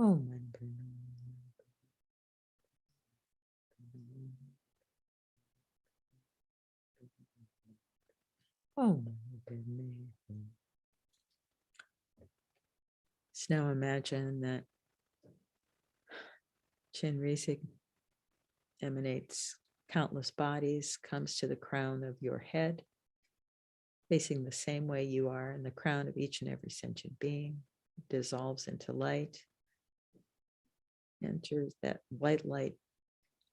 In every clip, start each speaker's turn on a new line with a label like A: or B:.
A: Oh, so now imagine that Chenrezig emanates countless bodies, comes to the crown of your head, facing the same way you are in the crown of each and every sentient being, dissolves into light, enters that white light,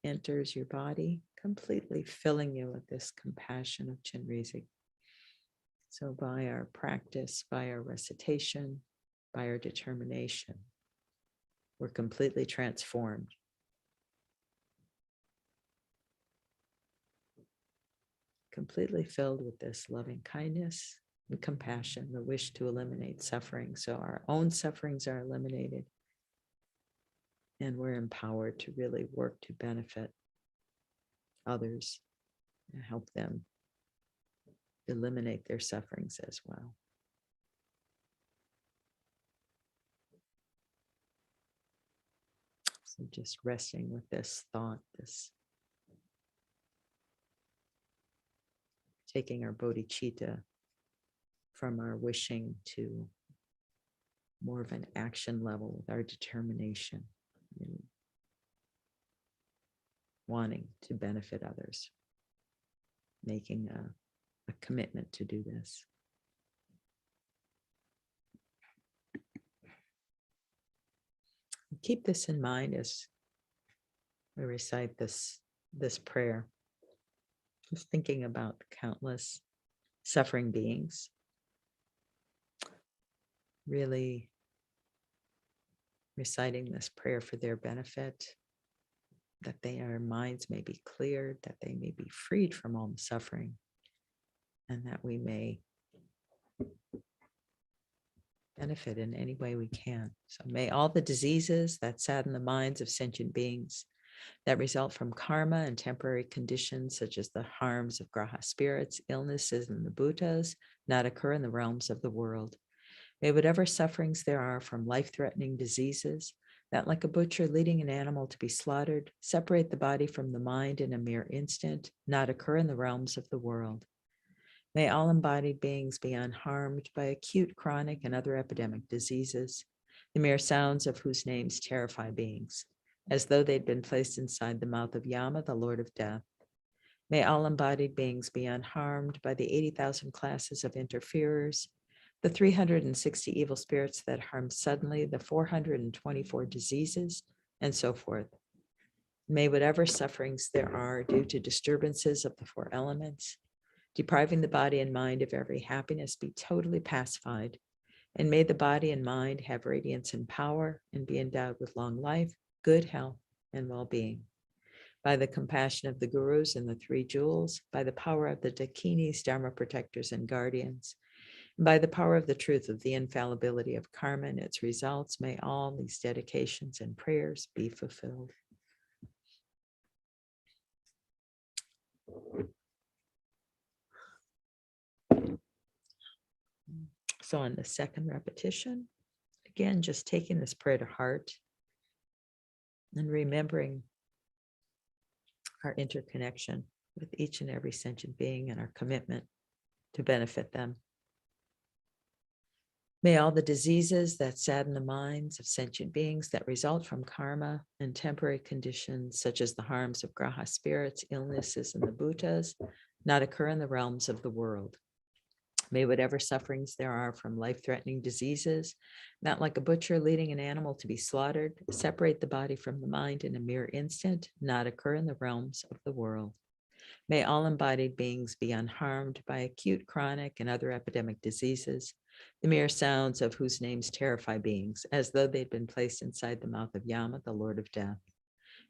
A: enters your body, completely filling you with this compassion of Chenrezig. So by our practice, by our recitation, by our determination, we're completely transformed. Completely filled with this loving kindness and compassion, the wish to eliminate suffering. So our own sufferings are eliminated, and we're empowered to really work to benefit others and help them eliminate their sufferings as well. So just resting with this thought, this taking our bodhicitta from our wishing to more of an action level with our determination and wanting to benefit others, making a commitment to do this. Keep this in mind as we recite this prayer, just thinking about the countless suffering beings, really reciting this prayer for their benefit, that their minds may be cleared, that they may be freed from all the suffering, and that we may benefit in any way we can. So may all the diseases that sadden the minds of sentient beings, that result from karma and temporary conditions such as the harms of graha spirits, illnesses, and the bhutas, not occur in the realms of the world. May whatever sufferings there are from life-threatening diseases, that like a butcher leading an animal to be slaughtered, separate the body from the mind in a mere instant, not occur in the realms of the world. May all embodied beings be unharmed by acute, chronic, and other epidemic diseases, the mere sounds of whose names terrify beings, as though they'd been placed inside the mouth of Yama, the Lord of Death. May all embodied beings be unharmed by the 80,000 classes of interferers, the 360 evil spirits that harm suddenly, the 424 diseases, and so forth. May whatever sufferings there are due to disturbances of the four elements, depriving the body and mind of every happiness, be totally pacified, and may the body and mind have radiance and power and be endowed with long life, good health, and well-being. By the compassion of the gurus and the three jewels, by the power of the dakinis, dharma protectors, and guardians, and by the power of the truth of the infallibility of karma and its results, may all these dedications and prayers be fulfilled. So on the second repetition, again, just taking this prayer to heart and remembering our interconnection with each and every sentient being and our commitment to benefit them. May all the diseases that sadden the minds of sentient beings that result from karma and temporary conditions, such as the harms of graha spirits, illnesses, and the bhutas, not occur in the realms of the world. May whatever sufferings there are from life-threatening diseases, not like a butcher leading an animal to be slaughtered, separate the body from the mind in a mere instant, not occur in the realms of the world. May all embodied beings be unharmed by acute, chronic, and other epidemic diseases, the mere sounds of whose names terrify beings, as though they'd been placed inside the mouth of Yama, the Lord of Death.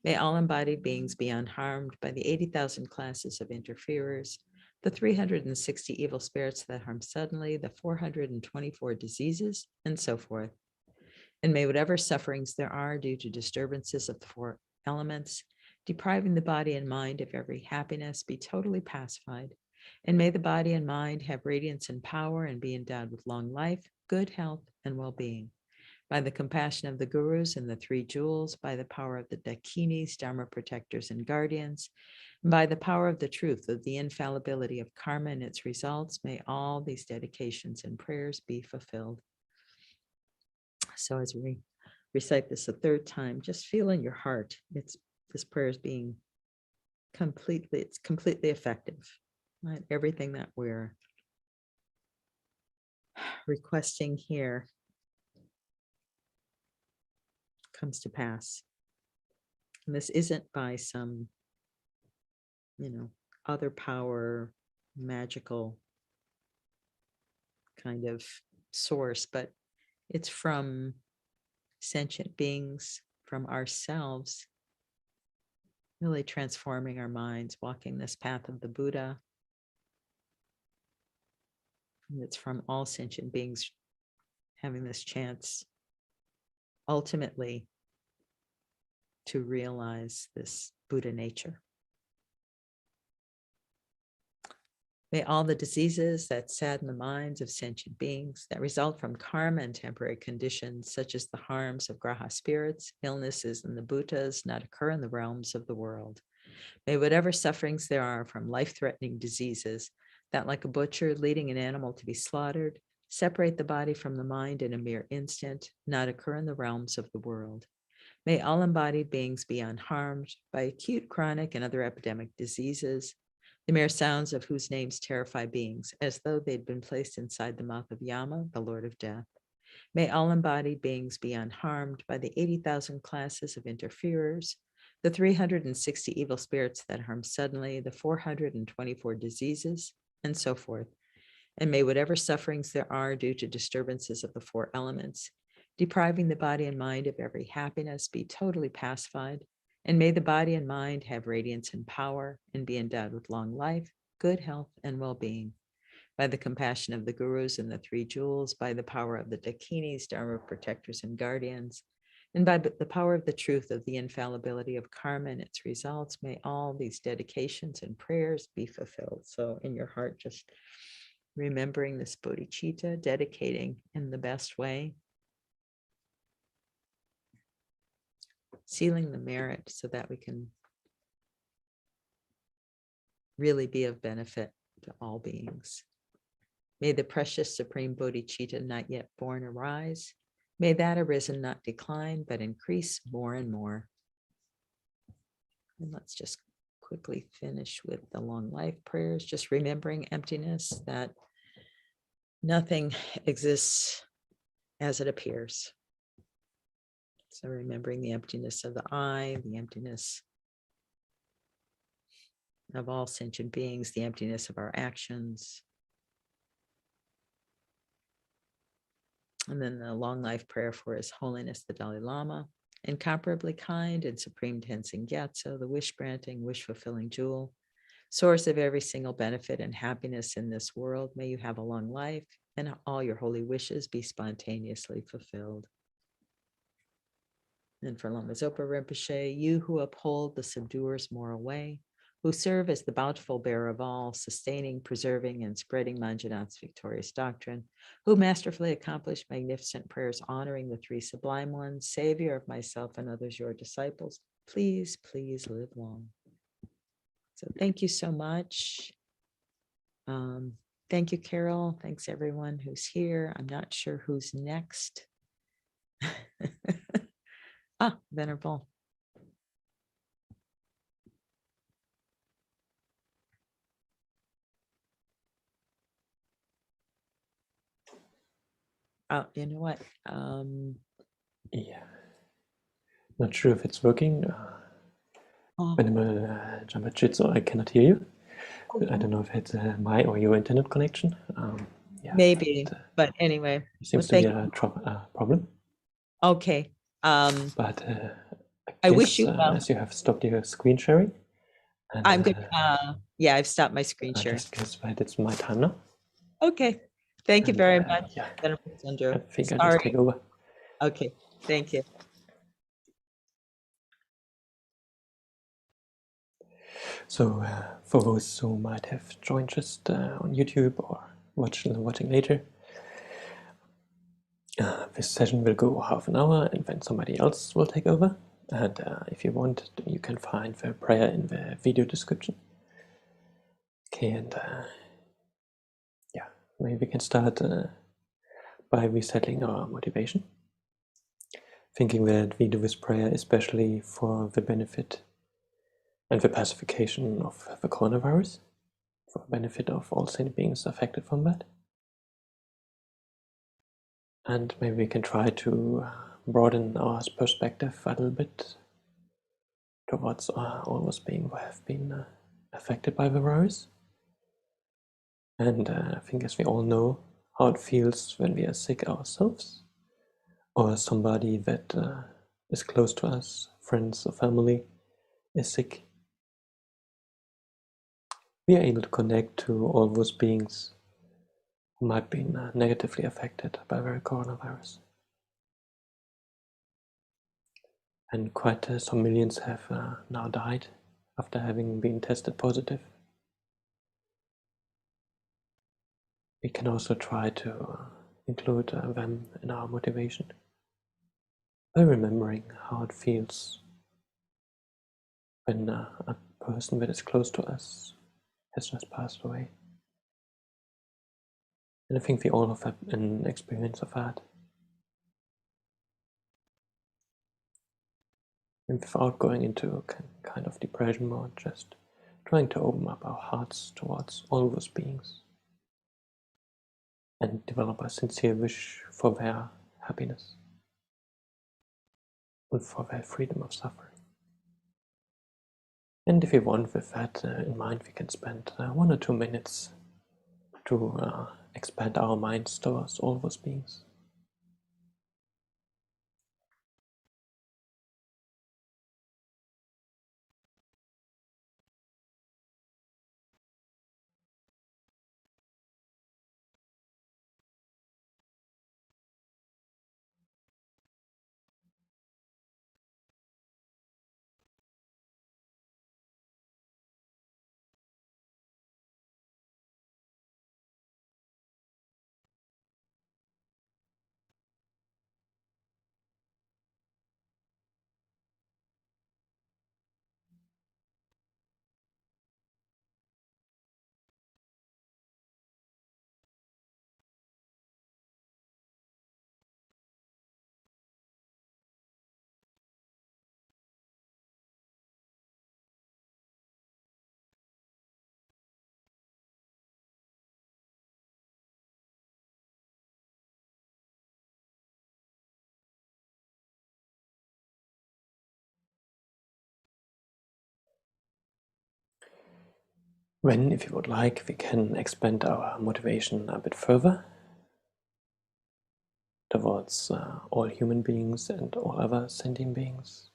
A: May all embodied beings be unharmed by the 80,000 classes of interferers, the 360 evil spirits that harm suddenly, the 424 diseases, and so forth. And may whatever sufferings there are due to disturbances of the four elements, depriving the body and mind of every happiness, be totally pacified. And may the body and mind have radiance and power and be endowed with long life, good health, and well-being. By the compassion of the gurus and the three jewels, by the power of the dakinis, dharma protectors and guardians, and by the power of the truth of the infallibility of karma and its results, may all these dedications and prayers be fulfilled. So as we recite this a third time, just feel in your heart, this prayer is being it's completely effective, right? Everything that we're requesting here comes to pass. And this isn't by some, other power, magical kind of source, but it's from sentient beings, from ourselves, really transforming our minds, walking this path of the Buddha. And it's from all sentient beings having this chance ultimately to realize this Buddha nature. May all the diseases that sadden the minds of sentient beings, that result from karma and temporary conditions, such as the harms of graha spirits, illnesses, and the bhutas, not occur in the realms of the world. May whatever sufferings there are from life-threatening diseases, that like a butcher leading an animal to be slaughtered, separate the body from the mind in a mere instant, not occur in the realms of the world. May all embodied beings be unharmed by acute, chronic, and other epidemic diseases, the mere sounds of whose names terrify beings, as though they'd been placed inside the mouth of Yama, the Lord of Death. May all embodied beings be unharmed by the 80,000 classes of interferers, the 360 evil spirits that harm suddenly, the 424 diseases, and so forth. And may whatever sufferings there are due to disturbances of the four elements, depriving the body and mind of every happiness, be totally pacified. And may the body and mind have radiance and power and be endowed with long life, good health, and well-being. By the compassion of the gurus and the three jewels, by the power of the dakinis, dharma protectors and guardians, and by the power of the truth of the infallibility of karma and its results, may all these dedications and prayers be fulfilled. So in your heart, just remembering this bodhicitta, dedicating in the best way, sealing the merit so that we can really be of benefit to all beings. May the precious supreme bodhicitta not yet born arise. May that arisen not decline, but increase more and more. And let's just quickly finish with the long life prayers, just remembering emptiness, that nothing exists as it appears. So remembering the emptiness of the I, the emptiness of all sentient beings, the emptiness of our actions. And then the long life prayer for His Holiness the Dalai Lama, incomparably kind and supreme Tenzin Gyatso, the wish-granting, wish-fulfilling jewel, source of every single benefit and happiness in this world. May you have a long life and all your holy wishes be spontaneously fulfilled. And for Lama Zopa Rinpoche, you who uphold the subduer's moral way, who serve as the bountiful bearer of all, sustaining, preserving, and spreading Manjunat's victorious doctrine, who masterfully accomplished magnificent prayers honoring the three sublime ones, Savior of myself and others, your disciples, please, please live long. So thank you so much. Thank you, Carol. Thanks everyone who's here. I'm not sure who's next. Venerable. Oh, you know what?
B: Yeah, not sure if it's working. Venerable Jambachitsu, I cannot hear you. I don't know if it's my or your internet connection. Yeah,
A: maybe, but anyway.
B: It seems to be a problem.
A: Okay.
B: But
A: I wish you well.
B: as you have stopped your screen sharing. And,
A: I'm good. Yeah, I've stopped my screen share.
B: I just guess it's my time now.
A: Okay. Thank you very much.
B: Yeah.
A: I
B: think I'll just take over.
A: Okay. Thank you.
B: So for those who might have joined just on YouTube or watching later, This session will go half an hour, and then somebody else will take over. And if you want, you can find the prayer in the video description. Okay, and yeah, maybe we can start by resettling our motivation. Thinking that we do this prayer especially for the benefit and the pacification of the coronavirus, for the benefit of all sentient beings affected from that. And maybe we can try to broaden our perspective a little bit towards all those beings who have been affected by the virus. And I think, as we all know, how it feels when we are sick ourselves, or somebody that is close to us, friends or family, is sick. We are able to connect to all those beings who might be negatively affected by the coronavirus. And quite some millions have now died after having been tested positive. We can also try to include them in our motivation by remembering how it feels when a person that is close to us has just passed away. And I think we all have an experience of that. And without going into a kind of depression mode, just trying to open up our hearts towards all those beings and develop a sincere wish for their happiness and for their freedom of suffering. And if we want, with that in mind, we can spend 1 or 2 minutes to expand our minds towards all those beings. Then, if you would like, we can expand our motivation a bit further towards all human beings and all other sentient beings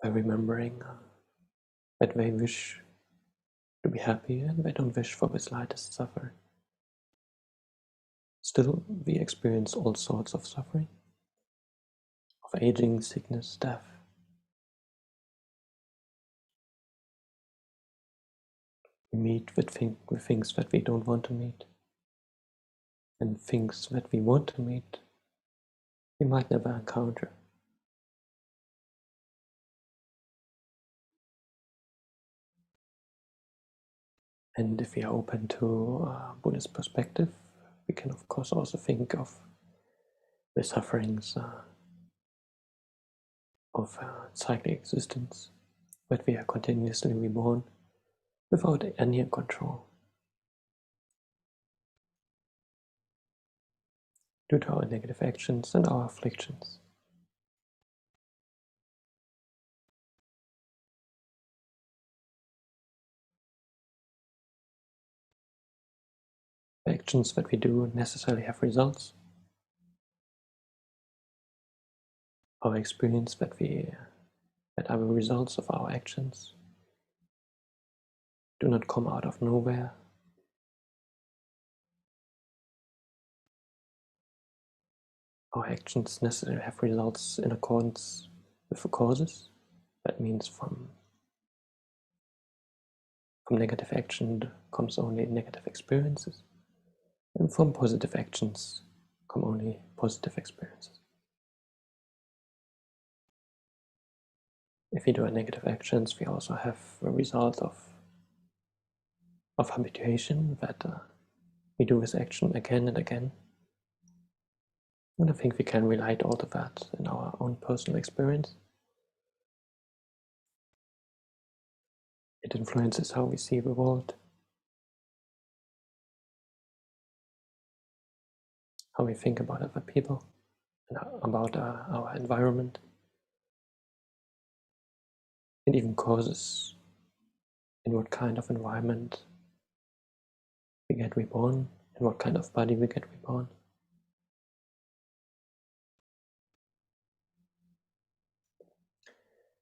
B: by remembering that they wish to be happy and they don't wish for the slightest suffering. Still, we experience all sorts of suffering, of aging, sickness, death. We meet with things that we don't want to meet, and things that we want to meet, we might never encounter. And if we are open to Buddhist perspective, we can of course also think of the sufferings of cyclic existence, that we are continuously reborn without any control due to our negative actions and our afflictions. The actions that we do necessarily have results. Our experience that are the results of our actions do not come out of nowhere. Our actions necessarily have results in accordance with the causes. That means from negative action comes only negative experiences. And And from positive actions come only positive experiences. If we do negative actions, we also have a result of habituation that we do this action again and again. And I think we can relate all of that in our own personal experience. It influences how we see the world, how we think about other people, and about our environment. It even causes in what kind of environment we get reborn, in what kind of body we get reborn.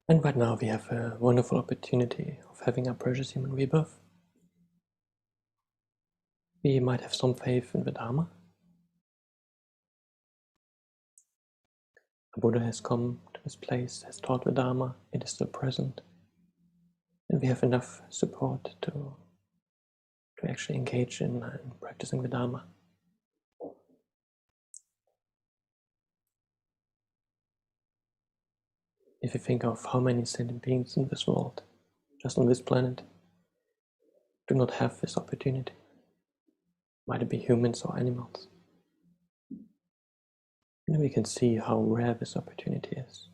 B: And right now we have a wonderful opportunity of having a precious human rebirth. We might have some faith in the Dharma. The Buddha has come to this place, has taught the Dharma, it is still present. And we have enough support to actually engage in practicing the Dharma. If you think of how many sentient beings in this world, just on this planet, do not have this opportunity, might it be humans or animals, and we can see how rare this opportunity is.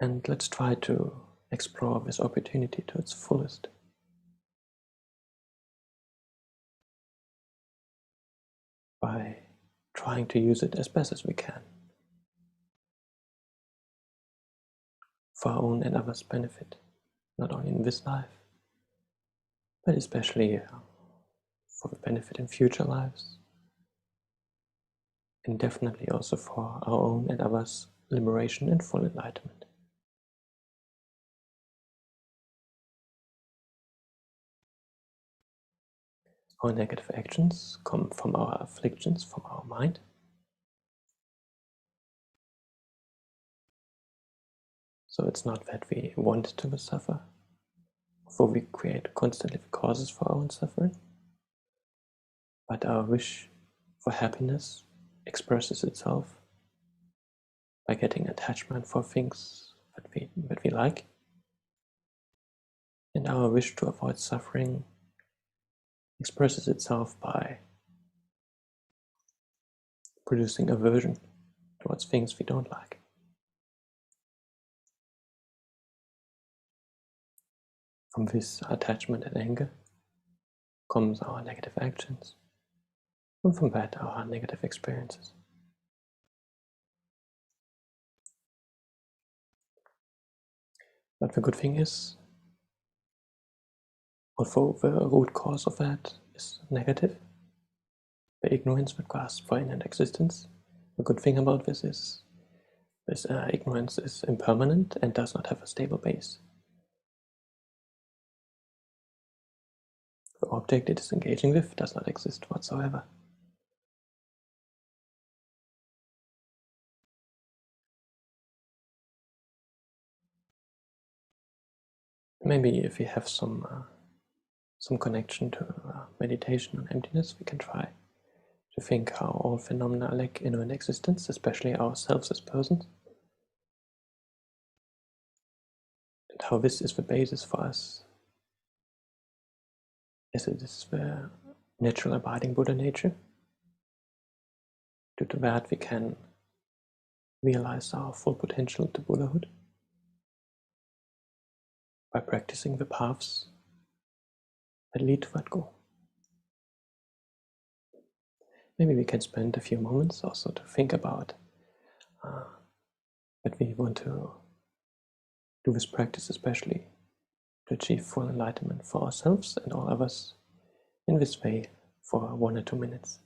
B: And let's try to explore this opportunity to its fullest. By trying to use it as best as we can for our own and others' benefit, not only in this life, but especially for the benefit in future lives, and definitely also for our own and others' liberation and full enlightenment. Our negative actions come from our afflictions, from our mind. So it's not that we want to suffer, for we create constantly the causes for our own suffering, but our wish for happiness expresses itself by getting attachment for things that we like, and our wish to avoid suffering expresses itself by producing aversion towards things we don't like. From this attachment and anger comes our negative actions, and from that our negative experiences. But the good thing is, although the root cause of that is negative, the ignorance that grasps for inherent existence, the good thing about this is this ignorance is impermanent and does not have a stable base. The object it is engaging with does not exist whatsoever. Maybe if we have some connection to meditation on emptiness, we can try to think how all phenomena lack inherent existence, especially ourselves as persons, and how this is the basis for us, as it is the natural abiding Buddha nature. Due to that, we can realize our full potential to Buddhahood by practicing the paths that lead to that goal. Maybe we can spend a few moments also to think about that we want to do this practice especially to achieve full enlightenment for ourselves and all others in this way for 1 or 2 minutes.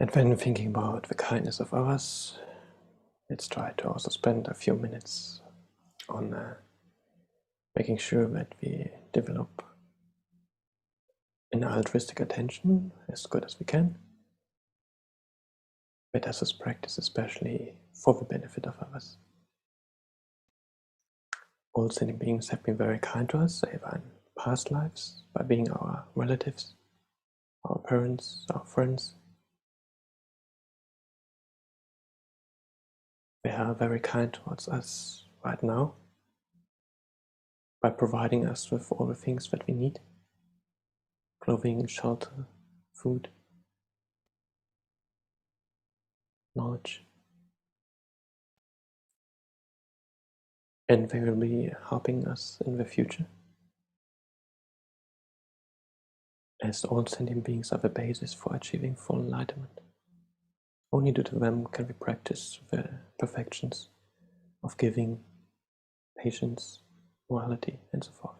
B: And when thinking about the kindness of others, let's try to also spend a few minutes on making sure that we develop an altruistic attention as good as we can. But as this practice especially for the benefit of others. All sentient beings have been very kind to us, either in past lives, by being our relatives, our parents, our friends. They are very kind towards us right now by providing us with all the things that we need: clothing, shelter, food, knowledge. And they will be helping us in the future, as all sentient beings are the basis for achieving full enlightenment. Only due to them can we practice the perfections of giving, patience, morality, and so forth.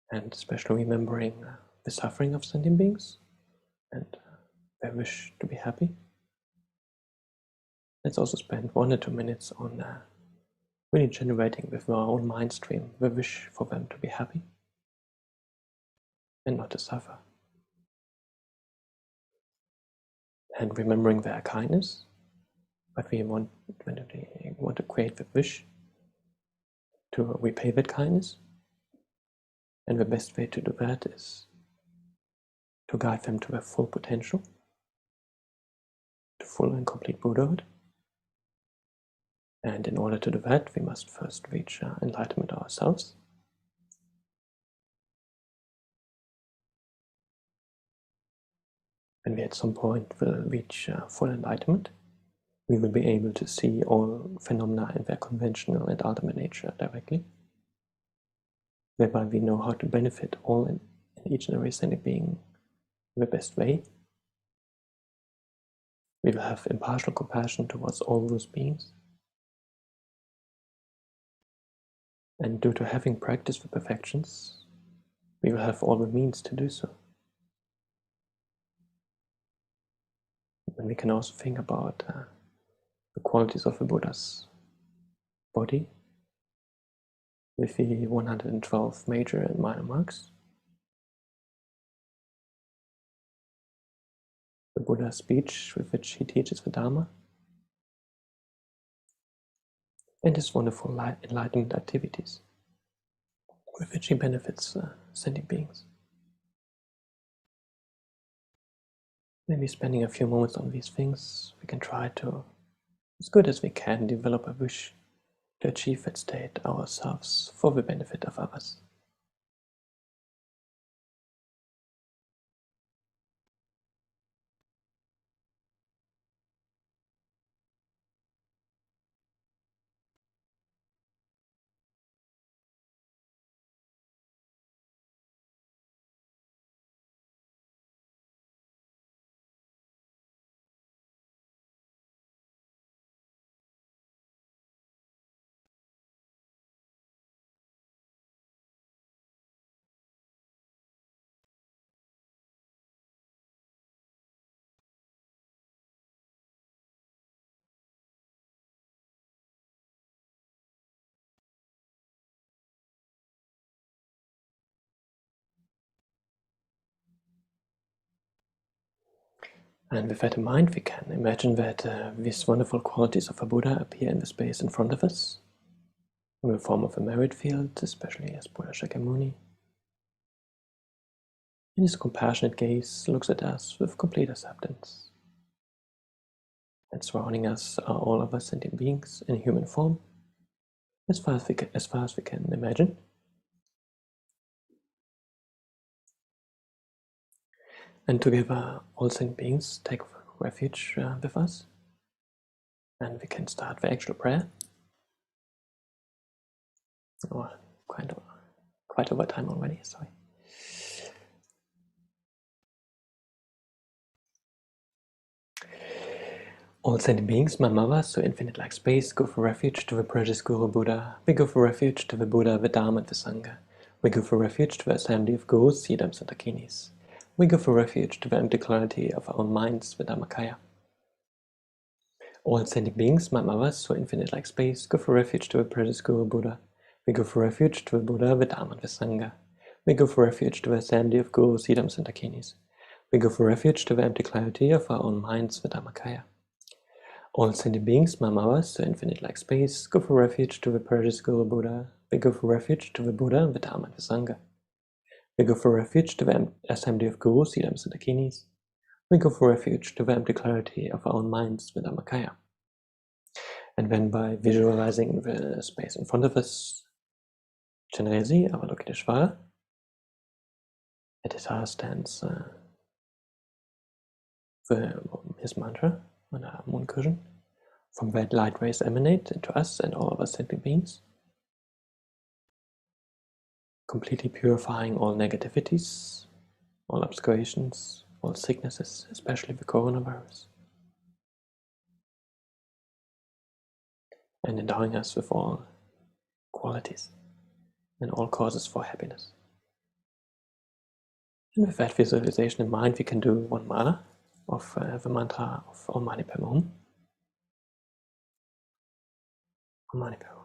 B: And especially remembering the suffering of sentient beings and their wish to be happy. Let's also spend 1 or 2 minutes on really generating with our own mind stream the wish for them to be happy and not to suffer. And remembering their kindness, but we want to create the wish to repay that kindness. And the best way to do that is to guide them to their full potential, to full and complete Buddhahood. And in order to do that, we must first reach enlightenment ourselves. When we at some point will reach full enlightenment, we will be able to see all phenomena in their conventional and ultimate nature directly. Thereby we know how to benefit all in each and every sentient being in the best way. We will have impartial compassion towards all those beings. And due to having practiced the perfections, we will have all the means to do so. And we can also think about the qualities of the Buddha's body with the 112 major and minor marks. The Buddha's speech with which he teaches the Dharma. And his wonderful enlightenment activities with which he benefits sentient beings. Maybe spending a few moments on these things, we can try to, as good as we can, develop a wish to achieve that state ourselves for the benefit of others. And with that in mind, we can imagine that these wonderful qualities of a Buddha appear in the space in front of us, in the form of a merit field, especially as Buddha Shakyamuni. And his compassionate gaze looks at us with complete acceptance. And surrounding us are all other sentient beings in human form, as far as we can imagine. And together, all sentient beings take refuge with us. And we can start the actual prayer. Oh, quite over time already, sorry. All sentient beings, my mother, so infinite like space, go for refuge to the precious Guru Buddha. We go for refuge to the Buddha, the Dharma, and the Sangha. We go for refuge to the assembly of ghosts, yidams, and dakinis. We go for refuge to the empty clarity of our own minds, the Dhammakaya. All sentient beings, my mothers, so infinite like space, go for refuge to the precious Guru Buddha. We go for refuge to the Buddha, the Dharma, and the Sangha. We go for refuge to the assembly of ghosts, yidams, and dakinis. We go for refuge to the empty clarity of our own minds, the Dhammakaya. All sentient beings, my mothers, so infinite like space, go for refuge to the precious Guru Buddha. We go for refuge to the Buddha, the Dharma, and the Sangha. We go for refuge to the assembly of gurus, yidams, and dakinis. We go for refuge to the empty clarity of our own minds, the Dhammakaya. And then by visualizing the space in front of us, Chenrezig, Avalokiteshvara, at his heart stands his mantra on a moon cushion. From that light rays emanate into us and all of us sentient beings, completely purifying all negativities, all obscurations, all sicknesses, especially the coronavirus, and endowing us with all qualities and all causes for happiness. And with that visualization in mind, we can do one mala of the mantra of Om Mani Padme Hum. Om Mani Padme Hum.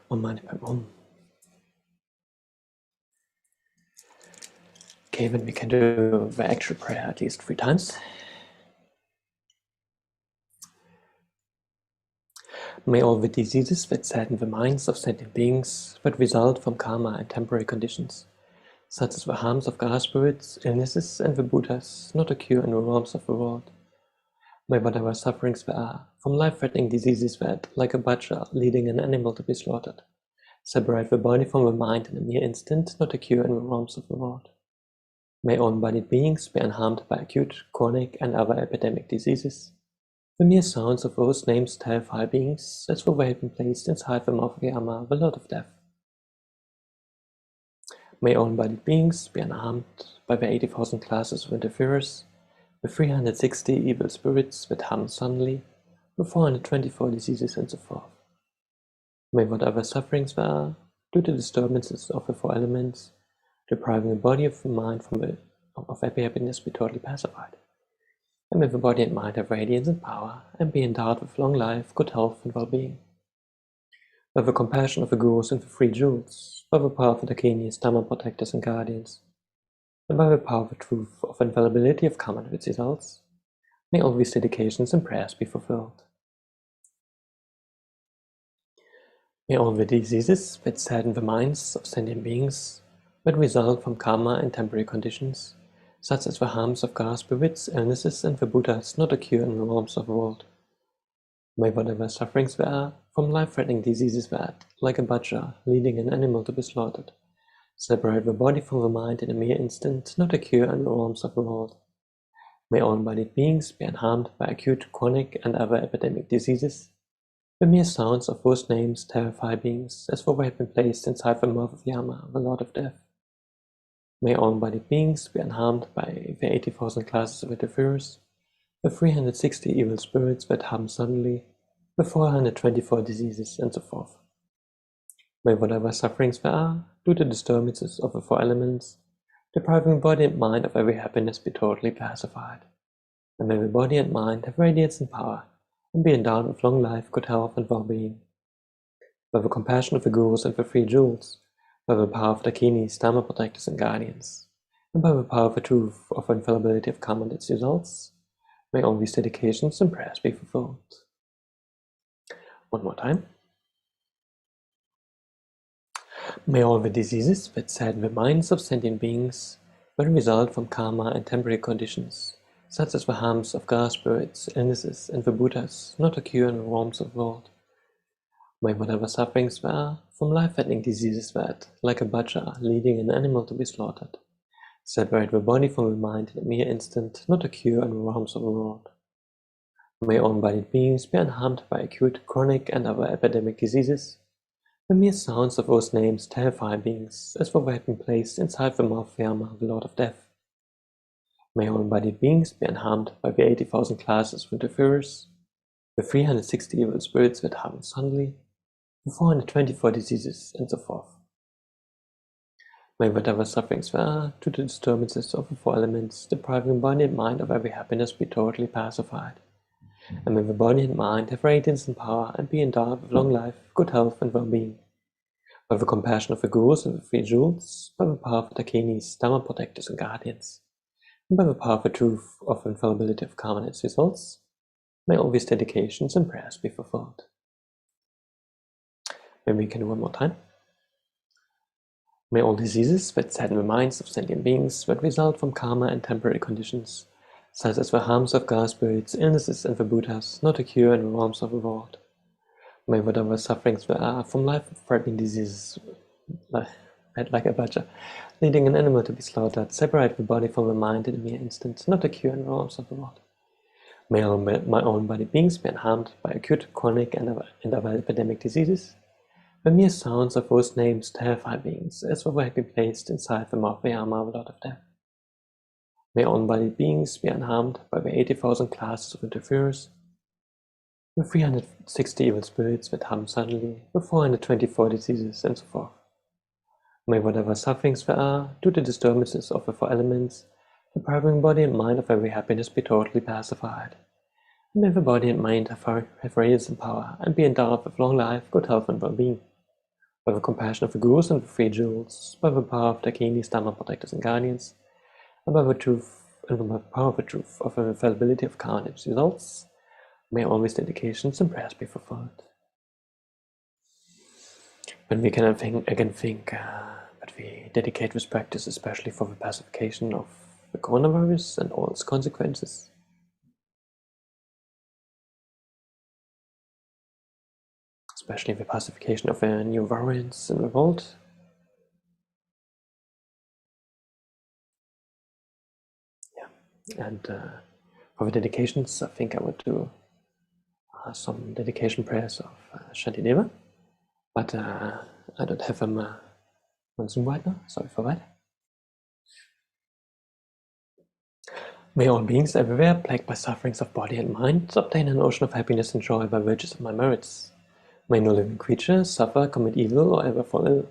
B: Om Mani Padme Hum. Okay, then we can do the actual prayer at least 3 times. May all the diseases that sadden the minds of sentient beings that result from karma and temporary conditions, such as the harms of grass spirits, illnesses, and the Buddhas, not occur in the realms of the world. May whatever sufferings there are, from life-threatening diseases that, like a butcher leading an animal to be slaughtered, separate the body from the mind in a mere instant, not occur in the realms of the world. May all embodied beings be unharmed by acute, chronic, and other epidemic diseases. The mere sounds of those names terrify beings, as though they had been placed inside the mouth of Yama, the Lord of Death. May all embodied beings be unharmed by the 80,000 classes of interferers, the 360 evil spirits that harm suddenly, the 424 diseases, and so forth. May whatever sufferings there are, due to disturbances of the 4 elements, depriving the body of the mind of happy happiness, be totally pacified. And may the body and mind have radiance and power, and be endowed with long life, good health, and well-being. By the compassion of the gurus and the 3 jewels, by the power of the dakinis, Dharma protectors and guardians, and by the power of the truth of infallibility of karma and its results, may all these dedications and prayers be fulfilled. May all the diseases that sadden the minds of sentient beings that result from karma and temporary conditions, such as the harms of grass spirits, illnesses, and the Buddhas, not occur in the realms of the world. May whatever sufferings there are, from life-threatening diseases that, like a butcher leading an animal to be slaughtered, separate the body from the mind in a mere instant, not occur in the realms of the world. May all embodied beings be unharmed by acute, chronic, and other epidemic diseases. The mere sounds of those names terrify beings, as though they had been placed inside the mouth of Yama, the Lord of Death. May all embodied beings be unharmed by the 80,000 classes of interferers, the 360 evil spirits that harm suddenly, the 424 diseases, and so forth. May whatever sufferings there are, due to disturbances of the 4 elements, depriving body and mind of every happiness, be totally pacified. And may the body and mind have radiance and power, and be endowed with long life, good health, and well-being. By the compassion of the gurus and the three jewels, by the power of dakinis, dharma protectors and guardians, and by the power of the truth of infallibility of karma and its results, may all these dedications and prayers be fulfilled. One more time. May all the diseases that sadden the minds of sentient beings, that result from karma and temporary conditions, such as the harms of gas spirits, illnesses, and the Buddhas, not occur in the realms of the world. May whatever sufferings there are, from life-threatening diseases that, like a butcher, are leading an animal to be slaughtered, separate the body from the mind in a mere instant, not occur in the realms of the world. May all embodied beings be unharmed by acute, chronic, and other epidemic diseases. The mere sounds of those names terrify beings, as though they had been placed inside the mouth of Yama, the Lord of Death. May all embodied beings be unharmed by the 80,000 classes of interferers, the 360 evil spirits that harm suddenly, the 424 diseases, and so forth. May whatever sufferings there are, due to disturbances of the four elements, depriving body and mind of every happiness, be totally pacified. And may the body and mind have radiance and power, and be endowed with long life, good health, and well-being. By the compassion of the gurus and the three jewels, by the power of the dakinis, dharma protectors and guardians, and by the power of the truth of infallibility of karma and its results, may all these dedications and prayers be fulfilled. Maybe we can do one more time. May all diseases that sadden the minds of sentient beings that result from karma and temporary conditions, such as the harms of gas spirits, illnesses, and the Buddhas, not occur in the realms of the world. May whatever sufferings there are from life-threatening diseases, like a butcher, leading an animal to be slaughtered, separate the body from the mind in a mere instant, not occur in the realms of the world. May all my own body beings be unharmed by acute, chronic, and other epidemic diseases. The mere sounds of those names terrify beings, as though they had been placed inside the mouth of Yama, the Lord of Death. May all embodied beings be unharmed by the 80,000 classes of interferers, the 360 evil spirits that harm suddenly, the 424 diseases, and so forth. May whatever sufferings there are, due to disturbances of the four elements, depriving body and mind of every happiness, be totally pacified. And may the body and mind have radiance and power, and be endowed with long life, good health, and well-being. By the compassion of the gurus and the three jewels, by the power of dakinis, dharma protectors and guardians, and by the power of the truth of the infallibility of karma and its results, may all these dedications and prayers be fulfilled. When we can again think that we dedicate this practice especially for the pacification of the coronavirus and all its consequences. Especially the pacification of the new variants in the world. And for the dedications, I think I would do some dedication prayers of Shantideva, but I don't have them on Zoom right now, sorry for that. May all beings everywhere, plagued by sufferings of body and mind, obtain an ocean of happiness and joy by virtues of my merits. May no living creature suffer, commit evil, or ever fall ill.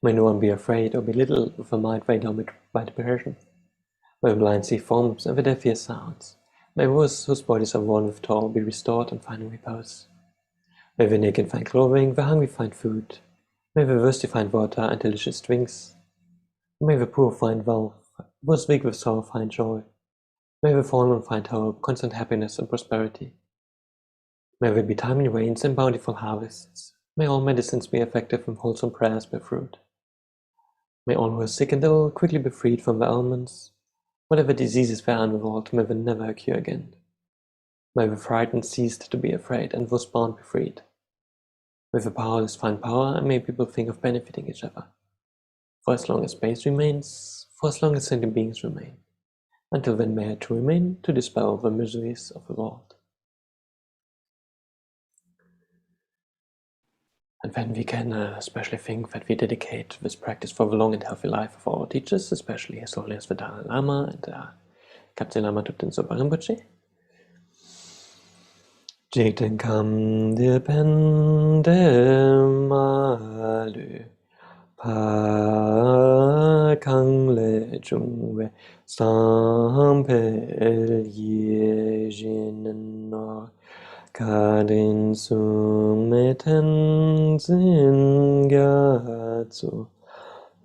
B: May no one be afraid or belittled with a mind weighed down by depression. May the blind see forms and the deaf hear sounds. May those whose bodies are worn with toil be restored and find repose. May the naked find clothing, the hungry find food. May the thirsty find water and delicious drinks. May the poor find wealth, those weak with sorrow find joy. May the fallen find hope, constant happiness and prosperity. May there be timely rains and bountiful harvests. May all medicines be effective and wholesome prayers bear fruit. May all who are sick and ill quickly be freed from the ailments. Whatever diseases there are in the world, may they never occur again. May the frightened cease to be afraid, and those bound be freed. May the powerless find power, and may people think of benefiting each other. For as long as space remains, for as long as sentient beings remain, until then may I too remain to dispel the miseries of the world. And then we can especially think that we dedicate this practice for the long and healthy life of our teachers, especially His Holiness the Dalai Lama and Kyabje Lama Zopa Rinpoche. Jiten kam de pen de malu Pa kang le chung we sam pe ye jin no ka din sung me ten zin ga tsu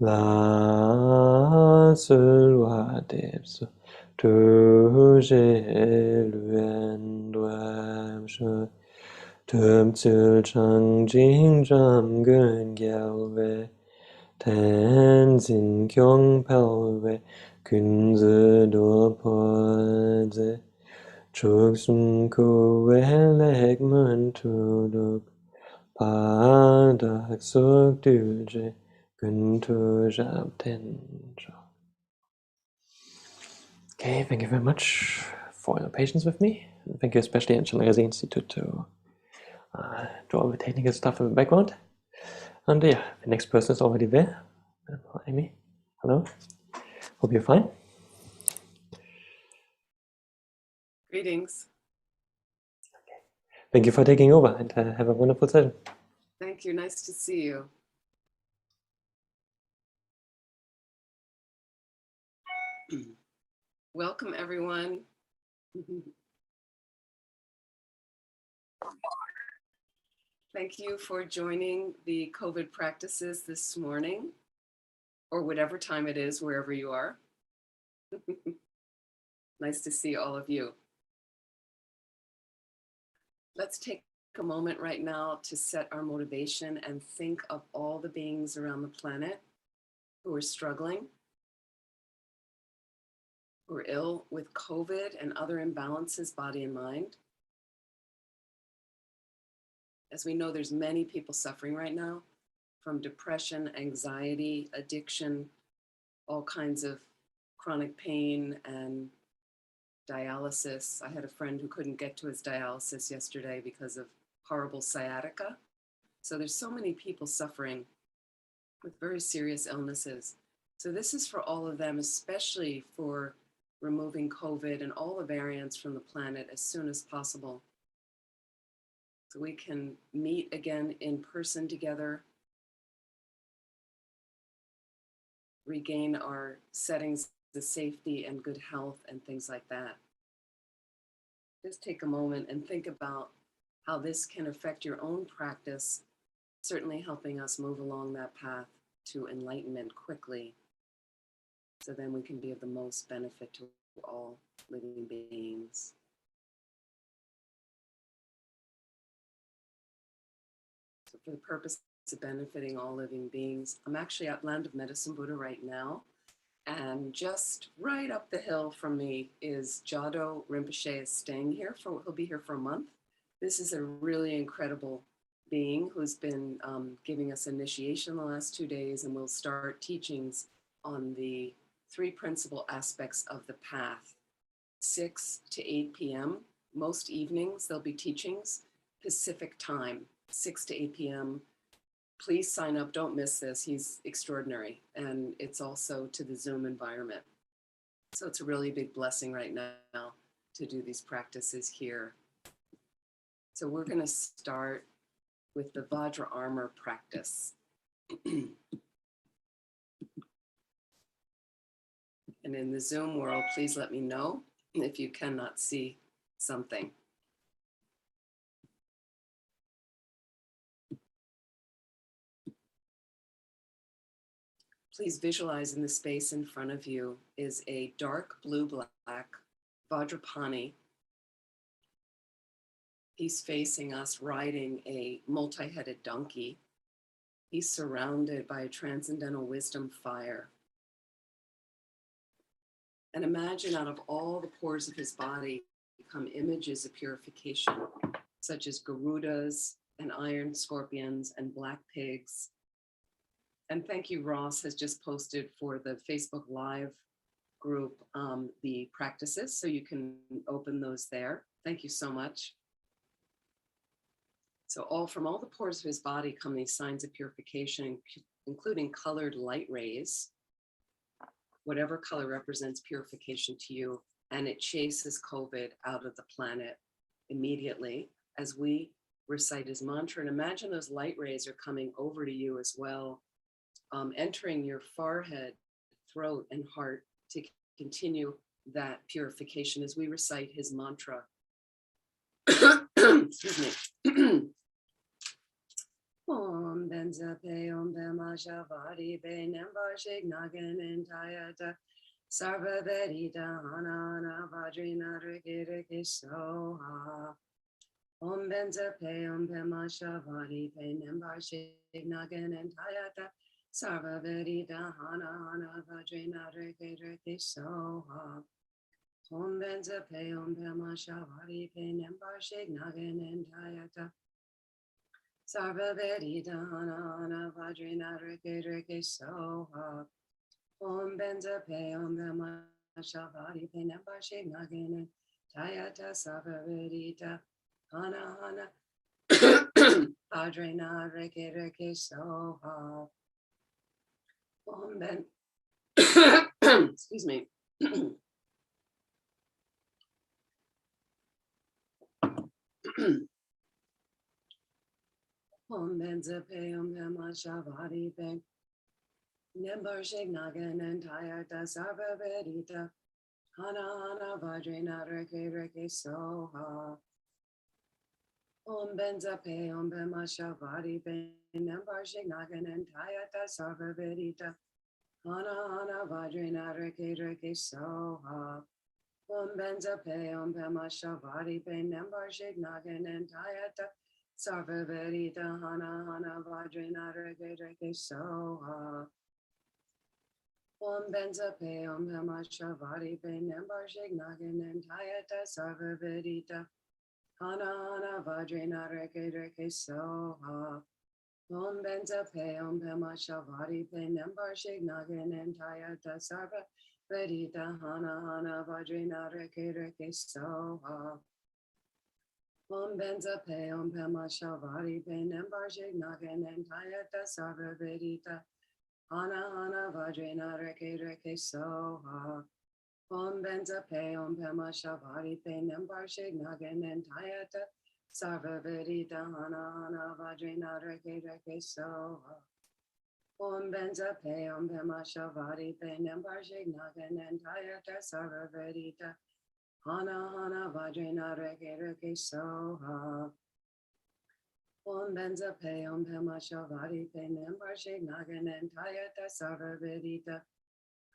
B: la sul wa de su tu je luen duam shu tum tsul chang jing jam gun gyal we Tenzin kyong palwe kun zi do po zi chuk sun ku we lek mun tu duk pa dak suk du je kun tu jab ten. Okay, thank you very much for your patience with me. Thank you especially at Chenrezig Institute to do all the technical stuff in the background. And yeah, the next person is already there. Amy, hello. Hope you're fine.
C: Greetings.
B: Okay. Thank you for taking over and have a wonderful session.
C: Thank you. Nice to see you. Welcome, everyone. Thank you for joining the COVID practices this morning, or whatever time it is, wherever you are. Nice to see all of you. Let's take a moment right now to set our motivation and think of all the beings around the planet who are struggling, who are ill with COVID and other imbalances, body and mind. As we know, there's many people suffering right now from depression, anxiety, addiction, all kinds of chronic pain and dialysis. I had a friend who couldn't get to his dialysis yesterday because of horrible sciatica. So there's so many people suffering with very serious illnesses. So this is for all of them, especially for removing COVID and all the variants from the planet as soon as possible. So we can meet again in person together, regain our settings, the safety and good health and things like that. Just take a moment and think about how this can affect your own practice, certainly helping us move along that path to enlightenment quickly, so then we can be of the most benefit to all living beings. So for the purpose of benefiting all living beings, I'm actually at Land of Medicine Buddha right now. And just right up the hill from me is Gyalpo Rinpoche is staying here he'll be here for a month. This is a really incredible being who's been giving us initiation the last 2 days, and we'll start teachings on the 3 principal aspects of the path, 6 to 8 p.m. Most evenings there'll be teachings, Pacific time, 6 to 8 p.m. Please sign up, don't miss this. He's extraordinary. And it's also to the Zoom environment. So it's a really big blessing right now to do these practices here. So we're going to start with the Vajra armor practice. And in the Zoom world, please let me know if you cannot see something. Please visualize in the space in front of you is a dark blue-black Vajrapani. He's facing us riding a multi-headed donkey. He's surrounded by a transcendental wisdom fire. And imagine out of all the pores of his body come images of purification, such as Garudas and iron scorpions and black pigs. And thank you, Ross has just posted for the Facebook Live group the practices, so you can open those there. Thank you so much. So from all the pores of his body come these signs of purification, including colored light rays, whatever color represents purification to you, and it chases COVID out of the planet immediately as we recite his mantra. And imagine those light rays are coming over to you as well, entering your forehead, throat, and heart to continue that purification as we recite his mantra. Excuse me. Om benza pe om bema shavari be nembar shik nagan entayata sarva verita hana vajrina riki soha. Om benza pe om bema shavari be nembar shik nagan entayata sarva verita hana vajrina riki soha. Om benza pe om bema shavari be nembar shik nagan entayata Sarva Vedita Hana Vajrina Riki Soha. Om Benza Pe Om Bema Shavari Pe Nemba Shik Nagin Tayata Sarva Vedita Hana Vajrina Riki Soha. Om Ben excuse me. Om benza pe om bema shavari pe nembar shik nagan entayata sarva vedita hana vajrina riki soha. Om benza pe om bema shavari pe nembar shik nagan entayata sarva vedita hana vajrina riki soha. Om benza pe om bema shavari pe nembar shik nagan entayata Sarva Vedita Hana Vajrina Riki Soha. Om Benza Pe Om Bema Shavari Pe Nembar Shik Nagan Entayata Sarva Vedita Hana Vajrina Riki Soha. Om Benza Pe Om Bema Shavari Pe Nembar Shik Nagan Entayata Sarva Vedita Hana Vajrina Riki Soha. Om benza pe om pema shavari pe nembar shik nagan entayata sarva vedita hana vajrina riki soha. Om benza pe om pema shavari pe nembar shik nagan entayata sarva vedita hana vajrina riki soha. Om benza pe om pema shavari pe nembar shik nagan entayata sarva vedita Hana Vajrina Riki Soha. Om Benza Pe Om Pema Shavari Pe Nembar Shik Nagan Entayata Sarva Vedita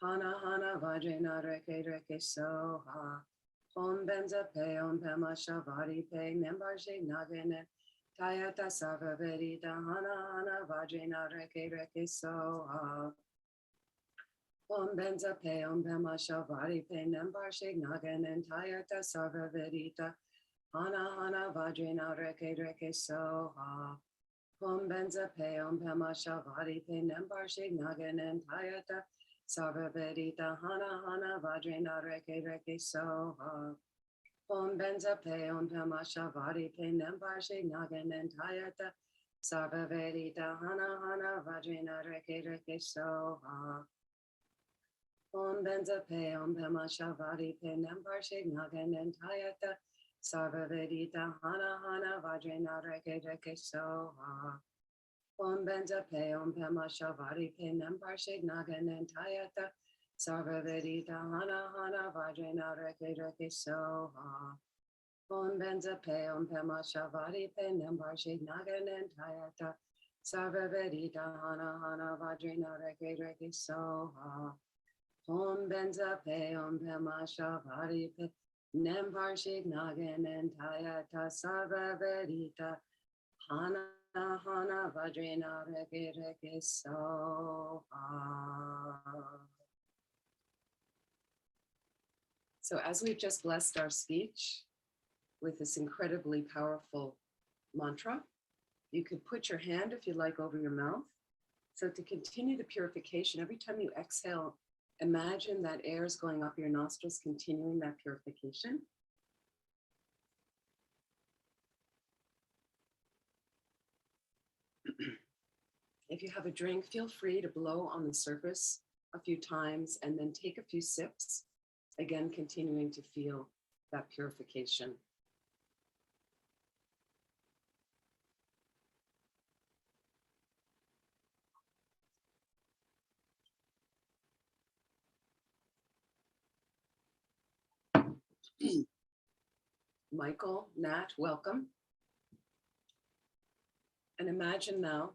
C: Hana Vajrina Riki Soha. Om Benza Pe Om Pema Shavari Pe Nembar Shik Nagan Entayata Sarva Vedita Hana Vajrina Riki Soha. Om benza pe om bema shavari pe nembar shik nagan entayata sarva vedita hana vajrina riki soha. Om benza pe om bema shavari pe nembar shik nagan entayata sarva vedita hana vajrina riki soha. Om benza pe om bema shavari pe nembar shik nagan entayata sarva vedita hana vajrina riki soha. Om benza pe om pema shavari pe nembar shik nagan entayata sarva vedita hana vajrina riki soha. Om benza pe om pema shavari pe nembar shik nagan entayata sarva vedita hana vajrina riki soha. Om benza pe om pema shavari pe nembar shik nagan entayata sarva vedita hana vajrina riki soha. Om benza pe om pema shavari pe nembar shik nagan entayata sarva vedita hana vajrina riki soha. So as we've just blessed our speech with this incredibly powerful mantra, you could put your hand, if you like, over your mouth. So to continue the purification, every time you exhale, imagine that air is going up your nostrils, continuing that purification. If you have a drink, feel free to blow on the surface a few times and then take a few sips, again, continuing to feel that purification. Michael, Nat, welcome. And imagine now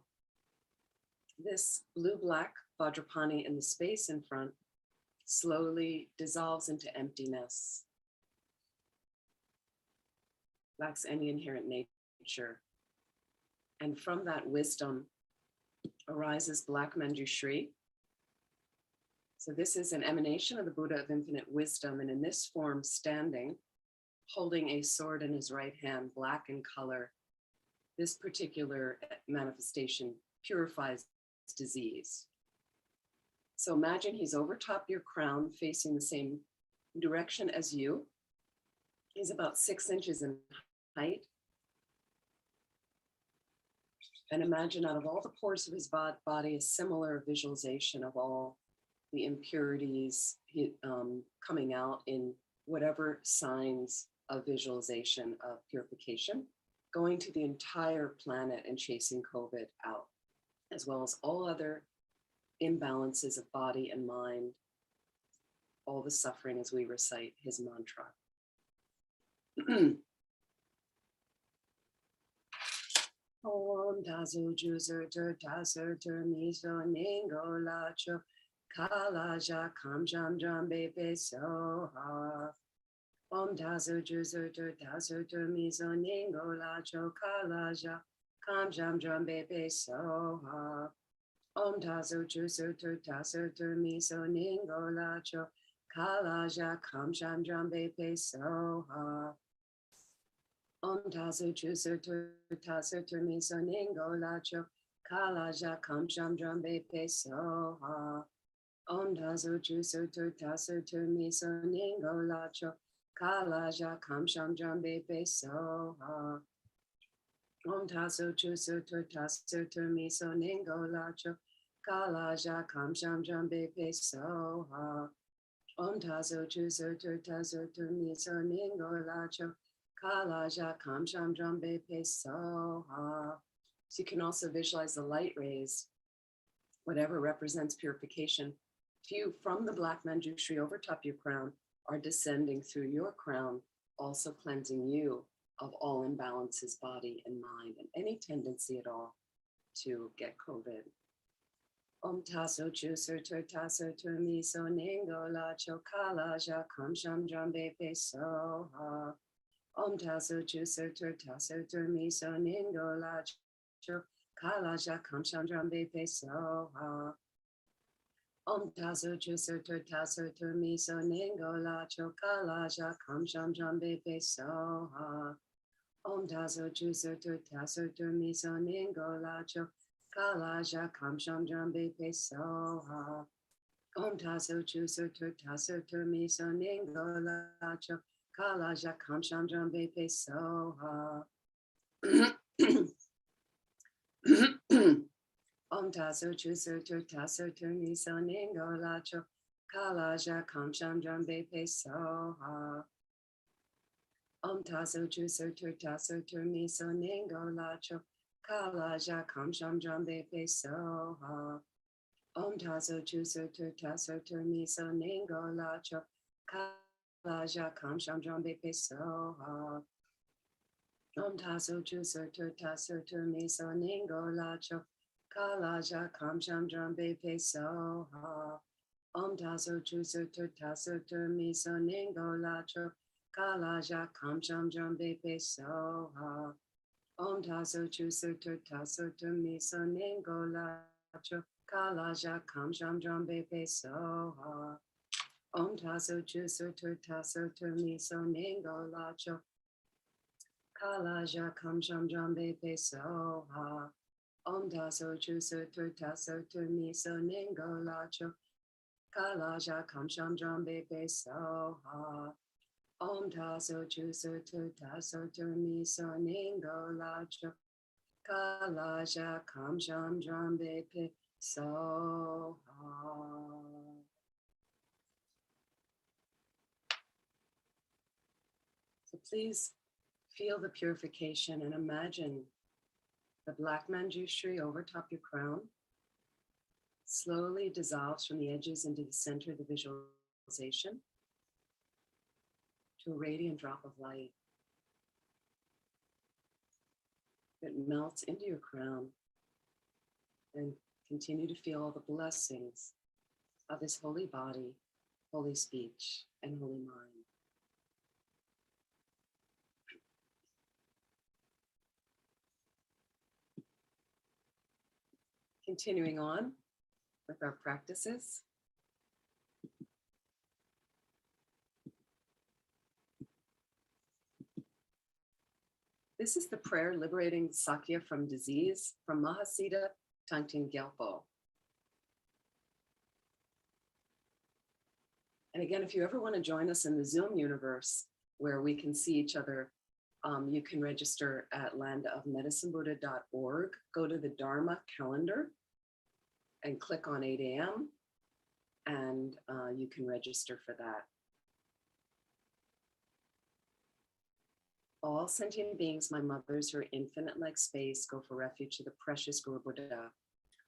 C: this blue-black Vajrapani in the space in front slowly dissolves into emptiness, lacks any inherent nature. And from that wisdom arises Black Manjushri. So this is an emanation of the Buddha of infinite wisdom, and in this form, standing, holding a sword in his right hand, black in color. This particular manifestation purifies disease. So imagine he's over top your crown, facing the same direction as you. He's about 6 inches in height. And imagine out of all the pores of his body, a similar visualization of all the impurities coming out in whatever signs of visualization of purification, going to the entire planet and chasing COVID out, as well as all other imbalances of body and mind, all the suffering as we recite his mantra. Om dazu juzer der dazer der miso ningo lacho kala ja kam jam jam bebe soha. Om dazu juzer der dazer der miso ningo lacho kala ja kam jam jam bebe soha. Om dazu juzer der dazer der miso ningo lacho kala ja kam jam jam bebe soha. Om tazu chuser taser miso ningo lacho kala ja kam jam jam bepe soha. Om tazu chuser taser miso ningo lacho kala ja kam jam jam bepe soha. Om tazu chuser taser miso ningo lacho kala ja kam jam jam bepe soha. Om tazu chuser taser miso ningo lacho kala ja kam jam jam bepe soha. So you can also visualize the light rays, whatever represents purification, to you from the Black Manjushri over top your crown are descending through your crown, also cleansing you of all imbalances, body and mind, and any tendency at all to get COVID. Om taso chuser taso miso ningo la chokala ja kam jam jam bepe soha. Om taso chuser taso miso ningo la cho kala ja kam jam jam bepe soha. Om taso chuser taso miso ningo la cho kala ja kam jam jam bepe soha. Om taso chuser taso miso ningo la cho kala ja kam jam jam bepe soha. Om taso chuser taso miso ningo la cho kala ja kam jam jam bepe soha. Om taso chuser taso miso ningo la cho kala ja kam jam jam bepe soha. Om taso chuser taso miso ningo la cho kala ja kam jam jam bepe soha. Om taso chuser taso miso ningo la cho kala ja kam jam jam bepe soha. Om taso chuser taso miso ningo la cho kala ja kam jam jam bepe soha. Om taso chuser taso miso ningo la cho kala ja kam jam jam bepe soha. Om taso chuser taso miso ningo la cho kala ja kam jam jam bepe soha. Om taso chuser taso miso ningo la cho kala ja kam jam jam bepe soha. Om taso chuser taso miso ningo la cho kala ja kam jam jam bepe soha. Om taso chuser taso miso ningo la cho kala ja kam jam jam bepe soha. So please feel the purification and imagine the Black Manjushri over top your crown slowly dissolves from the edges into the center of the visualization. to a radiant drop of light that melts into your crown, and continue to feel all the blessings of this holy body, holy speech, and holy mind. Continuing on with our practices. This is the prayer liberating Sakya from disease from Mahasiddha Thangtong Gyalpo. And again, if you ever want to join us in the Zoom universe where we can see each other, you can register at landofmedicinebuddha.org. Go to the Dharma calendar and click on 8 a.m. and you can register for that. All sentient beings, my mothers, who are infinite like space, go for refuge to the precious Guru Buddha.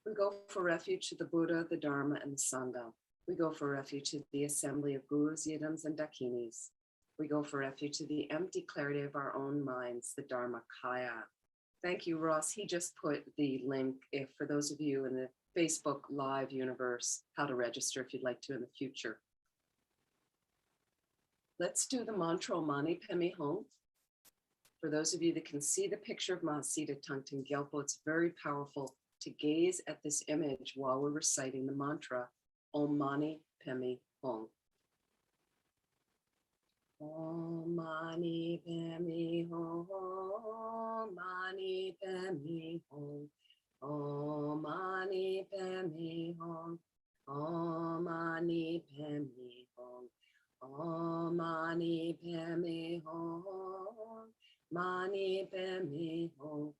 C: We go for refuge to the Buddha, the Dharma, and the Sangha. We go for refuge to the assembly of Gurus, Yidams, and Dakinis. We go for refuge to the empty clarity of our own minds, the Dharmakaya. Thank you, Ross. He just put the link, if for those of you in the Facebook Live universe, how to register if you'd like to in the future. Let's do the mantra Om Mani Padme Hum. For those of you that can see the picture of Mahasiddha Thangtong Gyalpo, it's very powerful to gaze at this image while we're reciting the mantra Om Mani Padme Hum. Om Mani Padme Hum, Om Mani Padme Hum, Om Mani Padme Hum, Om Mani Padme Hum, Om Mani Padme Hum, Mani Padme Hum,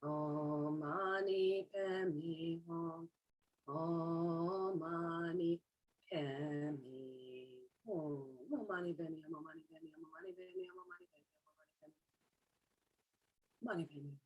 C: Om Mani Padme Hum, Om Mani Padme Hum. Om Mani Padme Hum, Om Mani Padme Hum, Om Mani Padme Hum, Om Mani Padme Hum, Mani Padme Hum.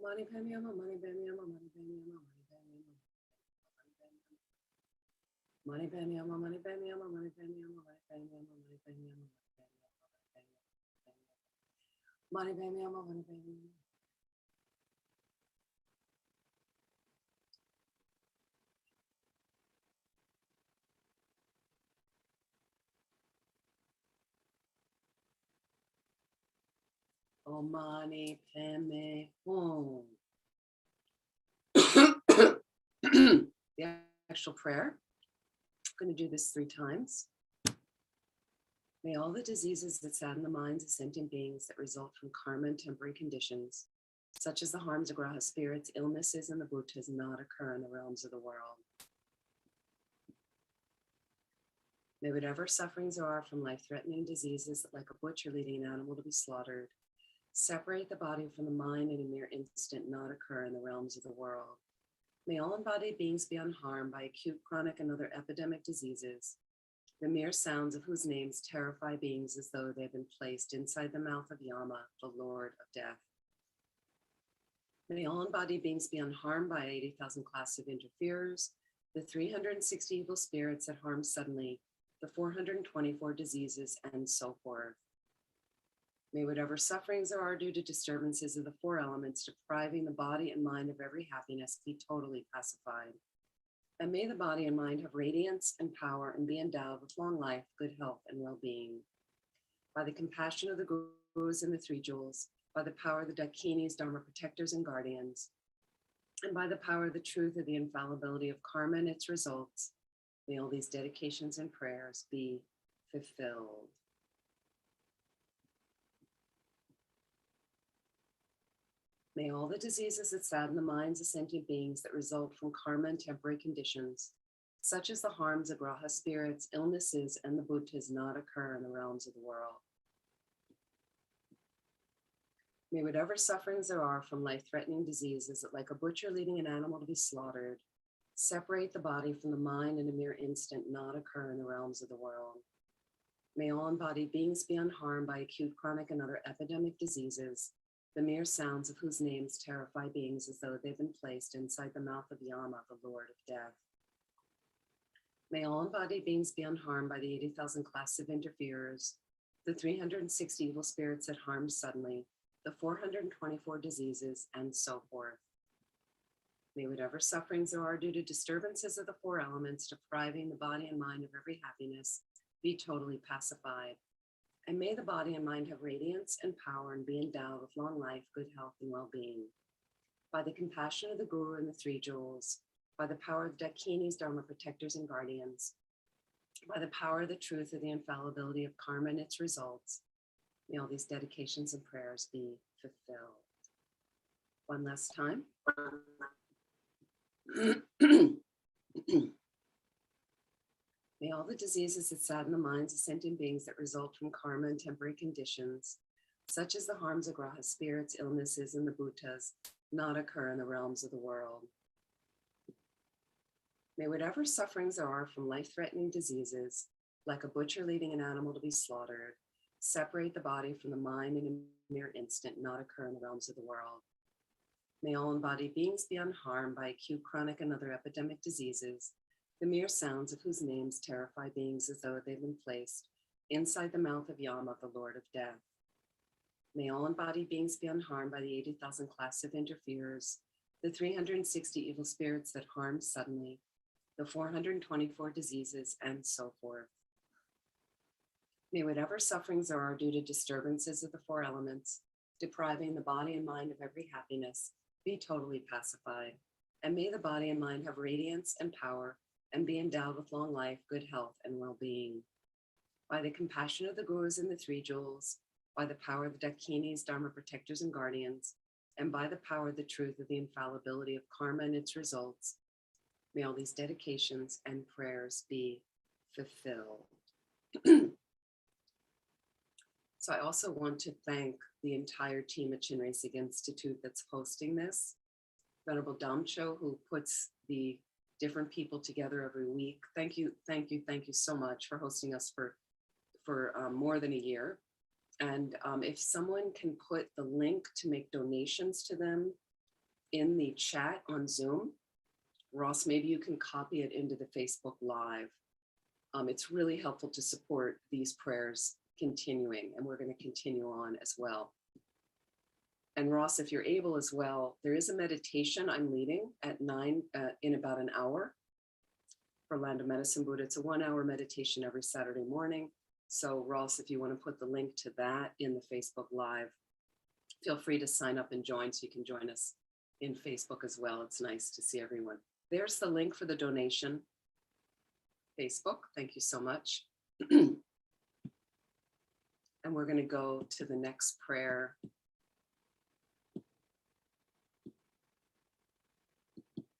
C: Mani Padme Hum, Mani Padme Hum, Mani Padme Hum, Mani Padme Hum, Mani Padme Hum, Mani Padme Hum, Mani Padme Hum, Mani Padme Hum, Mani Padme Hum. Om Mani Padme Hum. The actual prayer. I'm going to do this 3 times. May all the diseases that sadden the minds of sentient beings that result from karma and temporary conditions, such as the harms of graha spirits, illnesses, and the bhutas, not occur in the realms of the world. May whatever sufferings there are from life-threatening diseases that, like a butcher leading an animal to be slaughtered, separate the body from the mind in a mere instant, not occur in the realms of the world. May all embodied beings be unharmed by acute, chronic, and other epidemic diseases, the mere sounds of whose names terrify beings as though they have been placed inside the mouth of Yama, the Lord of Death. May all embodied beings be unharmed by 80,000 classes of interferers, the 360 evil spirits that harm suddenly, the 424 diseases, and so forth. May whatever sufferings there are due to disturbances of the 4 elements depriving the body and mind of every happiness be totally pacified. And may the body and mind have radiance and power and be endowed with long life, good health, and well-being. By the compassion of the Gurus and the 3 jewels, by the power of the Dakinis, Dharma protectors and guardians, and by the power of the truth of the infallibility of karma and its results, May all these dedications and prayers be fulfilled. May all the diseases that sadden the minds of sentient beings that result from karma and temporary conditions, such as the harms of Graha spirits, illnesses, and the Bhutas, not occur in the realms of the world. May whatever sufferings there are from life-threatening diseases that, like a butcher leading an animal to be slaughtered, separate the body from the mind in a mere instant, not occur in the realms of the world. May all embodied beings be unharmed by acute, chronic, and other epidemic diseases, the mere sounds of whose names terrify beings as though they've been placed inside the mouth of Yama, the Lord of Death. May all embodied beings be unharmed by the 80,000 classes of interferers, the 360 evil spirits that harm suddenly, the 424 diseases, and so forth. May whatever sufferings there are due to disturbances of the four elements, depriving the body and mind of every happiness, be totally pacified. And may the body and mind have radiance and power and be endowed with long life, good health, and well-being. By the compassion of the Guru and the Three Jewels, by the power of the Dakinis, Dharma protectors and guardians, by the power of the truth of the infallibility of karma and its results, may all these dedications and prayers be fulfilled. One last time. May all the diseases that sadden the minds of sentient beings that result from karma and temporary conditions, such as the harms of Graha spirits, illnesses, and the Bhutas, not occur in the realms of the world. May whatever sufferings there are from life-threatening diseases, like a butcher leading an animal to be slaughtered, separate the body from the mind in a mere instant, not occur in the realms of the world. May all embodied beings be unharmed by acute, chronic, and other epidemic diseases, the mere sounds of whose names terrify beings as though they've been placed inside the mouth of Yama, the Lord of Death. May all embodied beings be unharmed by the 80,000 classes of interferers, the 360 evil spirits that harm suddenly, the 424 diseases, and so forth. May whatever sufferings there are due to disturbances of the four elements, depriving the body and mind of every happiness, be totally pacified. And may the body and mind have radiance and power and be endowed with long life, good health, and well-being. By the compassion of the Gurus and the Three Jewels, by the power of the Dakinis, Dharma protectors and guardians, and by the power of the truth of the infallibility of karma and its results, may all these dedications and prayers be fulfilled. So I also want to thank the entire team at Chenrezig Institute that's hosting this. Venerable Damcho, who puts the different people together every week. Thank you so much for hosting us for more than a year. And if someone can put the link to make donations to them in the chat on Zoom, Ross, maybe you can copy it into the Facebook Live. It's really helpful to support these prayers continuing, and we're going to continue on as well. And Ross, if you're able as well, there is a meditation I'm leading at 9 in about an hour for Land of Medicine Buddha. It's a 1-hour meditation every Saturday morning. So Ross, if you want to put the link to that in the Facebook Live, feel free to sign up and join so you can join us in Facebook as well. It's nice to see everyone. There's the link for the donation. Facebook, thank you so much. And we're going to go to the next prayer.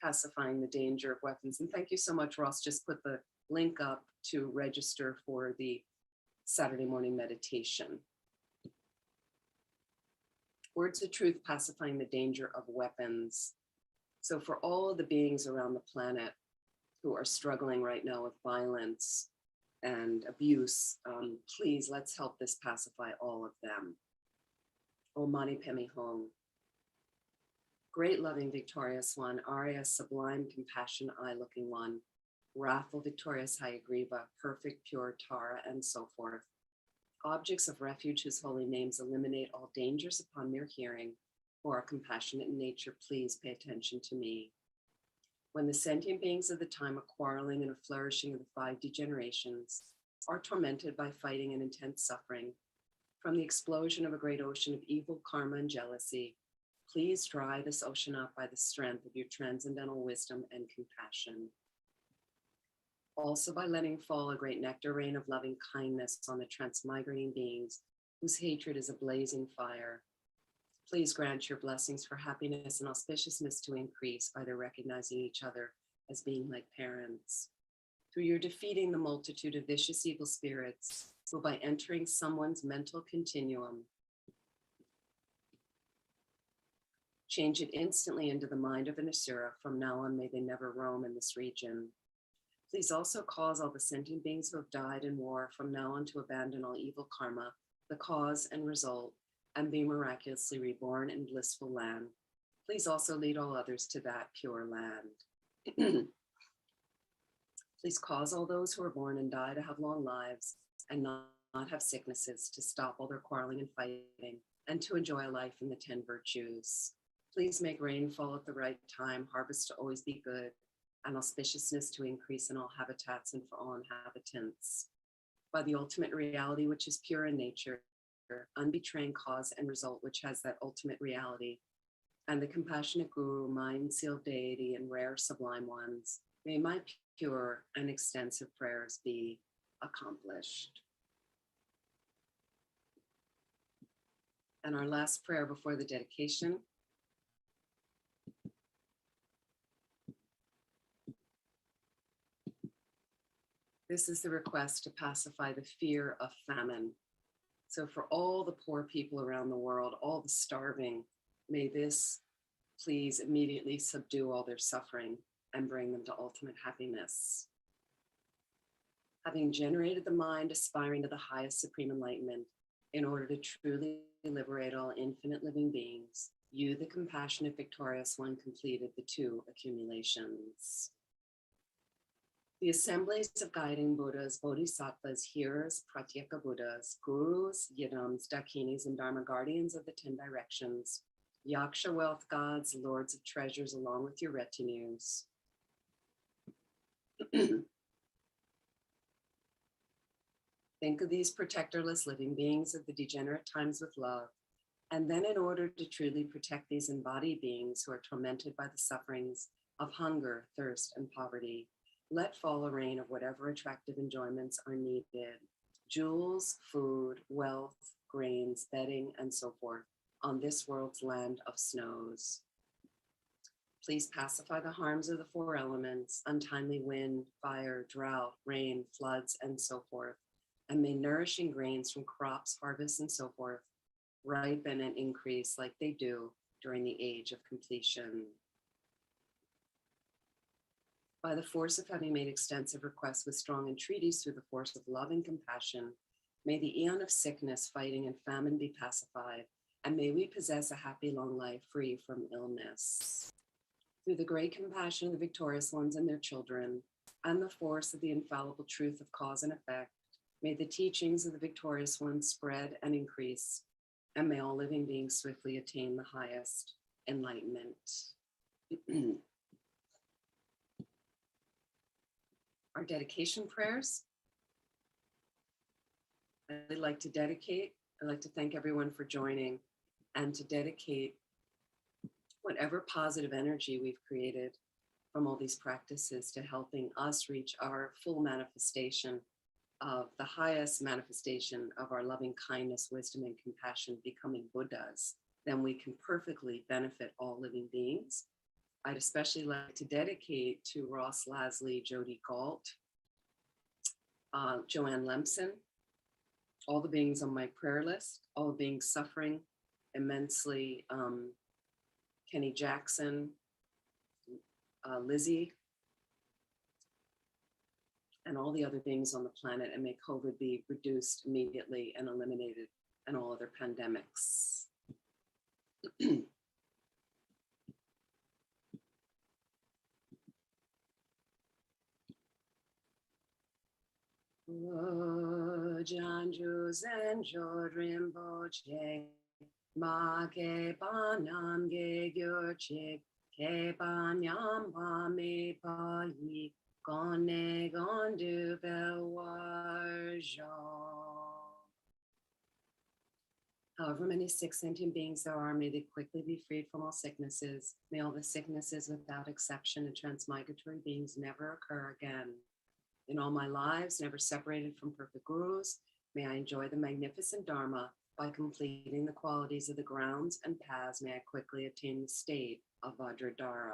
C: Pacifying the danger of weapons. And thank you so much, Ross. Just put the link up to register for the Saturday morning meditation. Words of truth, pacifying the danger of weapons. So for all of the beings around the planet who are struggling right now with violence and abuse, please let's help this pacify all of them. Om Mani Padme Hum. Great, loving, victorious one, Arya, sublime, compassion, eye-looking one, wrathful, victorious, Hayagriva, perfect, pure, Tara, and so forth. Objects of refuge whose holy names eliminate all dangers upon mere hearing, who are compassionate in nature, please pay attention to me. When the sentient beings of the time of quarreling and a flourishing of the 5 degenerations are tormented by fighting and intense suffering, from the explosion of a great ocean of evil, karma, and jealousy, please dry this ocean up by the strength of your transcendental wisdom and compassion. Also by letting fall a great nectar rain of loving kindness on the transmigrating beings whose hatred is a blazing fire. Please grant your blessings for happiness and auspiciousness to increase by their recognizing each other as being like parents. Through your defeating the multitude of vicious evil spirits, who by entering someone's mental continuum, change it instantly into the mind of an asura. From now on, may they never roam in this region. Please also cause all the sentient beings who have died in war from now on to abandon all evil karma, the cause and result, and be miraculously reborn in blissful land. Please also lead all others to that pure land. Please cause all those who are born and die to have long lives and not have sicknesses, to stop all their quarreling and fighting, and to enjoy a life in the 10 virtues. Please make rain fall at the right time, harvest to always be good, and auspiciousness to increase in all habitats and for all inhabitants. By the ultimate reality, which is pure in nature, unbetraying cause and result, which has that ultimate reality, and the compassionate guru, mind sealed deity, and rare sublime ones, may my pure and extensive prayers be accomplished. And our last prayer before the dedication. This is the request to pacify the fear of famine. So for all the poor people around the world, all the starving, may this please immediately subdue all their suffering and bring them to ultimate happiness. Having generated the mind aspiring to the highest supreme enlightenment, in order to truly liberate all infinite living beings, you, the compassionate victorious one, completed the 2 accumulations. The assemblies of guiding Buddhas, Bodhisattvas, hearers, Pratyeka Buddhas, Gurus, Yidams, Dakinis, and Dharma guardians of the 10 directions, Yaksha wealth gods, lords of treasures, along with your retinues. Think of these protectorless living beings of the degenerate times with love. And then in order to truly protect these embodied beings who are tormented by the sufferings of hunger, thirst, and poverty, let fall a rain of whatever attractive enjoyments are needed: jewels, food, wealth, grains, bedding, and so forth on this world's land of snows. Please pacify the harms of the 4 elements, untimely wind, fire, drought, rain, floods, and so forth. And may nourishing grains from crops, harvests, and so forth ripen and increase like they do during the age of completion. By the force of having made extensive requests with strong entreaties through the force of love and compassion, may the eon of sickness, fighting, and famine be pacified, and may we possess a happy long life free from illness. Through the great compassion of the victorious ones and their children, and the force of the infallible truth of cause and effect, may the teachings of the victorious ones spread and increase, and may all living beings swiftly attain the highest enlightenment. Our dedication prayers. I'd like to thank everyone for joining, and to dedicate whatever positive energy we've created from all these practices to helping us reach our full manifestation of the highest manifestation of our loving kindness, wisdom, and compassion, becoming Buddhas. Then we can perfectly benefit all living beings. I'd especially like to dedicate to Ross Lasley, Jody Galt, Joanne Lemson, all the beings on my prayer list, all the beings suffering immensely, Kenny Jackson, Lizzie, and all the other beings on the planet, and may COVID be reduced immediately and eliminated, and all other pandemics. Janju Zenjo Rinpoche, Ma Ke Banam Ge Gyurchik, Ke Banyam Pa Me Pa Yi, Gone Gondu Belwarjo. However many sick sentient beings there are, may they quickly be freed from all sicknesses. May all the sicknesses without exception and transmigratory beings never occur again. In all my lives, never separated from perfect gurus, may I enjoy the magnificent Dharma by completing the qualities of the grounds and paths. May I quickly attain the state of Vajradhara.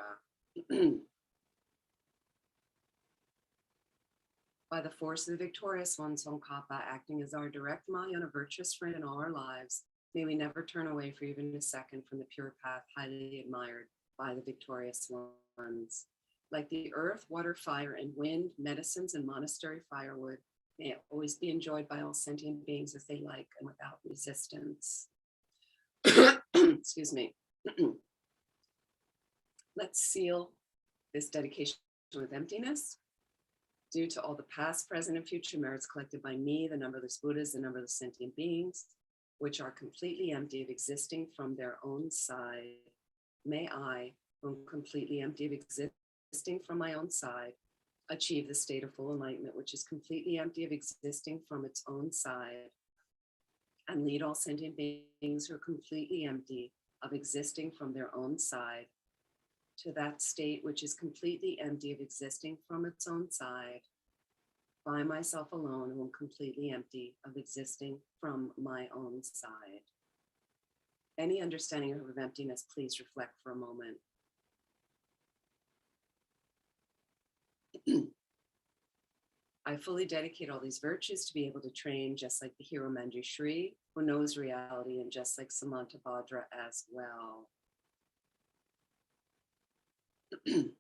C: By the force of the victorious one, Tsongkhapa, acting as our direct Mahayana virtuous friend in all our lives, may we never turn away for even a second from the pure path highly admired by the victorious ones. Like the earth, water, fire, and wind, medicines, and monastery firewood, may it always be enjoyed by all sentient beings as they like and without resistance. Excuse me. Let's seal this dedication with emptiness. Due to all the past, present, and future merits collected by me, the numberless Buddhas, the numberless sentient beings, which are completely empty of existing from their own side, may I, who am completely empty of existing from my own side, achieve the state of full enlightenment, which is completely empty of existing from its own side, and lead all sentient beings who are completely empty of existing from their own side to that state which is completely empty of existing from its own side, by myself alone, who am completely empty of existing from my own side. Any understanding of emptiness, please reflect for a moment. I fully dedicate all these virtues to be able to train just like the hero Manjushri, who knows reality, and just like Samantabhadra as well. And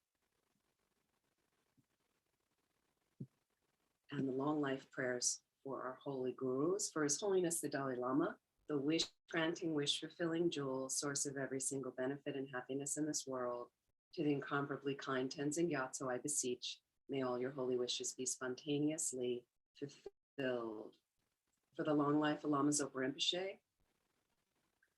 C: the long life prayers for our holy gurus, for His Holiness the Dalai Lama, the wish-granting, wish-fulfilling jewel, source of every single benefit and happiness in this world. To the incomparably kind Tenzin Gyatso, I beseech, may all your holy wishes be spontaneously fulfilled. For the long life of Lama Zopa Rinpoche,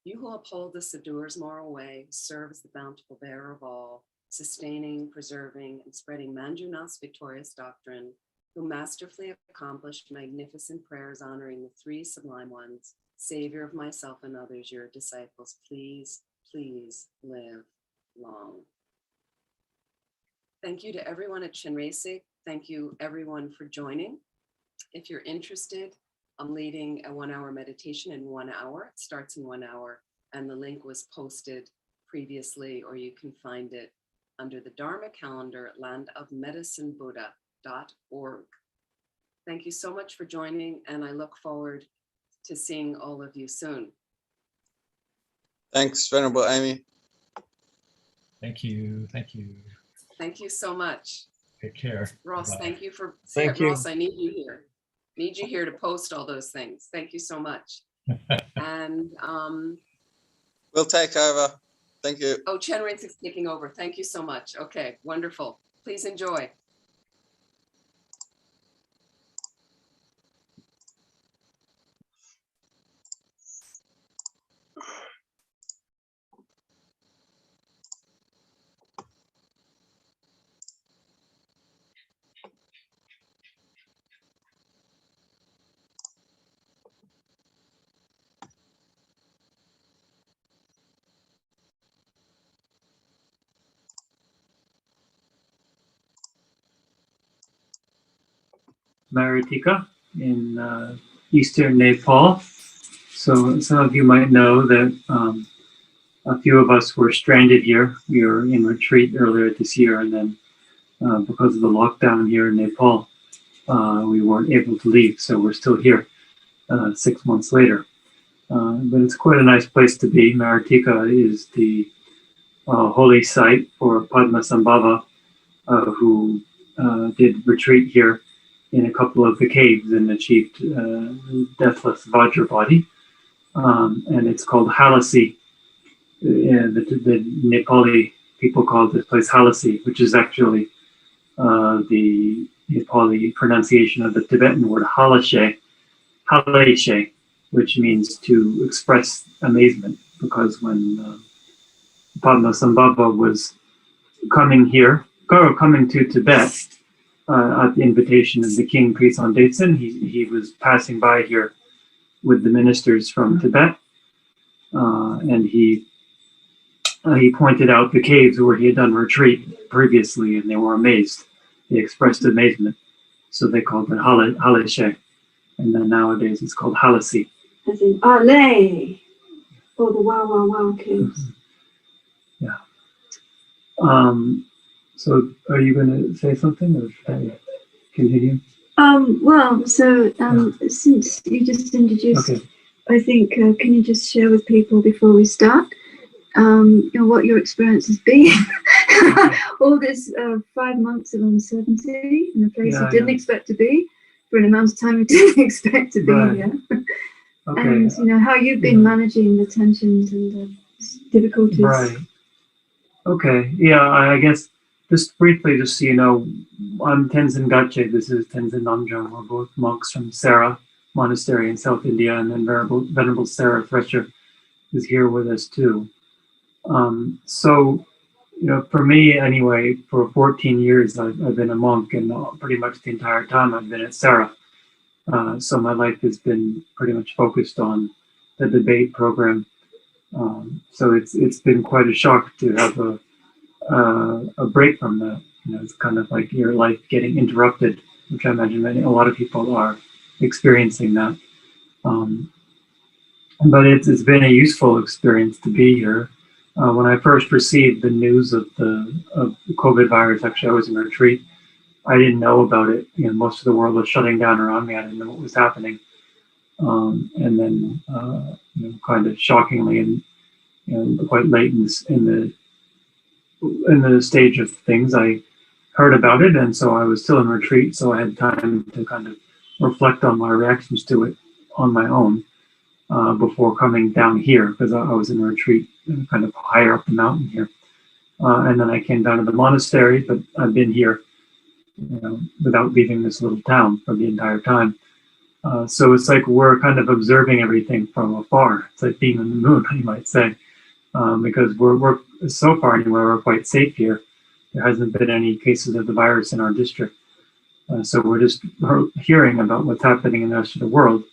C: you who uphold the subduer's moral way, serve as the bountiful bearer of all, sustaining, preserving, and spreading Manjunath's victorious doctrine, who masterfully accomplished magnificent prayers honoring the three sublime ones, Savior of myself and others, your disciples, please, please live long. Thank you to everyone at Chenrezig. Thank you everyone for joining. If you're interested, I'm leading a 1-hour meditation in 1 hour. It starts in 1 hour, and the link was posted previously, or you can find it under the Dharma calendar at landofmedicinebuddha.org. Thank you so much for joining, and I look forward to seeing all of you soon.
D: Thanks, Venerable Amy.
E: Thank you. Thank you.
C: Thank you so much.
E: Take care.
C: Ross,
E: Bye-bye.
C: thank you for,
F: Thank you.
C: Ross, I need you here. Need you here to post all those things. Thank you so much. And,
D: We'll take over. Thank you.
C: oh, Chenrezig's taking over. Thank you so much. Okay, wonderful. Please enjoy.
F: Maritika in eastern Nepal. So some of you might know that a few of us were stranded here. We were in retreat earlier this year, and then because of the lockdown here in Nepal, we weren't able to leave. So we're still here 6 months later. But it's quite a nice place to be. Maritika is the holy site for Padmasambhava, who did retreat here in a couple of the caves and achieved deathless Vajra body. And it's called Halasi. The Nepali people call this place Halasi, which is actually the Nepali pronunciation of the Tibetan word Halashe, Haleshe, which means to express amazement. Because when Padmasambhava was coming to Tibet, at the invitation of the king, Priest on Datsun, he was passing by here with the ministers from Tibet, and he pointed out the caves where he had done retreat previously, and they were amazed. They expressed amazement. So they called it Haleshe. And then nowadays it's called Halasi.
G: As in Ale, or the wow wow wow kids.
F: Yeah. So are you going to say something, or should I continue?
G: Well, so since you just introduced,
F: Okay.
G: I think can you just share with people before we start, what your experience has been? All this 5 months of uncertainty in a place you didn't expect to be, for an amount of time you didn't expect to be here.
F: Okay.
G: And how you've been managing the tensions and the difficulties.
F: Right. Okay. Yeah, I guess just briefly, just so you know, I'm Tenzin Gache. This is Tenzin Namjung. We're both monks from Sera Monastery in South India, and then Venerable Sarah Thresher is here with us too. So, for me anyway, for 14 years I've been a monk, and pretty much the entire time I've been at Sera. So my life has been pretty much focused on the debate program. So it's been quite a shock to have a break from that. It's kind of like your life getting interrupted, which I imagine a lot of people are experiencing that. But it's been a useful experience to be here. When I first received the news of the COVID virus, actually I was in retreat. I didn't know about it. Most of the world was shutting down around me. I didn't know what was happening. And then, kind of shockingly and quite late in the stage of things, I heard about it, and so I was still in retreat, so I had time to kind of reflect on my reactions to it on my own before coming down here, because I was in retreat kind of higher up the mountain here. And then I came down to the monastery, but I've been here without leaving this little town for the entire time. So it's like we're kind of observing everything from afar. It's like being on the moon, you might say, because we're so far anyway, we're quite safe here. There hasn't been any cases of the virus in our district. So we're just hearing about what's happening in the rest of the world,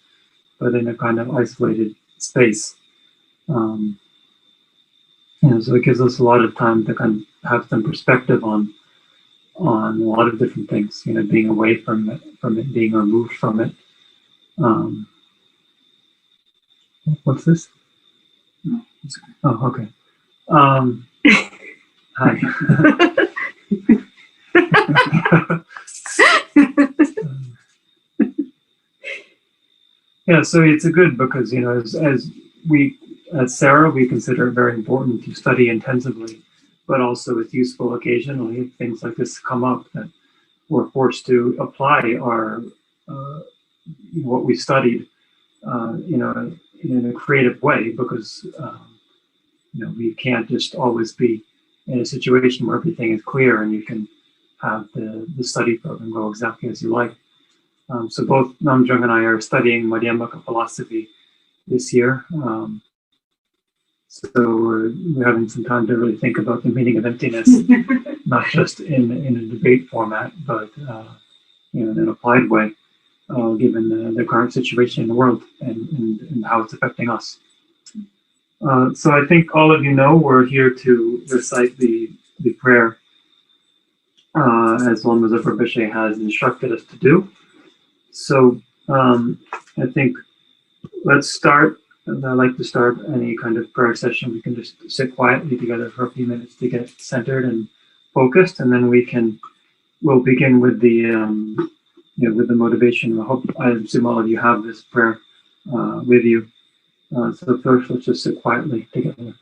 F: but in a kind of isolated space. So it gives us a lot of time to kind of have some perspective on a lot of different things, being away from it, being removed from it. What's this? Oh, okay. Hi. Yeah, so it's a good because as we at Sera we consider it very important to study intensively, but also it's useful occasionally if things like this come up that we're forced to apply our what we studied in a creative way, because we can't just always be in a situation where everything is clear and you can have the study program go exactly as you like. So both Namjung and I are studying Madhyamaka philosophy this year. So we're having some time to really think about the meaning of emptiness, not just in a debate format, but in an applied way, given the current situation in the world and how it's affecting us. So I think all of you know we're here to recite the prayer as Lama Zopa Rinpoche has instructed us to do. So I think let's start. And I like to start any kind of prayer session. We can just sit quietly together for a few minutes to get centered and focused, and then we'll begin with the with the motivation. I assume all of you have this prayer with you. So first, let's just sit quietly together.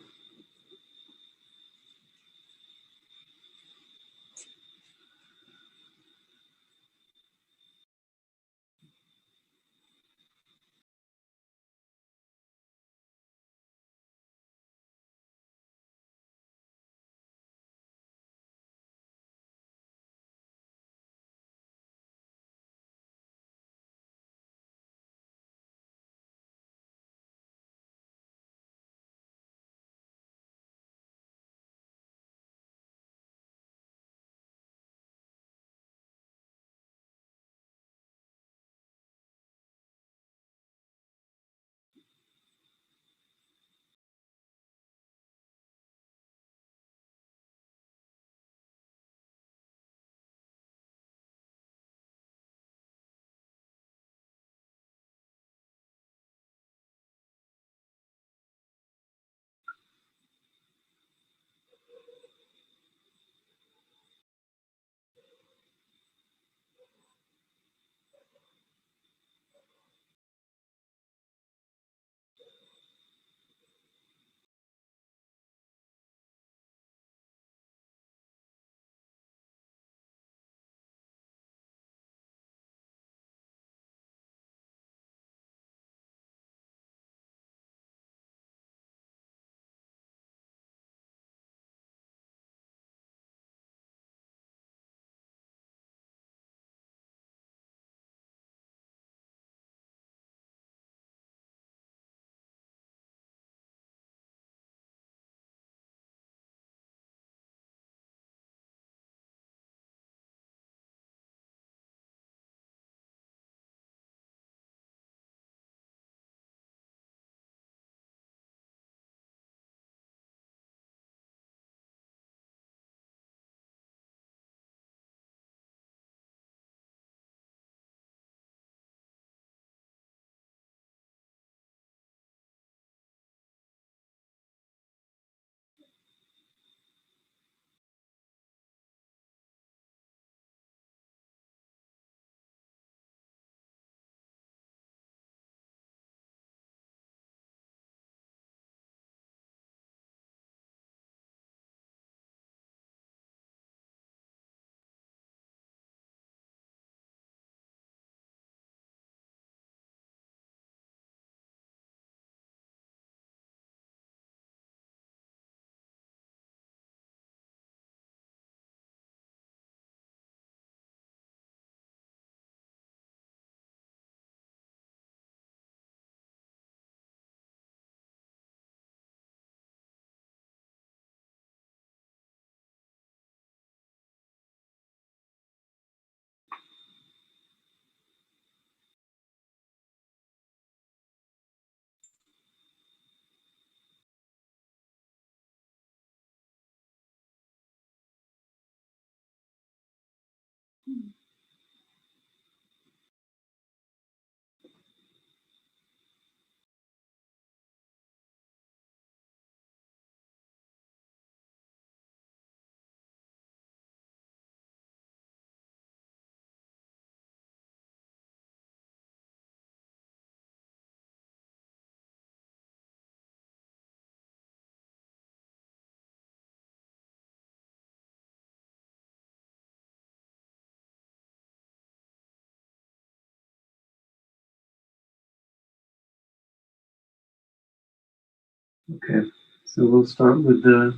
F: Okay, so we'll start with the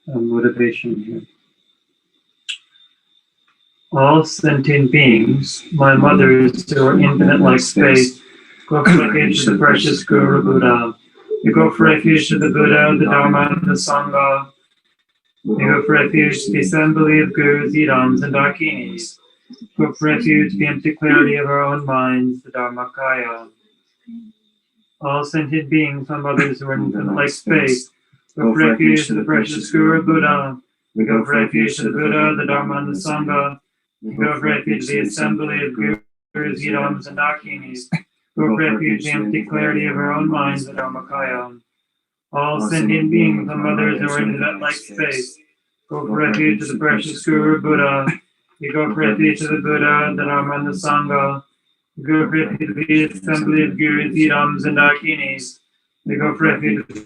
F: motivation here. All sentient beings, my mothers who are infinite like space, go for refuge to the precious Guru Buddha. You go for refuge to the Buddha, the Dharma, and the Sangha. You go for refuge to the assembly of Gurus, Idams, and Dakinis. Go for refuge to the empty clarity of our own minds, the Dharmakaya. All sentient beings, my mothers who are infinite like space, go for refuge to the precious Guru Buddha. We go for refuge to the Buddha, the Dharma, and the Sangha. We go for refuge to the assembly of Gurus, Idams, and Dakinis. Go for refuge to the empty clarity of our own minds, the Dharmakaya. All sentient beings, my mothers who are infinite like space, go for refuge to the precious Guru Buddha. We go for refuge to the Buddha, the Dharma, and the Sangha. We go for refuge to the assembly of Gurus, Idams, and Dakinis. We go for refuge to the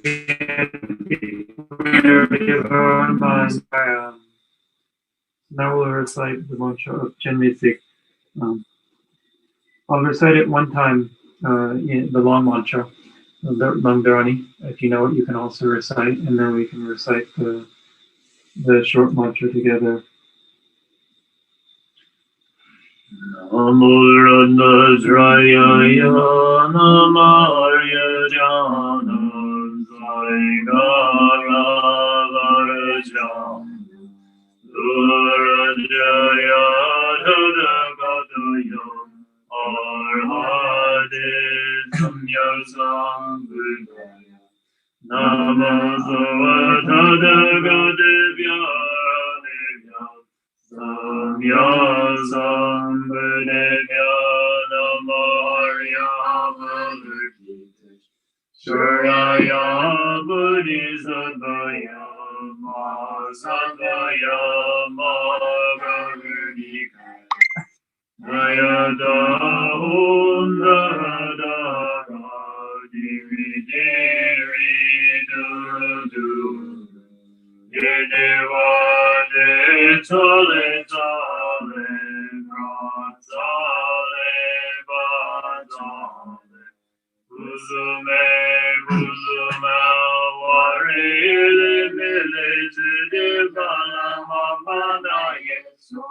F: clarity of our own minds. Now we'll recite the mantra of Chenrezig. I'll recite it one time, in the long mantra, the Langdharani. If you know it, you can also recite, and then we can recite the short mantra together. Namuranajrayaya namarya janam saigaravarajam durajaya dhadagatayam arhade samyasam buddhaya namasavatadagadevya Samyasam Buddhaya Namarya Malakita Shuraya Buddhisabhaya Masabhaya Magarudika Nayada Undadara Dividiri Duradu Yedevade Tole Tole Pratale Badale Uzume Uzume Warele Village Devala Mamana Yeso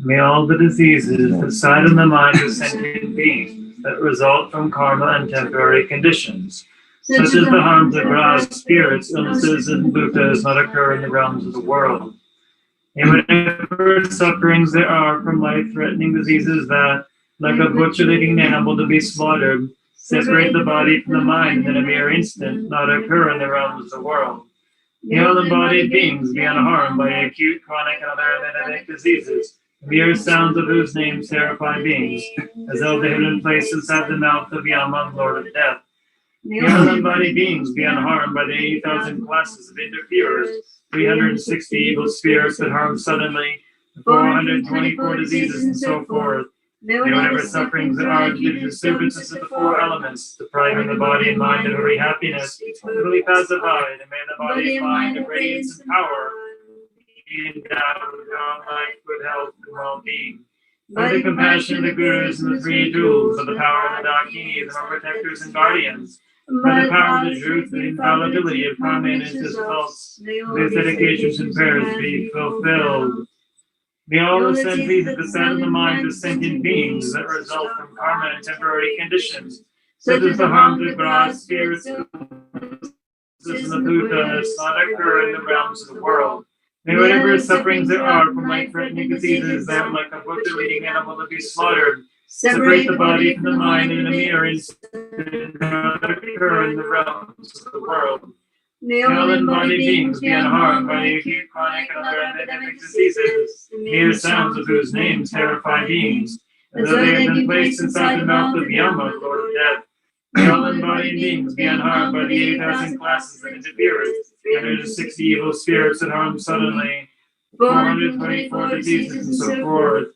F: May all the diseases that sadden the mind of sentient beings that result from karma and temporary conditions, such as the harms of grass, spirits, illnesses, and bhutas, not occur in the realms of the world. And whatever sufferings there are from life-threatening diseases that, like a butcher leading an animal to be slaughtered, separate the body from the mind in a mere instant, not occur in the realms of the world. May all embodied beings be unharmed by acute, chronic, and other epidemic diseases, mere sounds of whose names terrify beings, as though the hidden places have the mouth of Yama, Lord of Death. May all embodied beings be unharmed by the 80,000 classes of interferers, 360 evil spirits that harm suddenly, 424 diseases, and so forth. May whatever sufferings there are due to disturbances of the four elements, depriving the body and mind of every happiness, be totally pacified, and may the body and mind of radiance and power be endowed with long life, good health, and well-being. By the compassion of the Gurus and the three jewels, of the power of the Dakinis and our protectors and guardians, by the power of the truth and infallibility of karma and its results, may these dedications and prayers be fulfilled. May all the senses that sadden the minds of sentient beings that result from karma and temporary conditions, such as the harms of grass, spirits, and the bhutas, not occur in the realms of the world. May whatever sufferings there are from life-threatening diseases that, like a butcher leading animal to be slaughtered, separate the body from the mind in a mere instant, not occur in the realms of the world. May all embodied beings be unharmed by the acute, chronic, and other epidemic diseases, mere sounds of whose names terrify beings, as though they had been placed inside the mouth of Yama, Lord of Death. May all embodied beings be unharmed by the 8,000 classes of interferers, 360 evil spirits that harm suddenly, 424 diseases, and so forth.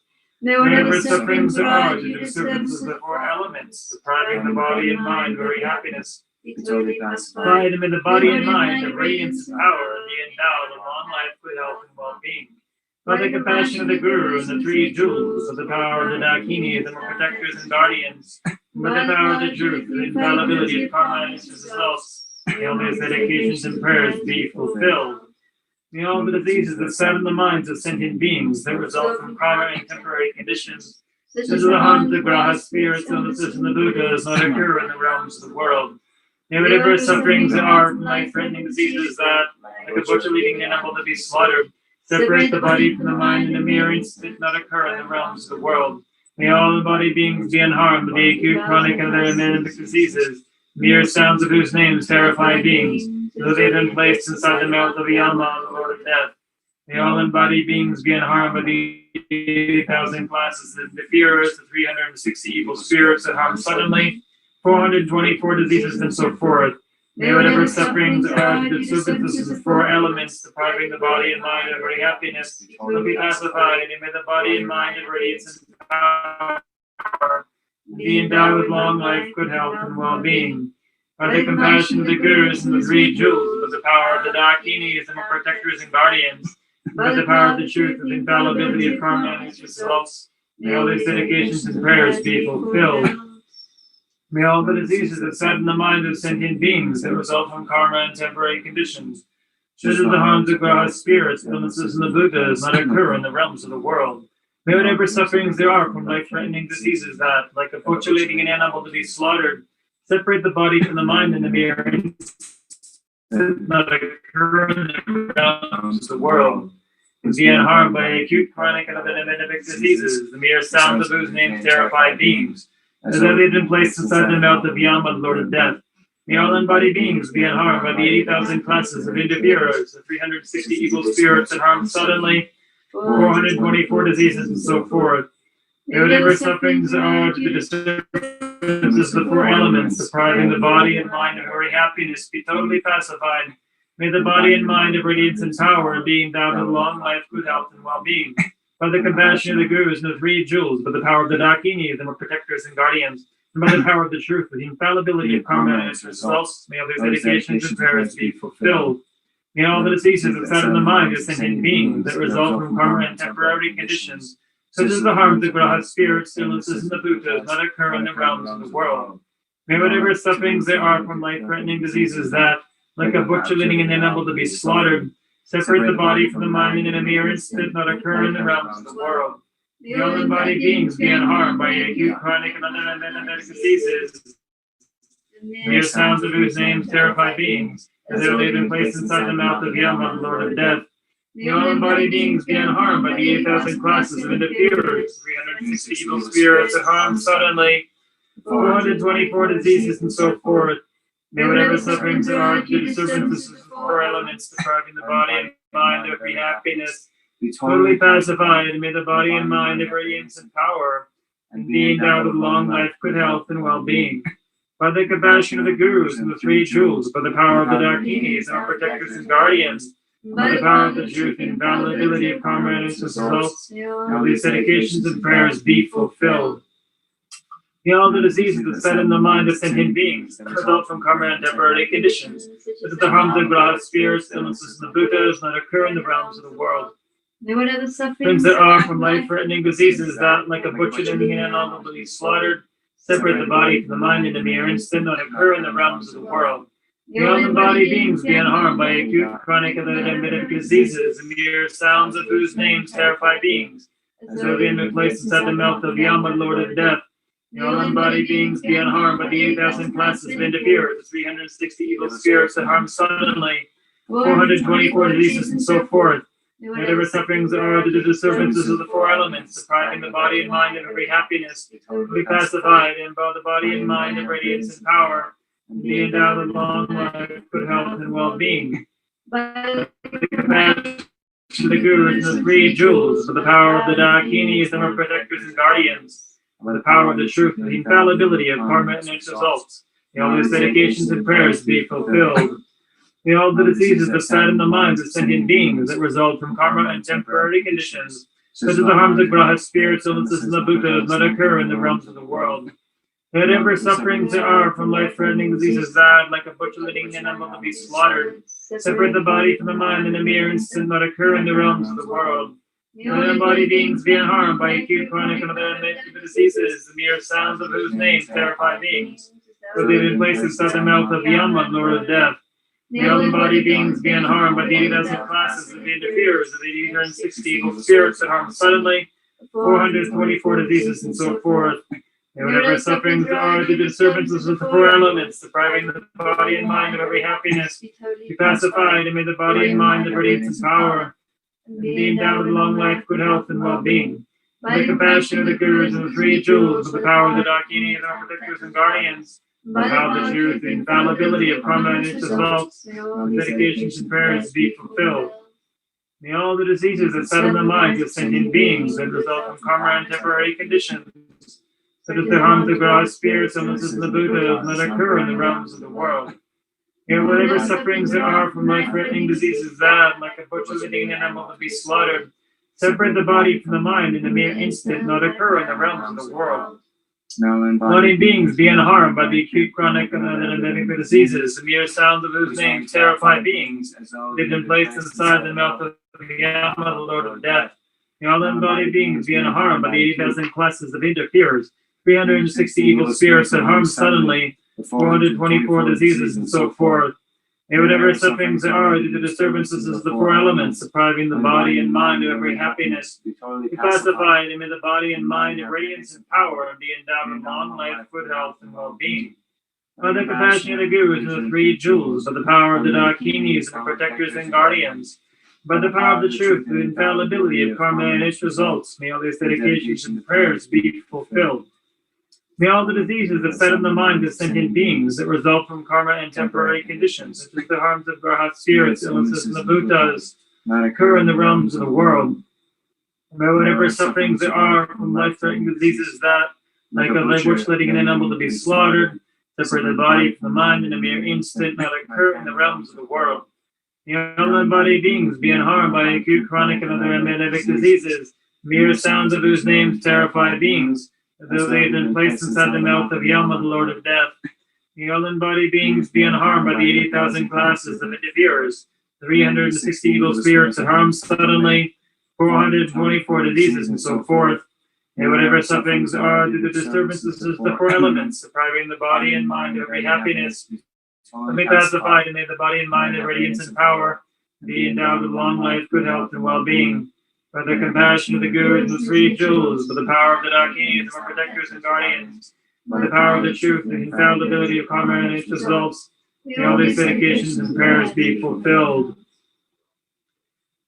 F: May whatever sufferings there are due to disturbances of the four elements, depriving the body and mind of very happiness, be totally pacified, and may the body and mind of radiance and power be endowed with long life, good health, and well-being. By the compassion of the Guru and the three jewels, of the power of the Dakinis and the protectors and guardians, and by the power of the truth and infallibility of karma and its results, may all these dedications and prayers be fulfilled. May all the diseases that sadden the minds of sentient beings that result from karma and temporary conditions, such as the harms of graha, spirits, illnesses, and the bhutas, not occur in the realms of the world. May whatever sufferings there are from life-threatening diseases that, like a butcher leading an animal to be slaughtered, separate the body from the mind in a mere instant, not occur in the realms of the world. May all embodied beings be unharmed by the acute, chronic, and other epidemic diseases, mere sounds of whose names terrify beings, though they have been placed inside the mouth of Yama, the Lord of Death. May all embodied beings be unharmed by the 80,000 classes of interferers, the 360 evil spirits that harm suddenly, 424 diseases, and so forth. May whatever sufferings are due to disturbances of the four elements, depriving the body and mind of very happiness, will be pacified, and may the body and mind of radiance and power be endowed with long life, good health, and well-being. By the compassion of the Gurus and the three jewels, of the power of the Dakinis and the protectors and guardians, and by the power of the truth and infallibility of karma and its results, may all these dedications and prayers be fulfilled. May all the diseases that sadden the mind of sentient beings that result from karma and temporary conditions, such as the harms of graha, spirits, illnesses, and the bhutas, not occur in the realms of the world. May whatever sufferings there are from life-threatening diseases that, like a butcher leading an animal to be slaughtered, separate the body from the mind in the mere instant, not occur in the realms of the world. Is be unharmed by acute, chronic, and other epidemic diseases, the mere sounds of whose names terrify beings, as though they had been placed inside the mouth of Yama, Lord of Death. May all embodied beings be unharmed by the 80,000 classes of interferers, the 360 evil spirits that harm suddenly, 424 diseases, and so forth. May whatever sufferings there are to the disturbances of the four elements, depriving the body and mind of very happiness, be totally pacified. May the body and mind of radiance and power be endowed with long life, good health, and well-being. By the compassion of the Gurus and the three jewels, by the power of the Dakinis and the protectors and guardians, and by the power of the truth, with the infallibility of karma and its results, may all these dedications and prayers be fulfilled. May all the diseases that set in the mind of sentient beings that result from karma and temporary conditions, such as the harms of grahas, spirits, illnesses, and the bhutas, not occur in the realms of the world. May whatever sufferings there are from life-threatening diseases that, like a butcher leading an animal to be slaughtered, separate the body from the mind in a mere instant, not occur in the realms of the world. May all embodied beings be unharmed by acute, chronic, and unendemic diseases, mere sounds of whose names terrify beings, as though they've been placed inside the mouth of Yama, the Lord of Death. May all embodied beings be unharmed by the 8,000 classes of interferers, 360 evil spirits that harm suddenly, 424 diseases, and so forth. May whatever sufferings there are due to disturbances of the four elements depriving the body and mind of every happiness be totally pacified, and may the body and mind have radiance and power, and be endowed with long life, good health, and well-being. By the compassion of the Gurus and the three jewels, by the power of the Dakinis, our protectors and guardians, by the power of the truth and infallibility of karma and its results, may all these dedications and prayers be fulfilled. May all the diseases that set in the mind of sentient beings that result from karma and temporary conditions, such as the harms of grahas, spirits, illnesses, and the bhutas, not occur in the realms of the world.
G: May whatever sufferings
F: There are from life-threatening diseases that, like a butcher leading an animal to be slaughtered, separate the body from the mind in a mere instant, not occur in the realms of the world. May all embodied beings be unharmed by acute, chronic, and unendemic diseases, and mere sounds of whose names terrify beings, as though they had been placed inside the mouth of Yama, Lord of Death. May all embodied beings be unharmed by the 8,000 classes of interferers, the 360 evil spirits that harm suddenly, 424 diseases, and so forth. Whatever sufferings there are due to disturbances of the four elements, depriving the body and mind of every happiness, be pacified, and by the body and mind of radiance and power, and be endowed with long life, good health, and well-being. By the compassion of the Gurus and the three jewels, with the power of the Dakinis and our protectors and guardians, and by the power of the truth and the infallibility of karma and its results, may all these dedications and prayers be fulfilled. May all the diseases that set in the minds of sentient beings that result from karma and temporary conditions, such as the harms of grahas, spirits, illnesses, and the bhutas, not occur in the realms of the world. Whatever sufferings there are from life-threatening diseases that, like a butcher leading an animal to be slaughtered, separate the body from the mind in a mere instant, not occur in the realms of the world. May all embodied beings be unharmed by acute, chronic, and unendemic diseases, the mere sounds of whose names terrify beings, though they've been placed inside the mouth of Yama, Lord of Death. May all embodied beings be unharmed by the 8,000 classes of the interferers of the 860 evil spirits that harm suddenly, 424 diseases, and so forth. May whatever sufferings there are due to disturbances of the four elements, depriving the body and mind of every happiness, be pacified, and may the body and mind have radiance and power, and be endowed with long life, good health, and well-being. By the compassion of the Gurus and the three jewels, with the power of the Dakinis and our protectors and guardians, by the power of the truth, the infallibility of karma and its results, the dedications and prayers be fulfilled. May all the diseases that set in the minds of sentient beings that result from karma and temporary conditions, such as the harms of grahas, spirits, illnesses, and the bhutas, not occur in the realms of the world. May whatever sufferings there are from life-threatening diseases that, like a butcher leading an animal to be slaughtered, separate the body from the mind in a mere instant, not occur in the realms of the world. Embodied beings be unharmed by the acute, chronic, and unendemic diseases, the mere sounds of whose names terrify beings, as though they've been placed inside the mouth of Yama, the Lord of Death. May all embodied beings be unharmed by the 8,000 classes of interferers, 360 evil spirits that harm suddenly, 424 diseases, and so forth. May whatever sufferings there are due to disturbances of the four elements, depriving the body and mind of every happiness, be pacified, and may the body and mind have radiance and power, and be endowed with long life, good health, and well-being. By the compassion of the Gurus and the three jewels, by the power of the Dakinis and protectors and guardians, by the power of the truth, the infallibility of karma and its results, may all these dedications and prayers be fulfilled. May all the diseases that set in the minds of sentient beings that result from karma and temporary conditions, such as the harms of grahas, spirits, illnesses, and the bhutas, not occur in the realms of the world. May whatever sufferings there are from life-threatening diseases that, like a butcher leading an animal to be slaughtered, separate the body from the mind in a mere instant, not occur in the realms of the world. May all embodied beings be unharmed by acute, chronic, and other endemic diseases, mere sounds of whose names terrify beings, as though they had been placed inside the mouth of Yama, the Lord of Death. May all embodied beings be unharmed by the 80,000 classes of interferers, 360 evil spirits that harm suddenly, 424 diseases, and so forth. May whatever sufferings are due to disturbances of the four elements, depriving the body and mind of every happiness, be pacified, and may the body and mind have radiance and power, be endowed with long life, good health, and well-being. By the compassion of the Gurus and the three jewels, by the power of the Dakinis, our protectors and guardians, by the power of the truth, the infallibility of karma and its results, may all these dedications and prayers be fulfilled.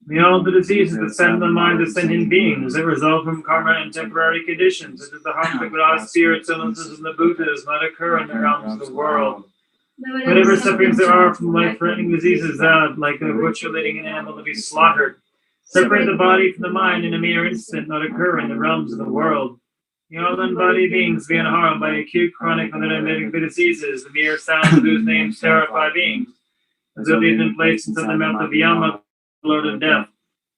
F: May all the diseases that send the mind of sentient beings that result from karma and temporary conditions, such as the harm of glass spirits, illnesses, and the Buddhas, not occur in the realms of the world. Whatever sufferings there are from life-threatening diseases that, like a butcher letting an animal to be slaughtered, separate the body from the mind in a mere instant, not occur in the realms of the world. May all embodied beings be unharmed by acute, chronic, and unremitting diseases, the mere sounds of whose names terrify beings, as though they had been placed inside the mouth of Yama, the Lord of Death.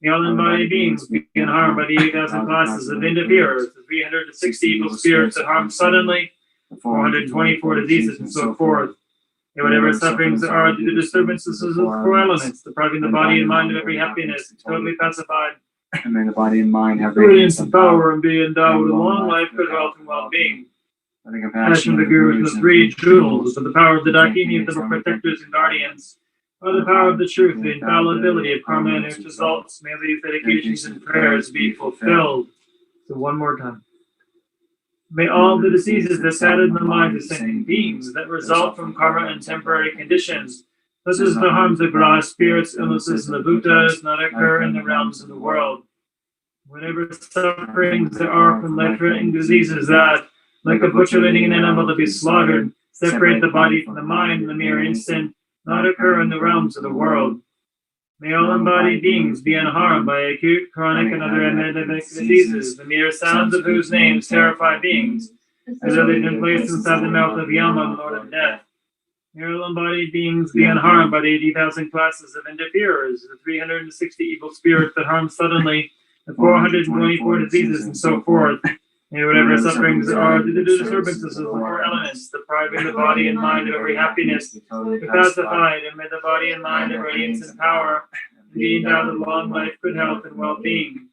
F: May all embodied beings be unharmed by the 8,000 classes of interferers, the 360 evil spirits that harm suddenly, the 424 diseases, and so forth. May whatever sufferings there are due to disturbances of the four elements, depriving the body and mind of every happiness, totally pacified,
H: and may the body and mind have
F: radiance and power, and be endowed with a long life, good health, and well-being.
H: By the
F: Passion of the Gurus and the three jewels, by the power of the Dakini, the protectors and guardians, by the power of the truth, the infallibility of karma and its results, may these dedications and prayers be fulfilled. So one more time. May all the diseases that sadden the mind of sentient beings that result from karma and temporary conditions, such as the harms of grass, spirits, illnesses, and the Buddhas, not occur in the realms of the world. Whatever sufferings there are from life-threatening diseases that, like a butcher letting an animal to be slaughtered, separate the body from the mind in a mere instant, not occur in the realms of the world. May all embodied beings be unharmed by acute, chronic, and other endemic diseases, the mere sounds of whose names terrify beings, as though they've been placed inside the mouth of Yama, the Lord of Death. May all embodied beings be unharmed by the 80,000 classes of interferers, the 360 evil spirits that harm suddenly, the 424 diseases, and so forth. May whatever sufferings are due to disturbances of the four elements, depriving the body and mind of every happiness, be pacified, and may the body and mind have radiance and power, and be endowed with long life, good health, and well-being.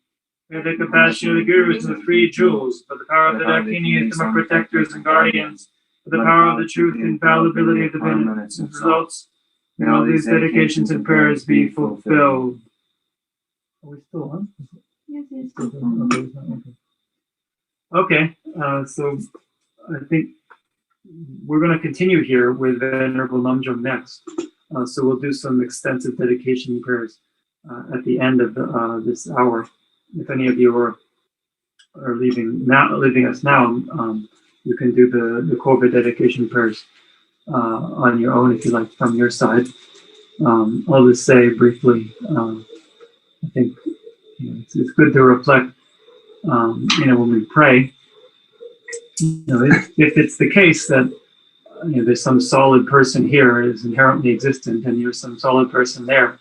F: May the compassion of the Gurus and the three jewels, by the power of the Dakinis, the protectors and guardians, by the power of the truth and infallibility of the benefits and results, may all these dedications and prayers be fulfilled. Are we still on?
G: Yes, yes.
F: Okay, so I think we're going to continue here with Venerable Namjung next. So we'll do some extensive dedication prayers at the end of this hour. If any of you are leaving us now, you can do the COVID dedication prayers on your own if you like from your side. I'll just say briefly, I think it's good to reflect. When we pray, if it's the case that there's some solid person here is inherently existent, and you're some solid person there,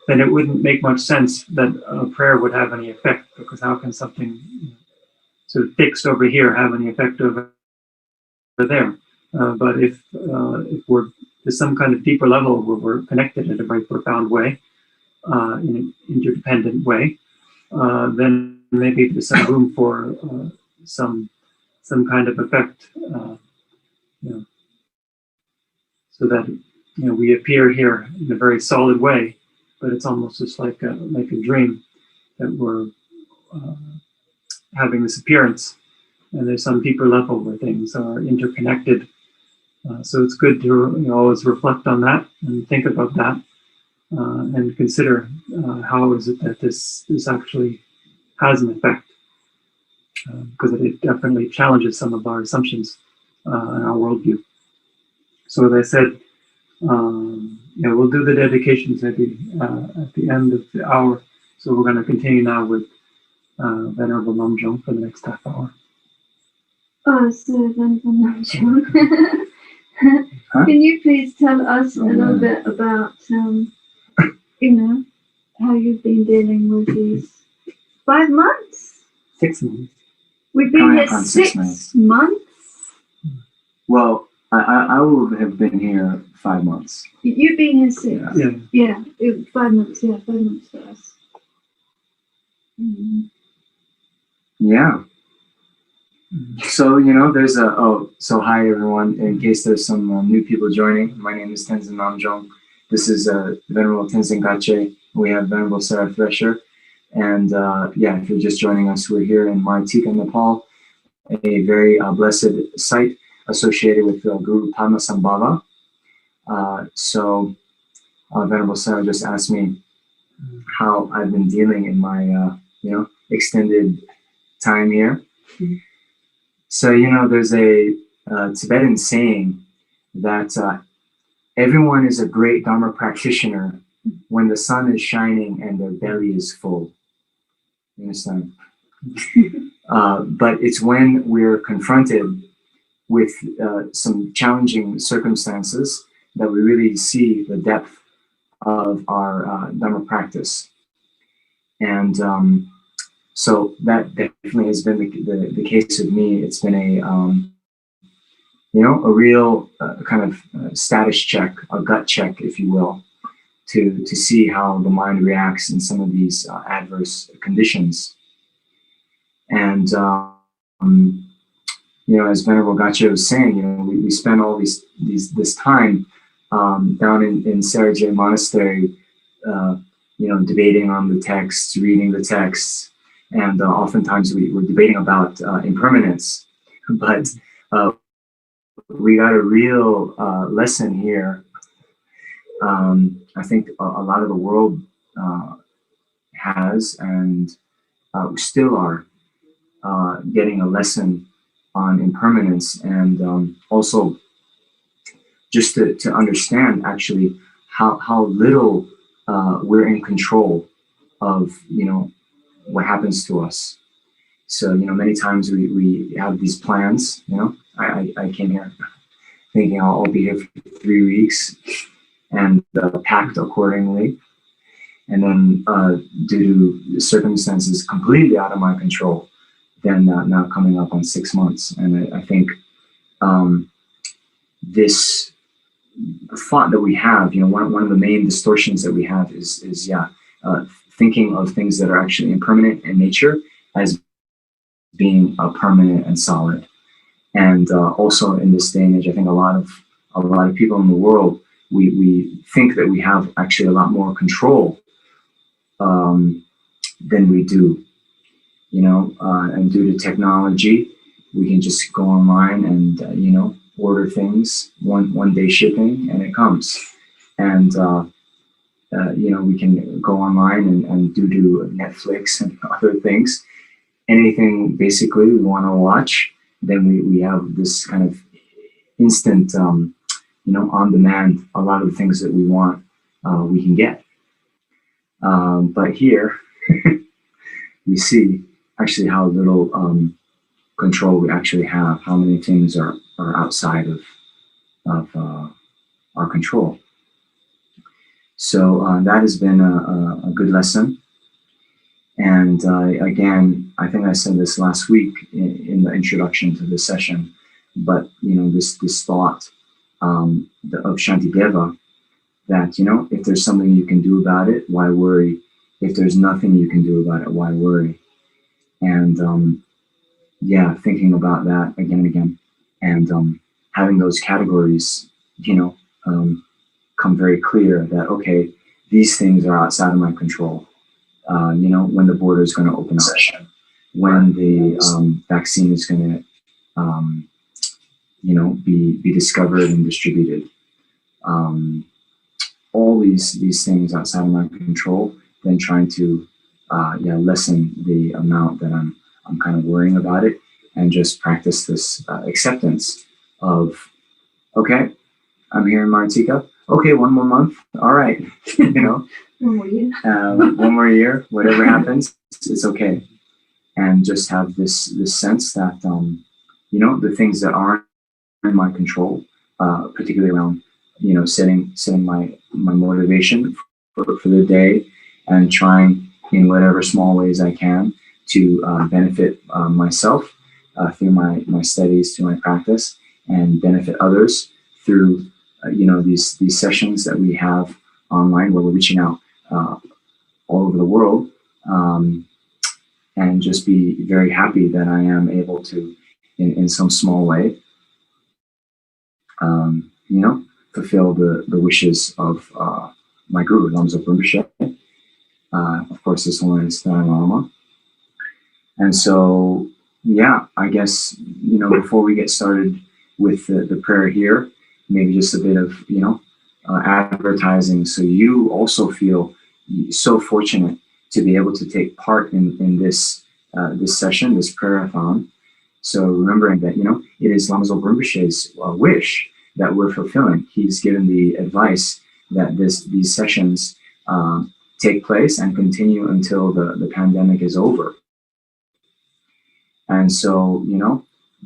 F: then it wouldn't make much sense that a prayer would have any effect, because how can something sort of fixed over here have any effect over there? But if there's some kind of deeper level where we're connected in a very profound way, in an interdependent way, then maybe there's some room for some kind of effect, so that we appear here in a very solid way, but it's almost just like a dream that we're having this appearance, and there's some deeper level where things are interconnected. So it's good to always reflect on that and think about that, and consider how is it that this actually has an effect, because it definitely challenges some of our assumptions and our worldview. So as I said, we'll do the dedications maybe at the end of the hour. So we're going to continue now with Venerable Namjung for the next half hour.
G: Oh, so Venerable Namjung, can you please tell us a little bit about, how you've been dealing with these 5 months?
F: 6 months.
G: We've been
H: coming
G: here
H: up on
G: 6 months.
H: Well, I will have been here 5 months.
G: You've been here 6.
H: Yeah.
F: Yeah.
G: Yeah, 5 months. Yeah, 5 months for us.
H: Yeah. So, there's so hi everyone. In case there's some new people joining, my name is Tenzin Namjong. This is Venerable Tenzin Gyalpo. We have Venerable Sarah Thresher. And if you're just joining us, we're here in Martika, Nepal, a very blessed site associated with Guru Padmasambhava. So Venerable Sarah just asked me how I've been dealing in my, extended time here. So, there's a Tibetan saying that everyone is a great Dharma practitioner when the sun is shining and their belly is full. You understand? But it's when we're confronted with some challenging circumstances that we really see the depth of our Dharma practice. And so that definitely has been the case with me. It's been a real kind of status check, a gut check, if you will, to see how the mind reacts in some of these adverse conditions. And as Venerable Gyalpo was saying, we spend all this time down in Chenrezig Monastery, debating on the texts, reading the texts, and oftentimes we're debating about impermanence. But we got a real lesson here. I think a lot of the world has and still are getting a lesson on impermanence, and also just to understand actually how little we're in control of what happens to us. So many times we have these plans. I came here thinking I'll be here for 3 weeks and packed accordingly, and then due to circumstances completely out of my control, then now coming up on 6 months. And I think this thought that we have, one of the main distortions that we have is thinking of things that are actually impermanent in nature as being permanent and solid. And also in this day and age, I think a lot of people in the world, we think that we have actually a lot more control than we do. And due to technology, we can just go online and order things, one day shipping, and it comes. And we can go online and do Netflix and other things. Anything basically we want to watch, then we have this kind of instant, on demand. A lot of the things that we want, we can get. But here, we see actually how little control we actually have, how many things are outside of our control. So that has been a good lesson. And again, I think I said this last week in the introduction to this session, but this thought of Shantideva, that if there's something you can do about it, why worry? If there's nothing you can do about it, why worry? And thinking about that again and again, and having those categories, come very clear that, okay, these things are outside of my control. When the border is going to open up, when the vaccine is going to, be discovered and distributed. All these things outside of my control, then trying to lessen the amount that I'm kind of worrying about it, and just practice this acceptance of, okay, I'm here in Martika. Okay, 1 more month. All right,
G: 1 more year.
H: 1 more year. Whatever happens, it's okay. And just have this sense that the things that aren't in my control, particularly around setting my motivation for the day, and trying in whatever small ways I can to benefit myself, through my studies, through my practice, and benefit others through these sessions that we have online, where we're reaching out all over the world, and just be very happy that I am able to, in some small way, fulfill the wishes of my guru, Lama Zopa Rinpoche. Of course, this one is Dalai Lama. And so, yeah, I guess, before we get started with the prayer here, maybe just a bit of, advertising, so you also feel so fortunate to be able to take part in this session, this prayerathon. So remembering that, it is Lama Zopa Rinpoche's wish that we're fulfilling. He's given the advice that these sessions take place and continue until the pandemic is over. And so,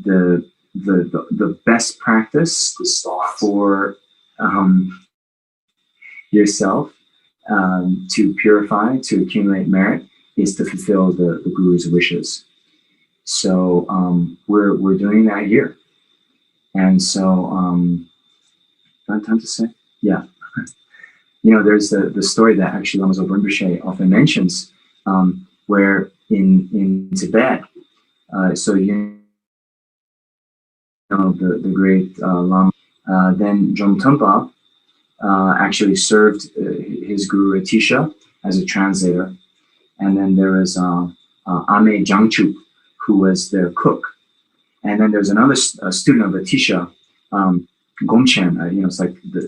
H: the best practice for yourself to purify, to accumulate merit, is to fulfill the Guru's wishes. So we're doing that here. And so, do I have time to say? Yeah. There's the story that actually Lama Zopa Rinpoche often mentions, where in Tibet, so the great Lama, then Dromtumpa actually served his guru Atisha as a translator, and then there was Ame Jangchup, who was their cook, and then there's another student of Atisha, Gomchen, it's like the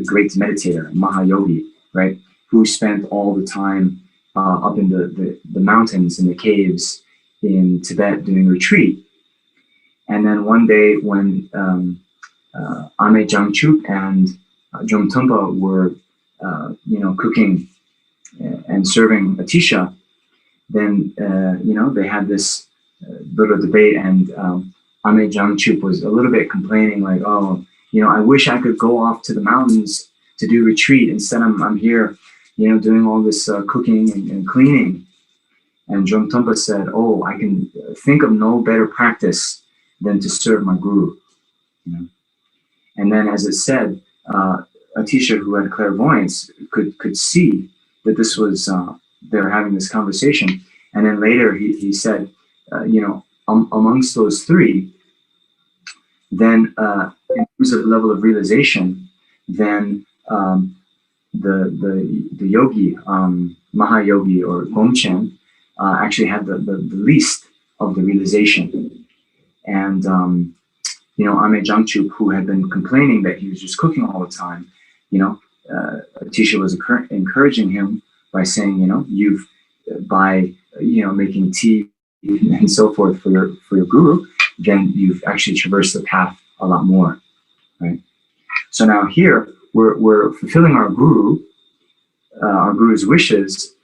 H: great meditator, Mahayogi, right, who spent all the time up in the mountains, in the caves in Tibet doing retreat. And then one day when Ame Jangchup and Dromtumpa were, cooking and serving Atisha, then, they had this little debate, and Ame Jangchup was a little bit complaining, like, oh, I wish I could go off to the mountains to do retreat. Instead, I'm here, doing all this cooking and cleaning. And Dromtumpa said, oh, I can think of no better practice than to serve my guru. And then, as it said, Atisha, who had clairvoyance, could see that this was, they were having this conversation. And then later he said, amongst those three, then in terms of level of realization, then the yogi, Mahayogi or Gomchen, actually had the least of the realization. And Ame Jangchup, who had been complaining that he was just cooking all the time, Atisha was encouraging him by saying, you've by making tea and so forth for your guru, then you've actually traversed the path a lot more, right? So now here we're fulfilling our guru's wishes,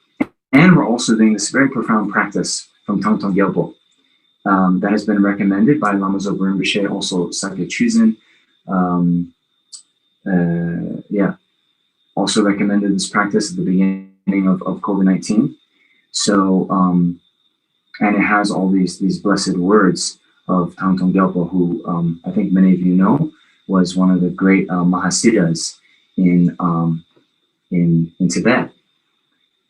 H: and we're also doing this very profound practice from Thangtong Gyalpo that has been recommended by Lama Zopa Rinpoche, also Sakya Chuzen, also recommended this practice at the beginning of COVID-19. So, and it has all these blessed words of Thangtong Gyalpo, who I think many of you know was one of the great Mahasiddhas in Tibet.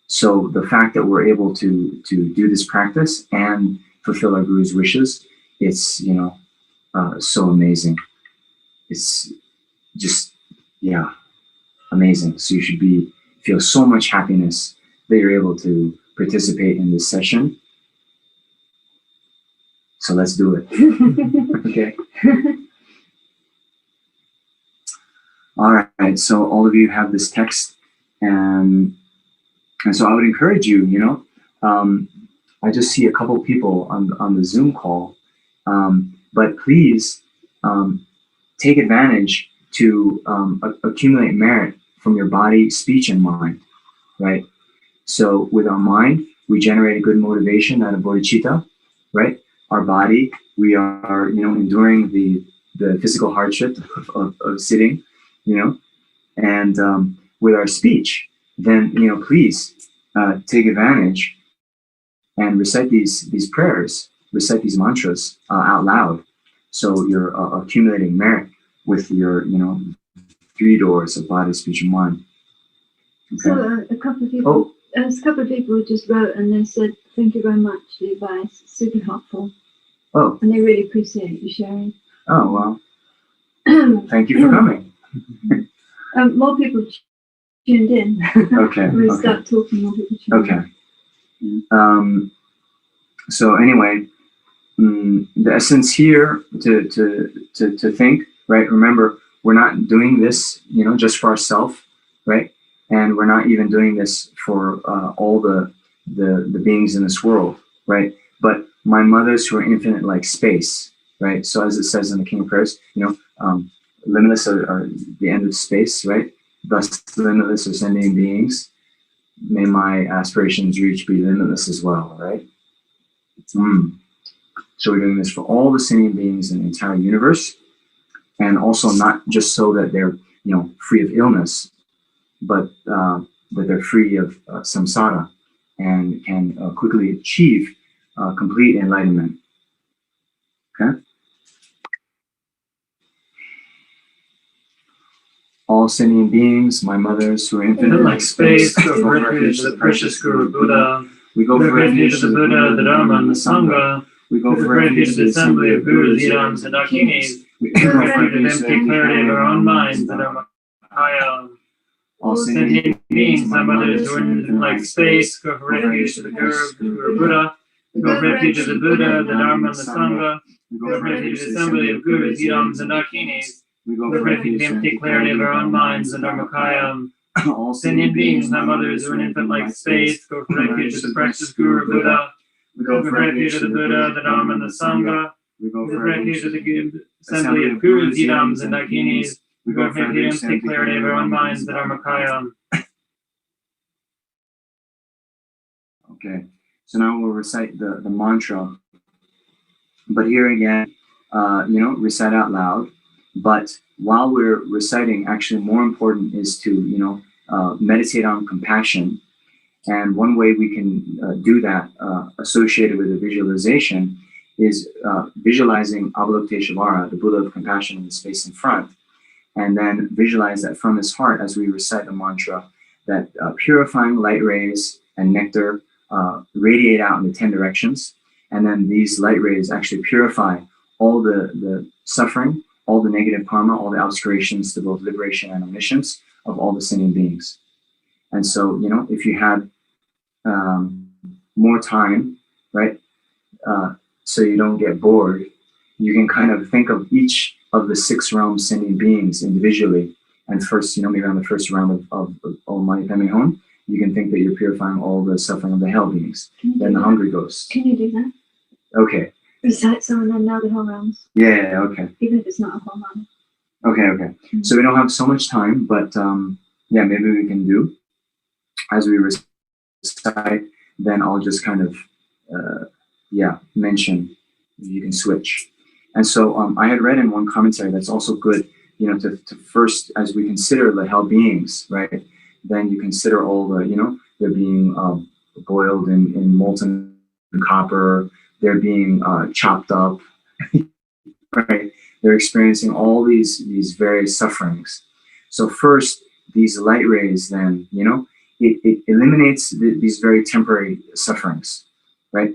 H: So the fact that we're able to do this practice and fulfill our guru's wishes, it's so amazing. It's just amazing. So you should feel so much happiness that you're able to participate in this session. So let's do it. Okay. All right. So all of you have this text, and so I would encourage you. I just see a couple people on the Zoom call, but please take advantage to accumulate merit from your body, speech, and mind. Right. So with our mind, we generate a good motivation out of bodhicitta. Right. Our body, we are enduring the physical hardship of sitting. And with our speech, then please take advantage and recite these prayers, recite these mantras out loud. So you're accumulating merit with your, 3 doors of body, speech, and mind. Okay.
G: So a couple of people, just wrote and they said, "Thank you very much for the advice. It's super helpful."
H: Oh.
G: And they really appreciate you sharing.
H: Oh, well. Thank you for coming.
G: More people tuned in.
H: Okay.
G: We start talking, more people tuned in.
H: Okay. So anyway, the essence here to think, right? Remember, we're not doing this, just for ourselves, right? And we're not even doing this for all the beings in this world, right? But my mothers who are infinite like space, right? So as it says in the King of Prayers, limitless are the end of space, right? Thus limitless are sending beings. May my aspirations reach be limitless as well, right? So we're doing this for all the sentient beings in the entire universe, and also not just so that they're, free of illness, but that they're free of samsara and can quickly achieve complete enlightenment. Okay. All sentient beings, my mothers who are infinite like space, go for refuge to the precious Guru Buddha. We go for refuge to the Buddha, the Dharma, and the Sangha. We go for refuge to the assembly of Gurus, Idams, and Dakinis. We go for refuge to the empty clarity of our own minds, the Dharmakaya. All sentient beings, my mothers who are infinite like space, go for refuge to the Guru Buddha. We go for refuge to the Buddha, the Dharma, and the Sangha. We go for refuge to the assembly of Gurus, Idams, and Dakinis. We go for refuge to the empty clarity of our own minds, the Dharmakaya. All sentient beings, my mothers who are an infant like space, go for refuge to the precious Guru Buddha. We go for refuge to the Buddha, the Dharma, and the Sangha. We go for refuge to the assembly of Gurus, Idams, and Dakinis. We go for refuge to the empty clarity of our own minds, the Dharmakaya. Okay, so now we'll recite the mantra. But here again, recite out loud. But while we're reciting, actually more important is to, meditate on compassion. And one way we can do that associated with a visualization is visualizing Avalokiteshvara, the Buddha of compassion in the space in front, and then visualize that from his heart as we recite the mantra, that purifying light rays and nectar radiate out in the 10 directions. And then these light rays actually purify all the suffering, all the negative karma, all the obscurations to both liberation and omniscience of all the sentient beings. And so, if you had more time, right, so you don't get bored, you can kind of think of each of the 6 realms sentient beings individually. And first, maybe on the first round of Almighty Pemihon, you can think that you're purifying all the suffering of the hell beings. Then the hungry ghosts.
G: Can you do that?
H: Okay.
G: Recite some and then know the whole realms.
H: Yeah, okay.
G: Even if it's not a whole round.
H: Okay. Mm-hmm. So we don't have so much time, but maybe we can do. As we recite, then I'll just kind of, mention, you can switch. And so I had read in one commentary that's also good, to first, as we consider the hell beings, right, then you consider all the, they're being boiled in molten copper, they're being chopped up, right? They're experiencing all these various sufferings. So first, these light rays, then, it eliminates these very temporary sufferings, right?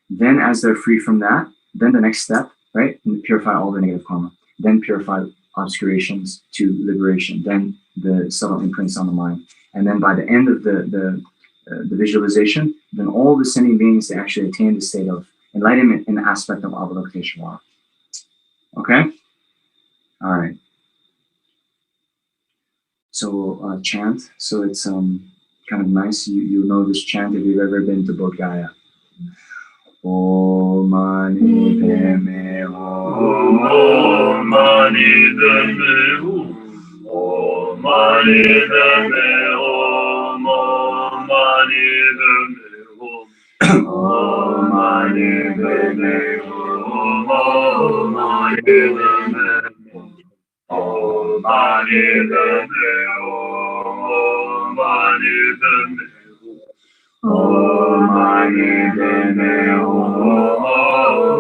H: Then as they're free from that, then the next step, right? Purify all the negative karma. Then purify obscurations to liberation. Then the subtle imprints on the mind. And then by the end of the visualization, then all the sentient beings, they actually attain the state of enlightenment in the aspect of Avalokiteshvara. Okay? All right. So we'll chant. So it's kind of nice. You know this chant if you've ever been to Bodh Gaya. Om Mani Padme Hum. Om Mani Padme Hum. Om Mani Padme Hum. Om Mani Padme Hum. Om Mani Padme Hum. Om Mani Padme Hum. Om Mani Padme Hum. Om Mani Padme Hum. Om Mani Padme Hum. Om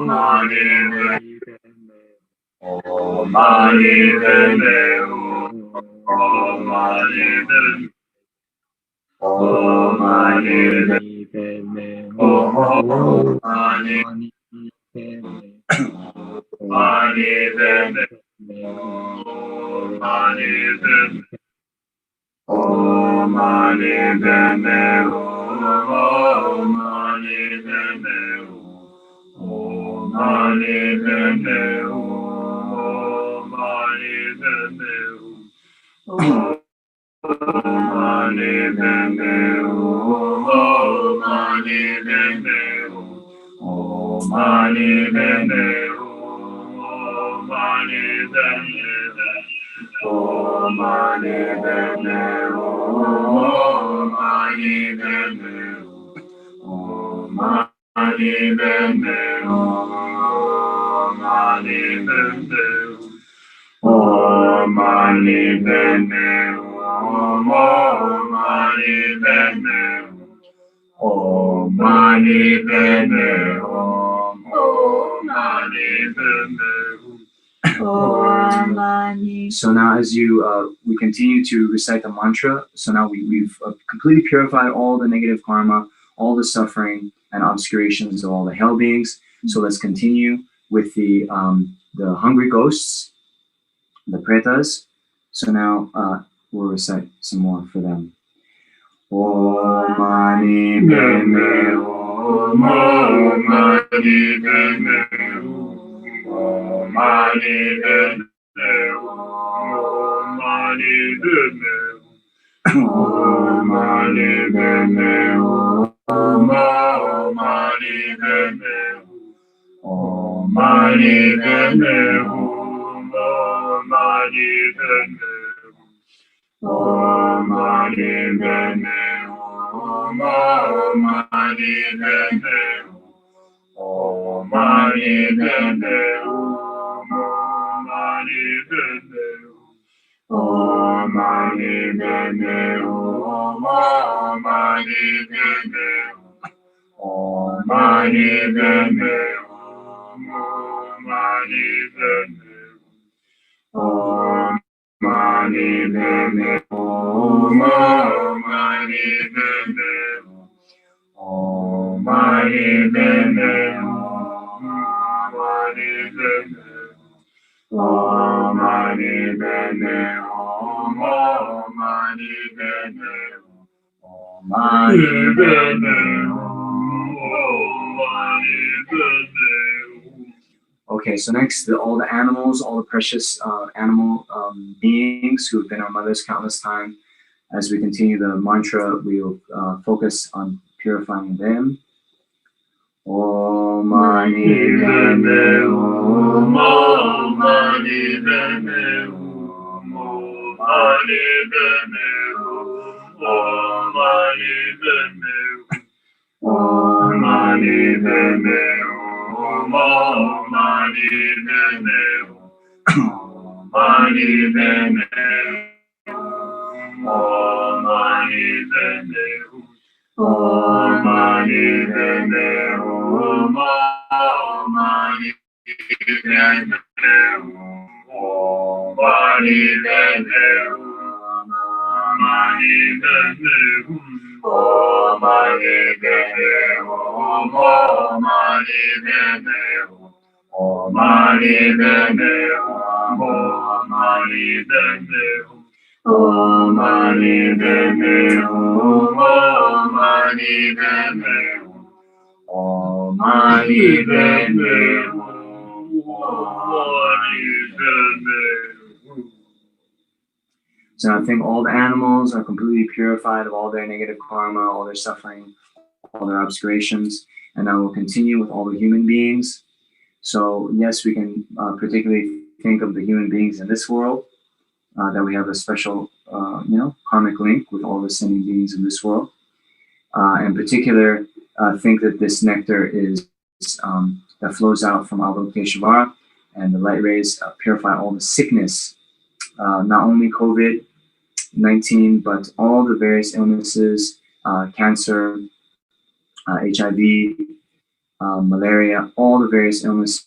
H: So now as we continue to recite the mantra, so now we've completely purified all the negative karma, all the suffering and obscurations of all the hell beings. So let's continue with the hungry ghosts, the pretas. So now we'll recite some more for them. Om mani padme hum, Om mani padme hum, Om mani padme hum, Om mani padme hum, Om mani padme hum, Om mani padme hum, Om mani padme hum, Om mani padme hum. Om mani padme hum, Om mani padme hum, Om mani padme hum, Om mani padme hum, Om mani padme hum, Om mani padme hum, Om mani padme hum, Om mani padme hum, Om mani padme hum, Om mani padme hum, Om mani padme hum, Om mani padme hum, Om mani padme hum, Om mani padme hum, Om mani padme hum. Okay, so next, all the animals, all the precious animal beings who have been our mothers countless times. As we continue the mantra, we will focus on purifying them. Om mani padme hum, Om mani padme hum, Om mani padme hum, Om mani padme hum, Om mani padme hum, Om mani padme hum, Om mani padme hum, Om mani padme hum, Om mani padme hum, Om mani padme hum, Om mani padme hum, Om mani padme hum, Om mani padme hum, Om mani padme hum, Om mani padme hum, Om mani padme hum, Om mani padme hum, Om mani padme hum, Om mani padme hum, Om mani padme hum. So I think all the animals are completely purified of all their negative karma, all their suffering, all their obscurations, and now we'll continue with all the human beings. So yes, we can particularly think of the human beings in this world, that we have a special, karmic link with all the sinning beings in this world. In particular, think that this nectar is that flows out from Avalokiteshvara, and the light rays purify all the sickness, not only COVID-19, but all the various illnesses, cancer, HIV, malaria, all the various illnesses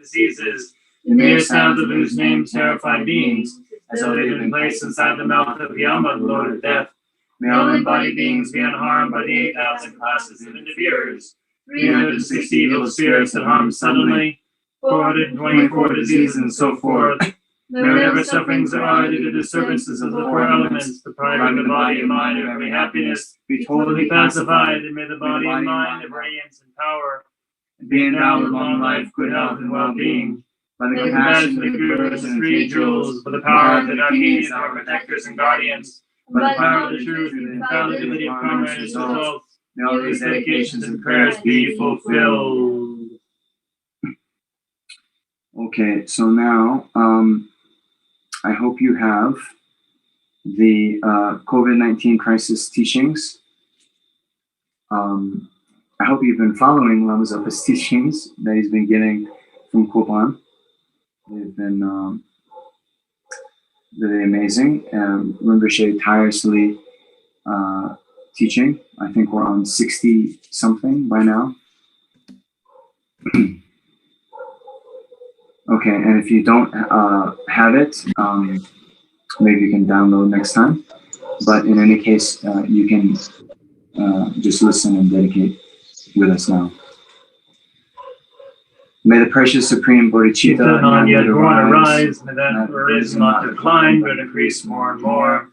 F: diseases. The mere sound of whose name terrified beings, as though they've been placed inside the mouth of Yama, the Lord of Death. May all embodied beings be unharmed by the 8,000 classes of interferers, 360 evil spirits that harm suddenly, 424 diseases, and so forth. May whatever sufferings there are due to disturbances of the four elements, depriving the body and mind of every happiness, be totally pacified, and may the body and mind have radiance and power, and be endowed with long life, good health, and well-being. By the compassion of the Gurus and three jewels, by the power of the Darkinis, our protectors and guardians, by the power of the truth and infallibility of karma and its results, may all these dedications and prayers be fulfilled.
H: Okay, so now I hope you have the COVID-19 crisis teachings. I hope you've been following Lama Zopa's teachings that he's been giving from Kopan. They've been really amazing. Rinpoche tirelessly teaching. I think we're on 60 something by now. Okay, and if you don't have it, maybe you can download next time. But in any case, you can just listen and dedicate with us now. May the precious Supreme Bodhicitta
F: not yet born arise, may that is not decline, but increase more and more.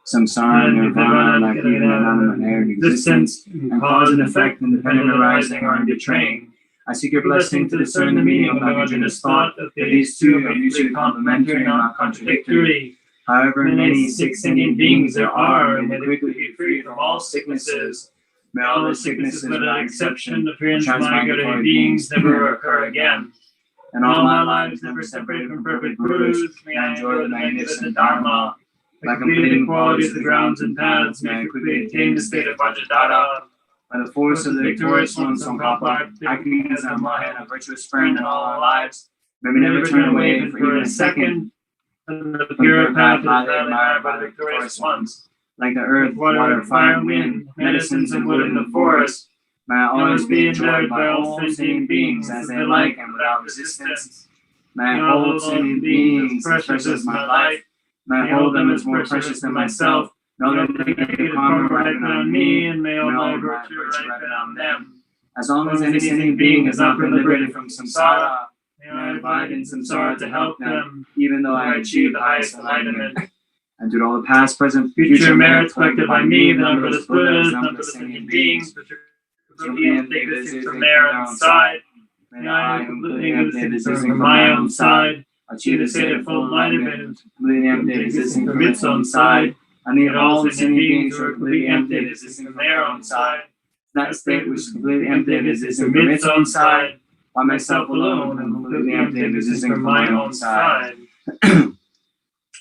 H: Samsara and Nirvana, like even an inherent existence, and cause and effect independent arising or in betraying. I seek your blessing to discern the meaning of Nagarjuna's thought, that these two are mutually complementary and not contradictory. However many sick sentient beings there are, and may they quickly be free from all sicknesses. May all the sicknesses without exception, appear in transmigratory beings, never occur again. And all my lives never separated from perfect gurus, may I enjoy the magnificent Dharma. By completing qualities of the grounds and paths, may I quickly attain the state of Vajradhara. By the force of the victorious one, Tsongkhapa, acting as our Mahayana virtuous friend in all our lives, may we never turn away for even a second from the pure path that is admired by the victorious ones. Like the earth, water, fire, and wind, medicines, and wood in the forest, may I always be enjoyed by all sentient beings as they like and without resistance. May I hold sentient beings as precious as my life. May I hold them as more precious than myself. May all their negative karma ripen on me, and may all my virtue ripen on them. As long as any sentient being has not been liberated from samsara, may I abide in samsara to help them, even though I achieve the highest enlightenment. And due to all the past, present, future merits collected by me, the numberless Buddhas, numberless sentient beings, which are completely existing from their own side, may I, completely empty existing from my own side, achieve the state of full enlightenment, completely empty existing from its own side. I need all sentient beings who are completely empty existing from their own side. That state which is completely empty existing from its own side, by myself alone, and completely empty existing from my own side.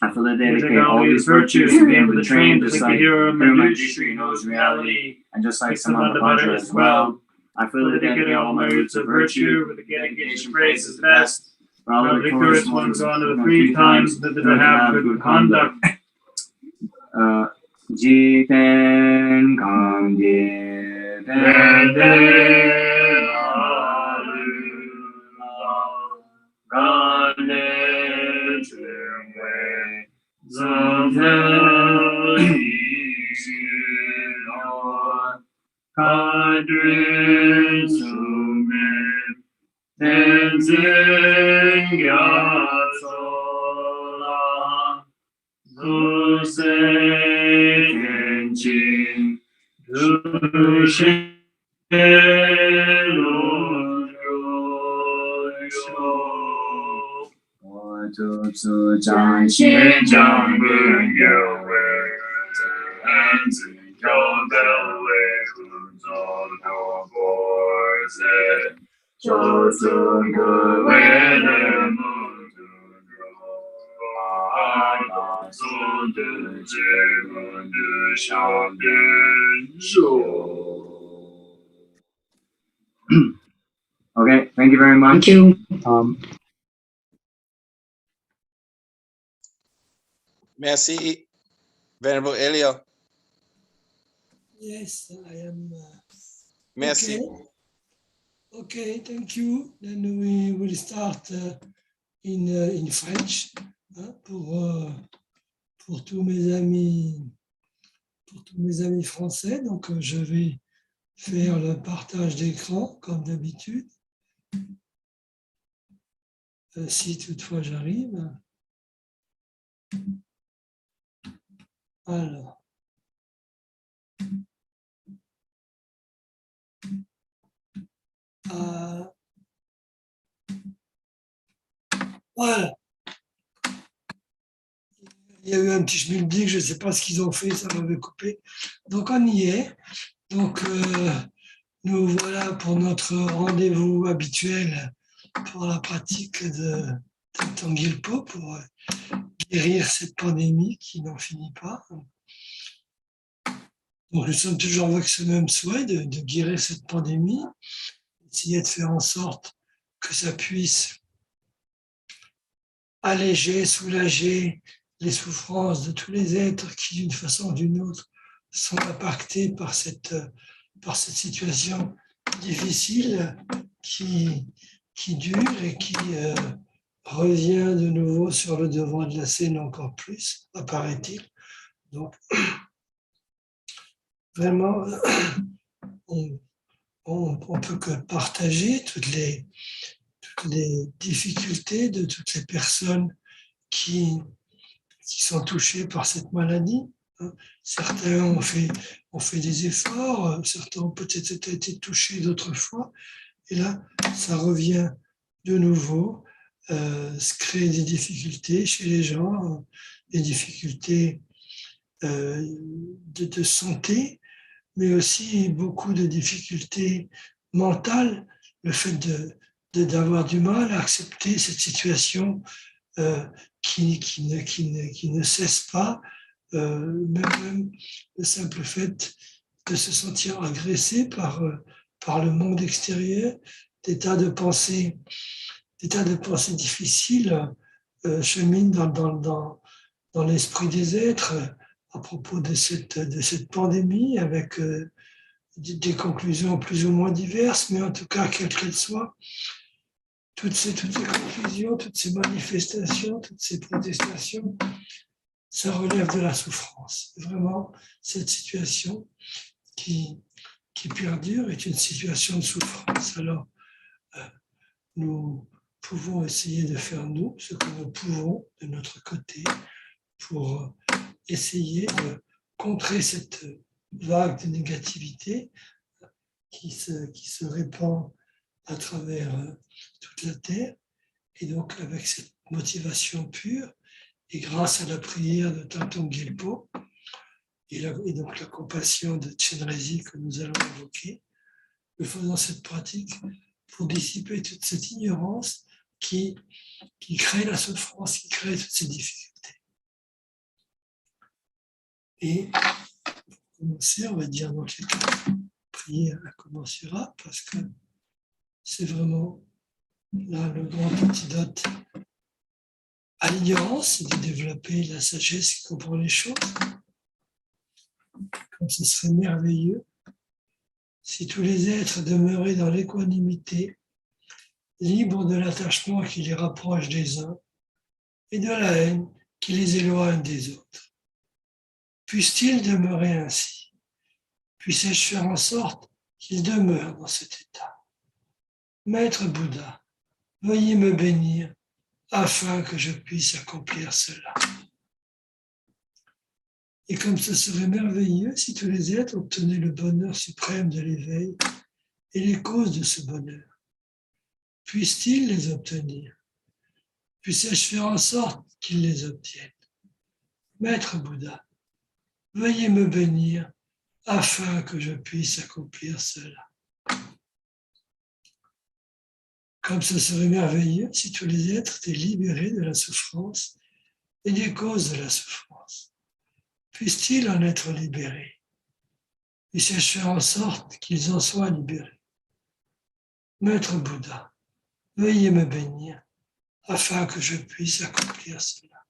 H: I feel that dedicate all these virtues to be able to train just like Hero Madhusri knows reality, and just like Samantabhadra as well. I feel that dedicate all my roots of virtue with the dedication praise is best. For all the victorious ones gone to the 3 times that I have good conduct. Jiten Kandye Tenzin Gyatso Duse Tenchin Dushe Tsu Chan Shin Chang Gun Yo Wei Tenzin Kyong Del Wei Kun Zon Ho Bor Zhe Zhou Zun Gu Wei Le Mun Dun Ro Sun Du Jie Gun Du Shang Dun Zhou. Okay, thank you very much.
I: Thank you.
D: Merci, Venerable Elio.
I: Yes, I am.
D: Merci.
I: Okay. Okay, thank you. Then we will start in French pour tous mes amis français. Donc je vais faire le partage d'écran comme d'habitude. Si toutefois j'arrive. Alors. Voilà. Il y a eu un petit schmilblick, je ne sais pas ce qu'ils ont fait, ça m'avait coupé. Donc on y est. Donc nous voilà pour notre rendez-vous habituel pour la pratique de Thangtong Gyalpo, pour guérir cette pandémie qui n'en finit pas. Donc nous sommes toujours avec ce même souhait de guérir cette pandémie, essayer de faire en sorte que ça puisse alléger, soulager les souffrances de tous les êtres qui, d'une façon ou d'une autre, sont impactés par cette situation difficile qui dure et qui revient de nouveau sur le devant de la scène encore plus, apparaît-il. Donc, vraiment, on peut que partager toutes les difficultés de toutes les personnes qui sont touchés par cette maladie. Certains ont fait des efforts, certains ont peut-être été touchés d'autres fois, et là, ça revient de nouveau, se créer des difficultés chez les gens, des difficultés de santé, mais aussi beaucoup de difficultés mentales, le fait d'avoir du mal à accepter cette situation qui ne cesse pas, même le simple fait de se sentir agressé par le monde extérieur, des tas de pensées difficiles cheminent dans l'esprit des êtres à propos de cette pandémie, avec des conclusions plus ou moins diverses, mais en tout cas, quelles qu'elles soient, toutes ces conclusions, toutes ces manifestations, toutes ces protestations, ça relève de la souffrance. Vraiment, cette situation qui perdure est une situation de souffrance. Alors, nous pouvons essayer de faire, nous, ce que nous pouvons de notre côté pour essayer de contrer cette vague de négativité qui se répand à travers toute la terre, et donc avec cette motivation pure, et grâce à la prière de Thangtong Gyalpo, et donc la compassion de Chenrezig que nous allons évoquer, nous faisons cette pratique pour dissiper toute cette ignorance qui crée la souffrance, qui crée toutes ces difficultés. Et pour commencer, on va dire dans quelques prières à commencera, parce que c'est vraiment là le grand antidote à l'ignorance, c'est de développer la sagesse qui comprend les choses. Comme ce serait merveilleux si tous les êtres demeuraient dans l'équanimité, libres de l'attachement qui les rapproche des uns et de la haine qui les éloigne des autres. Puisse-t-il demeurer ainsi? Puisse-je faire en sorte qu'ils demeurent dans cet état? Maître Bouddha, veuillez me bénir afin que je puisse accomplir cela. Et comme ce serait merveilleux si tous les êtres obtenaient le bonheur suprême de l'éveil et les causes de ce bonheur. Puisse-t-il les obtenir? Puisse-je faire en sorte qu'ils les obtiennent? Maître Bouddha, veuillez me bénir afin que je puisse accomplir cela. Comme ce serait merveilleux si tous les êtres étaient libérés de la souffrance et des causes de la souffrance. Puisse-t-il en être libérés? Puisse-je faire en sorte qu'ils en soient libérés? Maître Bouddha, veuillez me bénir afin que je puisse accomplir cela.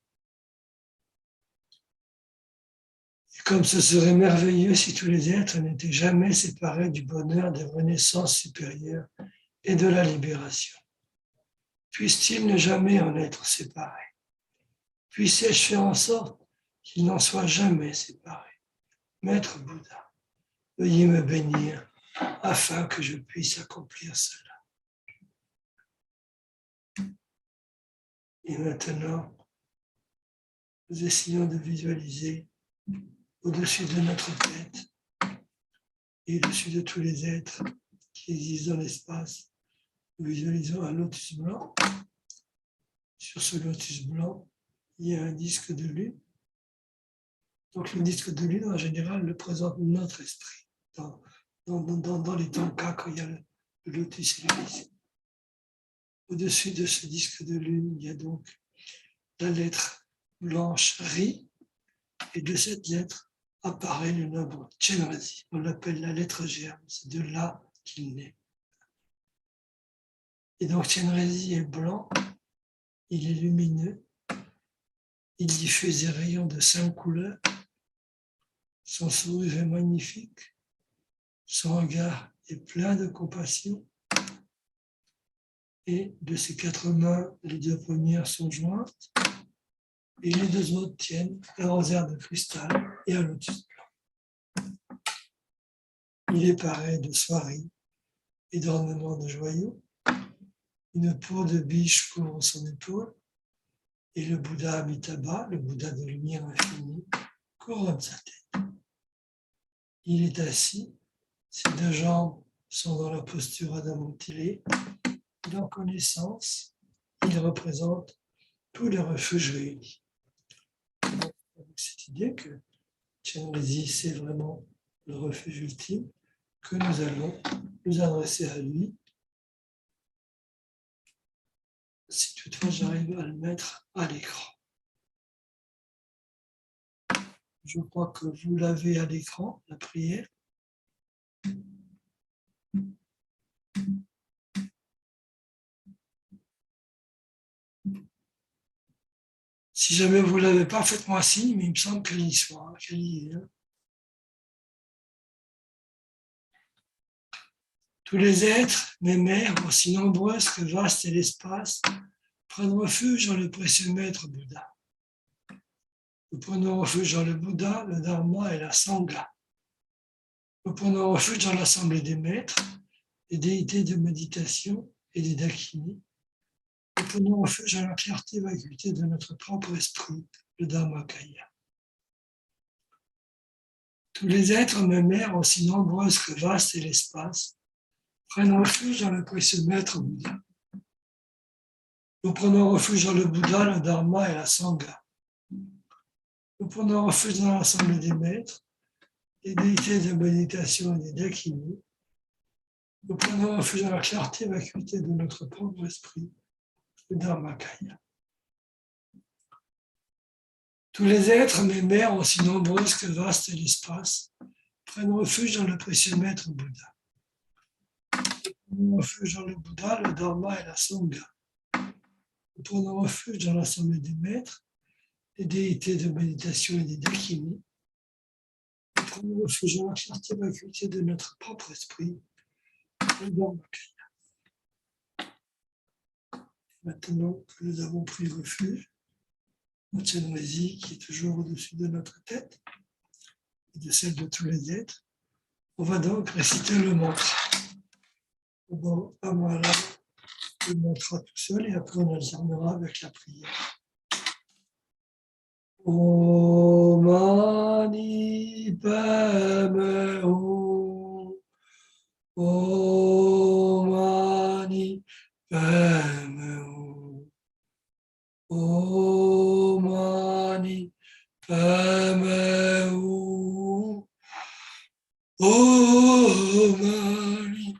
I: Et comme ce serait merveilleux si tous les êtres n'étaient jamais séparés du bonheur des renaissances supérieures et de la libération. Puisse-t-il ne jamais en être séparé. Puisse-je faire en sorte qu'il n'en soit jamais séparé. Maître Bouddha, veuillez me bénir afin que je puisse accomplir cela. Et maintenant, nous essayons de visualiser au-dessus de notre tête et au-dessus de tous les êtres qui existent dans l'espace. Nous visualisons un lotus blanc. Sur ce lotus blanc, il y a un disque de lune. Donc le disque de lune, en général, représente notre esprit. Dans les tankas, quand il y a le lotus et le disque. Au-dessus de ce disque de lune, il y a donc la lettre blanche Ri, et de cette lettre apparaît le nombre Chenrezig. On l'appelle la lettre germe, c'est de là qu'il naît. Et donc Chenrezig est blanc, il est lumineux, il diffuse des rayons de 5 couleurs, son sourire est magnifique, son regard est plein de compassion, et de ses 4 mains, les 2 premières sont jointes, et les 2 autres tiennent un rosaire de cristal et un lotus blanc. Il est paré de soieries et d'ornements de joyaux. Une peau de biche couvre son épaule, et le Bouddha Amitabha, le Bouddha de lumière infinie, couronne sa tête. Il est assis, ses 2 jambes sont dans la posture adamantilée, et en connaissance, il représente tous les refuges réunis. Avec cette idée que Chenrezig, c'est vraiment le refuge ultime, que nous allons nous adresser à lui. Si toutefois j'arrive à le mettre à l'écran. Je crois que vous l'avez à l'écran, la prière. Si jamais vous ne l'avez pas, faites-moi signe, mais il me semble qu'elle y soit, qu'elle y est. Tous les êtres, mes mères, aussi nombreuses que vaste est l'espace, prennent refuge dans le précieux maître Bouddha. Nous prenons refuge dans le Bouddha, le Dharma et la Sangha. Nous prenons refuge dans l'assemblée des maîtres, des déités de méditation et des dakinis. Nous prenons refuge dans la clarté vacuité de notre propre esprit, le Dharmakaya. Tous les êtres, mes mères, aussi nombreuses que vaste est l'espace, prennent refuge dans le précieux maître Bouddha. Nous prenons refuge dans le Bouddha, le Dharma et la Sangha. Nous prenons refuge dans l'assemblée des maîtres, des déités de méditation et des dakinis. Nous prenons refuge dans la clarté et vacuité de notre propre esprit, le Dharmakaya. Tous les êtres, mes mères, aussi nombreuses que vaste est l'espace, prennent refuge dans le précieux maître Bouddha. Nous prenons refuge dans le Bouddha, le Dharma et la Sangha. Nous prenons refuge dans l'assemblée des maîtres, des déités de méditation et des dakinis. Nous prenons refuge dans la clarté et vacuité de notre propre esprit, le Dharmakaya. Maintenant que nous avons pris refuge, notre Chenrezig qui est toujours au-dessus de notre tête et de celle de tous les êtres, on va donc réciter le mantra. Bon, voilà, le mantra tout seul et après on alternera avec la prière. Om Mani Padme Hum. Om Mani Padme Hum. Om Mani Padme Hum. Om Mani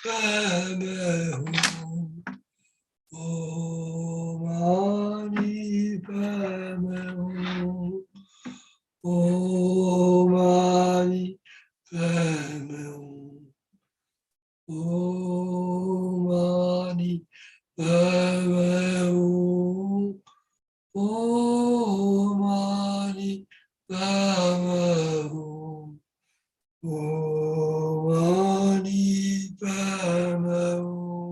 I: Padme Hum. Om Mani Padme Hum. Om Mani Padme Hum. Om Mani Padme Hum. Om Mani Padme Hum. Om Mani Padme Hum.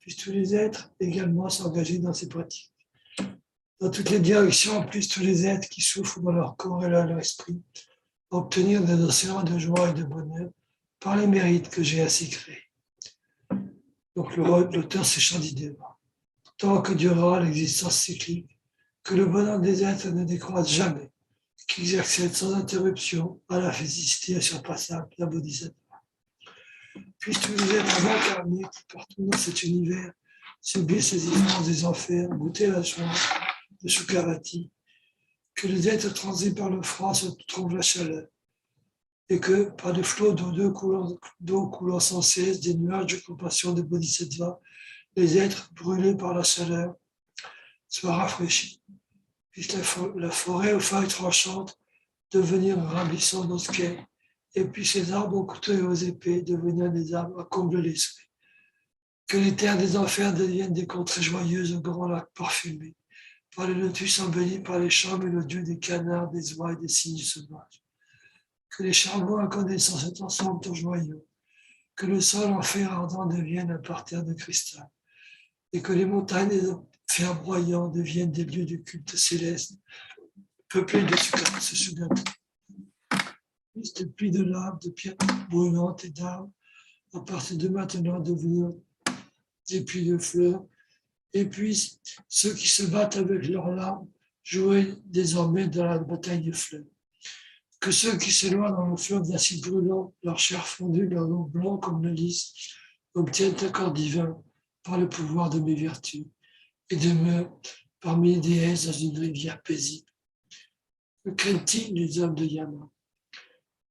I: puissent tous les êtres également s'engager dans ces pratiques. Dans toutes les directions, puissent tous les êtres qui souffrent dans leur corps et dans leur esprit obtenir des océans de joie et de bonheur par les mérites que j'ai ainsi créés. Donc l'auteur c'est Shantideva. Tant que durera l'existence cyclique, que le bonheur des êtres ne décroisse jamais, qu'ils accèdent sans interruption à la félicité insurpassable de la Bodhisattva. Puissent tous les êtres incarnés qui partout dans cet univers subissent les ignorances des enfers, goûter la joie de Sukhavati, que les êtres transis par le froid se trouvent la chaleur, et que par des flots d'eau coulant sans cesse, des nuages de compassion de Bodhisattva, les êtres brûlés par la chaleur soient rafraîchis. Puisse la forêt aux feuilles tranchantes devenir un rablissant bosquet, et puis ces arbres aux couteaux et aux épées devenir des arbres à combler les souhaits. Que les terres des enfers deviennent des contrées joyeuses aux grands lacs parfumés, par les lotus embellis par les chants mélodieux des canards, des oies et des cygnes sauvages. Que les charbons incandescents se transforment en joyaux, que le sol en fer ardent devienne un parterre de cristal, et que les montagnes des fers broyants deviennent des lieux de culte céleste, peuplés de ce Sugata. Puisse des pluies de lave, de pierres brûlantes et d'arbres, à partir de maintenant devenir des pluies de fleurs, et puissent ceux qui se battent avec leurs larmes jouer désormais dans la bataille de fleurs. Que ceux qui se noient dans le fleuve d'acide brûlant, leur chair fondue, leur eau blanc comme le lys, obtiennent un corps divin par le pouvoir de mes vertus et demeurent parmi les déesses dans une rivière paisible. Que craignent-ils les hommes de Yama?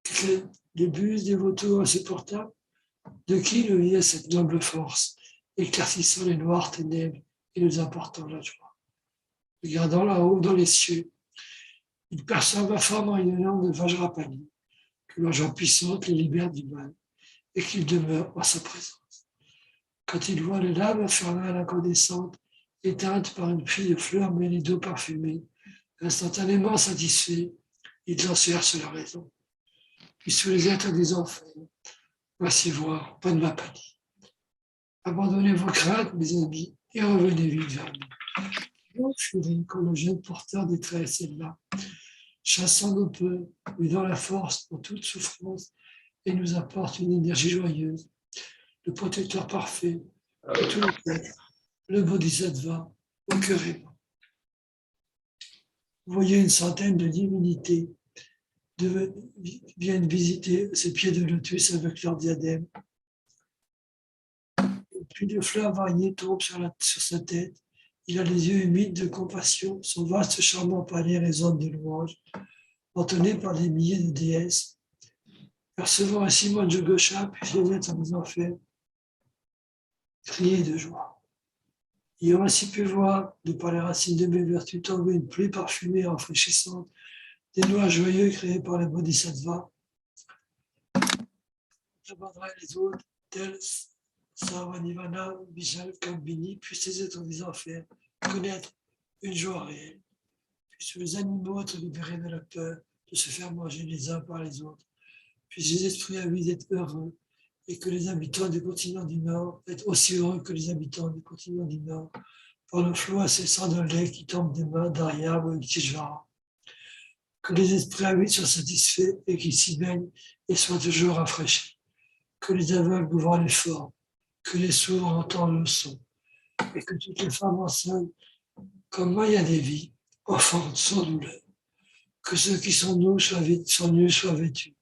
I: Que les buses des vautours insupportables? De qui le vient cette noble force, éclaircissant les noires ténèbres et nous apportant la joie? Regardant là-haut dans les cieux, ils perçoivent la forme rayonnante de Vajrapani, que leur joie puissante les libère du mal et qu'ils demeurent en sa présence. Quand ils voient les laves infernales incandescentes éteintes par une pluie de fleurs mêlées d'eau parfumée, instantanément satisfaits, ils en cherchent la raison. Puis sous les êtres des enfers, voici voir Padmapani. Abandonnez vos craintes, mes amis, et revenez vite vers nous. Vous fuirez quand le jeune porteur des tresses est là, chassant nos peurs, mais dans la force pour toute souffrance, et nous apporte une énergie joyeuse, le protecteur parfait de tous les êtres, le Bodhisattva, au cœur aimant. Vous voyez une centaine de divinités viennent visiter ces pieds de lotus avec leur diadème. Puis de fleurs variées tombent sur sa tête. Il a les yeux humides de compassion, son vaste charmant palais résonne de louanges, entonné par des milliers de déesses. Percevant ainsi Manjugosha, puis les êtres des enfers, crier de joie. Ayant ainsi pu voir, de par les racines de mes vertus, tomber une pluie parfumée et rafraîchissante, des nuages joyeux créés par les bodhisattvas, j'aborderai les autres, tels Savanivana, Vijal, Kambini, puissent les êtres des enfers connaître une joie réelle, puissent les animaux être libérés de la peur de se faire manger les uns par les autres, puissent les esprits avides être heureux, et que les habitants du continent du Nord être aussi heureux que les habitants du continent du Nord, par le flot incessant de lait qui tombe des mains d'Arya ou Tijvara. Que les esprits avides soient satisfaits et qu'ils s'y baignent et soient toujours rafraîchis. Que les aveugles ouvrent les formes, que les sourds entendent le son, et que toutes les femmes enceintes, comme Maya Devi, enfantent sans douleur. Que ceux qui sont nus soient vêtus,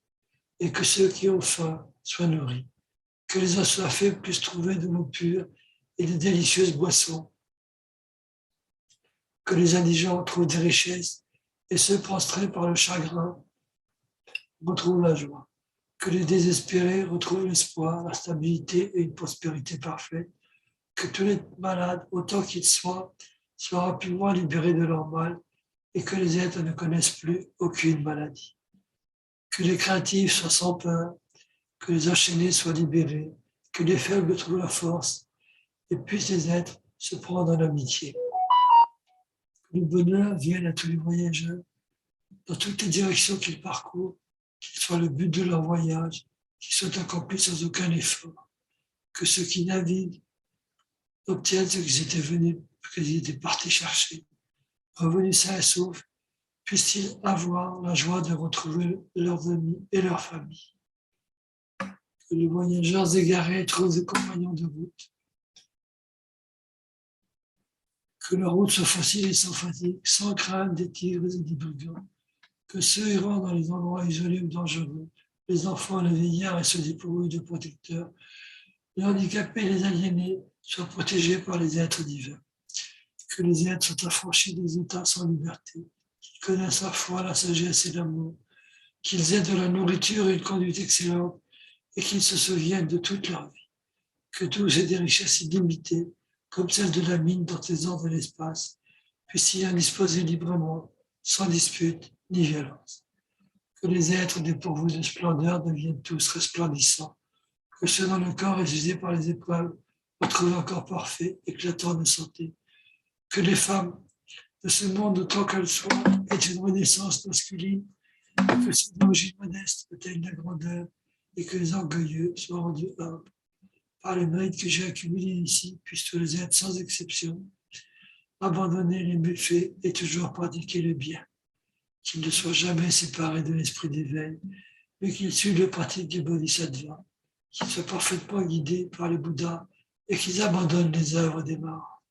I: et que ceux qui ont faim soient nourris. Que les assoiffés puissent trouver de l'eau pure et de délicieuses boissons. Que les indigents trouvent des richesses, et ceux prostrés par le chagrin retrouvent la joie. Que les désespérés retrouvent l'espoir, la stabilité et une prospérité parfaite. Que tous les malades, autant qu'ils soient rapidement libérés de leur mal et que les êtres ne connaissent plus aucune maladie. Que les craintifs soient sans peur, que les enchaînés soient libérés, que les faibles trouvent la force et puissent les êtres se prendre en amitié. Que le bonheur vienne à tous les voyageurs, dans toutes les directions qu'ils parcourent, qu'il soit le but de leur voyage, qu'ils soient accomplis sans aucun effort. Que ceux qui naviguent obtiennent ce qu'ils étaient partis chercher. Revenus sains et saufs, puissent-ils avoir la joie de retrouver leurs amis et leur famille. Que les voyageurs égarés trouvent des compagnons de route. Que leur route soit facile et sans fatigue, sans crainte des tigres et des brigands. Que ceux errant dans les endroits isolés ou dangereux, les enfants, les vieillards et ceux dépourvus de protecteurs, les handicapés et les aliénés soient protégés par les êtres divins. Que les êtres soient affranchis des états sans liberté, qu'ils connaissent la foi, la sagesse et l'amour, qu'ils aient de la nourriture et une conduite excellente et qu'ils se souviennent de toute leur vie. Que tous aient des richesses illimitées, comme celles de la mine dans trésors de l'espace, puissent y en disposer librement, sans dispute ni violence. Que les êtres dépourvus de splendeur deviennent tous resplendissants, que ceux dont le corps est usé par les épreuves retrouvent un corps parfait, éclatant de santé. Que les femmes de ce monde, autant qu'elles soient, aient une renaissance masculine, que ceux d'origine modeste atteignent la grandeur et que les orgueilleux soient rendus humbles. Par les mérites que j'ai accumulés ici, puissent tous les êtres sans exception abandonner les méfaits et toujours pratiquer le bien. Qu'ils ne soient jamais séparés de l'esprit d'éveil, mais qu'ils suivent les pratiques du Bodhisattva, qu'ils soient parfaitement guidés par le Bouddha et qu'ils abandonnent les œuvres des morts.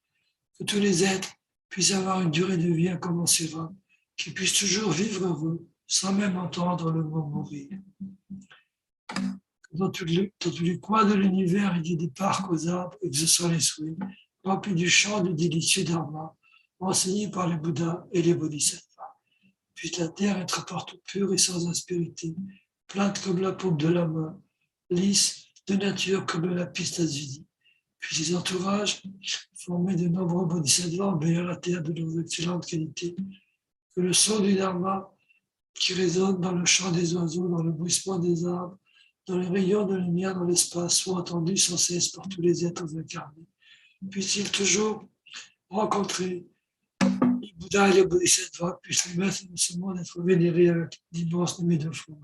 I: Que tous les êtres puissent avoir une durée de vie incommensurable, qu'ils puissent toujours vivre heureux, sans même entendre le mot mourir. Dans tous les coins de l'univers, il y a des parcs aux arbres exaucant les souhaits, remplis du chant du délicieux Dharma, enseigné par les Bouddhas et les Bodhisattvas. Puisse la terre être partout pure et sans aspérité, plate comme la paume de la main, lisse de nature comme la piste azudi. Puis ses entourages, formés de nombreux Bodhisattvas, embellir la terre de leurs excellentes qualités. Que le son du Dharma qui résonne dans le chant des oiseaux, dans le bruissement des arbres, dans les rayons de lumière dans l'espace, soit entendu sans cesse par tous les êtres incarnés. Puissent-ils toujours rencontrer les Bouddhas et les Bodhisattvas, puissent les maîtres de ce monde être vénérés avec d'immenses nuées de fond.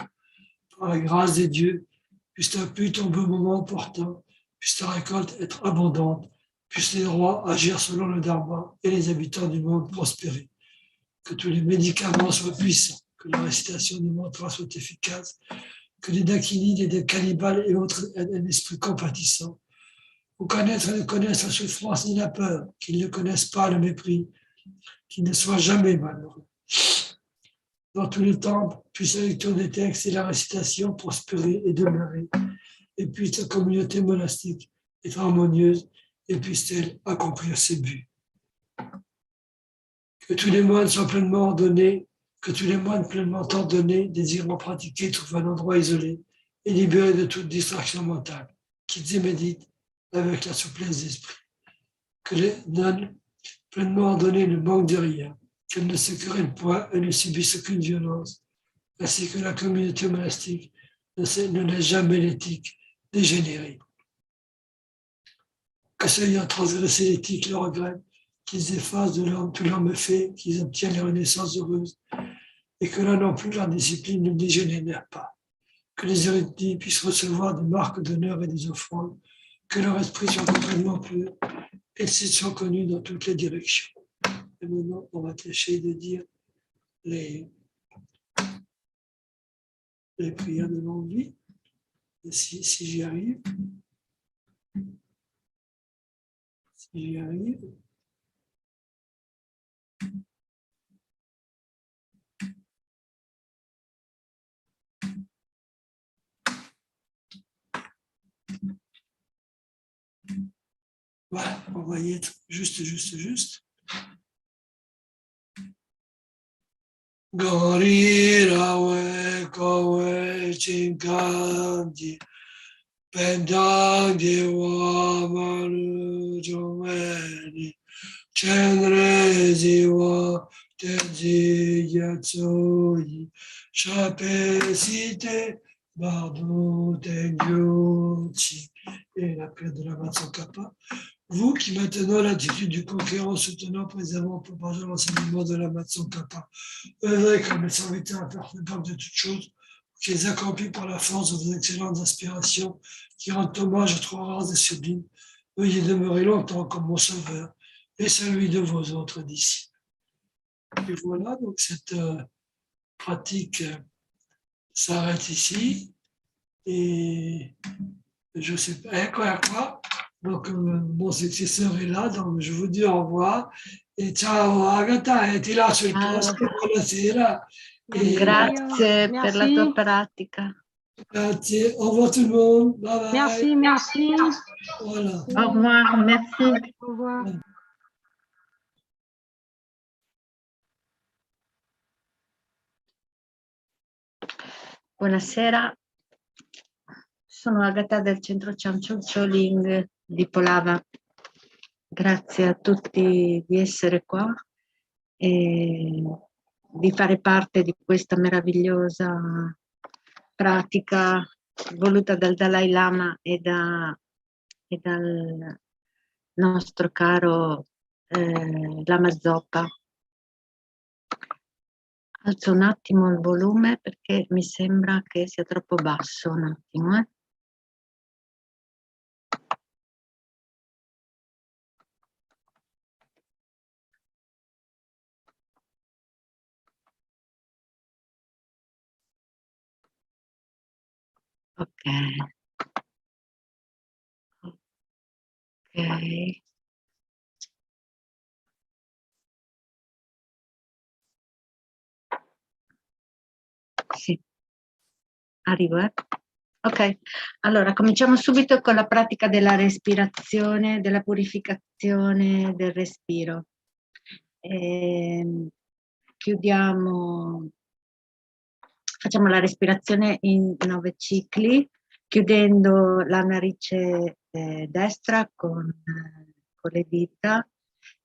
I: Par la grâce des dieux, puisse la pluie tomber au moment opportun, puisse la récolte être abondante, puissent les rois agir selon le Dharma et les habitants du monde prospérer. Que tous les médicaments soient puissants, que la récitation des mantras soit efficace, que les dakinides et des cannibales et autres aient un esprit compatissant. Pour connaître et ne connaissent la souffrance ni la peur, qu'ils ne connaissent pas le mépris, qu'ils ne soient jamais malheureux. Dans tous les temples, puisse la lecture des textes et la récitation prospérer et demeurer, et puisse la communauté monastique être harmonieuse et puisse-t-elle accomplir ses buts. Que tous les moines soient pleinement ordonnés, que tous les moines pleinement ordonnés, désirant pratiquer, trouvent un endroit isolé et libérés de toute distraction mentale, qu'ils y méditent avec la souplesse d'esprit. Que les nonnes pleinement ordonnées ne manquent de rien, qu'elles ne se querellent point et ne subissent aucune violence, ainsi que la communauté monastique ne laisse jamais l'éthique dégénérer. Que ceux ayant transgressé l'éthique le regrettent, qu'ils effacent de l'homme tout leur méfait, qu'ils obtiennent les renaissances heureuses, et que là non plus leur discipline ne dégénère pas. Que les érudits puissent recevoir des marques d'honneur et des offrandes, que leur esprit soit complètement pur, et s'ils sont connus dans toutes les directions. Et maintenant, on va tâcher de dire les prières de longue vie, si j'y arrive. Si j'y arrive. Voilà, on va y être juste. Gori rawe kowe chinkanji pendang dewa maru jomeni Chenrezig Institute Multimedia Team et la prière de la Matsankapa. Vous qui maintenant l'attitude du conquérant, soutenant, préservant, propageant l'enseignement de la Matsankapa, œuvrez comme les serviteurs imperturbables de toutes choses, qui les accomplis par la force de vos excellentes aspirations, qui rendent hommage aux trois rares et sublimes, veuillez demeurer longtemps comme mon sauveur et celui de vos autres disciples. Et voilà, donc cette pratique s'arrête ici. Et je sais pas quoi. Donc mon successeur est là, donc je vous dis au revoir. Et ciao, Agatha, ti lascio il posto, buonasera. E
J: Grazie per la tua pratica.
I: grazie, au revoir tout le monde, bye bye.
J: Merci, merci.
I: Voilà.
J: Au revoir, merci.
G: Au revoir.
J: Buonasera, sono Agatha del centro Thangtong di Polava. Grazie a tutti di essere qua e di fare parte di questa meravigliosa pratica voluta dal Dalai Lama e dal nostro caro Lama Zopa. Alzo un attimo il volume perché mi sembra che sia troppo basso, un attimo. Ok. Ok. Sì, arrivo, Ok, allora cominciamo subito con la pratica della respirazione, della purificazione del respiro. Chiudiamo, facciamo la respirazione in 9 cicli, chiudendo la narice destra con le dita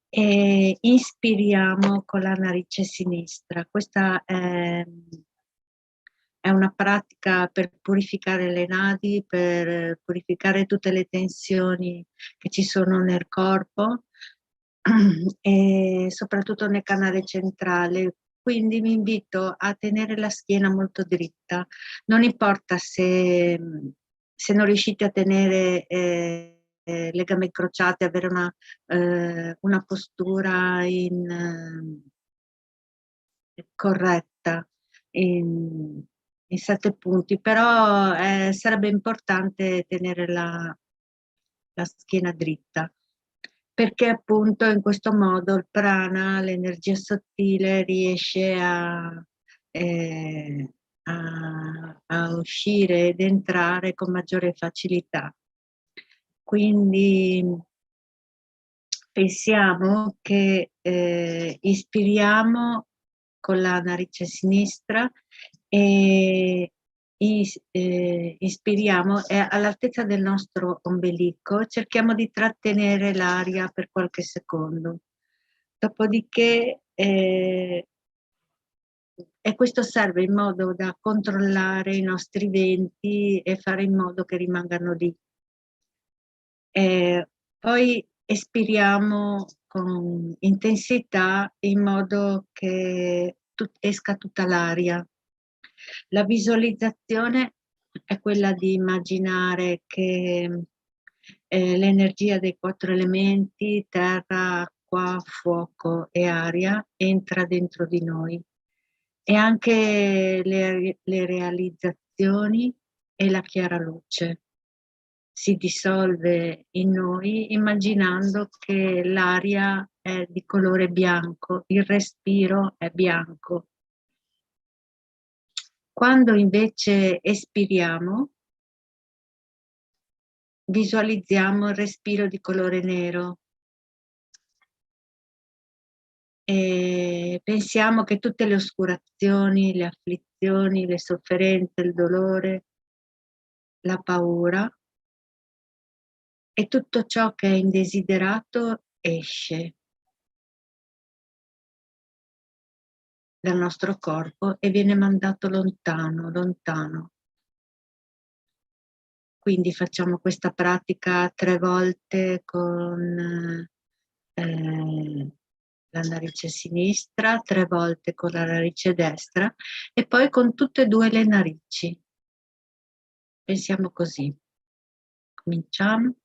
J: e inspiriamo con la narice sinistra. Questa è una pratica per purificare le nadi, per purificare tutte le tensioni che ci sono nel corpo e soprattutto nel canale centrale. Quindi vi invito a tenere la schiena molto dritta. Non importa se non riuscite a tenere le gambe incrociate, avere una postura corretta in 7 punti, però sarebbe importante tenere la schiena dritta, perché appunto in questo modo il prana, l'energia sottile, riesce a uscire ed entrare con maggiore facilità. Quindi pensiamo che ispiriamo con la narice sinistra e ispiriamo all'altezza del nostro ombelico, cerchiamo di trattenere l'aria per qualche secondo. Dopodiché, e questo serve in modo da controllare i nostri denti e fare in modo che rimangano lì. Poi espiriamo con intensità in modo che esca tutta l'aria. La visualizzazione è quella di immaginare che l'energia dei 4 elementi, terra, acqua, fuoco e aria, entra dentro di noi. E anche le realizzazioni e la chiara luce si dissolve in noi immaginando che l'aria è di colore bianco, il respiro è bianco. Quando invece espiriamo, visualizziamo il respiro di colore nero e pensiamo che tutte le oscurazioni, le afflizioni, le sofferenze, il dolore, la paura e tutto ciò che è indesiderato esce dal nostro corpo e viene mandato lontano, lontano. Quindi facciamo questa pratica 3 volte con la narice sinistra, 3 volte con la narice destra e poi con tutte e 2 le narici. Pensiamo così. Cominciamo.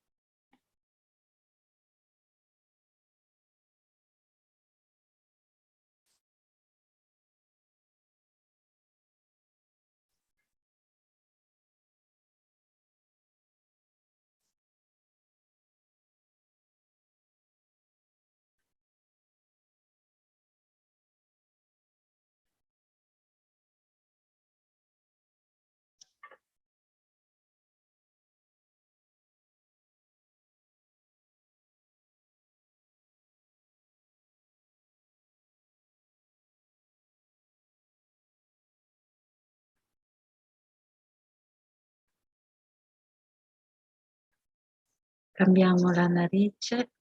J: Cambiamo la narice.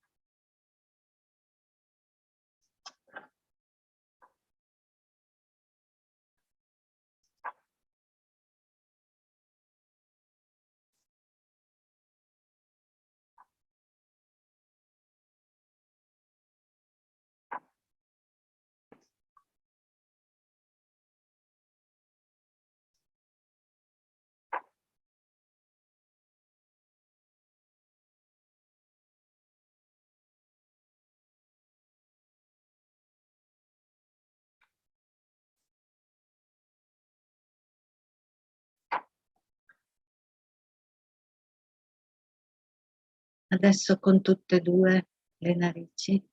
J: Adesso con tutte e due le narici.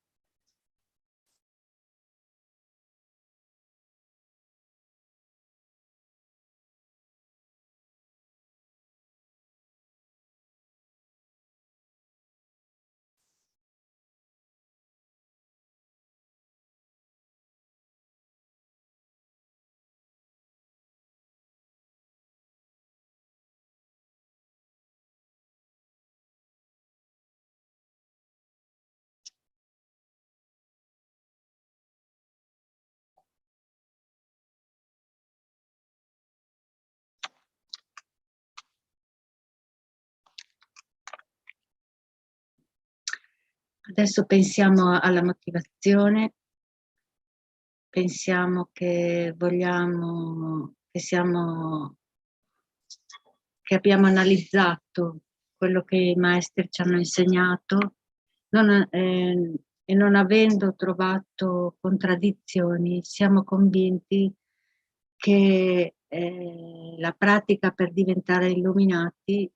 J: Adesso pensiamo alla motivazione, pensiamo che vogliamo, che abbiamo analizzato quello che i maestri ci hanno insegnato e non avendo trovato contraddizioni, siamo convinti che la pratica per diventare illuminati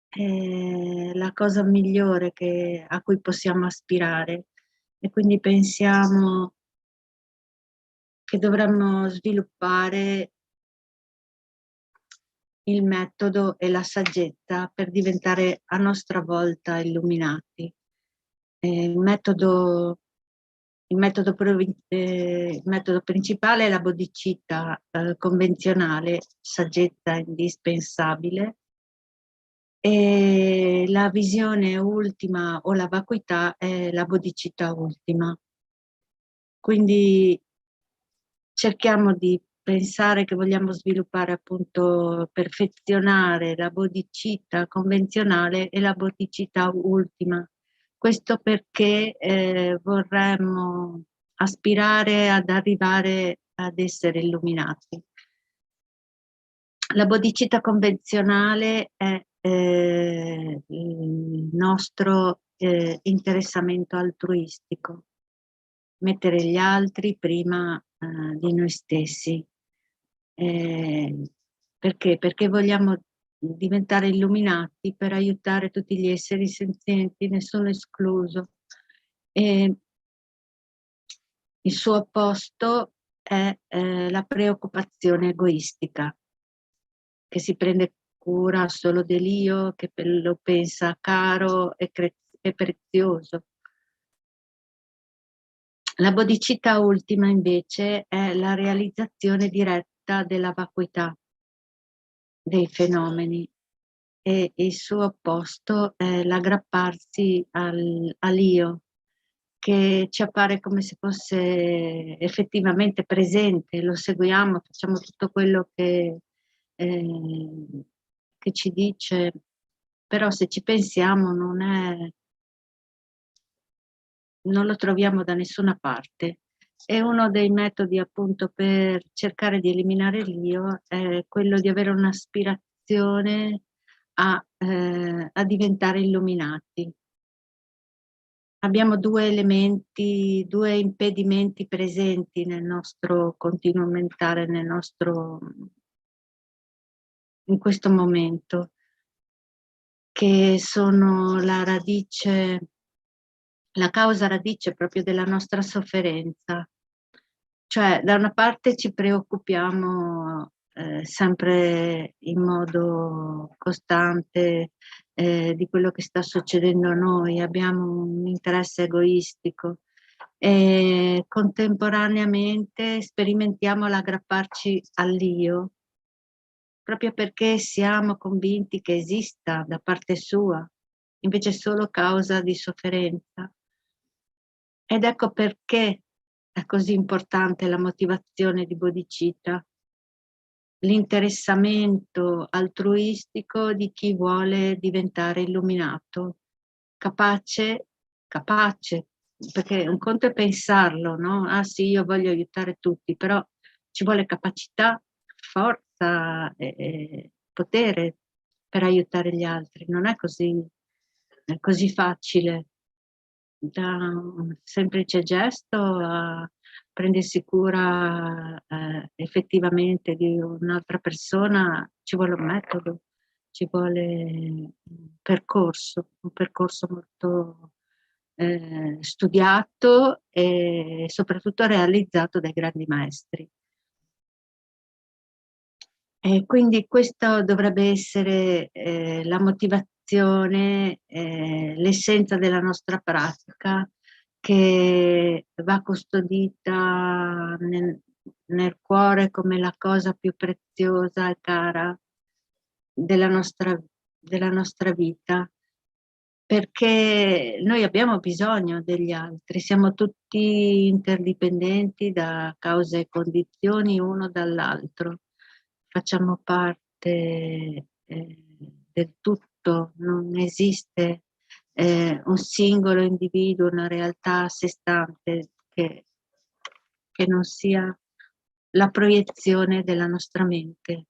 J: è la cosa migliore a cui possiamo aspirare, e quindi pensiamo che dovremmo sviluppare il metodo e la saggezza per diventare a nostra volta illuminati. Il metodo principale è la bodhicitta convenzionale, saggezza indispensabile, e la visione ultima o la vacuità è la bodhicitta ultima. Quindi cerchiamo di pensare che vogliamo sviluppare, appunto, perfezionare la bodhicitta convenzionale e la bodhicitta ultima. Questo perché vorremmo aspirare ad arrivare ad essere illuminati. La bodhicitta convenzionale è il nostro interessamento altruistico, mettere gli altri prima di noi stessi. Perché? Perché vogliamo diventare illuminati per aiutare tutti gli esseri senzienti, nessuno escluso. E il suo opposto è la preoccupazione egoistica, che si prende cura solo dell'io, che lo pensa caro e prezioso. La bodhicitta ultima invece è la realizzazione diretta della vacuità dei fenomeni, e il suo opposto è l'aggrapparsi all'io, che ci appare come se fosse effettivamente presente, lo seguiamo, facciamo tutto quello che ci dice, però se ci pensiamo non lo troviamo da nessuna parte. E uno dei metodi, appunto, per cercare di eliminare l'io è quello di avere un'aspirazione a diventare illuminati. Abbiamo due impedimenti presenti nel nostro continuo mentale, in questo momento, che sono la causa radice proprio della nostra sofferenza. Cioè, da una parte ci preoccupiamo sempre in modo costante di quello che sta succedendo a noi, abbiamo un interesse egoistico e contemporaneamente sperimentiamo l'aggrapparci all'io, proprio perché siamo convinti che esista da parte sua invece solo causa di sofferenza. Ed ecco perché è così importante la motivazione di bodhicitta, l'interessamento altruistico di chi vuole diventare illuminato, capace, perché un conto è pensarlo, no? Ah sì, io voglio aiutare tutti, però ci vuole capacità, forza e potere per aiutare gli altri. Non è così facile. Da un semplice gesto a prendersi cura effettivamente di un'altra persona ci vuole un metodo, ci vuole un percorso molto studiato e soprattutto realizzato dai grandi maestri. E quindi questo dovrebbe essere la motivazione, l'essenza della nostra pratica, che va custodita nel cuore come la cosa più preziosa e cara della nostra vita, perché noi abbiamo bisogno degli altri, siamo tutti interdipendenti da cause e condizioni uno dall'altro. Facciamo parte del tutto, non esiste un singolo individuo, una realtà a sé stante che non sia la proiezione della nostra mente.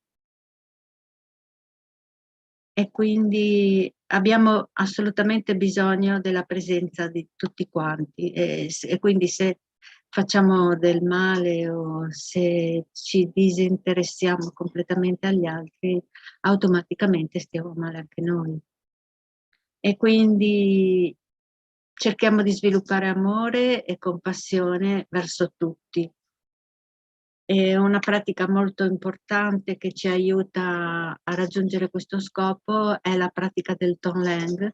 J: E quindi abbiamo assolutamente bisogno della presenza di tutti quanti e quindi se facciamo del male o se ci disinteressiamo completamente agli altri, automaticamente stiamo male anche noi. E quindi cerchiamo di sviluppare amore e compassione verso tutti. E una pratica molto importante che ci aiuta a raggiungere questo scopo è la pratica del Tonglen,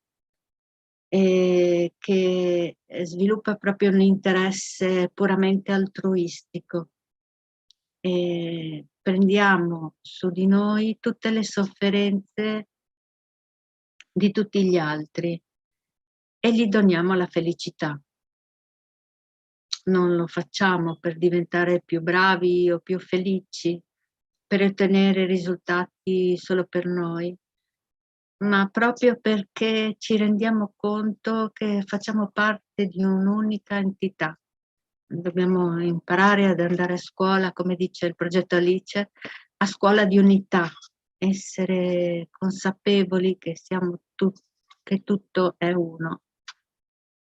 J: che sviluppa proprio un interesse puramente altruistico. E prendiamo su di noi tutte le sofferenze di tutti gli altri e gli doniamo la felicità. Non lo facciamo per diventare più bravi o più felici, per ottenere risultati solo per noi, ma proprio perché ci rendiamo conto che facciamo parte di un'unica entità. Dobbiamo imparare ad andare a scuola, come dice il progetto Alice, a scuola di unità, essere consapevoli che che tutto è uno.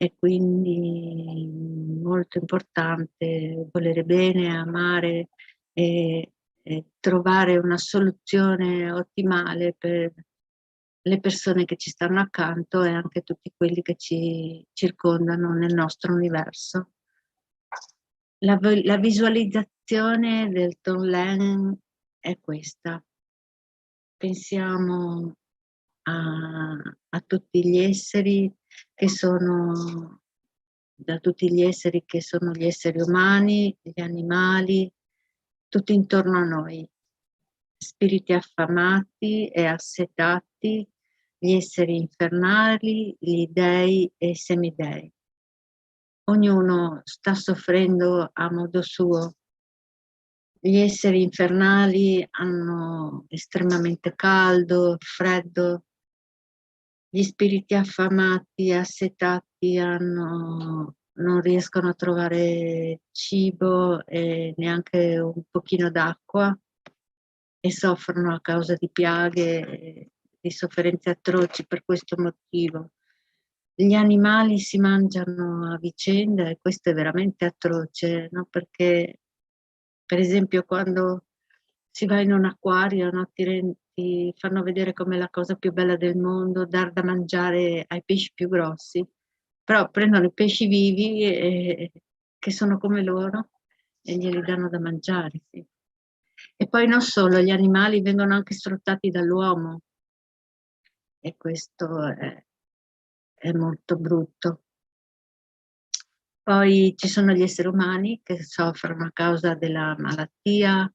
J: E quindi molto importante volere bene, amare e trovare una soluzione ottimale per le persone che ci stanno accanto e anche tutti quelli che ci circondano nel nostro universo. La visualizzazione del Tonglen è questa. Pensiamo a tutti gli esseri da tutti gli esseri che sono gli esseri umani, gli animali, tutto intorno a noi, spiriti affamati e assetati, gli esseri infernali, gli dei e i semidei. Ognuno sta soffrendo a modo suo. Gli esseri infernali hanno estremamente caldo, freddo. Gli spiriti affamati e assetati non riescono a trovare cibo e neanche un pochino d'acqua e soffrono a causa di piaghe e di sofferenze atroci per questo motivo. Gli animali si mangiano a vicenda e questo è veramente atroce, no? Perché per esempio quando si va in un acquario, no? Ti fanno vedere come la cosa più bella del mondo, dar da mangiare ai pesci più grossi, però prendono i pesci vivi che sono come loro e glieli danno da mangiare. Sì. E poi non solo, gli animali vengono anche sfruttati dall'uomo e questo è molto brutto. Poi ci sono gli esseri umani che soffrono a causa della malattia,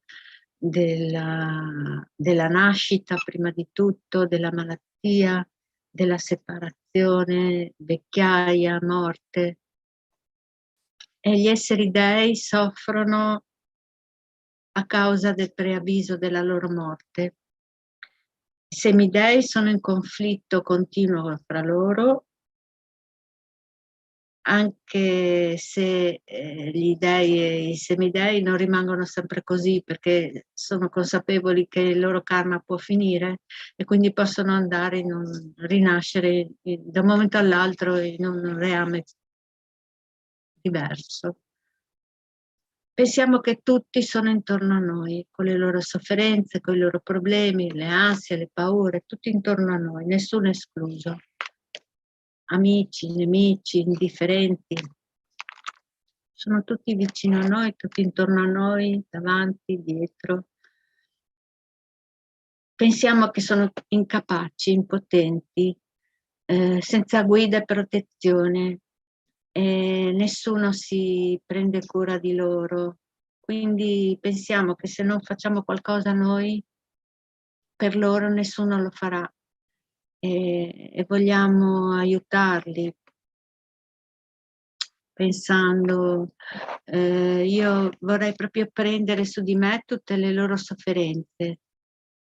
J: della nascita prima di tutto, della malattia, della separazione separazione, vecchiaia, morte. E gli esseri dei soffrono a causa del preavviso della loro morte. I semidei sono in conflitto continuo fra loro, anche se gli dei e i semidei non rimangono sempre così, perché sono consapevoli che il loro karma può finire e quindi possono andare in un rinascere da un momento all'altro in un reame diverso. Pensiamo che tutti sono intorno a noi, con le loro sofferenze, con i loro problemi, le ansie, le paure, tutti intorno a noi, nessuno escluso. Amici, nemici, indifferenti, sono tutti vicino a noi, tutti intorno a noi, davanti, dietro. Pensiamo che sono incapaci, impotenti, senza guida e protezione, e nessuno si prende cura di loro. Quindi pensiamo che se non facciamo qualcosa noi, per loro nessuno lo farà e vogliamo aiutarli pensando io vorrei proprio prendere su di me tutte le loro sofferenze,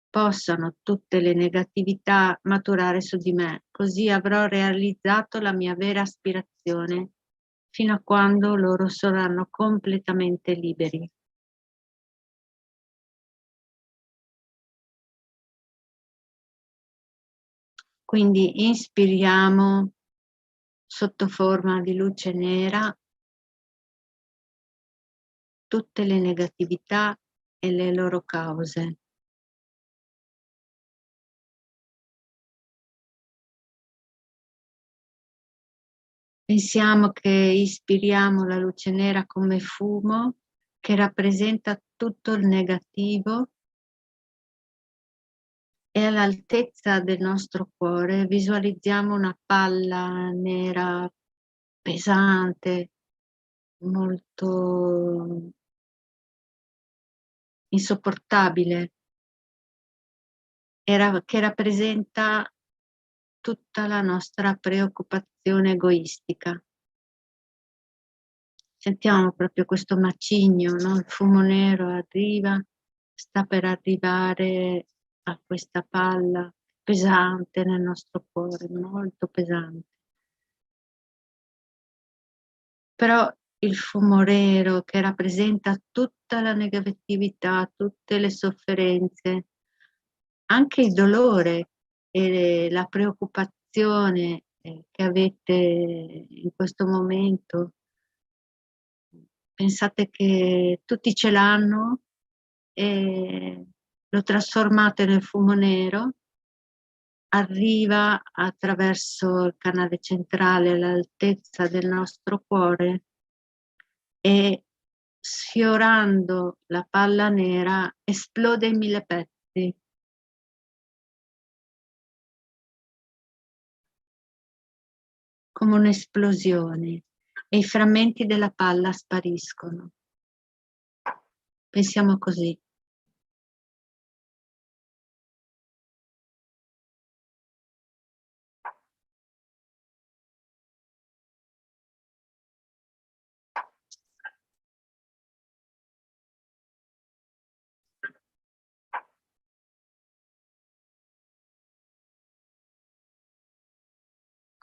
J: possano tutte le negatività maturare su di me, così avrò realizzato la mia vera aspirazione fino a quando loro saranno completamente liberi. Quindi inspiriamo sotto forma di luce nera tutte le negatività e le loro cause. Pensiamo che ispiriamo la luce nera come fumo che rappresenta tutto il negativo e all'altezza del nostro cuore visualizziamo una palla nera pesante, molto insopportabile, che rappresenta tutta la nostra preoccupazione egoistica. Sentiamo proprio questo macigno, no? Il fumo nero arriva, sta per arrivare a questa palla pesante nel nostro cuore, molto pesante. Però il fumo nero che rappresenta tutta la negatività, tutte le sofferenze, anche il dolore e la preoccupazione che avete in questo momento, pensate che tutti ce l'hanno e lo trasformate nel fumo nero, arriva attraverso il canale centrale all'altezza del nostro cuore e sfiorando la palla nera esplode in 1000 pezzi. Come un'esplosione e i frammenti della palla spariscono. Pensiamo così.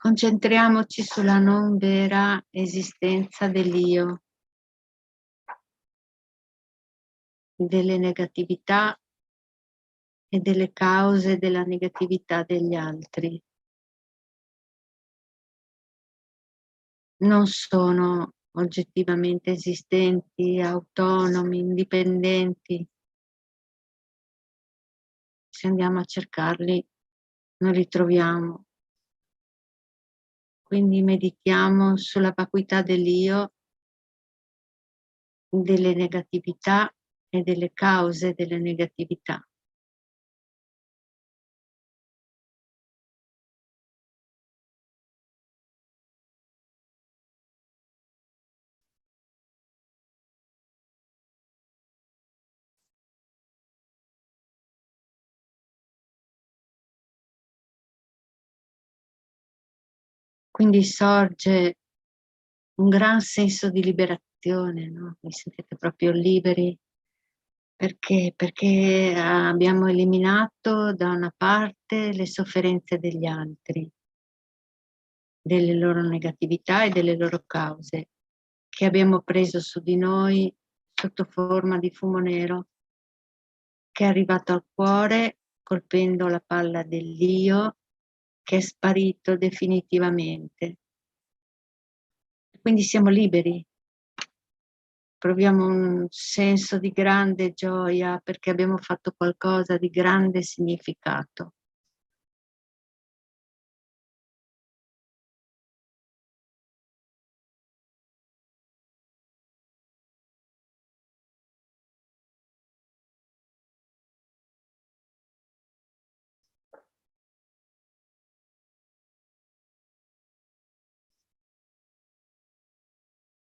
J: Concentriamoci sulla non vera esistenza dell'io, delle negatività e delle cause della negatività degli altri. Non sono oggettivamente esistenti, autonomi, indipendenti. Se andiamo a cercarli, non li troviamo. Quindi meditiamo sulla vacuità dell'io, delle negatività e delle cause delle negatività. Quindi sorge un gran senso di liberazione, no? Vi sentite proprio liberi. Perché? Perché abbiamo eliminato da una parte le sofferenze degli altri, delle loro negatività e delle loro cause, che abbiamo preso su di noi sotto forma di fumo nero, che è arrivato al cuore colpendo la palla dell'io, che è sparito definitivamente. Quindi siamo liberi, proviamo un senso di grande gioia perché abbiamo fatto qualcosa di grande significato.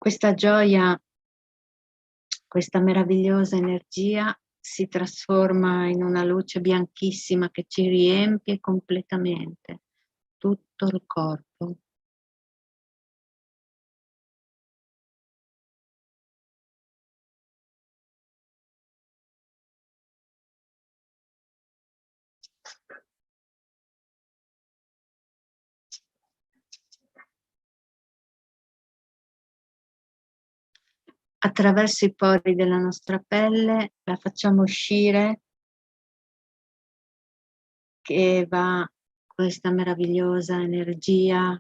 J: Questa gioia, questa meravigliosa energia si trasforma in una luce bianchissima che ci riempie completamente tutto il corpo. Attraverso i pori della nostra pelle la facciamo uscire, che va questa meravigliosa energia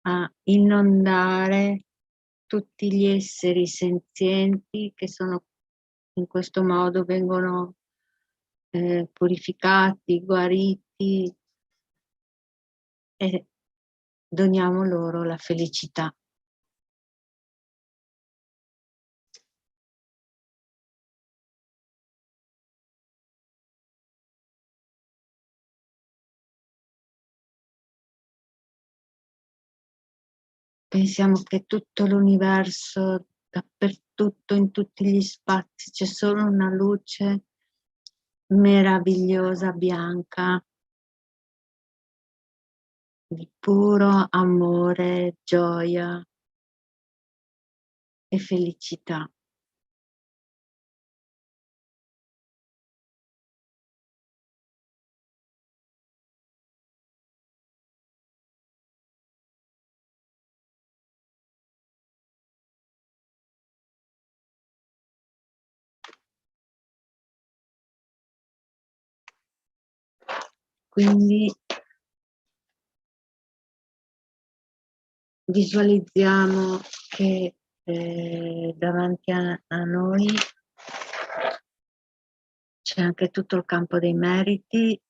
J: a inondare tutti gli esseri senzienti che sono in questo modo vengono purificati, guariti e doniamo loro la felicità. Pensiamo che tutto l'universo, dappertutto, in tutti gli spazi, c'è solo una luce meravigliosa, bianca, di puro amore, gioia e felicità. Quindi visualizziamo che davanti a noi c'è anche tutto il campo dei meriti,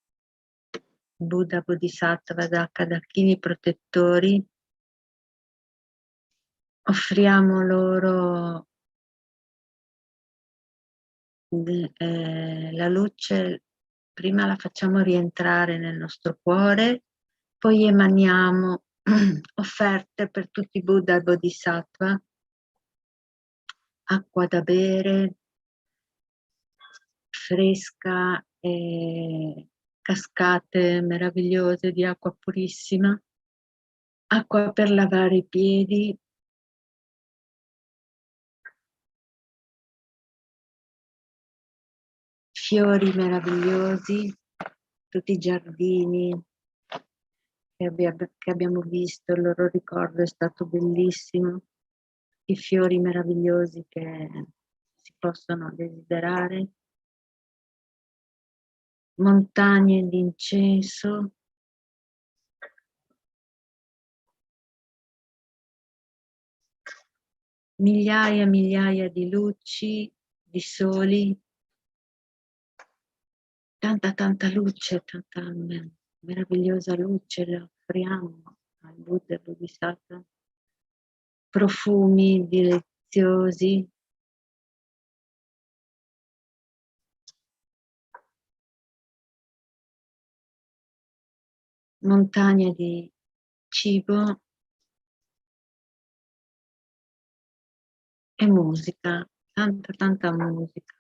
J: Buddha, Bodhisattva, Daka, Dakini protettori. Offriamo loro la luce, prima la facciamo rientrare nel nostro cuore, poi emaniamo offerte per tutti i Buddha e Bodhisattva, acqua da bere, fresca e cascate meravigliose di acqua purissima, acqua per lavare i piedi, fiori meravigliosi, tutti i giardini che abbiamo visto, il loro ricordo è stato bellissimo, i fiori meravigliosi che si possono desiderare, montagne di incenso, migliaia e migliaia di luci, di soli, tanta luce, tanta meravigliosa luce le offriamo al Buddha e al Bodhisattva, profumi deliziosi, montagne di cibo e musica, tanta musica.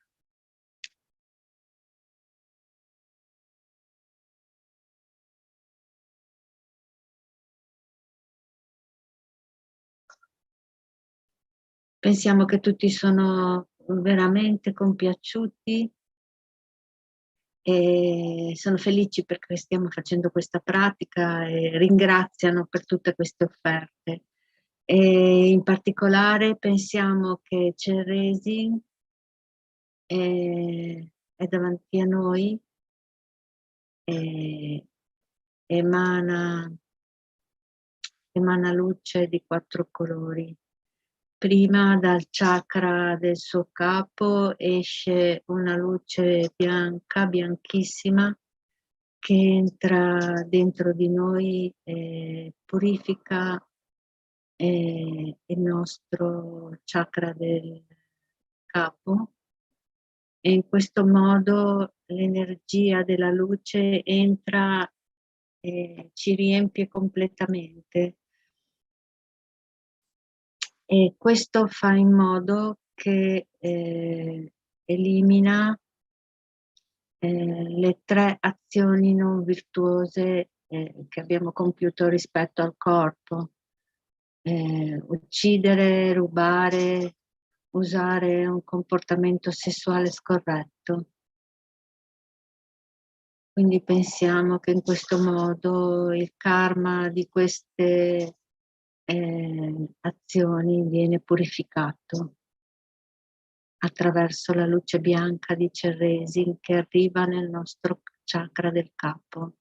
J: Pensiamo che tutti sono veramente compiaciuti e sono felici perché stiamo facendo questa pratica e ringraziano per tutte queste offerte. E in particolare pensiamo che Chenrezig è davanti a noi e emana luce di 4 colori. Prima dal chakra del suo capo esce una luce bianca, bianchissima, che entra dentro di noi e purifica il nostro chakra del capo. E in questo modo l'energia della luce entra e ci riempie completamente. E questo fa in modo che elimina le 3 azioni non virtuose che abbiamo compiuto rispetto al corpo. Uccidere, rubare, usare un comportamento sessuale scorretto. Quindi pensiamo che in questo modo il karma di queste azioni viene purificato attraverso la luce bianca di Chenrezig che arriva nel nostro chakra del capo.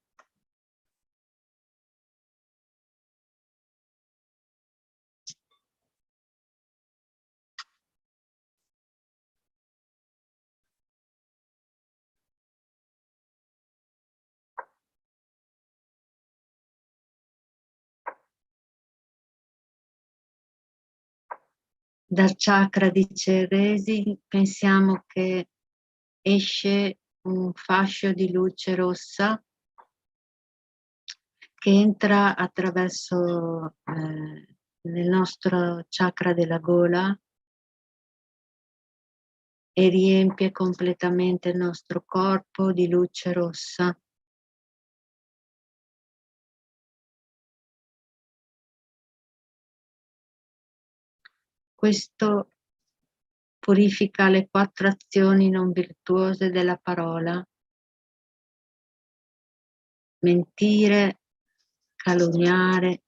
J: Dal chakra di Chenrezig pensiamo che esce un fascio di luce rossa che entra attraverso nel nostro chakra della gola e riempie completamente il nostro corpo di luce rossa. Questo purifica le 4 azioni non virtuose della parola: mentire, calunniare,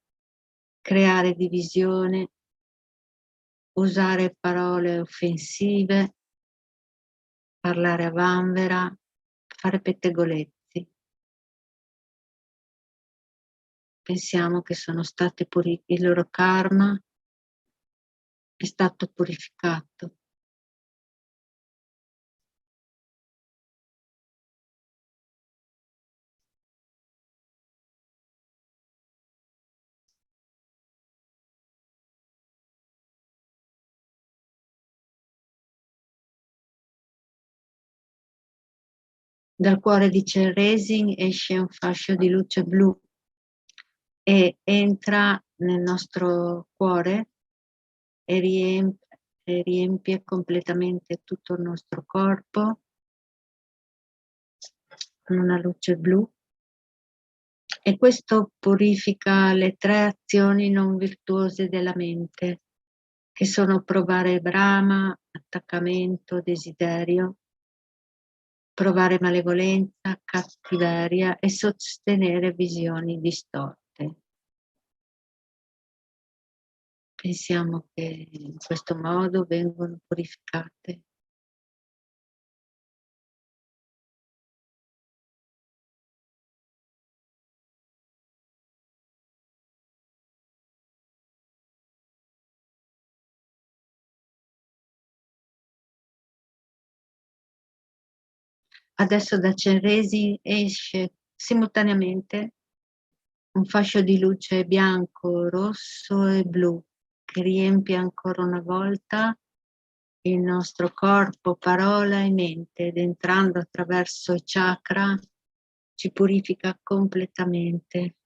J: creare divisione, usare parole offensive, parlare a vanvera, fare pettegolezzi. Pensiamo che sono stati il loro karma è stato purificato. Dal cuore di Chenrezig esce un fascio di luce blu e entra nel nostro cuore e riempie completamente tutto il nostro corpo con una luce blu. E questo purifica le 3 azioni non virtuose della mente, che sono provare brama, attaccamento, desiderio, provare malevolenza, cattiveria e sostenere visioni distorte. Pensiamo che in questo modo vengono purificate. Adesso da Chenrezig esce simultaneamente un fascio di luce bianco, rosso e blu che riempie ancora una volta il nostro corpo, parola e mente ed entrando attraverso i chakra ci purifica completamente.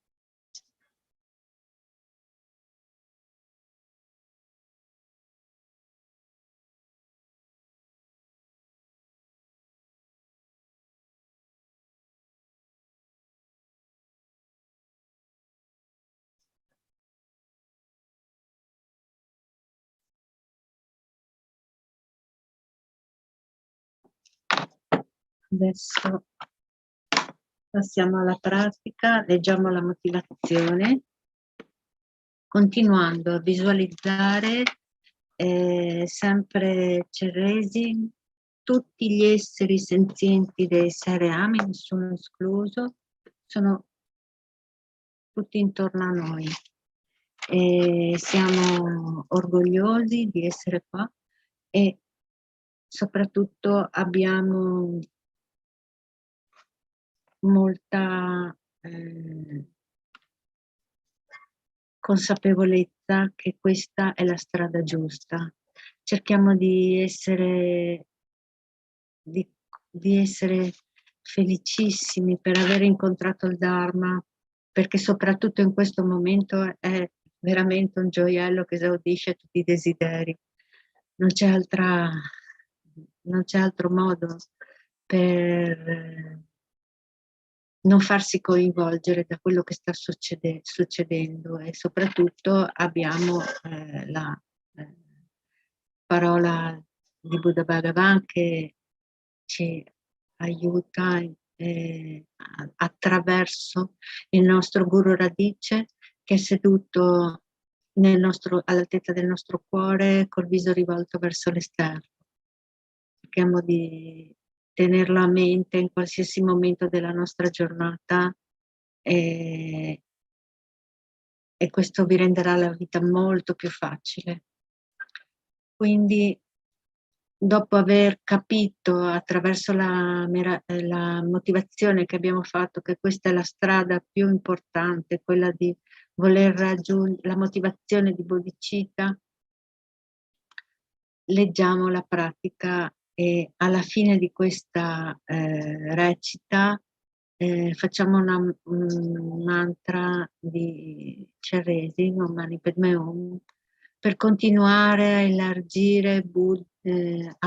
J: Adesso passiamo alla pratica, leggiamo la motivazione, continuando a visualizzare sempre Chenrezig, tutti gli esseri senzienti dei sei reami, nessuno escluso, sono tutti intorno a noi. E siamo orgogliosi di essere qua e soprattutto abbiamo molta consapevolezza che questa è la strada giusta. Cerchiamo di essere felicissimi per aver incontrato il Dharma, perché soprattutto in questo momento è veramente un gioiello che esaudisce tutti i desideri. Non c'è altro modo per non farsi coinvolgere da quello che sta succedendo, e soprattutto abbiamo la parola di Buddha Bhagavan che ci aiuta attraverso il nostro Guru Radice, che è seduto all'altezza del nostro cuore col viso rivolto verso l'esterno. Cerchiamo di tenerlo a mente in qualsiasi momento della nostra giornata e questo vi renderà la vita molto più facile. Quindi, dopo aver capito attraverso la motivazione che abbiamo fatto che questa è la strada più importante, quella di voler raggiungere la motivazione di bodhicitta, leggiamo la pratica e alla fine di questa recita facciamo un mantra di Chenrezig, Om Mani Padme Hum, per continuare a elargire a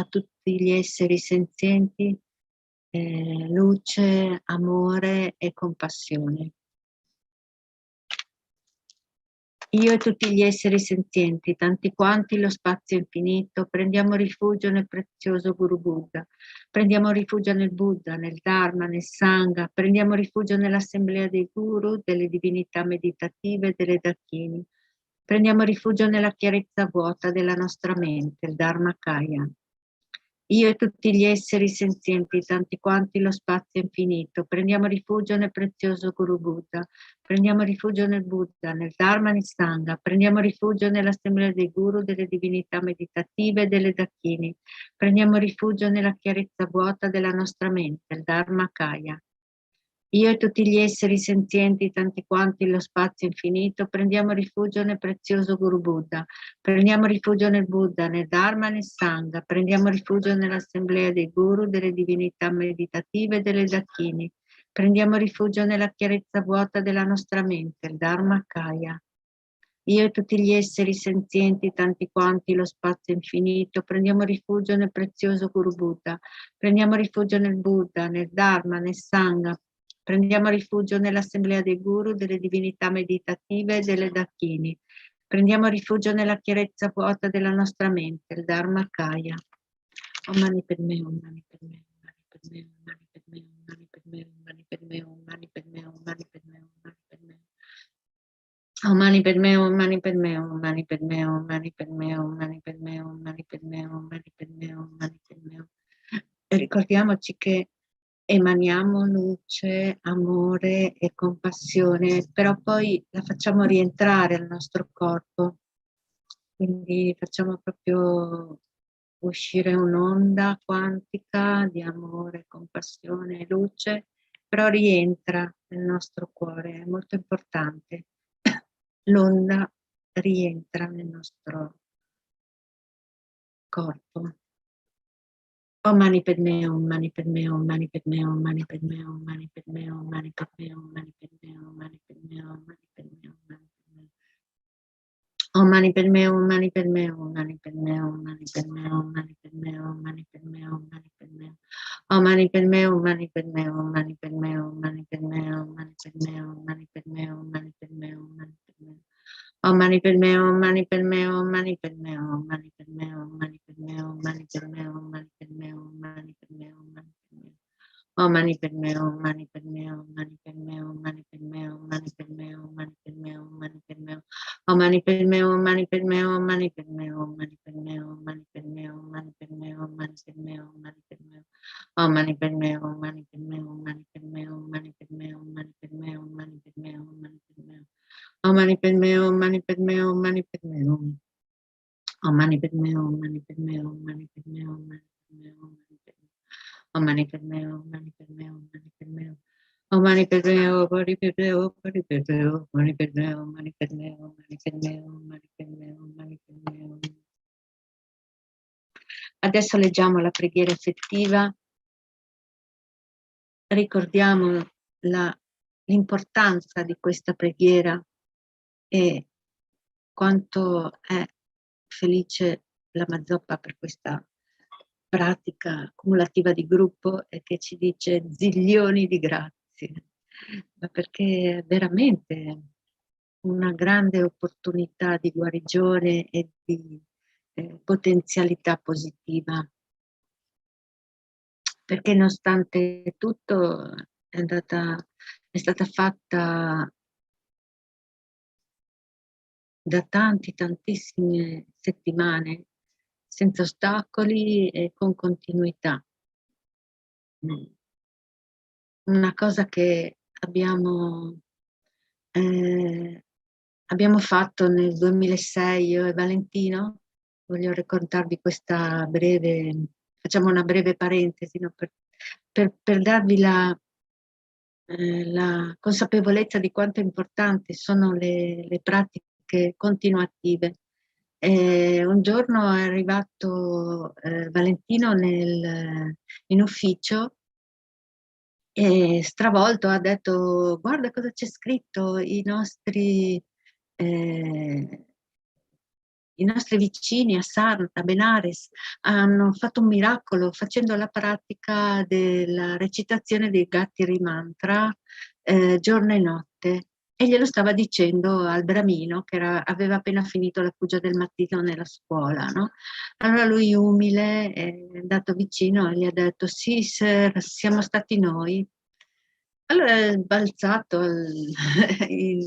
J: tutti gli esseri senzienti luce, amore e compassione. Io e tutti gli esseri senzienti, tanti quanti lo spazio infinito, prendiamo rifugio nel prezioso Guru Buddha, prendiamo rifugio nel Buddha, nel Dharma, nel Sangha, prendiamo rifugio nell'assemblea dei Guru, delle divinità meditative, delle Dakini, prendiamo rifugio nella chiarezza vuota della nostra mente, il Dharma Kaya. Io e tutti gli esseri senzienti, tanti quanti lo spazio infinito, prendiamo rifugio nel prezioso Guru Buddha, prendiamo rifugio nel Buddha, nel Dharma, nel Sangha, prendiamo rifugio nell'assemblea dei Guru, delle divinità meditative e delle Dakini, prendiamo rifugio nella chiarezza vuota della nostra mente, il Dharma Kaya. Io e tutti gli esseri senzienti, tanti quanti lo spazio infinito, prendiamo rifugio nel prezioso Guru Buddha, prendiamo rifugio nel Buddha, nel Dharma, nel Sangha, prendiamo rifugio nell'assemblea dei Guru, delle divinità meditative e delle Dakini, prendiamo rifugio nella chiarezza vuota della nostra mente, il Dharma Kaya. Io e tutti gli esseri senzienti, tanti quanti lo spazio infinito, prendiamo rifugio nel prezioso Guru Buddha, prendiamo rifugio nel Buddha, nel Dharma, nel Sangha, prendiamo rifugio nell'assemblea dei Guru, delle divinità meditative e delle Dakini. Prendiamo rifugio nella chiarezza vuota della nostra mente, il Dharma Kaya. Om Mani Padme, Om Mani Padme, Om Mani Padme, Om Mani Padme, Om Mani Padme, Om Mani Padme, Om Mani Padme, Om Mani Padme, Om Mani Padme. Om Mani Padme, Om Mani Padme, Om Mani Padme, Om Mani Padme, Om Mani Padme, Om Mani Padme, Om Mani Padme, Om Mani Padme. E ricordiamoci che emaniamo luce, amore e compassione, però poi la facciamo rientrare al nostro corpo. Quindi facciamo proprio uscire un'onda quantica di amore, compassione e luce, però rientra nel nostro cuore, è molto importante. L'onda rientra nel nostro corpo. Om Mani Padme, Om Mani Padme, Om Mani Padme, Om Mani Padme, Om Mani Padme, Om Mani Padme, Om Mani Padme, Om Mani Padme, Om Mani Padme, Om Mani Padme. Om Mani Padme, Om Mani Padme, Om Mani Padme, Om Mani Padme, Om Mani Padme, Om Mani Padme, Om Mani Padme, Om Mani Padme, Om Mani Padme, Om Mani Padme, Om Mani Padme, Om Mani Padme, Om Mani Padme, Om Mani Padme. Om Mani Padme, Om Mani Padme, Om Mani Padme, Om Mani Padme, Om Mani Padme, Om Mani Padme, Om Mani Padme, Om Mani Padme, Om Mani Padme. Om Mani Padme Hum, Mani Padme Hum, Mani Padme Hum, Mani Padme Hum, Mani Padme Hum, Mani Padme Hum, Mani Padme Hum, Om Mani Padme Hum, Mani Padme Hum, Mani Padme Hum, Mani Padme Hum, Mani Padme Hum, Mani Padme Hum, Mani Padme Hum, Mani Padme Hum, Om Mani Padme Hum, Mani Padme Hum, Mani Padme Hum, Mani Padme Hum, Mani Padme Hum, Mani Padme Hum, Mani Padme Hum, Om Mani Padme Hum, Mani Padme Hum, Mani Padme Hum, Om Mani Padme Hum, Mani Padme Hum, Mani Padme Hum, Mani Padme Hum, Om Mani Padme Hum, Mani Padme Hum, Mani Padme Hum, Om Mani Padme Hum, Mani Padme Hum, Mani Padme Hum, Mani Padme Hum, Mani Padme Hum, Mani Padme Hum, Mani Padme Hum, Mani Padme Hum. Adesso leggiamo la preghiera effettiva, ricordiamo l'importanza di questa preghiera e quanto è felice Lama Zopa per questa pratica cumulativa di gruppo e che ci dice zilioni di grazie, ma perché è veramente una grande opportunità di guarigione e di potenzialità positiva, perché nonostante tutto è stata fatta da tantissime settimane, senza ostacoli e con continuità. Una cosa che abbiamo fatto nel 2006 io e Valentino, voglio raccontarvi questa breve, facciamo una breve parentesi, no? per darvi la consapevolezza di quanto importanti sono le pratiche continuative. Un giorno è arrivato Valentino in ufficio e stravolto ha detto: guarda cosa c'è scritto, i nostri vicini a Sarna, a Benares, hanno fatto un miracolo facendo la pratica della recitazione dei Gayatri Mantra giorno e notte. E glielo stava dicendo al bramino che aveva appena finito la puja del mattino nella scuola, no? Allora lui umile è andato vicino e gli ha detto: sì sir, siamo stati noi. Allora è balzato, è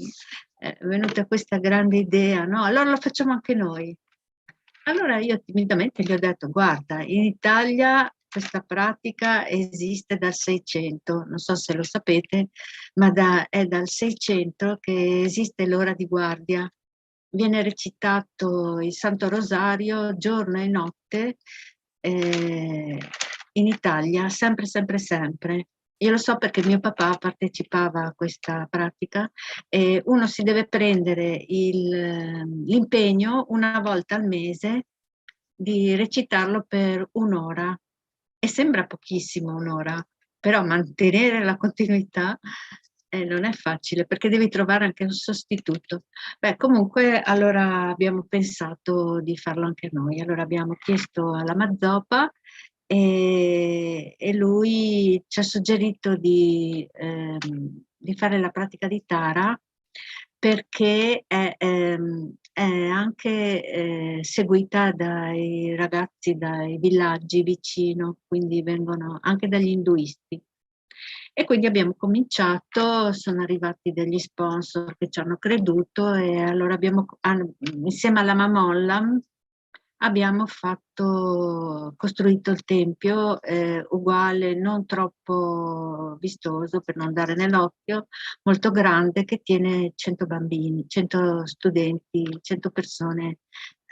J: venuta questa grande idea, no? Allora lo facciamo anche noi. Allora io timidamente gli ho detto: guarda, in Italia questa pratica esiste dal 600, non so se lo sapete, ma è dal 600 che esiste l'ora di guardia. Viene recitato il Santo Rosario giorno e notte in Italia, sempre, sempre, sempre. Io lo so perché mio papà partecipava a questa pratica e uno si deve prendere l'impegno una volta al mese di recitarlo per un'ora. E sembra pochissimo un'ora, però mantenere la continuità non è facile perché devi trovare anche un sostituto. Beh, comunque allora abbiamo pensato di farlo anche noi. Allora abbiamo chiesto alla Mazzopa e lui ci ha suggerito di fare la pratica di Tara perché è anche seguita dai ragazzi dai villaggi vicino, quindi vengono anche dagli induisti. E quindi abbiamo cominciato, sono arrivati degli sponsor che ci hanno creduto e allora insieme alla Mamollam abbiamo costruito il tempio uguale, non troppo vistoso per non dare nell'occhio, molto grande, che tiene 100 bambini, 100 studenti, 100 persone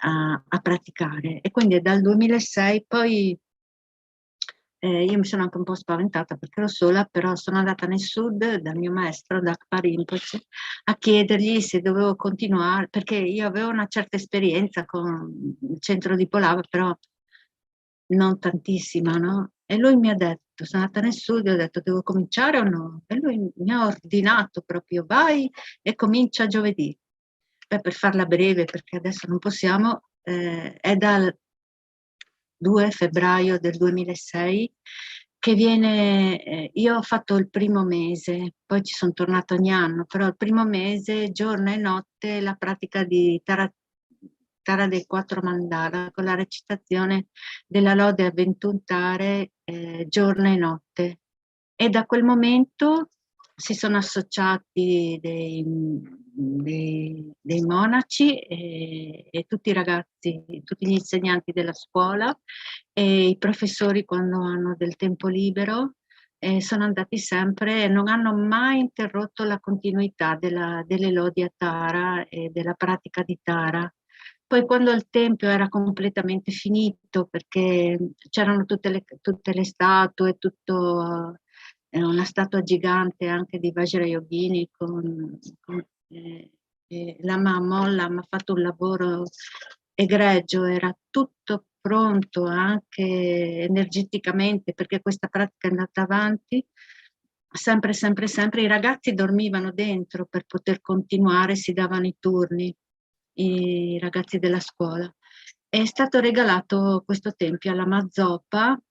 J: a praticare. E quindi è dal 2006, poi io mi sono anche un po' spaventata perché ero sola, però sono andata nel sud dal mio maestro, da Rinpoche, a chiedergli se dovevo continuare, perché io avevo una certa esperienza con il centro di Polava, però non tantissima, no? E lui mi ha detto, sono andata nel sud e ho detto: devo cominciare o no? E lui mi ha ordinato proprio: vai e comincia giovedì. Beh, per farla breve, perché adesso non possiamo, è dal 2 febbraio del 2006 che io ho fatto il primo mese, poi ci sono tornato ogni anno, però il primo mese, giorno e notte, la pratica di Tara dei 4 mandala, con la recitazione della lode a 21 tare giorno e notte. e da quel momento si sono associati dei monaci e tutti i ragazzi, tutti gli insegnanti della scuola e i professori quando hanno del tempo libero sono andati sempre e non hanno mai interrotto la continuità delle lodi a Tara e della pratica di Tara. Poi quando il tempio era completamente finito, perché c'erano tutte le statue, una statua gigante anche di Vajrayogini Lama Mollam ha fatto un lavoro egregio, era tutto pronto anche energeticamente perché questa pratica è andata avanti. Sempre, i ragazzi dormivano dentro per poter continuare, si davano i turni, i ragazzi della scuola. È stato regalato questo tempio alla Lama Zopa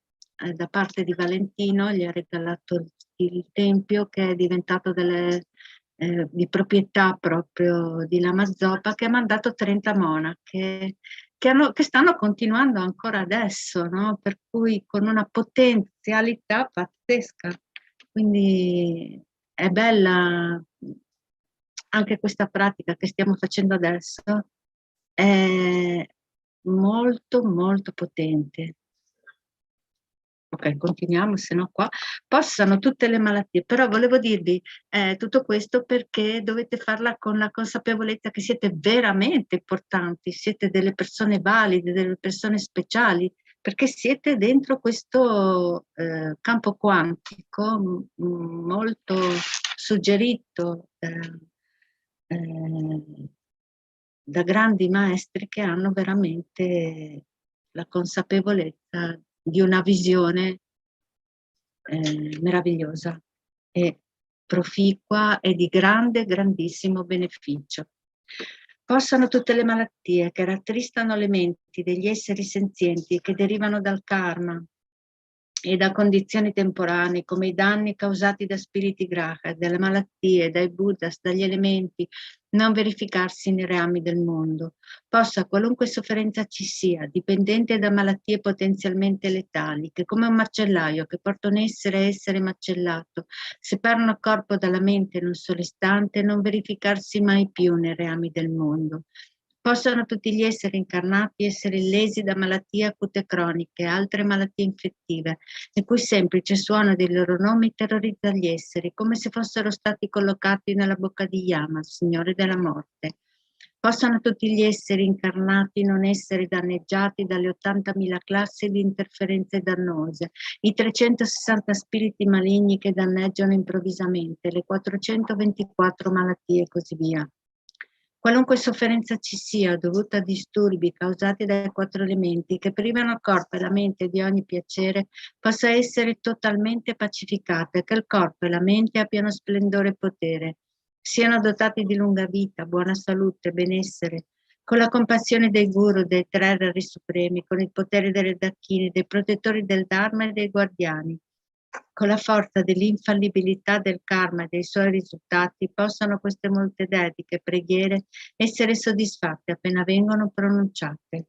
J: da parte di Valentino, gli ha regalato il tempio che è diventato di proprietà proprio di Lama Zopa, che ha mandato 30 monache che stanno continuando ancora adesso, no? Per cui con una potenzialità pazzesca. Quindi è bella anche questa pratica che stiamo facendo adesso, è molto molto potente. Ok, continuiamo, se no qua passano tutte le malattie, però volevo dirvi tutto questo perché dovete farla con la consapevolezza che siete veramente importanti, siete delle persone valide, delle persone speciali, perché siete dentro questo campo quantico molto suggerito da grandi maestri che hanno veramente la consapevolezza di una visione meravigliosa e proficua e di grandissimo beneficio. Possano tutte le malattie che rattristano le menti degli esseri senzienti e che derivano dal karma e da condizioni temporanee come i danni causati da spiriti graha, dalle malattie, dai buddhas, dagli elementi, non verificarsi nei reami del mondo. Possa qualunque sofferenza ci sia, dipendente da malattie potenzialmente letali, che come un macellaio che porta un essere a essere macellato, separano il corpo dalla mente in un solo istante, non verificarsi mai più nei reami del mondo. Possano tutti gli esseri incarnati essere illesi da malattie acute croniche e altre malattie infettive, il cui semplice suono dei loro nomi terrorizza gli esseri, come se fossero stati collocati nella bocca di Yama, Signore della Morte. Possano tutti gli esseri incarnati non essere danneggiati dalle 80.000 classi di interferenze dannose, i 360 spiriti maligni che danneggiano improvvisamente, le 424 malattie e così via. Qualunque sofferenza ci sia dovuta a disturbi causati dai 4 elementi che privano il corpo e la mente di ogni piacere, possa essere totalmente pacificata e che il corpo e la mente abbiano splendore e potere, siano dotati di lunga vita, buona salute, benessere, con la compassione dei guru, dei 3 Rari Supremi, con il potere delle Dakini, dei protettori del Dharma e dei guardiani, con la forza dell'infallibilità del karma e dei suoi risultati, possano queste molte dediche e preghiere essere soddisfatte appena vengono pronunciate.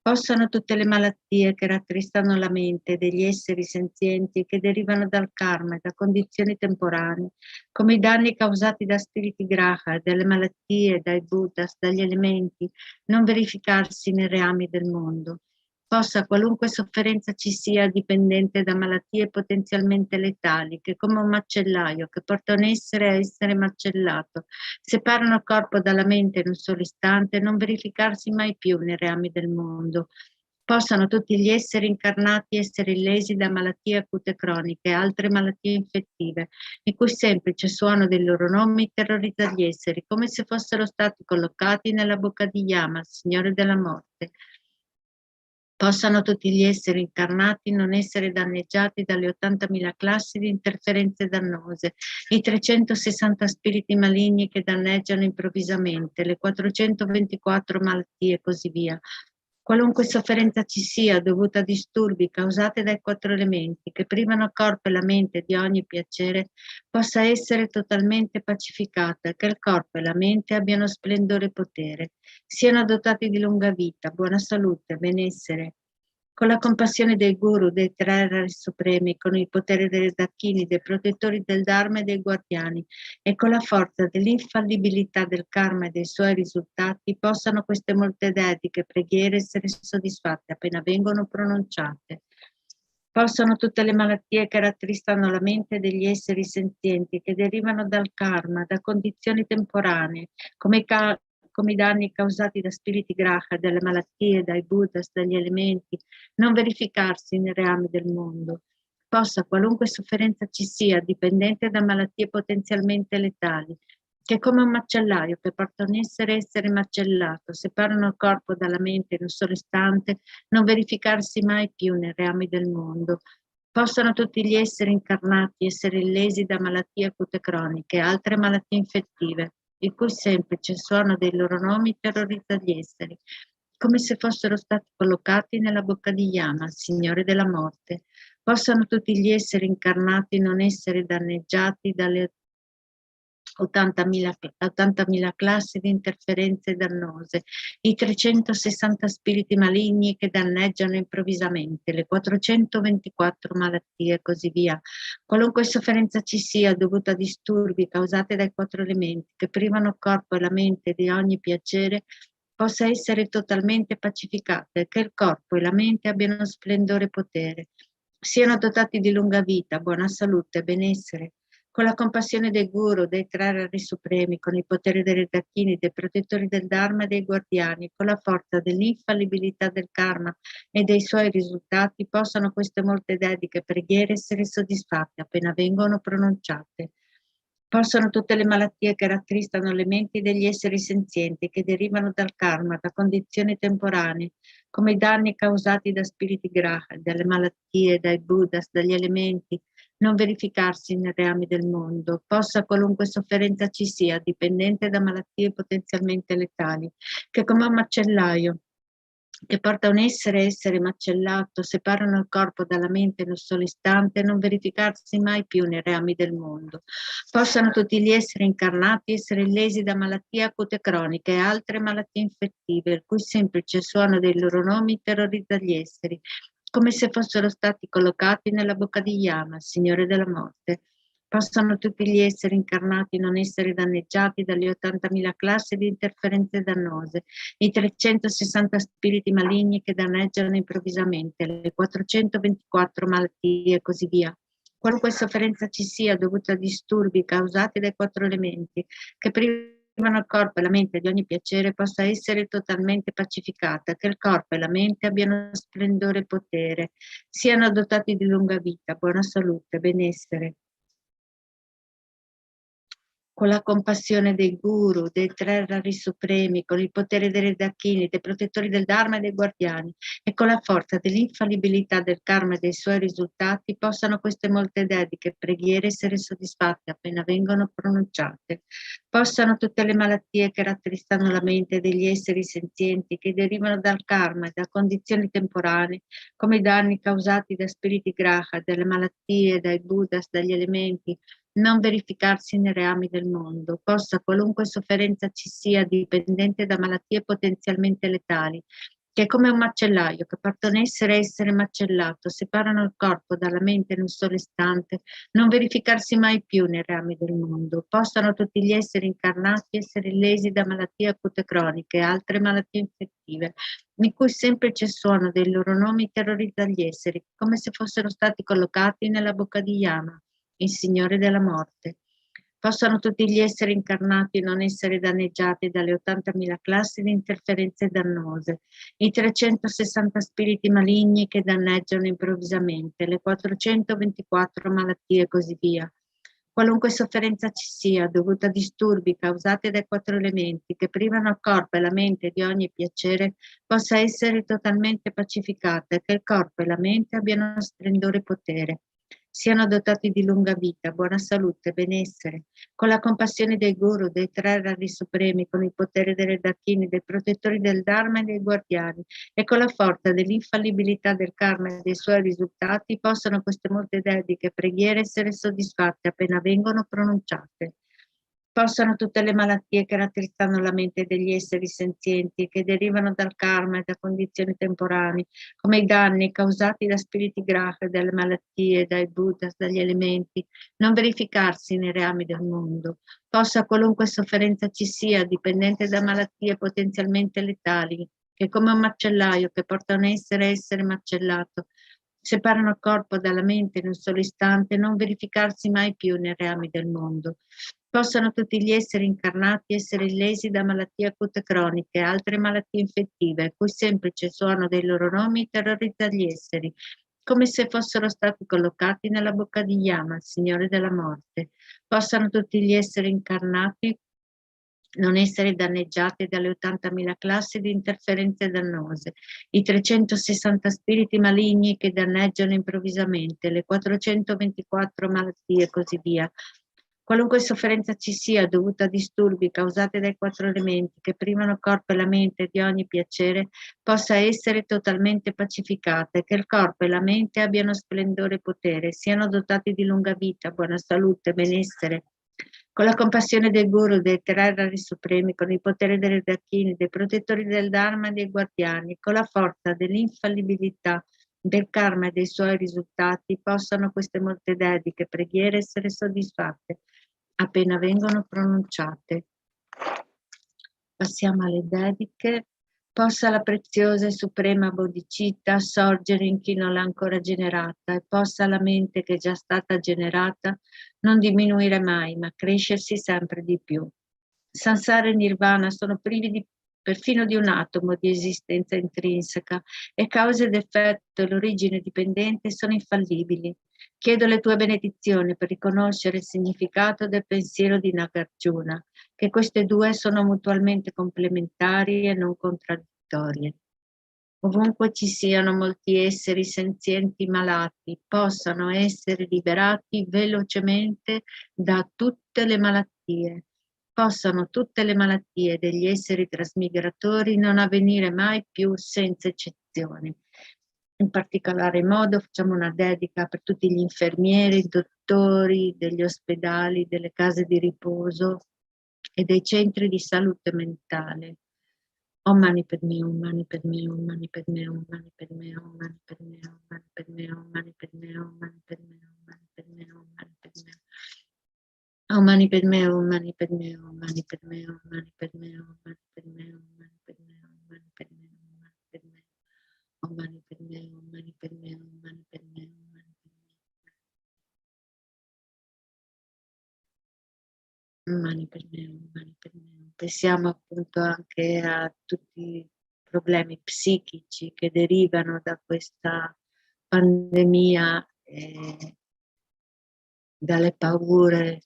J: Possano tutte le malattie che rattristano la mente degli esseri senzienti e che derivano dal karma e da condizioni temporanee, come i danni causati da spiriti graha, dalle malattie, dai buddhas, dagli elementi, non verificarsi nei reami del mondo. Possa qualunque sofferenza ci sia dipendente da malattie potenzialmente letali, che come un macellaio che porta un essere a essere macellato, separano il corpo dalla mente in un solo istante, non verificarsi mai più nei reami del mondo. Possano tutti gli esseri incarnati essere illesi da malattie acute croniche e altre malattie infettive, il cui semplice suono dei loro nomi terrorizza gli esseri, come se fossero stati collocati nella bocca di Yama, Signore della Morte. Possano tutti gli esseri incarnati non essere danneggiati dalle 80.000 classi di interferenze dannose, i 360 spiriti maligni che danneggiano improvvisamente, le 424 malattie e così via. Qualunque sofferenza ci sia dovuta a disturbi causati dai 4 elementi che privano il corpo e la mente di ogni piacere, possa essere totalmente pacificata, che il corpo e la mente abbiano splendore e potere, siano dotati di lunga vita, buona salute, benessere, con la compassione dei guru, dei tre rari supremi, con il potere dei dakini, dei protettori del Dharma e dei guardiani, e con la forza dell'infallibilità del karma e dei suoi risultati, possano queste molte dediche preghiere essere soddisfatte appena vengono pronunciate. Possano tutte le malattie che rattristano la mente degli esseri senzienti, che derivano dal karma, da condizioni temporanee, come i danni causati da spiriti graha, dalle malattie, dai buddhas, dagli elementi, non verificarsi nei reami del mondo. Possa qualunque sofferenza ci sia, dipendente da malattie potenzialmente letali, che come un macellaio che porta un essere macellato, separano il corpo dalla mente in un solo istante, non verificarsi mai più nei reami del mondo. Possano tutti gli esseri incarnati essere illesi da malattie acute croniche e altre malattie infettive, il cui semplice suono dei loro nomi terrorizza gli esseri, come se fossero stati collocati nella bocca di Yama, Signore della morte. Possano tutti gli esseri incarnati non essere danneggiati dalle 80.000 classi di interferenze dannose, i 360 spiriti maligni che danneggiano improvvisamente, le 424 malattie e così via. Qualunque sofferenza ci sia dovuta a disturbi causati dai quattro elementi che privano il corpo e la mente di ogni piacere, possa essere totalmente pacificata e che il corpo e la mente abbiano splendore e potere, siano dotati di lunga vita, buona salute e benessere, con la compassione dei guru, dei tre rari supremi, con il potere dei redakini, dei protettori del Dharma e dei guardiani, con la forza dell'infallibilità del karma e dei suoi risultati, possano queste molte dediche preghiere essere soddisfatte appena vengono pronunciate. Possano tutte le malattie che rattristano le menti degli esseri senzienti, che derivano dal karma, da condizioni temporanee, come i danni causati da spiriti graha, dalle malattie, dai buddhas, dagli elementi, non verificarsi nei reami del mondo. Possa qualunque sofferenza ci sia, dipendente da malattie potenzialmente letali, che come un macellaio che porta un essere macellato, separano il corpo dalla mente in un solo istante e non verificarsi mai più nei reami del mondo. Possano tutti gli esseri incarnati essere lesi da malattie acute croniche e altre malattie infettive, il cui semplice suono dei loro nomi terrorizza gli esseri, come se fossero stati collocati nella bocca di Yama, Signore della morte. Possano tutti gli esseri incarnati non essere danneggiati dalle 80.000 classi di interferenze dannose, i 360 spiriti maligni che danneggiano improvvisamente, le 424 malattie e così via. Qualunque sofferenza ci sia dovuta a disturbi causati dai quattro elementi, che privano il corpo e la mente di ogni piacere, possa essere totalmente pacificata, che il corpo e la mente abbiano splendore e potere, siano dotati di lunga vita, buona salute, benessere, con la compassione dei guru, dei tre rari supremi, con il potere dei redakini, dei protettori del Dharma e dei guardiani, e con la forza dell'infallibilità del karma e dei suoi risultati, possano queste molte dediche preghiere essere soddisfatte appena vengono pronunciate. Possano tutte le malattie che rattristano la mente degli esseri senzienti, che derivano dal karma e da condizioni temporanee, come i danni causati da spiriti graha, dalle malattie, dai buddhas, dagli elementi, non verificarsi nei reami del mondo. Possa qualunque sofferenza ci sia, dipendente da malattie potenzialmente letali, che come un macellaio che porta un essere macellato, separano il corpo dalla mente in un solo istante, non verificarsi mai più nei reami del mondo. Possano tutti gli esseri incarnati essere lesi da malattie acute croniche e altre malattie infettive, in cui semplice suono dei loro nomi terrorizza gli esseri, come se fossero stati collocati nella bocca di Yama, il Signore della morte. Possano tutti gli esseri incarnati non essere danneggiati dalle 80.000 classi di interferenze dannose, i 360 spiriti maligni che danneggiano improvvisamente, le 424 malattie e così via. Qualunque sofferenza ci sia, dovuta a disturbi causati dai quattro elementi che privano il corpo e la mente di ogni piacere, possa essere totalmente pacificata e che il corpo e la mente abbiano splendore e potere, siano dotati di lunga vita, buona salute, benessere, con la compassione dei guru, dei tre rari supremi, con il potere dei redakini, dei protettori del Dharma e dei guardiani, e con la forza dell'infallibilità del karma e dei suoi risultati, possano queste molte dediche preghiere essere soddisfatte appena vengono pronunciate. Possano tutte le malattie che rattristano la mente degli esseri senzienti, che derivano dal karma e da condizioni temporanee, come i danni causati da spiriti grahi, dalle malattie, dai buddhas, dagli elementi, non verificarsi nei reami del mondo. Possa qualunque sofferenza ci sia, dipendente da malattie potenzialmente letali, che come un macellaio che porta un essere a essere macellato, separano il corpo dalla mente in un solo istante, non verificarsi mai più nei reami del mondo. Possano tutti gli esseri incarnati essere illesi da malattie acute croniche e altre malattie infettive, a cui semplice suono dei loro nomi terrorizza gli esseri, come se fossero stati collocati nella bocca di Yama, il Signore della Morte. Possano tutti gli esseri incarnati non essere danneggiati dalle 80.000 classi di interferenze dannose, i 360 spiriti maligni che danneggiano improvvisamente, le 424 malattie e così via. Qualunque sofferenza ci sia dovuta a disturbi causati dai 4 elementi che privano il corpo e la mente di ogni piacere, possa essere totalmente pacificata e che il corpo e la mente abbiano splendore e potere, siano dotati di lunga vita, buona salute, benessere, con la compassione dei guru, dei Terrari supremi, con il potere dei Redachini, dei protettori del Dharma e dei guardiani, con la forza dell'infallibilità del karma e dei suoi risultati, possano queste molte dediche, preghiere essere soddisfatte appena vengono pronunciate. Passiamo alle dediche. Possa la preziosa e suprema bodhicitta sorgere in chi non l'ha ancora generata e possa la mente che è già stata generata non diminuire mai, ma crescersi sempre di più. Sansara e Nirvana sono privi perfino di un atomo di esistenza intrinseca e causa ed effetto e l'origine dipendente sono infallibili. Chiedo le tue benedizioni per riconoscere il significato del pensiero di Nagarjuna, che queste due sono mutualmente complementari e non contraddittorie. Ovunque ci siano molti esseri senzienti malati, possano essere liberati velocemente da tutte le malattie. Possano tutte le malattie degli esseri trasmigratori non avvenire mai più senza eccezioni. In particolare modo facciamo una dedica per tutti gli infermieri, dottori degli ospedali, delle case di riposo e dei centri di salute mentale. Om Mani Padme, Om Mani Padme, Om Mani Padme, Om Mani Padme, Om Mani Padme, Om Mani Padme, Om Mani Padme, Om Mani Padme, Om Mani Padme, Om Mani Padme. Om Mani Padme, Om Mani Padme, Om Mani Padme, Om Mani Padme, Om Mani Padme, Om Mani Padme, Om Mani Padme, Om Mani Padme, Om Mani Padme, Om Mani Padme, Om Mani Padme, Om Mani Padme, Om Mani Padme. Pensiamo appunto anche a tutti i problemi psichici che derivano da questa pandemia e dalle paure.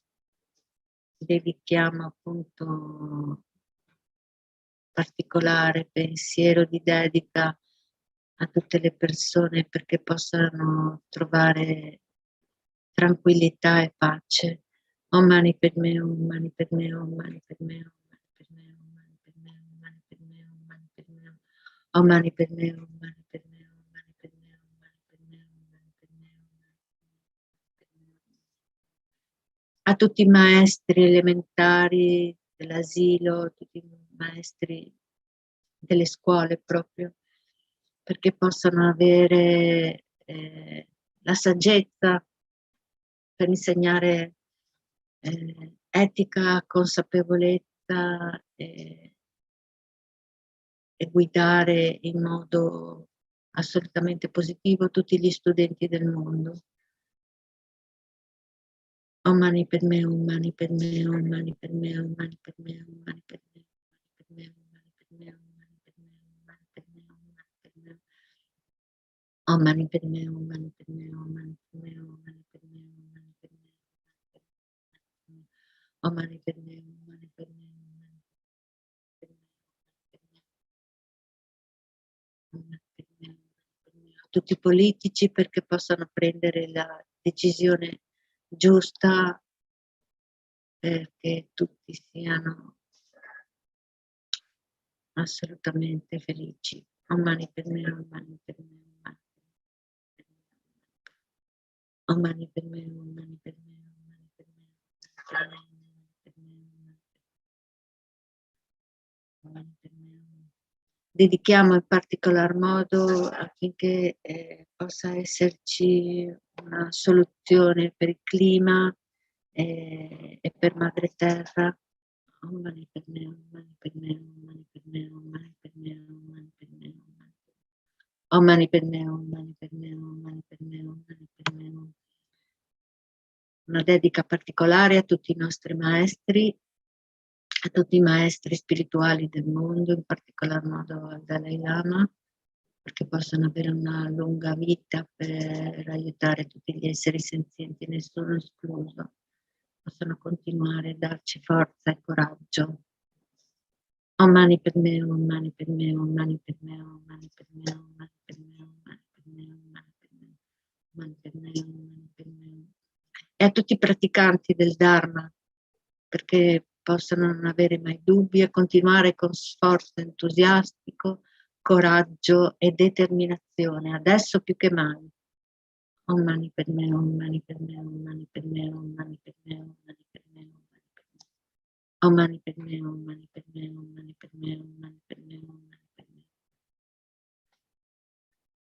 J: Dedichiamo appunto particolare pensiero di dedica a tutte le persone perché possano trovare tranquillità e pace. Om Mani Padme, Om Mani Padme, Om Mani Padme, Om Mani Padme, Om Mani Padme, Om Mani Padme, Om Mani Padme, Om Mani Padme, Om Mani Padme, Om Mani Padme, Om Mani Padme, Om Mani Padme. A tutti i maestri elementari dell'asilo, tutti i maestri delle scuole proprio, perché possano avere la saggezza per insegnare etica, consapevolezza e guidare in modo assolutamente positivo tutti gli studenti del mondo. Om Mani Padme, Om Mani Padme, Om Mani Padme, Om Mani Padme, Om Mani Padme, Om Mani Padme, Om Mani Padme, Om Mani Padme, Om Mani Padme, Om Mani Padme, Om Mani Padme, Om Mani Padme, Om Mani Padme, Om Mani Padme, a tutti i politici perché possano prendere la decisione giusta perché tutti siano assolutamente felici. Om Mani Padme, Om Mani Padme, Om Mani Padme, Om Mani Padme, Om Mani Padme, Om Mani Padme, Om Mani Padme, Om dedichiamo in particolar modo affinché possa esserci una soluzione per il clima e per Madre Terra. Om Mani Padme Hum, Mani Padme Hum, Mani Padme Hum, Mani Padme Hum, Mani Padme Hum, Om Mani Padme Hum, Mani Padme Hum, Mani Padme Hum, Mani Padme Hum. Una dedica particolare a tutti i nostri maestri, a tutti i maestri spirituali del mondo, in particolar modo al Dalai Lama, perché possano avere una lunga vita per aiutare tutti gli esseri senzienti, nessuno escluso, possano continuare a darci forza e coraggio. Om Mani Padme Hum, Mani Padme Hum, Mani Padme Hum, Mani Padme Hum, Mani Padme Hum, Mani Padme Hum, Mani Padme Hum, Mani Padme Hum, Mani Padme Hum. E a tutti i praticanti del Dharma, perché possano non avere mai dubbi e continuare con sforzo entusiastico, coraggio e determinazione, adesso più che mai. Om Mani Padme Hum, Mani Padme Hum, Mani Padme Hum, Mani Padme Hum, Mani Padme Hum, Mani Padme Hum. Om Mani Padme Hum, Mani Padme Hum, Mani Padme Hum, Mani Padme Hum, Mani Padme Hum.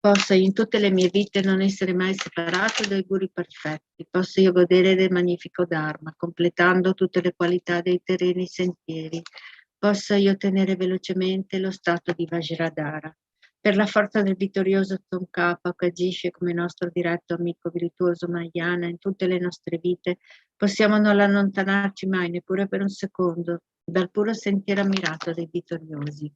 J: Possa io in tutte le mie vite non essere mai separato dai guru perfetti, possa io godere del magnifico Dharma, completando tutte le qualità dei terreni sentieri, possa io ottenere velocemente lo stato di Vajradhara. Per la forza del vittorioso Tsongkhapa che agisce come nostro diretto amico virtuoso Mahayana in tutte le nostre vite, possiamo non allontanarci mai, neppure per un secondo, dal puro sentiero ammirato dei vittoriosi.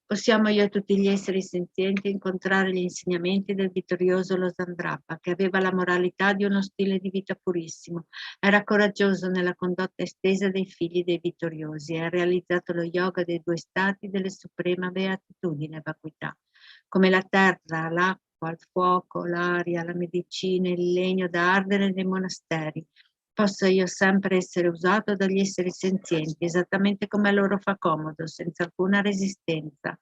J: Possiamo io e tutti gli esseri senzienti incontrare gli insegnamenti del vittorioso Losandrapa, che aveva la moralità di uno stile di vita purissimo, era coraggioso nella condotta estesa dei figli dei vittoriosi e ha realizzato lo yoga dei due stati delle suprema beatitudine e vacuità, come la terra, l'acqua, il fuoco, l'aria, la medicina, il legno da ardere nei monasteri. Possa io sempre essere usato dagli esseri senzienti, esattamente come a loro fa comodo, senza alcuna resistenza.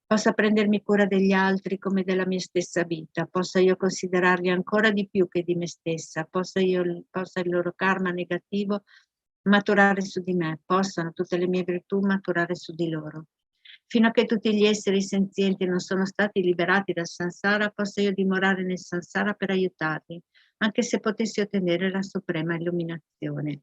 J: Possa prendermi cura degli altri come della mia stessa vita, possa io considerarli ancora di più che di me stessa, possa il loro karma negativo maturare su di me, possano tutte le mie virtù maturare su di loro. Fino a che tutti gli esseri senzienti non sono stati liberati dal samsara, possa io dimorare nel samsara per aiutarli, anche se potessi ottenere la suprema illuminazione.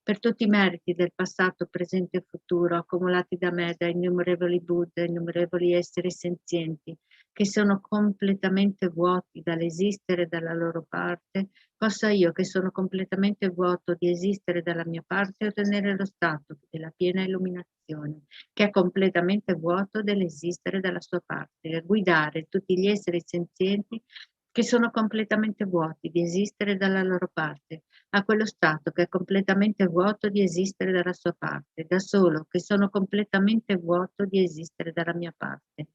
J: Per tutti i meriti del passato, presente e futuro, accumulati da me, da innumerevoli Buddha, innumerevoli esseri senzienti, che sono completamente vuoti dall'esistere dalla loro parte, possa io, che sono completamente vuoto di esistere dalla mia parte, ottenere lo stato della piena illuminazione, che è completamente vuoto dell'esistere dalla sua parte, e guidare tutti gli esseri senzienti che sono completamente vuoti di esistere dalla loro parte, a quello stato che è completamente vuoto di esistere dalla sua parte, da solo che sono completamente vuoto di esistere dalla mia parte.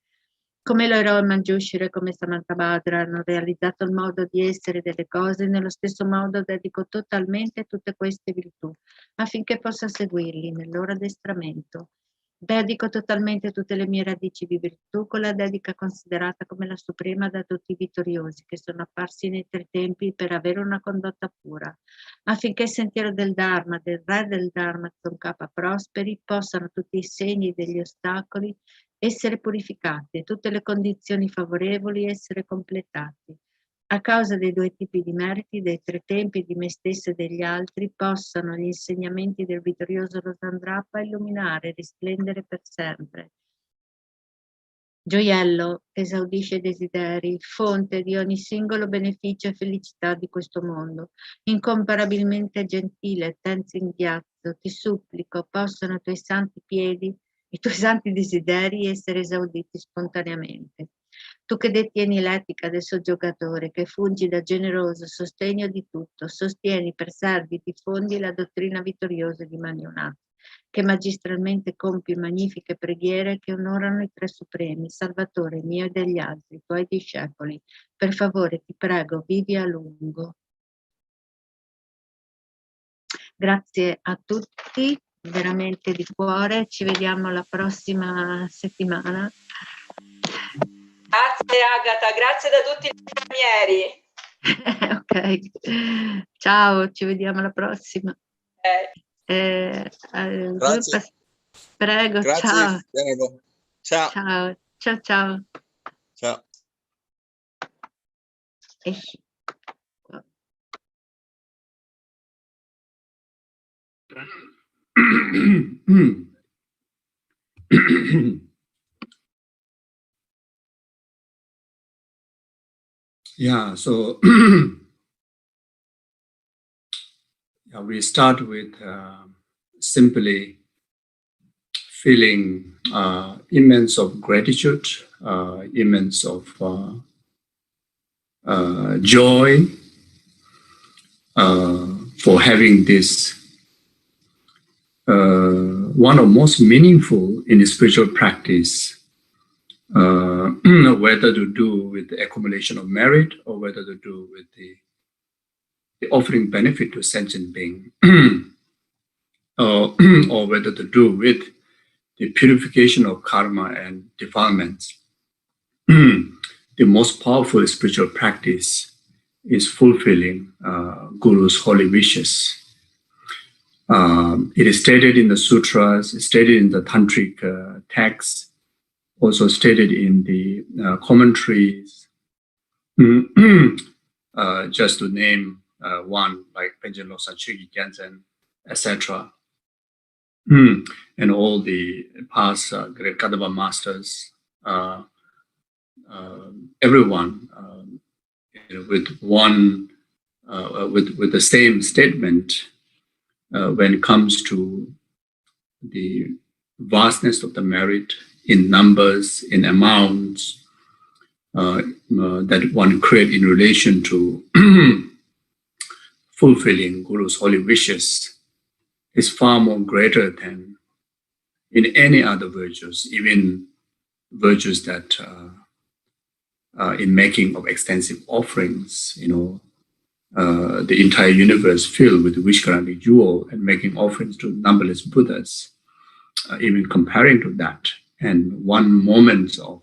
J: Come l'eroe Manjushri e come Samantabhadra hanno realizzato il modo di essere delle cose, nello stesso modo dedico totalmente tutte queste virtù, affinché possa seguirli nel loro addestramento. Dedico totalmente tutte le mie radici di virtù con la dedica considerata come la suprema da tutti i vittoriosi che sono apparsi nei tre tempi per avere una condotta pura, affinché il sentiero del Dharma, del re del Dharma Tsongkhapa prosperi, possano tutti i segni degli ostacoli essere purificati e tutte le condizioni favorevoli essere completati. A causa dei due tipi di meriti, dei tre tempi di me stesso e degli altri, possano gli insegnamenti del vittorioso Losandrapa illuminare e risplendere per sempre. Gioiello che esaudisce i desideri, fonte di ogni singolo beneficio e felicità di questo mondo, incomparabilmente gentile Thangtong Gyalpo, ti supplico, possano i tuoi santi piedi, i tuoi santi desideri essere esauditi spontaneamente. Tu che detieni l'etica del soggiogatore, che fungi da generoso sostegno di tutto, sostieni, preservi, diffondi la dottrina vittoriosa di Manionat, che magistralmente compi magnifiche preghiere che onorano i tre supremi, Salvatore mio e degli altri, tuoi discepoli. Per favore, ti prego, vivi a lungo. Grazie a tutti, veramente di cuore. Ci vediamo la prossima settimana.
K: Grazie Agata, grazie da tutti i pionieri.
J: Ok, ciao, ci vediamo alla prossima.
D: Grazie.
J: Prego,
D: Grazie,
J: ciao.
D: Venerable. Ciao.
J: Ciao, ciao, ciao.
D: Ciao.
J: Esci.
L: Yeah, so yeah, we start with simply feeling immense of gratitude, immense of joy for having this one of most meaningful in spiritual practice, whether to do with the accumulation of merit or whether to do with the offering benefit to sentient being, or whether to do with the purification of karma and defilements. The most powerful spiritual practice is fulfilling Guru's holy wishes. It is stated in the sutras, stated in the tantric texts, also stated in the commentaries. Just to name one, like Penjen Losang Chögyal Gyaltsen, etc. And all the past great Kadamba masters, everyone with one, with the same statement when it comes to the vastness of the merit in numbers, in amounts that one create in relation to fulfilling Guru's holy wishes is far more greater than in any other virtues, even virtues that in making of extensive offerings, the entire universe filled with Vishkaranic jewel and making offerings to numberless Buddhas, even comparing to that. And one moment of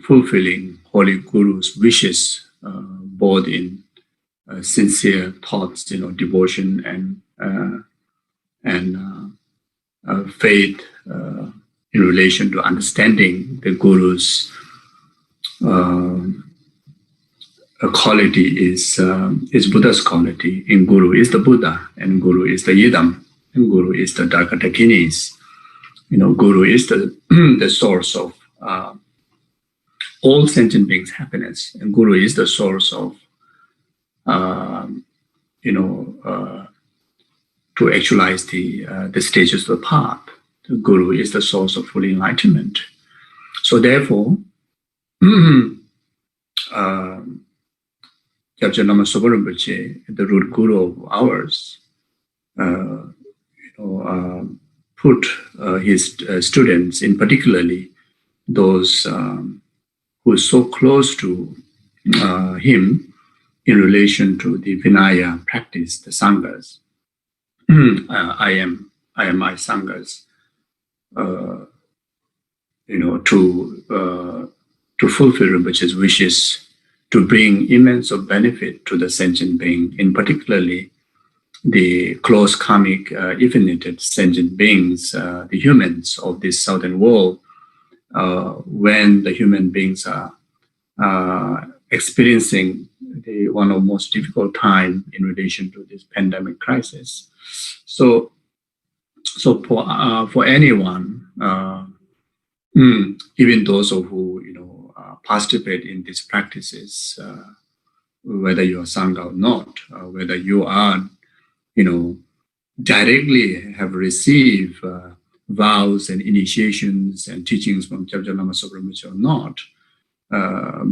L: fulfilling Holy Guru's wishes, both in sincere thoughts, devotion and faith in relation to understanding the Guru's quality is Buddha's quality. In Guru is the Buddha, and Guru is the Yidam, and Guru is the Dharkatakinis. Guru is the source of all sentient beings' happiness, and Guru is the source of to actualize the stages of the path. The Guru is the source of full enlightenment. So therefore, Kyabje Lama Zopa Rinpoche, the root Guru of ours, put his students, in particularly those who are so close to him in relation to the Vinaya practice, the Sanghas. I am my Sanghas, to fulfill Rinpoche's wishes, to bring immense of benefit to the sentient being, in particularly the close karmic affinited sentient beings, the humans of this southern world, when the human beings are experiencing one of the most difficult time in relation to this pandemic crisis. So for anyone, even those who participate in these practices, whether you are Sangha or not, whether you are, directly have received vows and initiations and teachings from Kyabje Lama Zopa Rinpoche or not,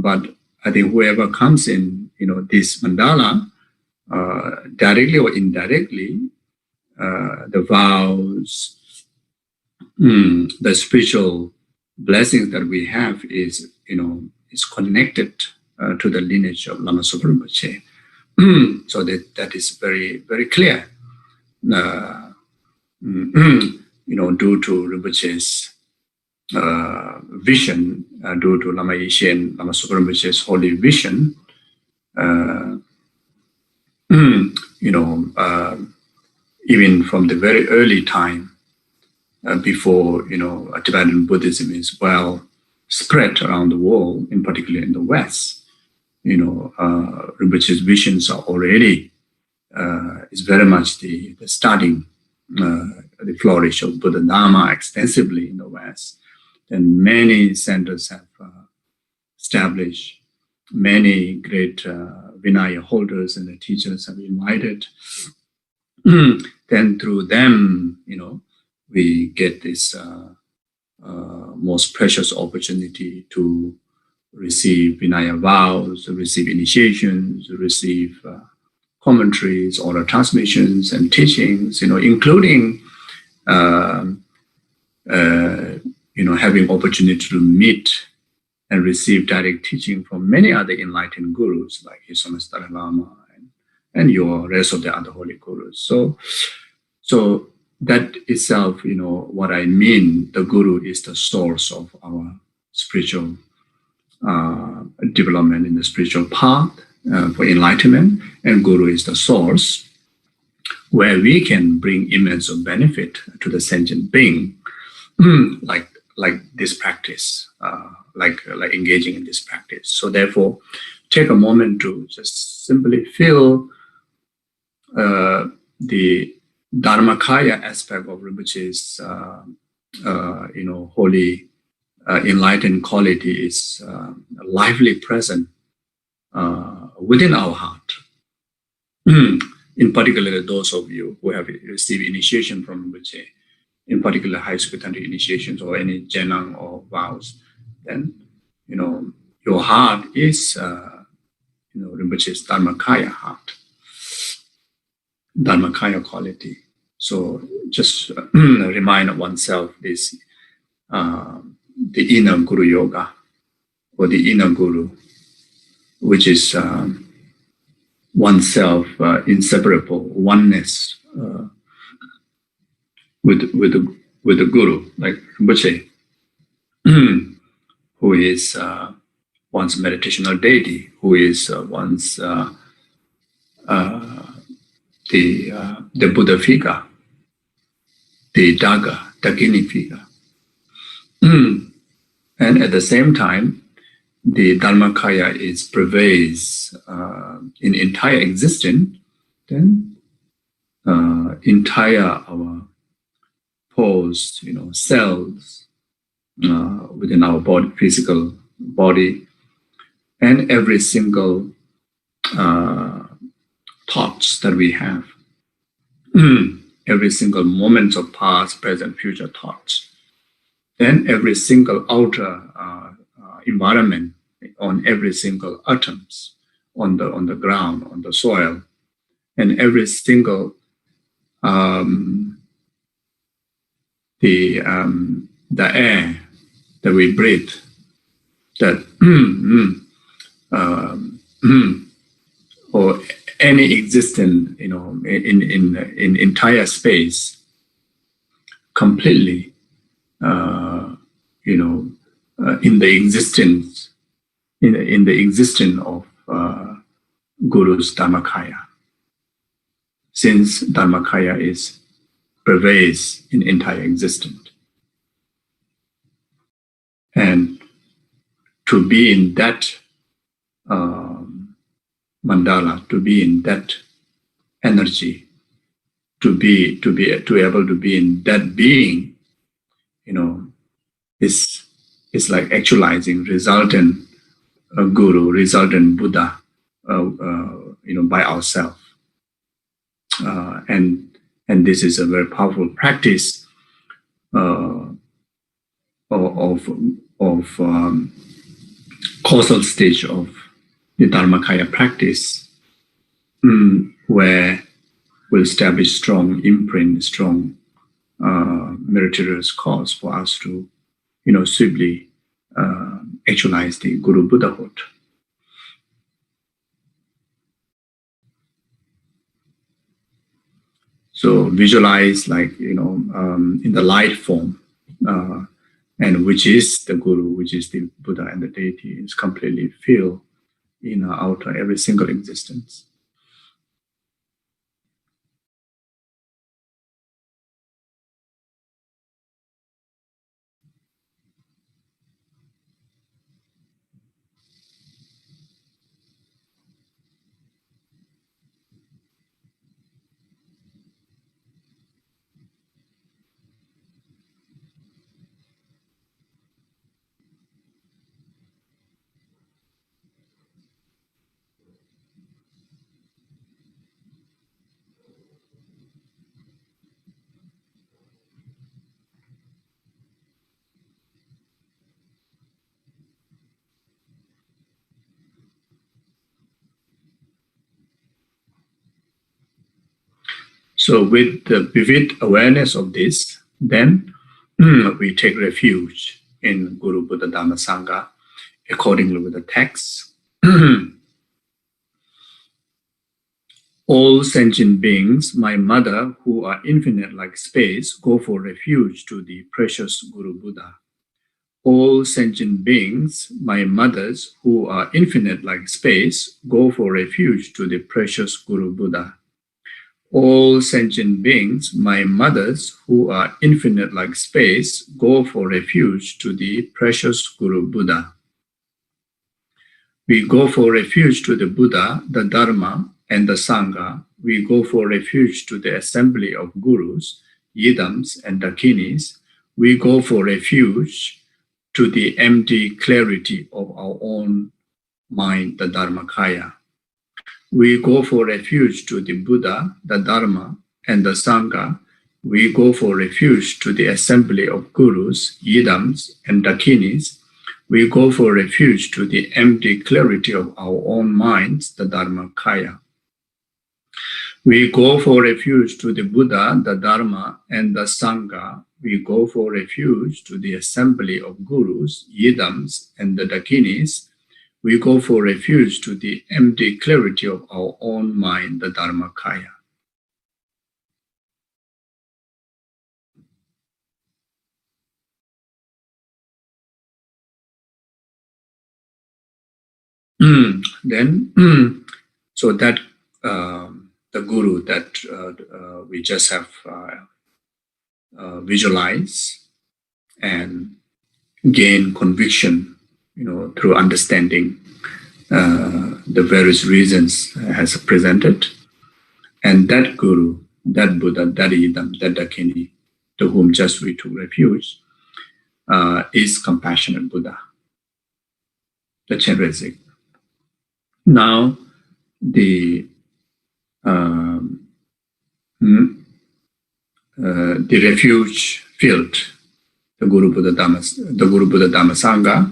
L: but I think whoever comes in, this mandala, directly or indirectly, the vows, the spiritual blessings that we have is connected to the lineage of Lama Zopa Rinpoche. So that is very, very clear. Due to Rinpoche's vision, due to Lama Yeshe and Lama Zopa Rinpoche's holy vision, even from the very early time, before Tibetan Buddhism is well spread around the world, in particular in the West. Rinpoche's visions are already is very much the starting, the flourish of Buddha Dharma extensively in the West. And many centers have established, many great Vinaya holders and the teachers have invited. Then through them, we get this most precious opportunity to receive Vinaya vows, receive initiations, receive commentaries, oral transmissions, and teachings, including having opportunity to meet and receive direct teaching from many other enlightened gurus like His Holiness Dalai Lama and your rest of the other holy gurus. So that itself, what I mean, the guru is the source of our spiritual development in the spiritual path for enlightenment, and guru is the source where we can bring immense of benefit to the sentient being, like this practice, like engaging in this practice. So therefore, take a moment to just simply feel the Dharmakaya aspect of Rinpoche's, holy, enlightened quality is lively present within our heart. In particular, those of you who have received initiation from Rinpoche, in particular high school tantric initiations or any jenang or vows, then your heart is Rinpoche's Dharmakaya heart, Dharmakaya quality. So just remind oneself this, the inner Guru Yoga, or the inner Guru, which is oneself, inseparable oneness with the Guru, like Rinpoche, who is one's meditational deity, who is one's the Buddha figure, the Daga, Dagini figure. And at the same time, the Dharmakaya is pervades in entire existence, then entire our pores, cells within our body, physical body, and every single thoughts that we have, every single moment of past, present, future thoughts, and every single outer environment on every single atoms on the ground, on the soil, and every single the air that we breathe, that or any existence, in entire space, completely, in the existence, in the existence of Guru's Dharmakaya, since Dharmakaya is pervades in entire existence. And to be in that mandala, to be in that energy, to be able to be in that being, is like actualizing resultant Guru, resultant Buddha, by ourselves. And this is a very powerful practice of causal stage of the Dharmakaya practice, where we'll establish strong imprint, strong meritorious cause for us to, swiftly actualize the Guru Buddhahood. So visualize, like, in the light form, and which is the Guru, which is the Buddha and the deity, is completely filled in outer every single existence. So with the vivid awareness of this, then we take refuge in Guru, Buddha, Dhamma, Sangha, accordingly with the text. All sentient beings, my mother, who are infinite like space, go for refuge to the precious Guru Buddha. All sentient beings, my mothers, who are infinite like space, go for refuge to the precious Guru Buddha. All sentient beings, my mothers, who are infinite like space, go for refuge to the precious Guru Buddha. We go for refuge to the Buddha, the Dharma, and the Sangha. We go for refuge to the assembly of gurus, yidams, and dakinis. We go for refuge to the empty clarity of our own mind, the Dharmakaya. We go for refuge to the Buddha, the Dharma, and the Sangha. We go for refuge to the assembly of gurus, yidams, and dakinis. We go for refuge to the empty clarity of our own minds, the Dharmakaya. We go for refuge to the Buddha, the Dharma, and the Sangha. We go for refuge to the assembly of gurus, yidams, and the dakinis. We go for refuge to the empty clarity of our own mind, the Dharmakaya. Then, so that the Guru that we just have visualized and gain conviction, through understanding the various reasons has presented, and that Guru, that Buddha, that Yidam, that Dakini, to whom just we took refuge, is compassionate Buddha, the Chenrezig. Now, the refuge field, the Guru Buddha Dhamma Sangha,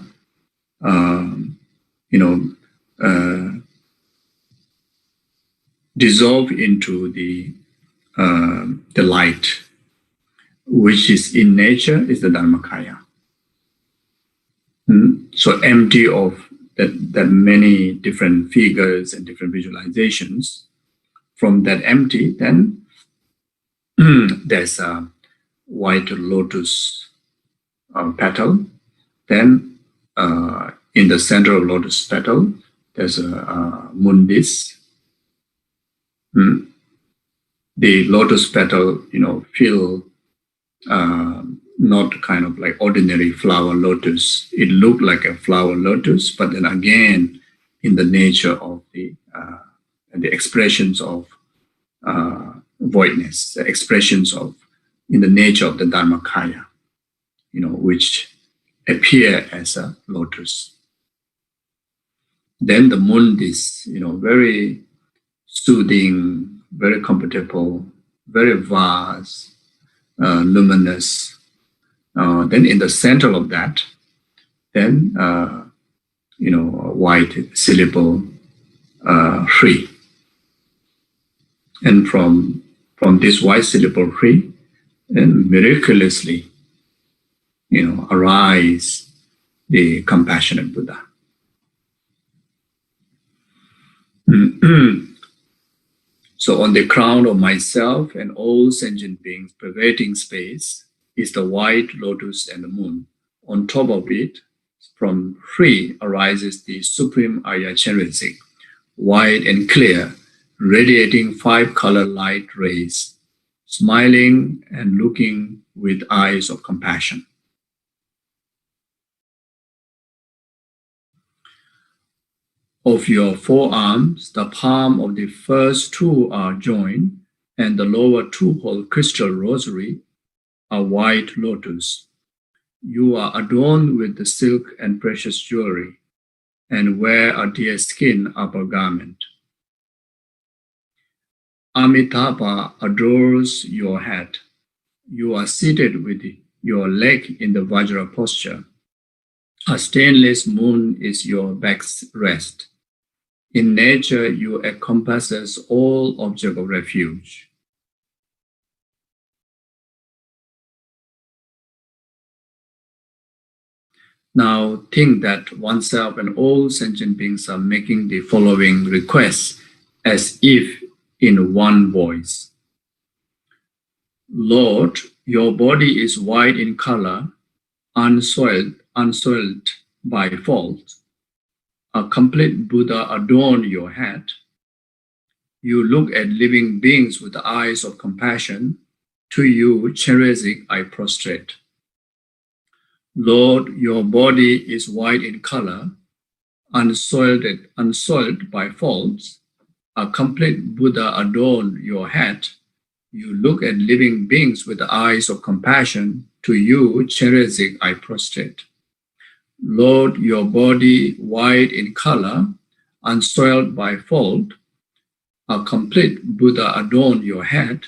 L: dissolve into the light, which is in nature is the Dharmakaya. So empty of that many different figures and different visualizations. From that empty, then there's a white lotus petal. Then in the center of lotus petal, there's a mundis. The lotus petal, feel not kind of like ordinary flower lotus. It looked like a flower lotus, but then again, in the nature of the expressions of voidness, the expressions of in the nature of the Dharmakaya, which appear as a lotus. Then the mundis, very soothing, very comfortable, very vast, luminous. Then in the center of that, then a white syllable free. And from this white syllable free, then miraculously, arise the compassionate Buddha. So on the crown of myself and all sentient beings pervading space is the white lotus and the moon. On top of it, from free arises the supreme Arya Chenrezig, white and clear, radiating 5-color light rays, smiling and looking with eyes of compassion. Of your forearms, the palm of the first 2 are joined, and the lower 2 hold crystal rosary, a white lotus. You are adorned with the silk and precious jewelry, and wear a deer skin upper garment. Amitabha adores your head. You are seated with your leg in the Vajra posture. A stainless moon is your back's rest. In nature, you encompasses all object of refuge. Now think that oneself and all sentient beings are making the following requests as if in one voice. Lord, your body is white in color, unsoiled by fault. A complete Buddha adorn your head. You look at living beings with the eyes of compassion. To you, Chenrezig, I prostrate. Lord, your body is white in color, unsoiled by faults. A complete Buddha adorn your head. You look at living beings with the eyes of compassion. To you, Chenrezig, I prostrate. Lord, your body white in color, unsoiled by fault. A complete Buddha adorn your head.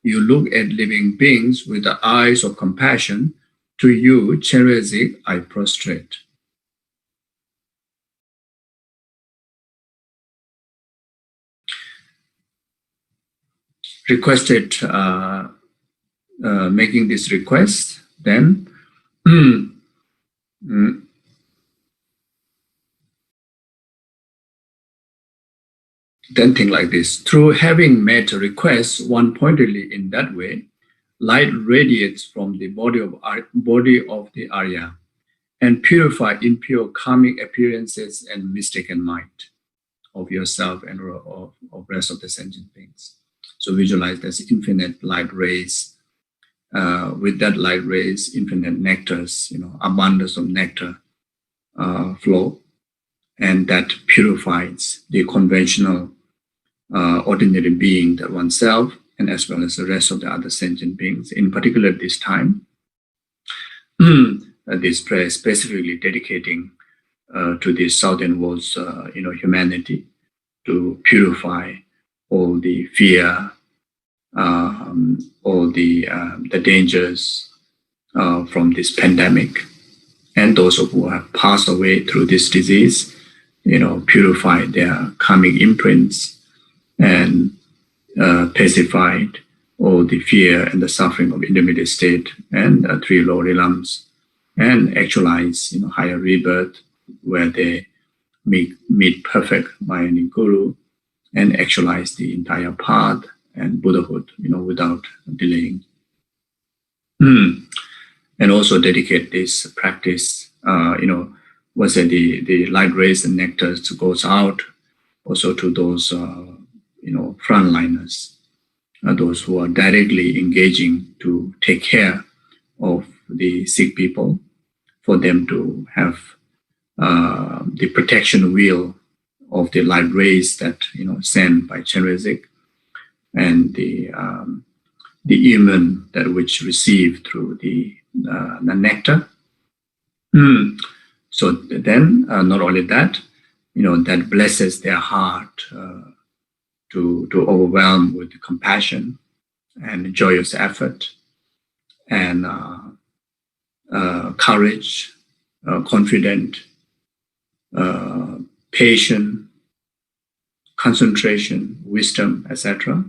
L: You look at living beings with the eyes of compassion. To you, Chenrezig, I prostrate. Requested, making this request, then then think like this. Through having made a request one-pointedly in that way, light radiates from the body of the Arya and purify impure karmic appearances and mistaken mind of yourself and of rest of the sentient beings. So visualize there's infinite light rays. With that light rays, infinite nectars, abundance of nectar flow, and that purifies the conventional ordinary being, that oneself, and as well as the rest of the other sentient beings. In particular, this time, this prayer is specifically dedicating to the southern world's, humanity, to purify all the fear, all the dangers from this pandemic, and those who have passed away through this disease, purify their karmic imprints and pacified all the fear and the suffering of intermediate state and three lower realms, and actualize higher rebirth where they meet perfect Mahayana Guru and actualize the entire path and Buddhahood, without delaying. And also dedicate this practice, once the light rays and nectars goes out also to those, frontliners, those who are directly engaging to take care of the sick people, for them to have the protection wheel of the light rays that sent by Chenrezig, and the immune that which received through the nectar. So then, not only that, that blesses their heart to overwhelm with compassion and joyous effort and courage, confident, patient, concentration, wisdom, etc.,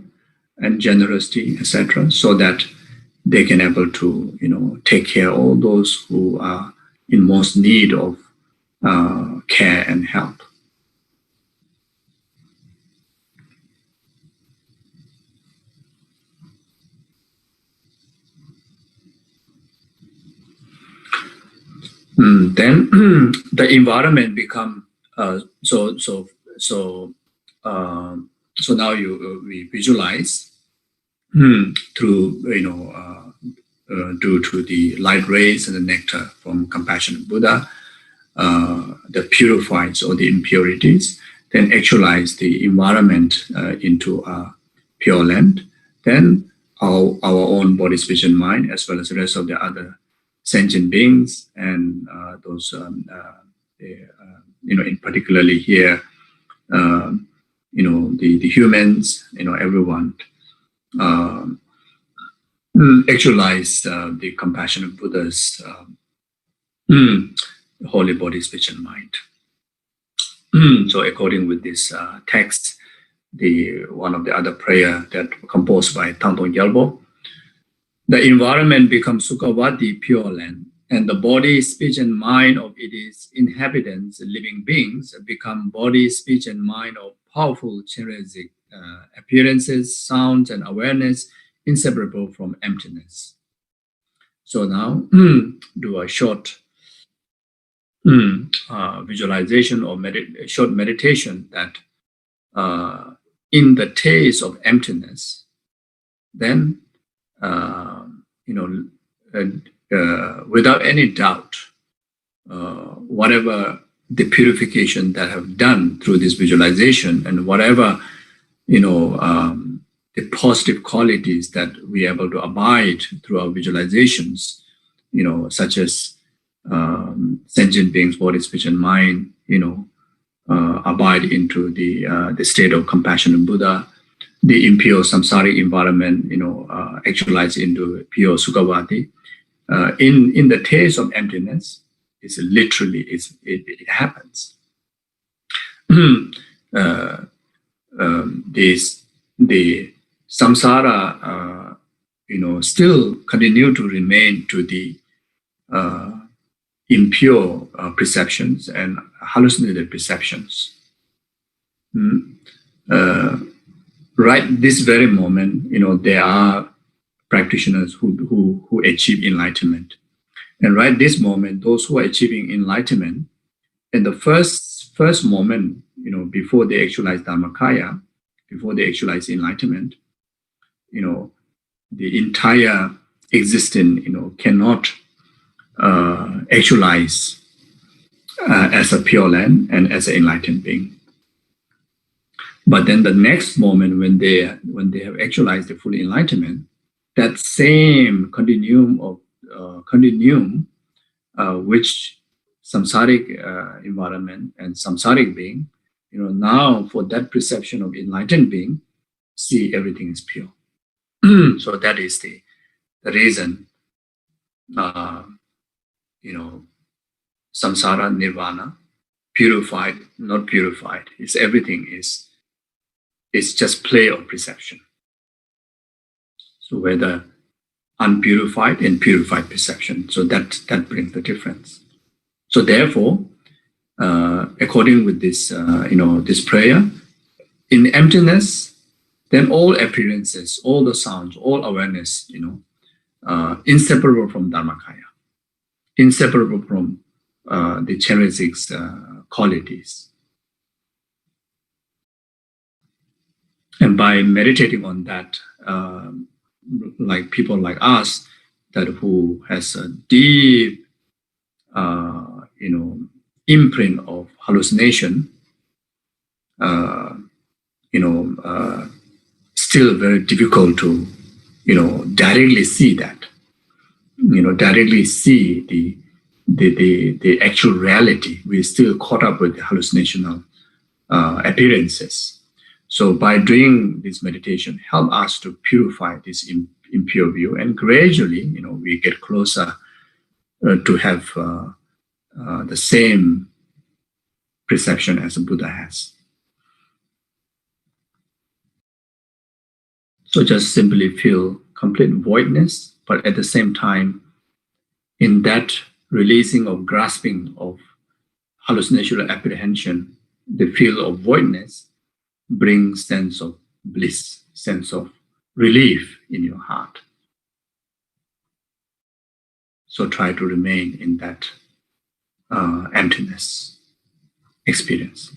L: and generosity, etc., so that they can able to, take care of all those who are in most need of care and help. Then the environment become so now we visualize through due to the light rays and the nectar from compassionate Buddha that purifies all the impurities, then actualize the environment into a pure land. Then our own body, speech, and mind, as well as the rest of the other sentient beings, and those in particularly here, the humans, everyone actualize the compassionate Buddha's holy body, speech, and mind. So according with this text, one of the other prayer that composed by Thangtong Gyalpo, the environment becomes Sukhavati, pure land, and the body, speech, and mind of its inhabitants, living beings, become body, speech, and mind of powerful Chenrezig appearances, sounds, and awareness, inseparable from emptiness. So now, do a short visualization or short meditation that in the taste of emptiness, then, without any doubt, whatever the purification that have done through this visualization and whatever, the positive qualities that we are able to abide through our visualizations, such as sentient beings, body, speech, and mind, abide into the state of compassion and Buddha, the impure samsaric environment, actualize into pure sukhavati. In the taste of emptiness, it's literally, it happens. The samsara, still continue to remain to the impure perceptions and hallucinated perceptions. Right this very moment, there are practitioners who achieve enlightenment. And right this moment, those who are achieving enlightenment, in the first moment, before they actualize Dharmakaya, before they actualize enlightenment, the entire existence, cannot actualize as a pure land and as an enlightened being. But then the next moment, when they have actualized the full enlightenment, that same continuum of which samsaric environment and samsaric being, now for that perception of enlightened being, see everything is pure. So that is the reason, samsara, nirvana, purified, not purified, is everything is just play of perception. So whether unpurified and purified perception, so that brings the difference. So therefore, according with this, this prayer, in emptiness, then all appearances, all the sounds, all awareness, inseparable from Dharmakaya, inseparable from the Chenrezig's qualities. And by meditating on that, like people like us, that who has a deep, imprint of hallucination, still very difficult to, directly see that, directly see the actual reality. We're still caught up with the hallucinational appearances. So by doing this meditation, help us to purify this impure view, and gradually, we get closer to have the same perception as the Buddha has. So just simply feel complete voidness, but at the same time, in that releasing of grasping of hallucinational apprehension, the feel of voidness brings sense of bliss, sense of relief in your heart. So try to remain in that emptiness experience.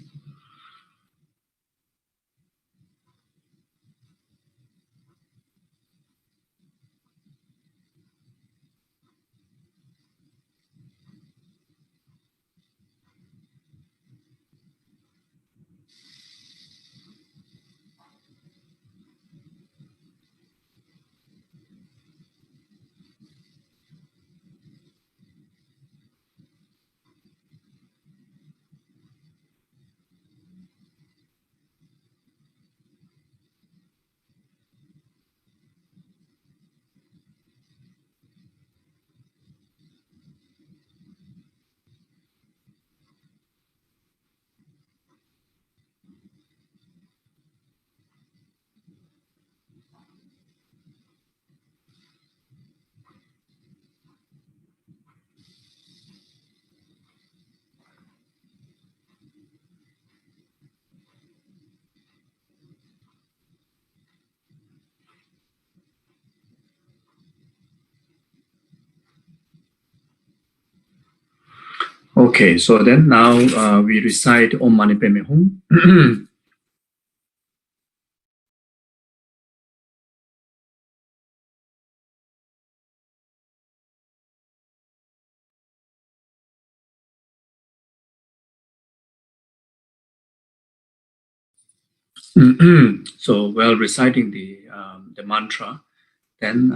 L: Okay, so then now we recite Om Mani Padme Hum. So while reciting the mantra, then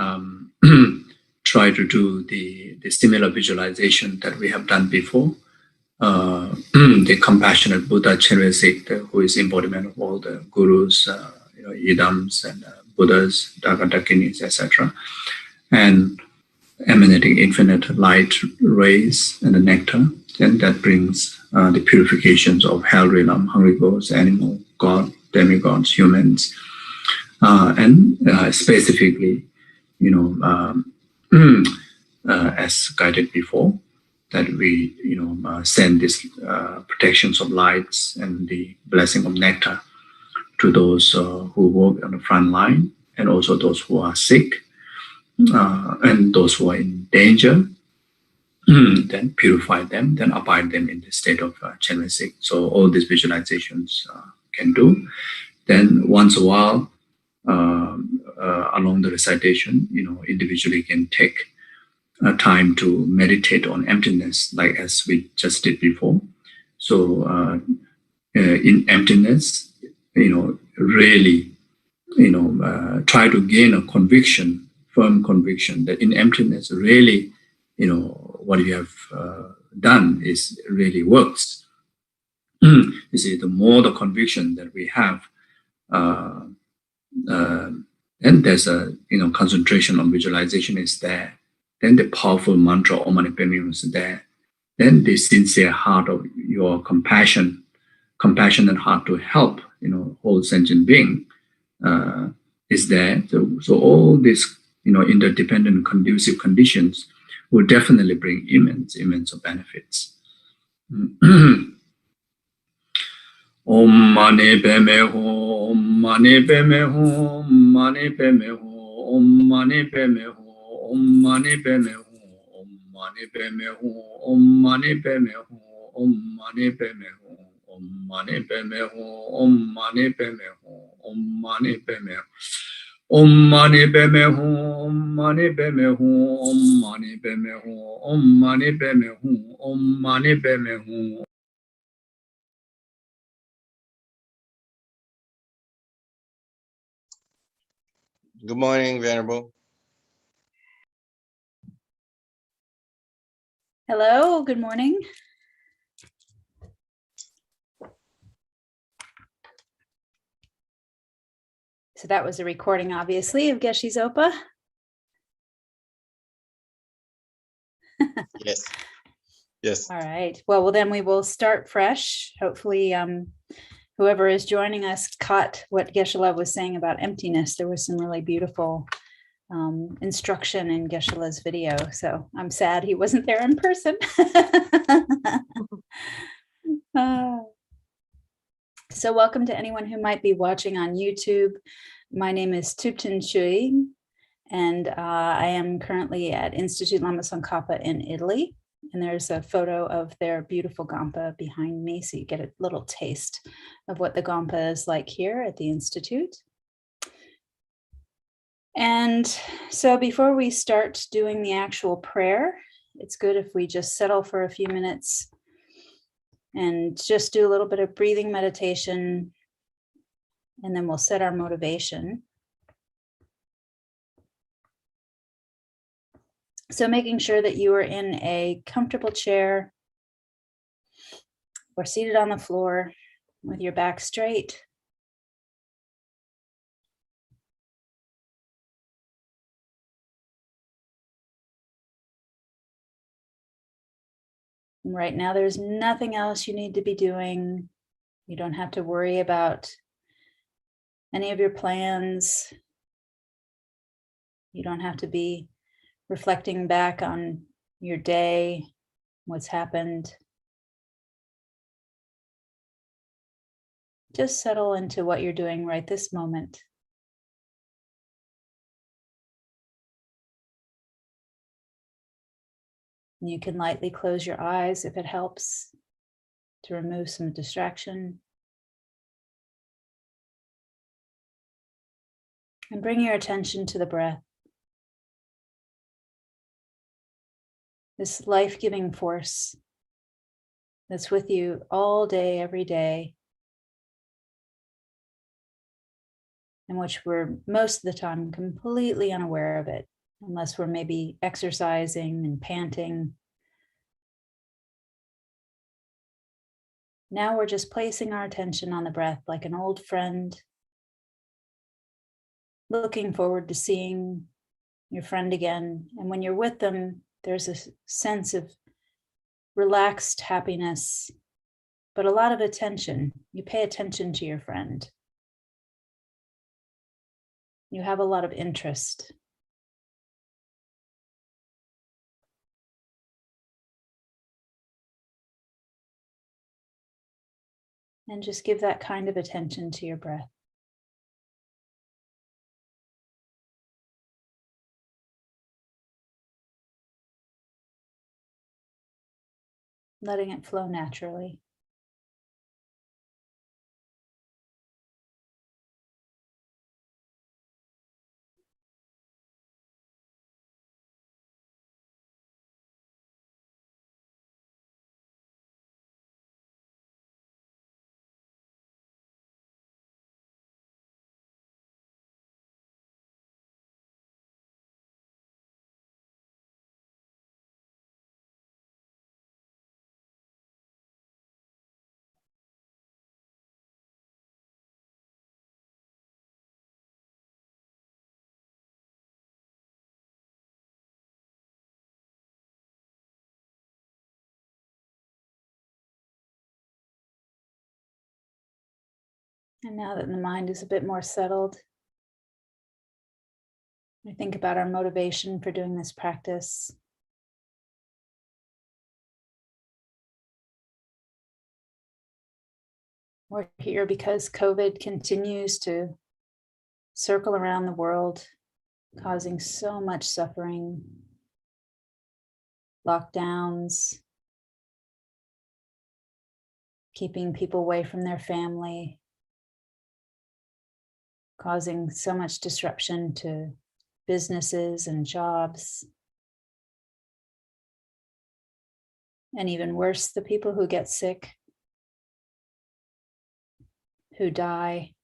L: try to do the similar visualization that we have done before. The compassionate Buddha Chenrezig, who is embodiment of all the gurus, idams and Buddhas, Dagadakinis, etc., and emanating infinite light rays and the nectar, then that brings the purifications of hell realm, hungry ghosts, animal, god, demigods, humans, and specifically, as guided before, that we, send these protections of lights and the blessing of nectar to those who work on the front line, and also those who are sick, and those who are in danger. Then purify them, then abide them in the state of Chenrezig. So all these visualizations can do. Then once a while, along the recitation, individually can take time to meditate on emptiness, like as we just did before. So in emptiness, really, try to gain a conviction, firm conviction that in emptiness, really, what you have done is really works. You see, the more the conviction that we have, then there's a concentration on visualization is there. Then the powerful mantra Om Mani Padme Hum is there. Then the sincere heart of your compassionate heart to help whole sentient being is there. So all these interdependent conducive conditions will definitely bring immense of benefits. Om Mani Padme Hum, Om Mani Padme Hum, Om Mani Padme Hum, Om Mani Padme Hum, Om Mani Padme Hum, Om Mani Padme Hum, Om Mani Padme Hum, Om Mani Padme Hum, Om Mani Padme Hum, Om Mani Padme Hum, Om Mani Padme Hum. Om Mani Padme Hum, Om Mani Padme Hum, Om Mani Padme Hum, Om Mani Padme Hum, Om Mani Padme Hum.
D: Good morning, Venerable.
M: Hello, good morning. So that was a recording, obviously, of Geshe Zopa.
D: Yes. Yes.
M: All right. Well, then we will start fresh. Hopefully, whoever is joining us caught what Geshe-la was saying about emptiness. There was some really beautiful instruction in Geshe-la's video. So I'm sad he wasn't there in person. So welcome to anyone who might be watching on YouTube. My name is Thupten Shui, and I am currently at Institute Lama Tsongkhapa in Italy. And there's a photo of their beautiful Gampa behind me, so you get a little taste of what the Gampa is like here at the Institute. And so before we start doing the actual prayer, it's good if we just settle for a few minutes and just do a little bit of breathing meditation, and then we'll set our motivation. So making sure that you are in a comfortable chair or seated on the floor with your back straight. Right now, there's nothing else you need to be doing. You don't have to worry about any of your plans. You don't have to be reflecting back on your day, what's happened. Just settle into what you're doing right this moment. You can lightly close your eyes if it helps to remove some distraction. And bring your attention to the breath. This life-giving force that's with you all day, every day, in which we're most of the time completely unaware of it, unless we're maybe exercising and panting. Now we're just placing our attention on the breath like an old friend, looking forward to seeing your friend again. And when you're with them, there's a sense of relaxed happiness, but a lot of attention. You pay attention to your friend. You have a lot of interest. And just give that kind of attention to your breath. Letting it flow naturally. And now that the mind is a bit more settled, we think about our motivation for doing this practice. We're here because COVID continues to circle around the world, causing so much suffering, lockdowns, keeping people away from their family, causing so much disruption to businesses and jobs. And even worse, the people who get sick, who die,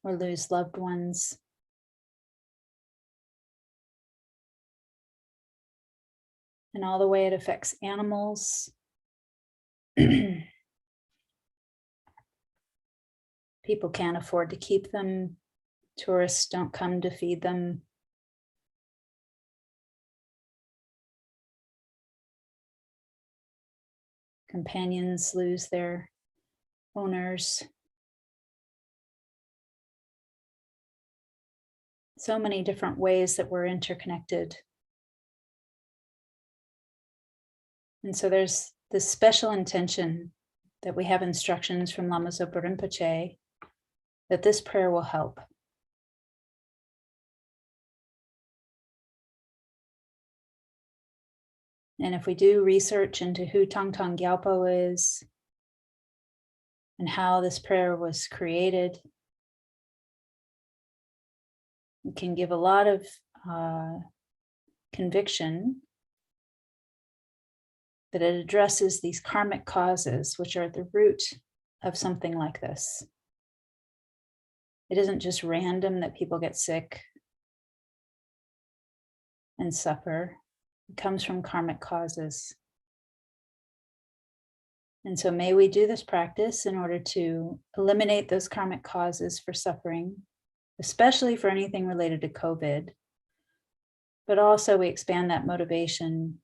M: or lose loved ones. And all the way it affects animals. People can't afford to keep them. Tourists don't come to feed them. Companions lose their owners. So many different ways that we're interconnected. And so there's this special intention that we have instructions from Lama Zopa Rinpoche that this prayer will help. And if we do research into who Thangtong Gyalpo is and how this prayer was created, it can give a lot of conviction that it addresses these karmic causes, which are at the root of something like this. It isn't just random that people get sick and suffer. It comes from karmic causes. And so may we do this practice in order to eliminate those karmic causes for suffering, especially for anything related to COVID. But also we expand that motivation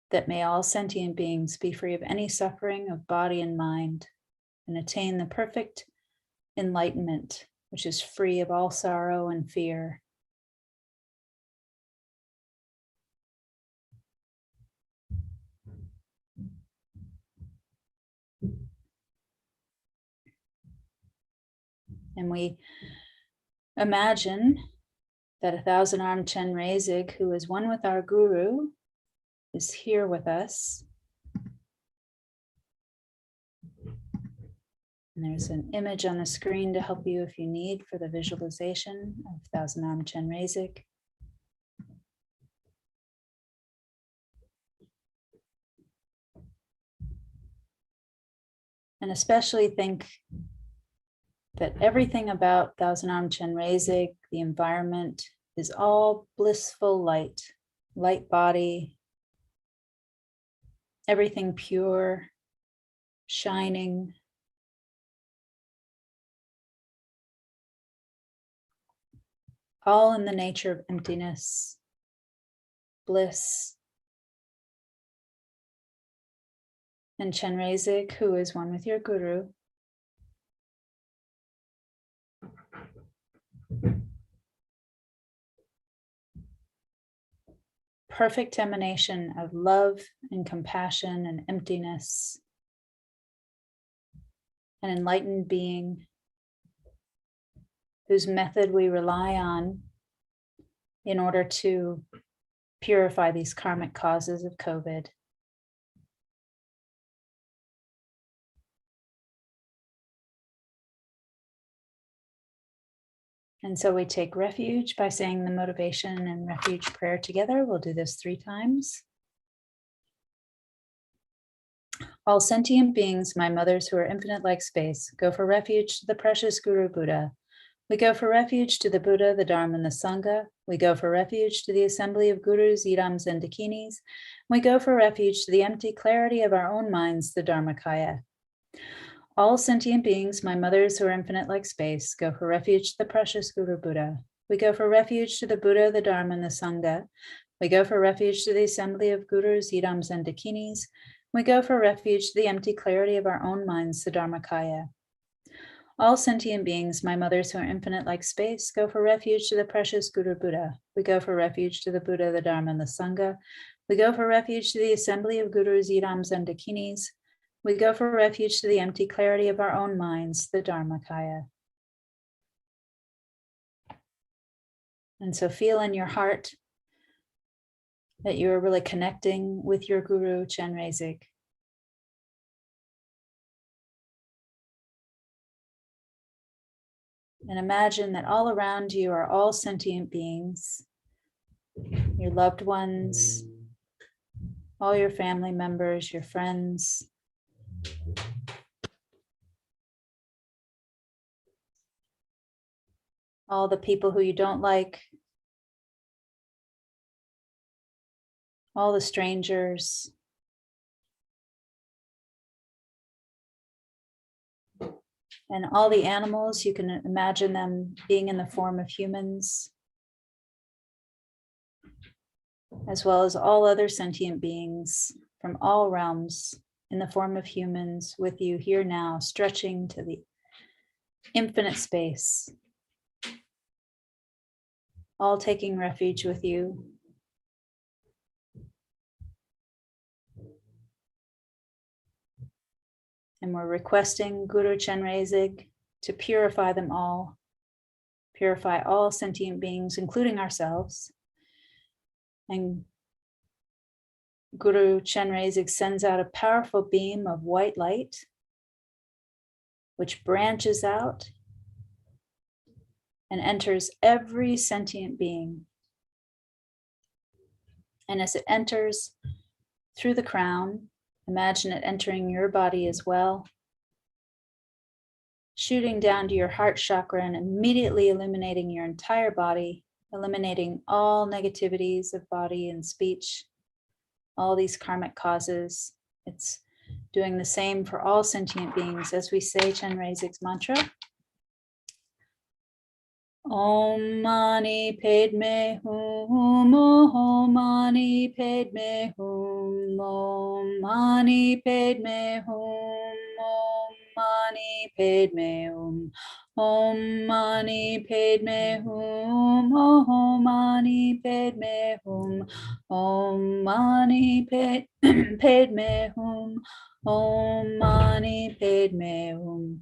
M: that may all sentient beings be free of any suffering of body and mind and attain the perfect enlightenment, which is free of all sorrow and fear. And we imagine that a thousand-armed Chenrezig, who is one with our Guru, is here with us. And there's an image on the screen to help you if you need for the visualization of thousand-armed Chenrezig. And especially think that everything about thousand-armed Chenrezig, the environment, is all blissful light, light body, everything pure, shining. All in the nature of emptiness, bliss. And Chenrezig, who is one with your Guru, perfect emanation of love and compassion and emptiness, an enlightened being whose method we rely on in order to purify these karmic causes of COVID. And so we take refuge by saying the motivation and refuge prayer together. We'll do this 3 times. All sentient beings, my mothers who are infinite like space, go for refuge to the precious Guru Buddha. We go for refuge to the Buddha, the Dharma, and the Sangha. We go for refuge to the assembly of Gurus, Idams, and Dakinis. We go for refuge to the empty clarity of our own minds, the Dharmakaya. All sentient beings, my mothers who are infinite like space, go for refuge to the precious Guru Buddha. We go for refuge to the Buddha, the Dharma, and the Sangha. We go for refuge to the assembly of Gurus, Idams, and Dakinis. We go for refuge to the empty clarity of our own minds, the Dharmakaya. All sentient beings, my mothers who are infinite like space, go for refuge to the precious Guru Buddha. We go for refuge to the Buddha, the Dharma, and the Sangha. We go for refuge to the assembly of Gurus, Idams, and Dakinis. We go for refuge to the empty clarity of our own minds, the Dharmakaya. And so feel in your heart that you are really connecting with your Guru, Chenrezig. And imagine that all around you are all sentient beings, your loved ones, all your family members, your friends, all the people who you don't like, all the strangers, and all the animals. You can imagine them being in the form of humans, as well as all other sentient beings from all realms in the form of humans with you here now, stretching to the infinite space, all taking refuge with you. And we're requesting Guru Chenrezig to purify them all, purify all sentient beings, including ourselves. And Guru Chenrezig sends out a powerful beam of white light, which branches out and enters every sentient being. And as it enters through the crown, imagine it entering your body as well, shooting down to your heart chakra and immediately illuminating your entire body, eliminating all negativities of body and speech, all these karmic causes. It's doing the same for all sentient beings as we say Chenrezig's mantra. Om Mani Padme Hum, Om Mani Padme Hum, Om Mani Padme Hum, Om Mani Padme Hum, Om Mani Padme Hum, Om Mani Padme Hum, Om Mani Padme Hum, Om Mani Padme Hum,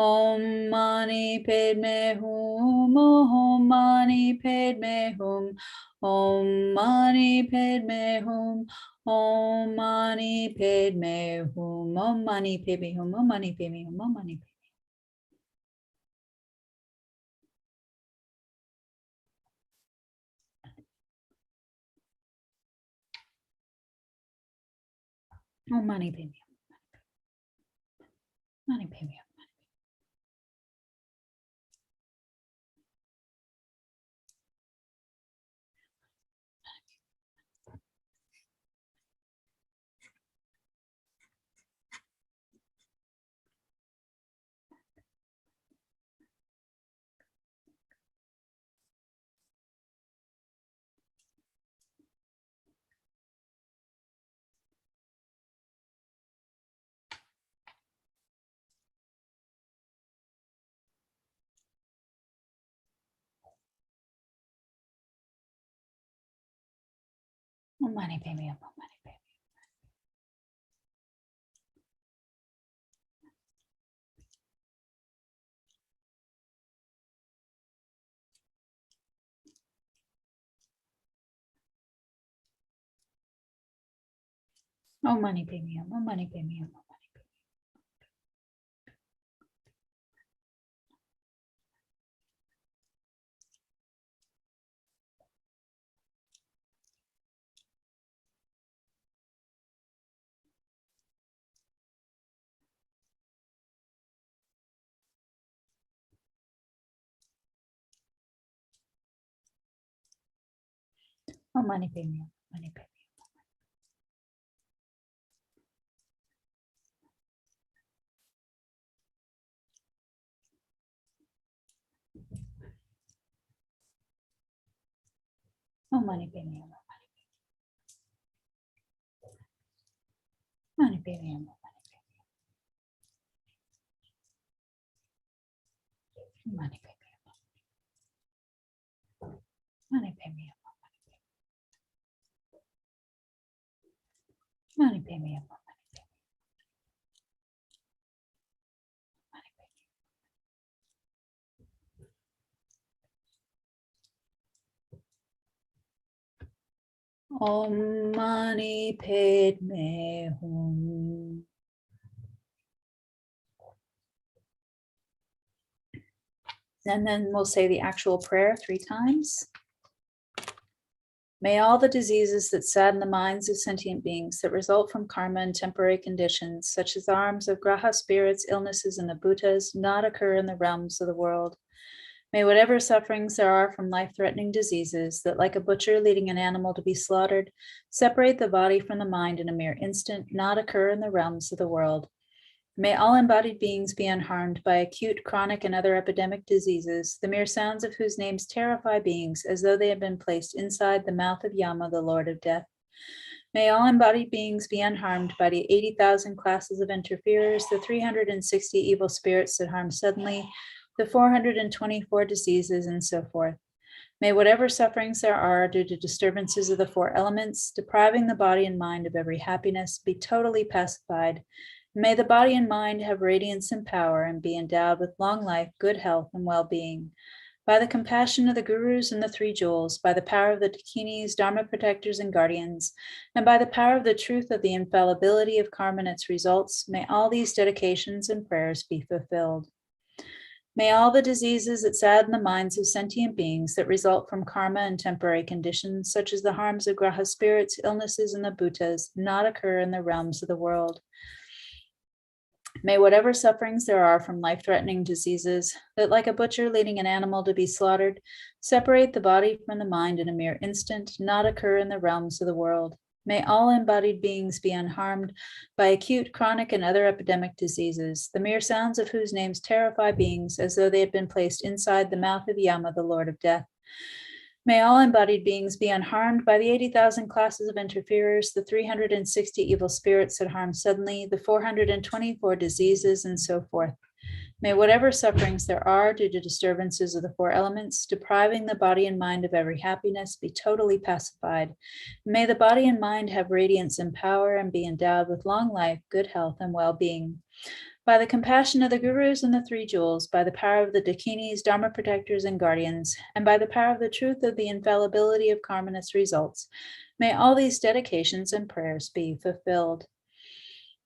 M: Om Mani Padme Hum. Om Mani Padme Hum. Om Mani Padme Hum. Om Mani Padme Hum. Om Mani Padme Hum. Om Mani Padme Hum. Om Mani Padme. Om Mani Padme Hum. Mani Padme Hum. Om Mani Padme Hum. Om Mani Padme Hum. Om Mani Padme Hum. Om Mani Padme Hum. Om Mani Padme Hum. Mani Padme Hum. Om Mani Padme Hum. Mani Padme Hum. Mani Padme Hum. Mani Padme Hum. Mani Padme Hum. Om Mani Padme Hum. And then we'll say the actual prayer 3 times. May all the diseases that sadden the minds of sentient beings that result from karma and temporary conditions, such as the harms of graha spirits, illnesses, and the bhutas, not occur in the realms of the world. May whatever sufferings there are from life-threatening diseases that, like a butcher leading an animal to be slaughtered, separate the body from the mind in a mere instant, not occur in the realms of the world. May all embodied beings be unharmed by acute, chronic, and other epidemic diseases, the mere sounds of whose names terrify beings as though they had been placed inside the mouth of Yama, the Lord of Death. May all embodied beings be unharmed by the 80,000 classes of interferers, the 360 evil spirits that harm suddenly, the 424 diseases, and so forth. May whatever sufferings there are due to disturbances of the 4 elements, depriving the body and mind of every happiness, be totally pacified. May the body and mind have radiance and power and be endowed with long life, good health, and well-being. By the compassion of the gurus and the 3 jewels, by the power of the dakinis, dharma protectors, and guardians, and by the power of the truth of the infallibility of karma and its results, may all these dedications and prayers be fulfilled. May all the diseases that sadden the minds of sentient beings that result from karma and temporary conditions, such as the harms of graha spirits, illnesses, and the bhutas, not occur in the realms of the world. May whatever sufferings there are from life-threatening diseases that, like a butcher leading an animal to be slaughtered, separate the body from the mind in a mere instant, not occur in the realms of the world. May all embodied beings be unharmed by acute, chronic, and other epidemic diseases, the mere sounds of whose names terrify beings as though they had been placed inside the mouth of Yama, the Lord of Death. May all embodied beings be unharmed by the 80,000 classes of interferers, the 360 evil spirits that harm suddenly, the 424 diseases, and so forth. May whatever sufferings there are due to disturbances of the 4 elements, depriving the body and mind of every happiness, be totally pacified. May the body and mind have radiance and power and be endowed with long life, good health, and well-being. By the compassion of the Gurus and the Three Jewels, by the power of the Dakinis, Dharma protectors, and guardians, and by the power of the truth of the infallibility of karma and its results, may all these dedications and prayers be fulfilled.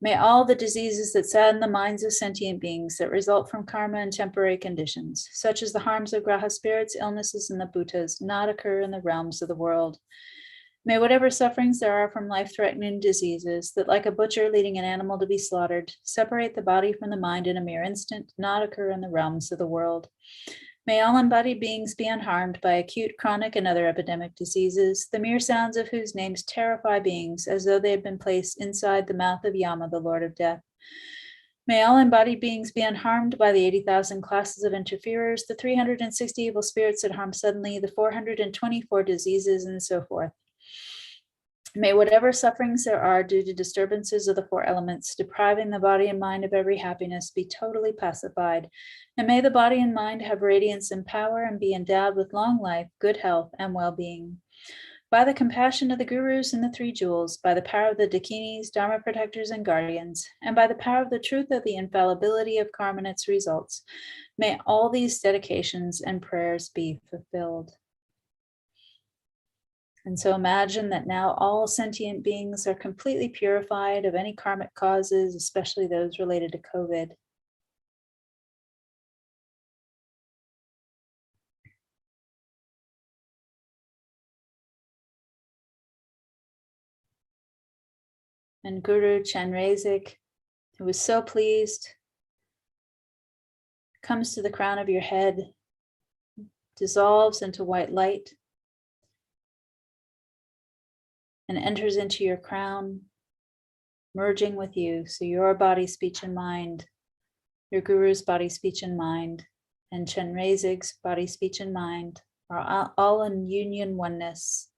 M: May all the diseases that sadden the minds of sentient beings that result from karma and temporary conditions, such as the harms of graha spirits, illnesses, and the bhutas, not occur in the realms of the world. May whatever sufferings there are from life-threatening diseases that, like a butcher leading an animal to be slaughtered, separate the body from the mind in a mere instant, not occur in the realms of the world. May all embodied beings be unharmed by acute, chronic, and other epidemic diseases, the mere sounds of whose names terrify beings as though they had been placed inside the mouth of Yama, the Lord of Death. May all embodied beings be unharmed by the 80,000 classes of interferers, the 360 evil spirits that harm suddenly, the 424 diseases, and so forth. May whatever sufferings there are due to disturbances of the four elements, depriving the body and mind of every happiness, be totally pacified. And may the body and mind have radiance and power and be endowed with long life, good health, and well-being. By the compassion of the Gurus and the Three Jewels, by the power of the Dakinis, Dharma protectors, and guardians, and by the power of the truth of the infallibility of karma and its results, may all these dedications and prayers be fulfilled. And so imagine that now all sentient beings are completely purified of any karmic causes, especially those related to COVID. And Guru Chenrezig, who was so pleased, comes to the crown of your head, dissolves into white light, and enters into your crown, merging with you. So your body, speech, and mind, your Guru's body, speech, and mind, and Chenrezig's body, speech, and mind are all in union oneness,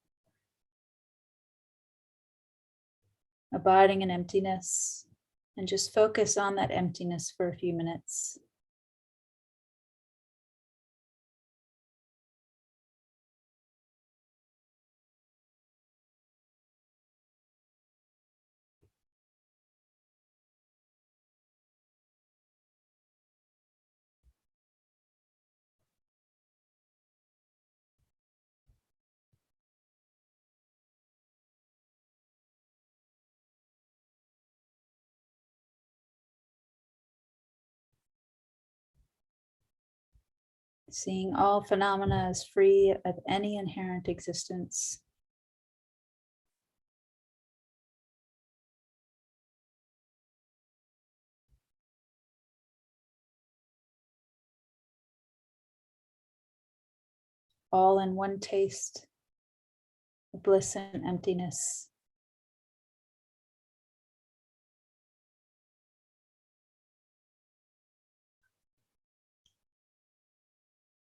M: abiding in emptiness, and just focus on that emptiness for a few minutes. Seeing all phenomena as free of any inherent existence. All in one taste of bliss and emptiness.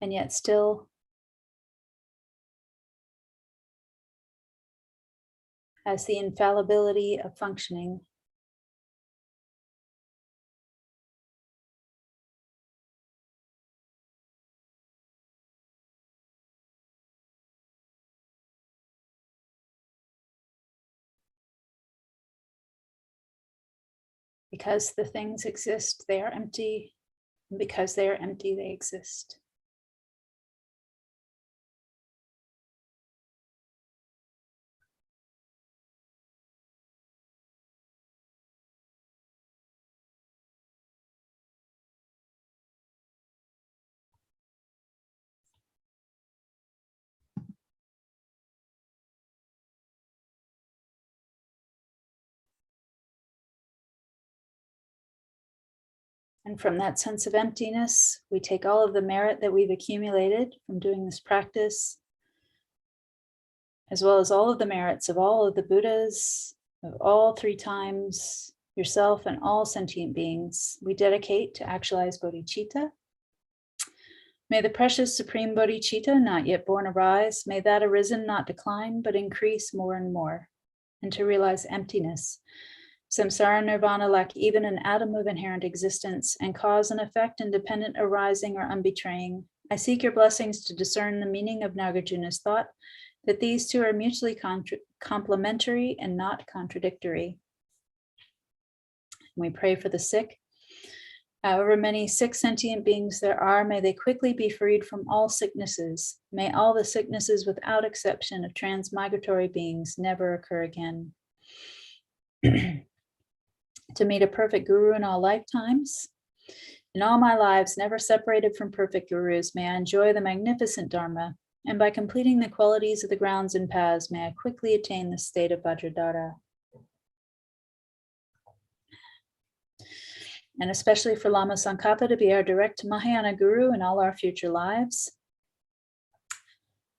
M: And yet still has the infallibility of functioning. Because the things exist, they are empty. And because they are empty, they exist. And from that sense of emptiness, we take all of the merit that we've accumulated from doing this practice, as well as all of the merits of all of the Buddhas, of all three times, yourself and all sentient beings, we dedicate to actualize bodhicitta. May the precious supreme bodhicitta not yet born arise, may that arisen not decline, but increase more and more, and to realize emptiness. Samsara nirvana lack even an atom of inherent existence, and cause and effect independent arising or unbetraying. I seek your blessings to discern the meaning of Nagarjuna's thought, that these two are mutually complementary and not contradictory. We pray for the sick, However many sick sentient beings there are, may they quickly be freed from all sicknesses. May all the sicknesses without exception of transmigratory beings never occur again. To meet a perfect guru in all lifetimes. In all my lives, never separated from perfect gurus, may I enjoy the magnificent Dharma, and by completing the qualities of the grounds and paths, may I quickly attain the state of Vajradhara. And especially for Lama Tsongkhapa to be our direct Mahayana guru in all our future lives.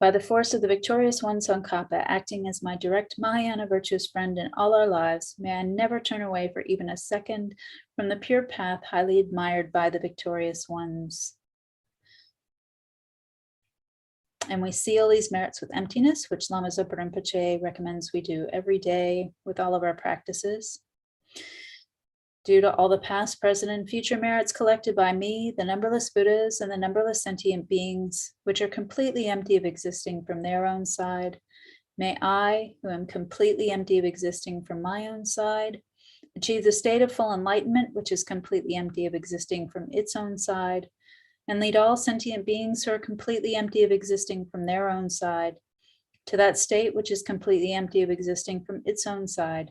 M: By the force of the victorious one Tsongkhapa, acting as my direct Mahayana virtuous friend in all our lives, may I never turn away for even a second from the pure path highly admired by the victorious ones. And we seal these merits with emptiness, which Lama Zopa Rinpoche recommends we do every day with all of our practices. Due to all the past, present, and future merits collected by me, the numberless Buddhas, and the numberless sentient beings, which are completely empty of existing from their own side, may I, who am completely empty of existing from my own side, achieve the state of full enlightenment, which is completely empty of existing from its own side, and lead all sentient beings who are completely empty of existing from their own side to that state which is completely empty of existing from its own side,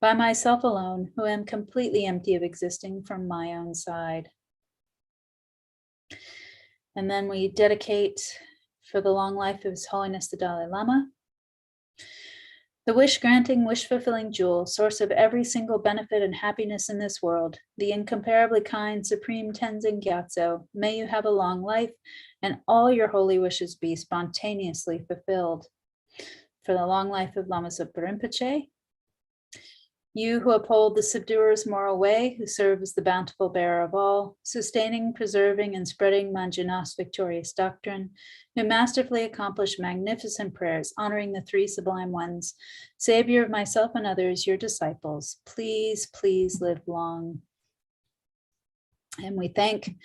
M: by myself alone, who am completely empty of existing from my own side. And then we dedicate for the long life of His Holiness the Dalai Lama, the wish-granting, wish-fulfilling jewel, source of every single benefit and happiness in this world, the incomparably kind Supreme Tenzin Gyatso, may you have a long life and all your holy wishes be spontaneously fulfilled. For the long life of Lama Zopa Rinpoche, you who uphold the subduer's moral way, who serve as the bountiful bearer of all, sustaining, preserving, and spreading Manjunath's victorious doctrine, who masterfully accomplish magnificent prayers, honoring the three sublime ones, Savior of myself and others, your disciples, please, please live long. And we thank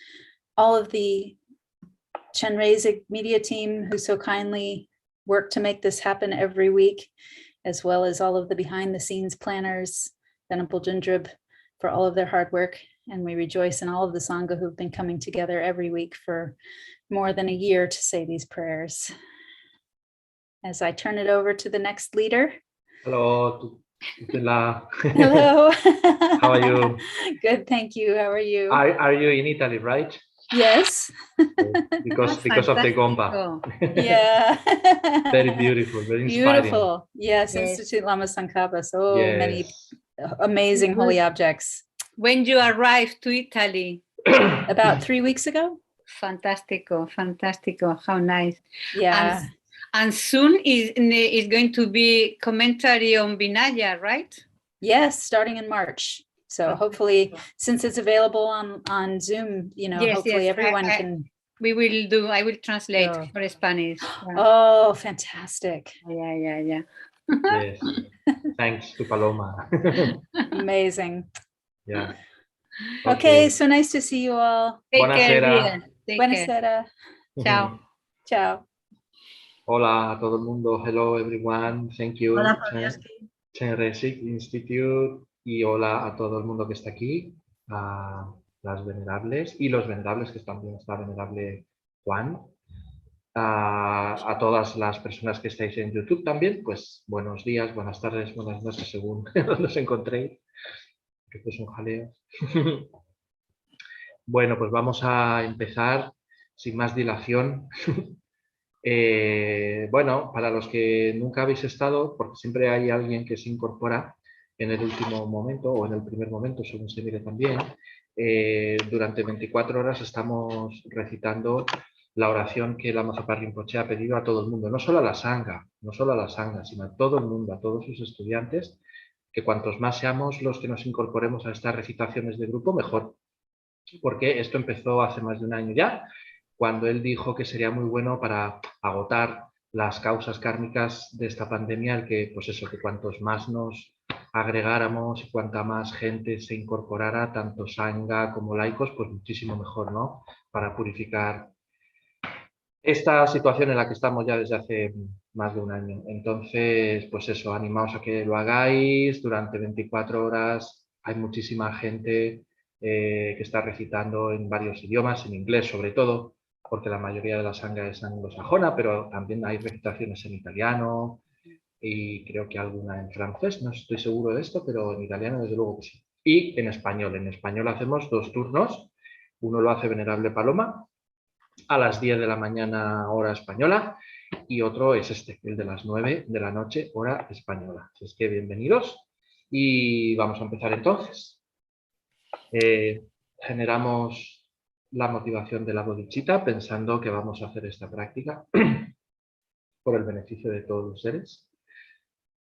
M: all of the Chenrezig media team who so kindly work to make this happen every week, as well as all of the behind the scenes planners, Venerable Jindrib, for all of their hard work. And we rejoice in all of the Sangha who've been coming together every week for more than a year to say these prayers. As I turn it over to the next leader.
N: Hello, Tutela.
M: Hello.
N: How are you?
M: Good, thank you. How are you?
N: Are you in Italy, right?
M: Yes.
N: Because of the gompa.
M: Yeah.
N: Very beautiful, very inspiring.
M: Beautiful. Yes,
J: Yes.
M: Institute Lama Tsongkhapa. So
N: Yes.
M: many amazing holy objects.
O: When you arrived to Italy?
M: About 3 weeks ago.
O: Fantastico, fantastico. How nice.
M: Yeah.
O: And soon is going to be commentary on Vinaya, right?
M: Yes, starting in March. So hopefully, since it's available on Zoom, you know,
O: Yes,
M: hopefully
O: yes.
M: everyone can.
O: I will translate for Spanish. Yeah.
M: Oh, fantastic.
O: Yeah.
N: Yes. Thanks to Paloma.
M: Amazing.
N: Yeah.
M: Okay, so nice to see you all.
O: Take care,
N: Buonasera.
O: dear. Take
M: Buonasera.
O: Ciao.
M: Ciao.
N: Hola a todo el mundo. Hello, everyone. Thank you.
J: Hola,
N: Chenrezig Institute. Y hola a todo el mundo que está aquí, a las venerables y los venerables, que también está venerable Juan, a todas las personas que estáis en YouTube también, pues buenos días, buenas tardes, buenas noches, según los encontréis, que esto es un jaleo. Bueno, pues vamos a empezar sin más dilación. Bueno, para los que nunca habéis estado, porque siempre hay alguien que se incorpora en el último momento o en el primer momento, según se mire también, durante 24 horas estamos recitando la oración que Lama Zopa Rinpoche ha pedido a todo el mundo, no solo a la Sangha, sino a todo el mundo, a todos sus estudiantes, que cuantos más seamos los que nos incorporemos a estas recitaciones de grupo, mejor. Porque esto empezó hace más de un año ya, cuando él dijo que sería muy bueno para agotar las causas kármicas de esta pandemia, el que, pues eso, que cuantos más nos agregáramos y cuanta más gente se incorporara, tanto sangha como laicos, pues muchísimo mejor, ¿no? Para purificar esta situación en la que estamos ya desde hace más de un año. Entonces, pues eso, animaos a que lo hagáis durante 24 horas. Hay muchísima gente que está recitando en varios idiomas, en inglés sobre todo, porque la mayoría de la sangha es anglosajona, pero también hay recitaciones en italiano y creo que alguna en francés, no estoy seguro de esto, pero en italiano desde luego que sí. Y en español. En español hacemos 2 turnos. Uno lo hace Venerable Paloma a las 10 de la mañana hora española y otro es este, el de las 9 de la noche hora española. Así es que bienvenidos y vamos a empezar entonces. Generamos la motivación de la bodhicitta pensando que vamos a hacer esta práctica por el beneficio de todos los seres.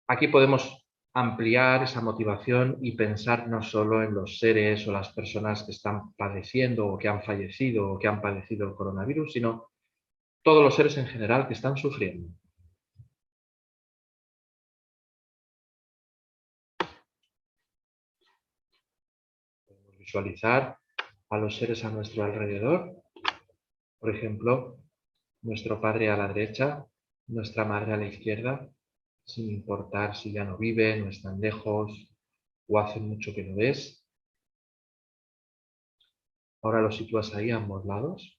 N: Aquí podemos ampliar esa motivación y pensar no solo en los seres o las personas que están padeciendo o que han fallecido o que han padecido el coronavirus, sino todos los seres en general que están sufriendo. Podemos visualizar a los seres a nuestro alrededor. Por ejemplo, nuestro padre a la derecha, nuestra madre a la izquierda, sin importar si ya no viven o están lejos o hace mucho que no ves. Ahora los sitúas ahí a ambos lados.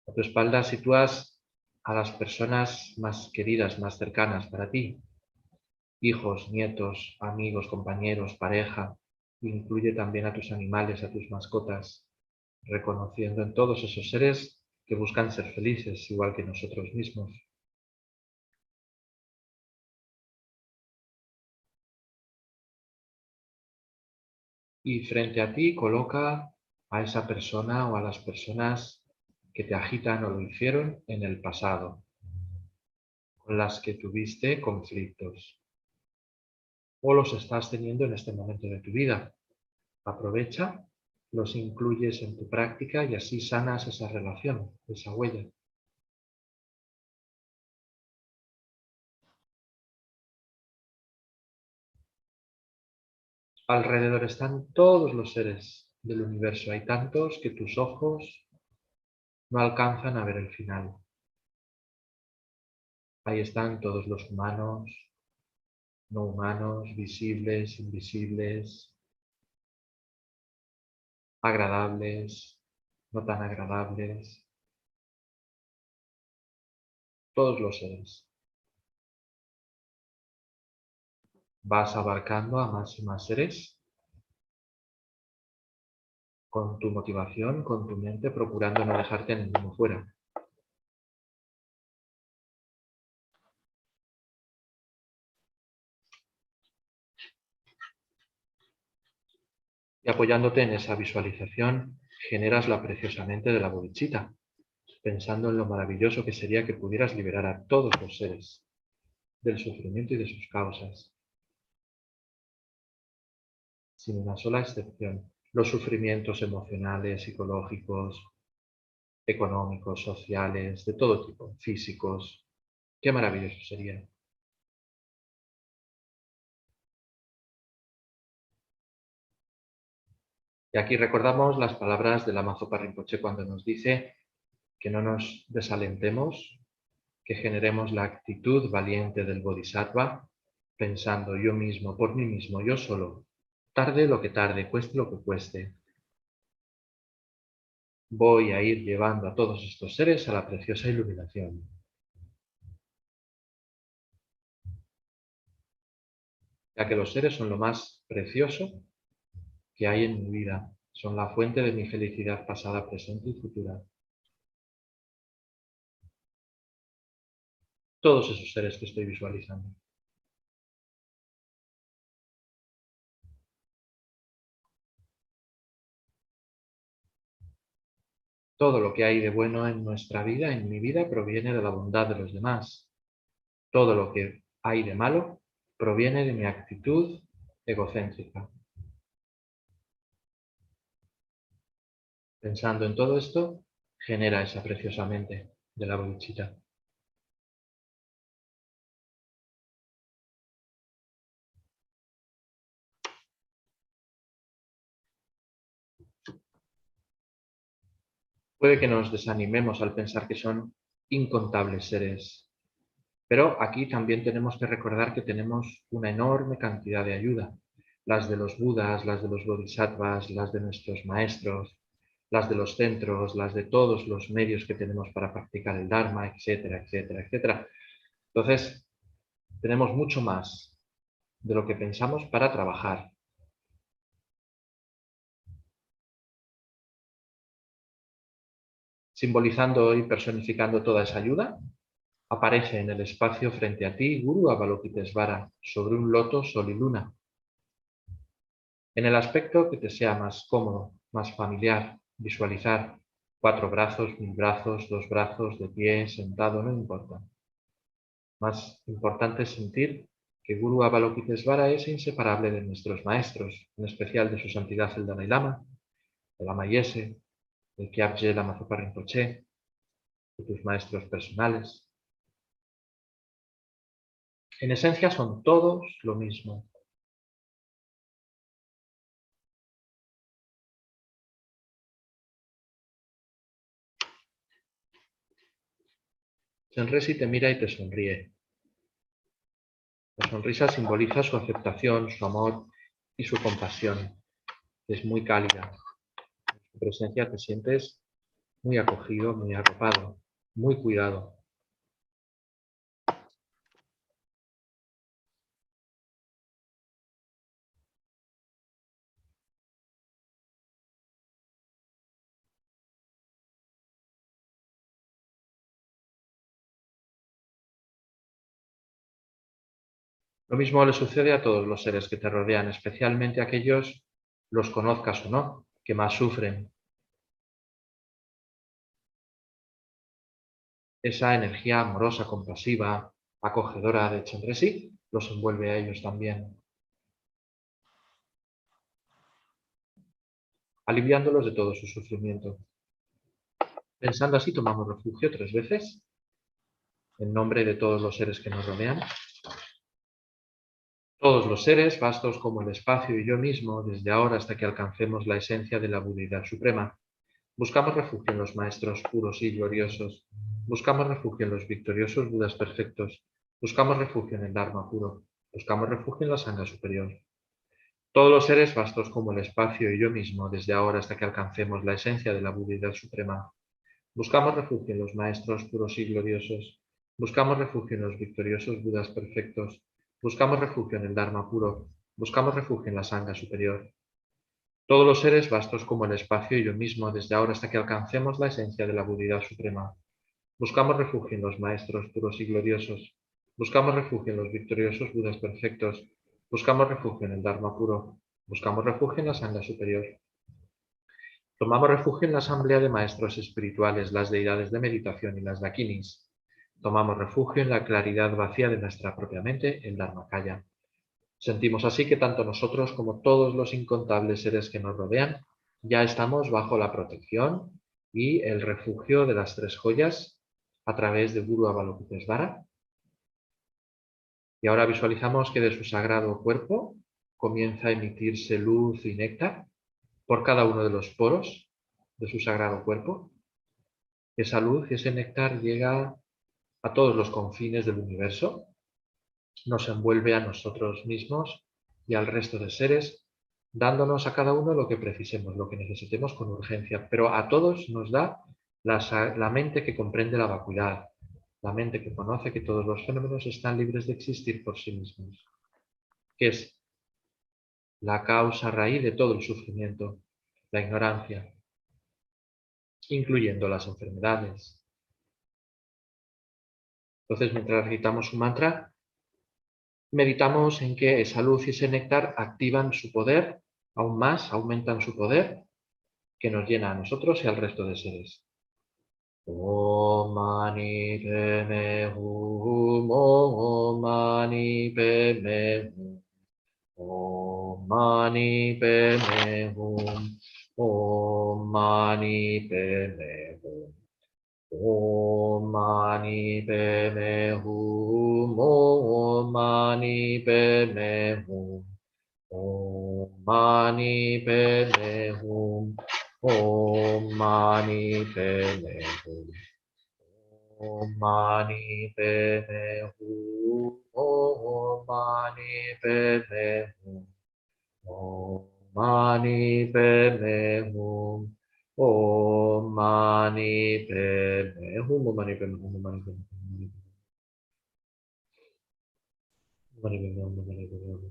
N: A tu espalda sitúas a las personas más queridas, más cercanas para ti. Hijos, nietos, amigos, compañeros, pareja. Incluye también a tus animales, a tus mascotas, reconociendo en todos esos seres que buscan ser felices, igual que nosotros mismos. Y frente a ti coloca a esa persona o a las personas que te agitan o lo hicieron en el pasado, con las que tuviste conflictos o los estás teniendo en este momento de tu vida. Aprovecha, los incluyes en tu práctica y así sanas esa relación, esa huella. Alrededor están todos los seres del universo. Hay tantos que tus ojos no alcanzan a ver el final. Ahí están todos los humanos, no humanos, visibles, invisibles, agradables, no tan agradables. Todos los seres. Vas abarcando a más y más seres con tu motivación, con tu mente, procurando no dejarte a ninguno fuera. Y apoyándote en esa visualización, generas la preciosa mente de la bodhicitta, pensando en lo maravilloso que sería que pudieras liberar a todos los seres del sufrimiento y de sus causas, sin una sola excepción. Los sufrimientos emocionales, psicológicos, económicos, sociales, de todo tipo, físicos. Qué maravilloso sería. Y aquí recordamos las palabras de Lama Zopa Rinpoche cuando nos dice que no nos desalentemos, que generemos la actitud valiente del Bodhisattva, pensando yo mismo, por mí mismo, yo solo, tarde lo que tarde, cueste lo que cueste. Voy a ir llevando a todos estos seres a la preciosa iluminación. Ya que los seres son lo más precioso que hay en mi vida, son la fuente de mi felicidad pasada, presente y futura. Todos esos seres que estoy visualizando. Todo lo que hay de bueno en nuestra vida, en mi vida, proviene de la bondad de los demás. Todo lo que hay de malo proviene de mi actitud egocéntrica. Pensando en todo esto, genera esa preciosa mente de la bodhicitta. Puede que nos desanimemos al pensar que son incontables seres Pero aquí también tenemos que recordar que tenemos una enorme cantidad de ayuda. Las de los budas, las de los bodhisattvas, las de nuestros maestros, las de los centros, las de todos los medios que tenemos para practicar el Dharma, etcétera, etcétera, etcétera. Entonces, tenemos mucho más de lo que pensamos para trabajar. Simbolizando y personificando toda esa ayuda, aparece en el espacio frente a ti Guru Avalokitesvara sobre un loto, sol y luna. En el aspecto que te sea más cómodo, más familiar, visualizar 4 brazos, 1000 brazos, 2 brazos, de pie, sentado, no importa. Más importante es sentir que Guru Avalokitesvara es inseparable de nuestros maestros, en especial de su santidad el Dalai Lama, el Lama Yese, el Kyabje Lama Zopa Rinpoche, de tus maestros personales. En esencia son todos lo mismo. Chenrezig te mira y te sonríe. La sonrisa simboliza su aceptación, su amor y su compasión. Es muy cálida. En su presencia te sientes muy acogido, muy arropado, muy cuidado. Lo mismo le sucede a todos los seres que te rodean, especialmente a aquellos, los conozcas o no, que más sufren. Esa energía amorosa, compasiva, acogedora de Chenrezig los envuelve a ellos también, aliviándolos de todo su sufrimiento. Pensando así, tomamos refugio 3 veces, en nombre de todos los seres que nos rodean. Todos los seres, vastos como el espacio y yo mismo, desde ahora hasta que alcancemos la esencia de la Budeidad Suprema. Buscamos refugio en los maestros puros y gloriosos. Buscamos refugio en los victoriosos Budas perfectos. Buscamos refugio en el Dharma puro. Buscamos refugio en la Sangha superior. Todos los seres, vastos como el espacio y yo mismo, desde ahora hasta que alcancemos la esencia de la Budeidad Suprema. Buscamos refugio en los maestros puros y gloriosos. Buscamos refugio en los victoriosos Budas perfectos. Buscamos refugio en el Dharma puro. Buscamos refugio en la Sangha superior. Todos los seres, vastos como el espacio y yo mismo, desde ahora hasta que alcancemos la esencia de la Budeidad Suprema. Buscamos refugio en los maestros puros y gloriosos. Buscamos refugio en los victoriosos Budas perfectos. Buscamos refugio en el Dharma puro. Buscamos refugio en la Sangha superior. Tomamos refugio en la asamblea de maestros espirituales, las deidades de meditación y las dakinis. Tomamos refugio en la claridad vacía de nuestra propia mente, el Dharmakaya. Sentimos así que tanto nosotros como todos los incontables seres que nos rodean ya estamos bajo la protección y el refugio de las 3 joyas a través de Guru Avalokitesvara. Y ahora visualizamos que de su sagrado cuerpo comienza a emitirse luz y néctar por cada uno de los poros de su sagrado cuerpo. Esa luz y ese néctar llega a todos los confines del universo, nos envuelve a nosotros mismos y al resto de seres, dándonos a cada uno lo que precisemos, lo que necesitemos con urgencia, pero a todos nos da la mente que comprende la vacuidad, la mente que conoce que todos los fenómenos están libres de existir por sí mismos, que es la causa raíz de todo el sufrimiento, la ignorancia, incluyendo las enfermedades. Entonces, mientras recitamos un mantra, meditamos en que esa luz y ese néctar activan su poder, aún más, aumentan su poder, que nos llena a nosotros y al resto de seres. Om mani padme hum, Om mani padme hum, Om mani padme hum, Om mani padme hum. Om mani padme hum, Om mani padme hum, Om mani padme hum, Om mani padme hum, Om Mani Padme Hum. Om Mani Padme Hum. Om Mani Padme Hum. Om Mani Padme Hum. Om Mani Padme Hum. Om Mani Padme Hum.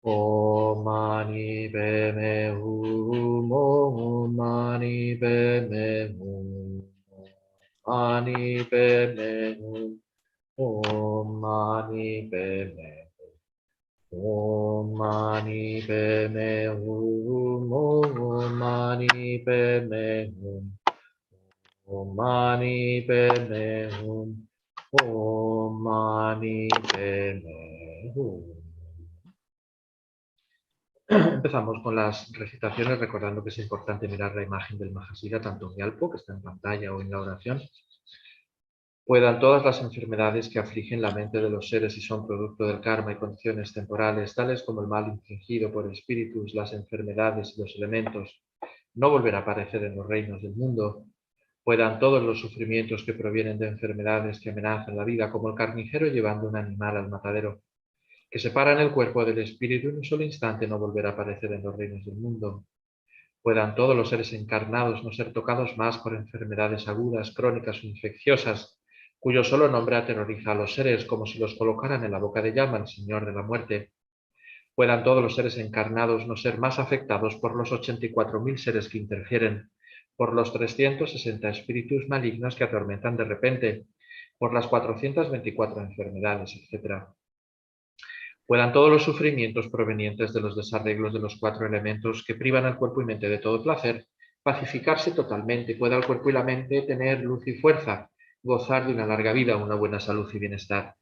N: Mani Padme Hum. Mani Padme Hum. Om Mani Padme Hum. Om Mani Padme Hum. Mani Padme Hum. Om Mani Padme Hum. Om Mani Padme Hum. Om Mani Padme Hum. Om Mani Padme Hum. Om Mani Padme Hum. Empezamos con las recitaciones, recordando que es importante mirar la imagen del Mahasiddha Thangtong Gyalpo, que está en pantalla o en la oración. Puedan todas las enfermedades que afligen la mente de los seres y son producto del karma y condiciones temporales, tales como el mal infligido por espíritus, las enfermedades y los elementos, no volver a aparecer en los reinos del mundo. Puedan todos los sufrimientos que provienen de enfermedades que amenazan la vida, como el carnicero llevando un animal al matadero, que separan el cuerpo del espíritu en un solo instante, no volver a aparecer en los reinos del mundo. Puedan todos los seres encarnados no ser tocados más por enfermedades agudas, crónicas o infecciosas, cuyo solo nombre aterroriza a los seres, como si los colocaran en la boca de llama el Señor de la muerte. Puedan todos los seres encarnados no ser más afectados por los 84.000 seres que interfieren, por los 360 espíritus malignos que atormentan de repente, por las 424 enfermedades, etc. Puedan todos los sufrimientos provenientes de los desarreglos de los 4 elementos que privan al cuerpo y mente de todo placer, pacificarse totalmente, pueda el cuerpo y la mente tener luz y fuerza, gozar de una larga vida, una buena salud y bienestar.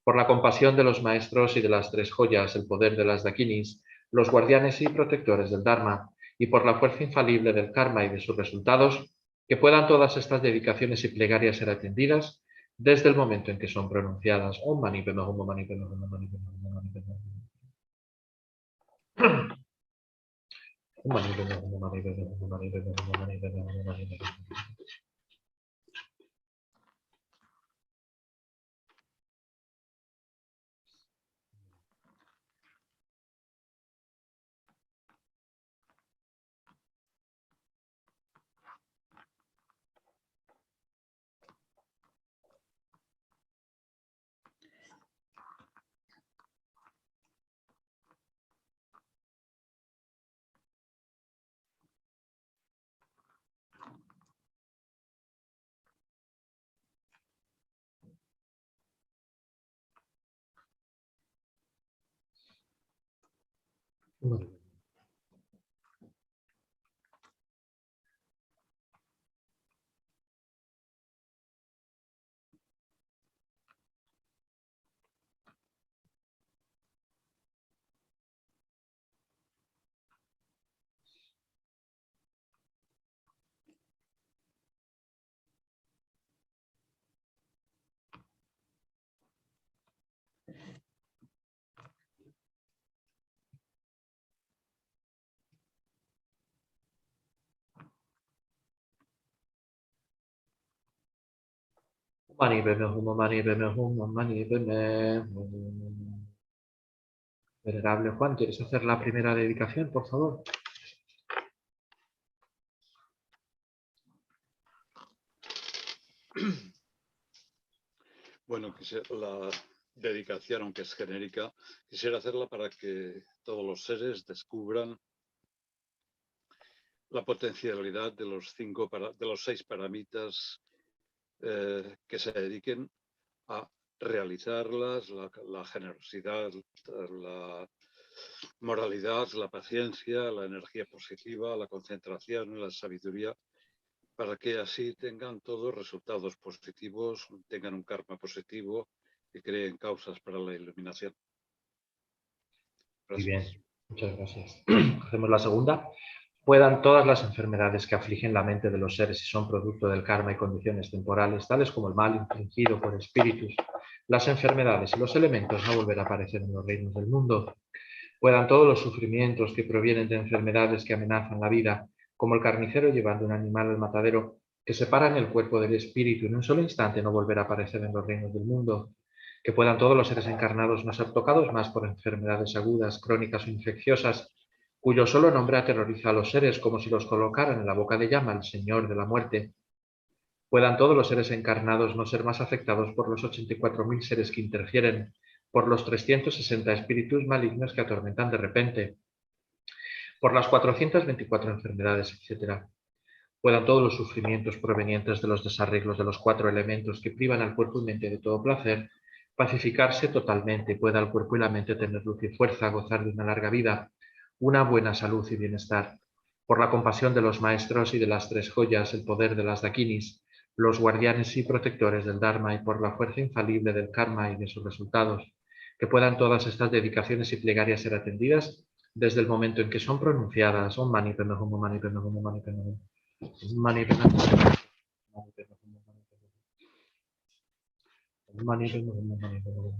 N: Por la compasión de los maestros y de las 3 joyas, el poder de las dakinis, los guardianes y protectores del Dharma, y por la fuerza infalible del karma y de sus resultados, que puedan todas estas dedicaciones y plegarias ser atendidas desde el momento en que son pronunciadas. Om Mani Padme Hum, Om Mani Padme Hum, Om Mani Padme Hum, Om Mani Padme Hum. Om Mani Padme Hum, Om Mani Padme Hum, Om Mani Padme Hum, Om Mani Padme Hum, Om Mani Padme Hum. Mani padme hum, mani padme hum, mani padme hum. Venerable Juan, ¿quieres hacer la primera dedicación, por favor?
P: Bueno, la dedicación, aunque es genérica, quisiera hacerla para que todos los seres descubran la potencialidad de los 6 paramitas que se dediquen a realizarlas, la generosidad, la moralidad, la paciencia, la energía positiva, la concentración, la sabiduría, para que así tengan todos resultados positivos, tengan un karma positivo y creen causas para la iluminación.
N: Muy
P: Gracias.
N: bien, muchas gracias. Hacemos la segunda. Puedan todas las enfermedades que afligen la mente de los seres y son producto del karma y condiciones temporales, tales como el mal infligido por espíritus, las enfermedades y los elementos, no volver a aparecer en los reinos del mundo. Puedan todos los sufrimientos que provienen de enfermedades que amenazan la vida, como el carnicero llevando un animal al matadero, que separan el cuerpo del espíritu en un solo instante, no volver a aparecer en los reinos del mundo. Que puedan todos los seres encarnados no ser tocados más por enfermedades agudas, crónicas o infecciosas, cuyo solo nombre aterroriza a los seres como si los colocaran en la boca de llama el Señor de la muerte. Puedan todos los seres encarnados no ser más afectados por los 84.000 seres que interfieren, por los 360 espíritus malignos que atormentan de repente, por las 424 enfermedades, etc. Puedan todos los sufrimientos provenientes de los desarreglos de los 4 elementos que privan al cuerpo y mente de todo placer, pacificarse totalmente, pueda el cuerpo y la mente tener luz y fuerza, gozar de una larga vida, una buena salud y bienestar. Por la compasión de los maestros y de las 3 joyas, el poder de las dakinis, los guardianes y protectores del Dharma y por la fuerza infalible del karma y de sus resultados, que puedan todas estas dedicaciones y plegarias ser atendidas desde el momento en que son pronunciadas. Om Mani Padme Hum, Mani Padme Hum, Mani Padme Hum. Mani Padme Hum, Mani Padme Hum, Mani Padme Hum, Mani Padme Hum.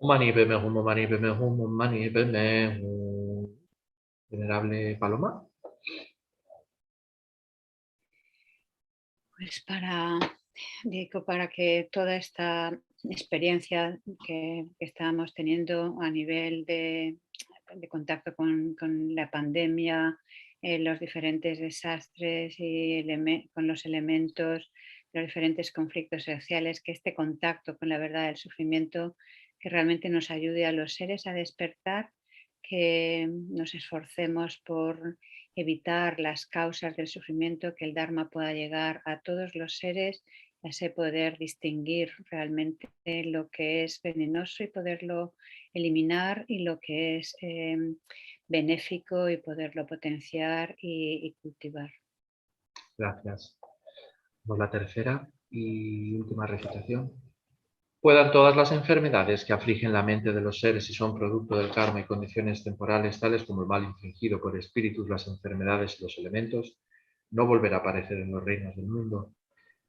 N: Mani Padme Hum, Mani Padme Hum, Mani Padme Hum. Venerable Paloma.
O: Pues para que toda esta experiencia que estamos teniendo a nivel de contacto con la pandemia, los diferentes desastres y con los elementos, los diferentes conflictos sociales, que este contacto con la verdad del sufrimiento que realmente nos ayude a los seres a despertar, que nos esforcemos por evitar las causas del sufrimiento, que el Dharma pueda llegar a todos los seres, así poder distinguir realmente lo que es venenoso y poderlo eliminar y lo que es benéfico y poderlo potenciar y cultivar.
N: Gracias. Por la tercera y última recitación. Puedan todas las enfermedades que afligen la mente de los seres y son producto del karma y condiciones temporales, tales como el mal infligido por espíritus, las enfermedades y los elementos, no volver a aparecer en los reinos del mundo.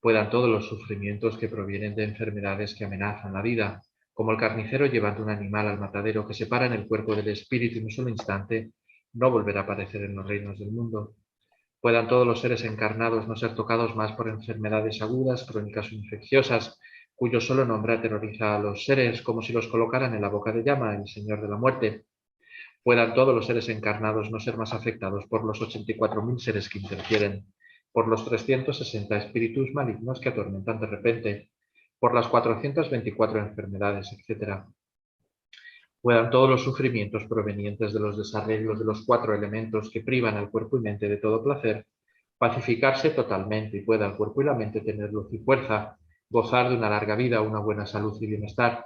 N: Puedan todos los sufrimientos que provienen de enfermedades que amenazan la vida, como el carnicero llevando un animal al matadero que separa en el cuerpo del espíritu en un solo instante, no volver a aparecer en los reinos del mundo. Puedan todos los seres encarnados no ser tocados más por enfermedades agudas, crónicas o infecciosas, cuyo solo nombre aterroriza a los seres, como si los colocaran en la boca de llama, el Señor de la Muerte. Puedan todos los seres encarnados no ser más afectados por los 84.000 seres que interfieren, por los 360 espíritus malignos que atormentan de repente, por las 424 enfermedades, etc. Puedan todos los sufrimientos provenientes de los desarreglos de los 4 elementos que privan al cuerpo y mente de todo placer, pacificarse totalmente y pueda el cuerpo y la mente tener luz y fuerza, gozar de una larga vida, una buena salud y bienestar.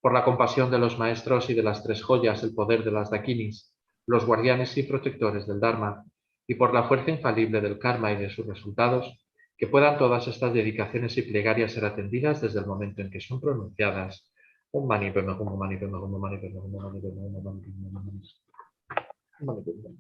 N: Por la compasión de los maestros y de las 3 joyas, el poder de las dakinis, los guardianes y protectores del Dharma, y por la fuerza infalible del karma y de sus resultados, que puedan todas estas dedicaciones y plegarias ser atendidas desde el momento en que son pronunciadas. Un mani padme hum, un mani padme hum, un mani padme hum, un mani padme hum, un mani padme hum, un mani padme hum. Un mani padme hum,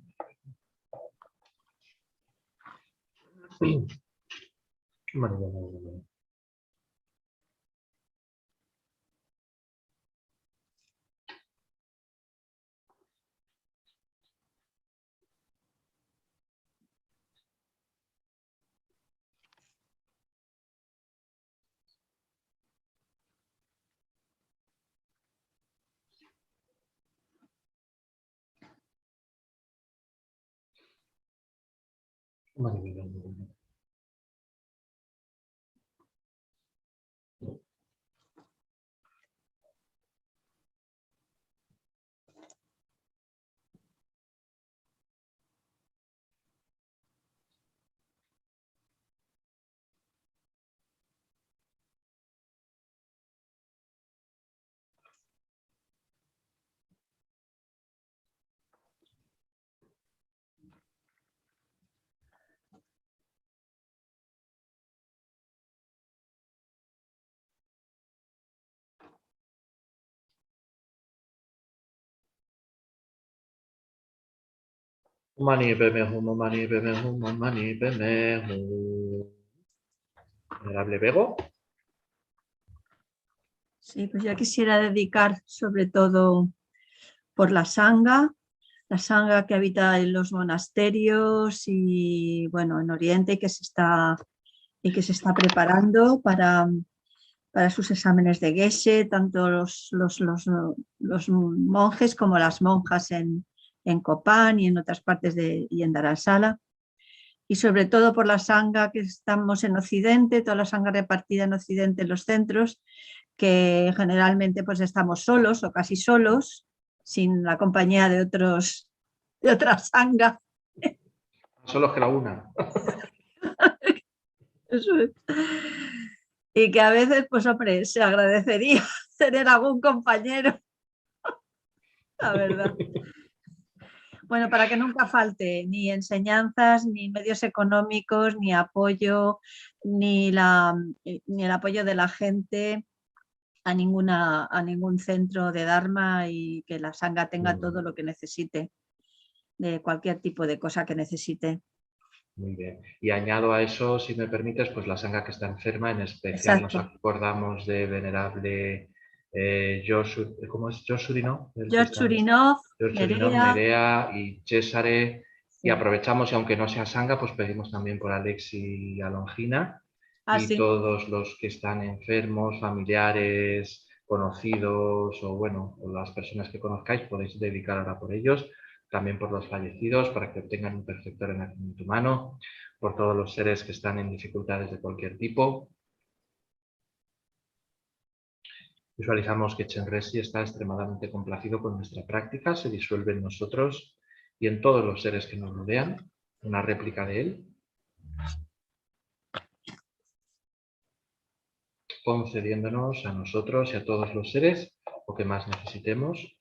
N: un mani. Un mani padme hum, un mani. Un mani padme hum, un mani padme hum, un mani padme hum. Venerable Bego.
Q: Sí, pues ya quisiera dedicar sobre todo por la Sangha que habita en los monasterios y bueno, en Oriente y que se está preparando para sus exámenes de Geshe, tanto los monjes como las monjas en Copán y en otras partes y en Dharamsala. Y sobre todo por la Sangha que estamos en Occidente, toda la Sangha repartida en Occidente en los centros, que generalmente pues estamos solos o casi solos, sin la compañía de otras Sangha.
N: Solo que la una.
Q: Eso es. Y que a veces, pues hombre, se agradecería tener algún compañero, la verdad. Bueno, para que nunca falte ni enseñanzas, ni medios económicos, ni apoyo, ni el apoyo de la gente a ningún centro de Dharma y que la Sangha tenga todo lo que necesite, de cualquier tipo de cosa que necesite.
N: Muy bien. Y añado a eso, si me permites, pues la Sangha que está enferma, en especial
Q: Exacto.
N: nos acordamos de venerable ¿cómo es? Josurinov,
Q: Josurinov,
N: Nerea y Cesare.
Q: Sí.
N: Y aprovechamos, y aunque no sea Sangha, pues pedimos también por Alexi y Alongina y
Q: sí.
N: todos los que están enfermos, familiares, conocidos o bueno, o las personas que conozcáis, podéis dedicar ahora por ellos. También por los fallecidos, para que obtengan un perfecto renacimiento humano, por todos los seres que están en dificultades de cualquier tipo. Visualizamos que Chenrezig está extremadamente complacido con nuestra práctica, se disuelve en nosotros y en todos los seres que nos rodean, una réplica de él, concediéndonos a nosotros y a todos los seres lo que más necesitemos.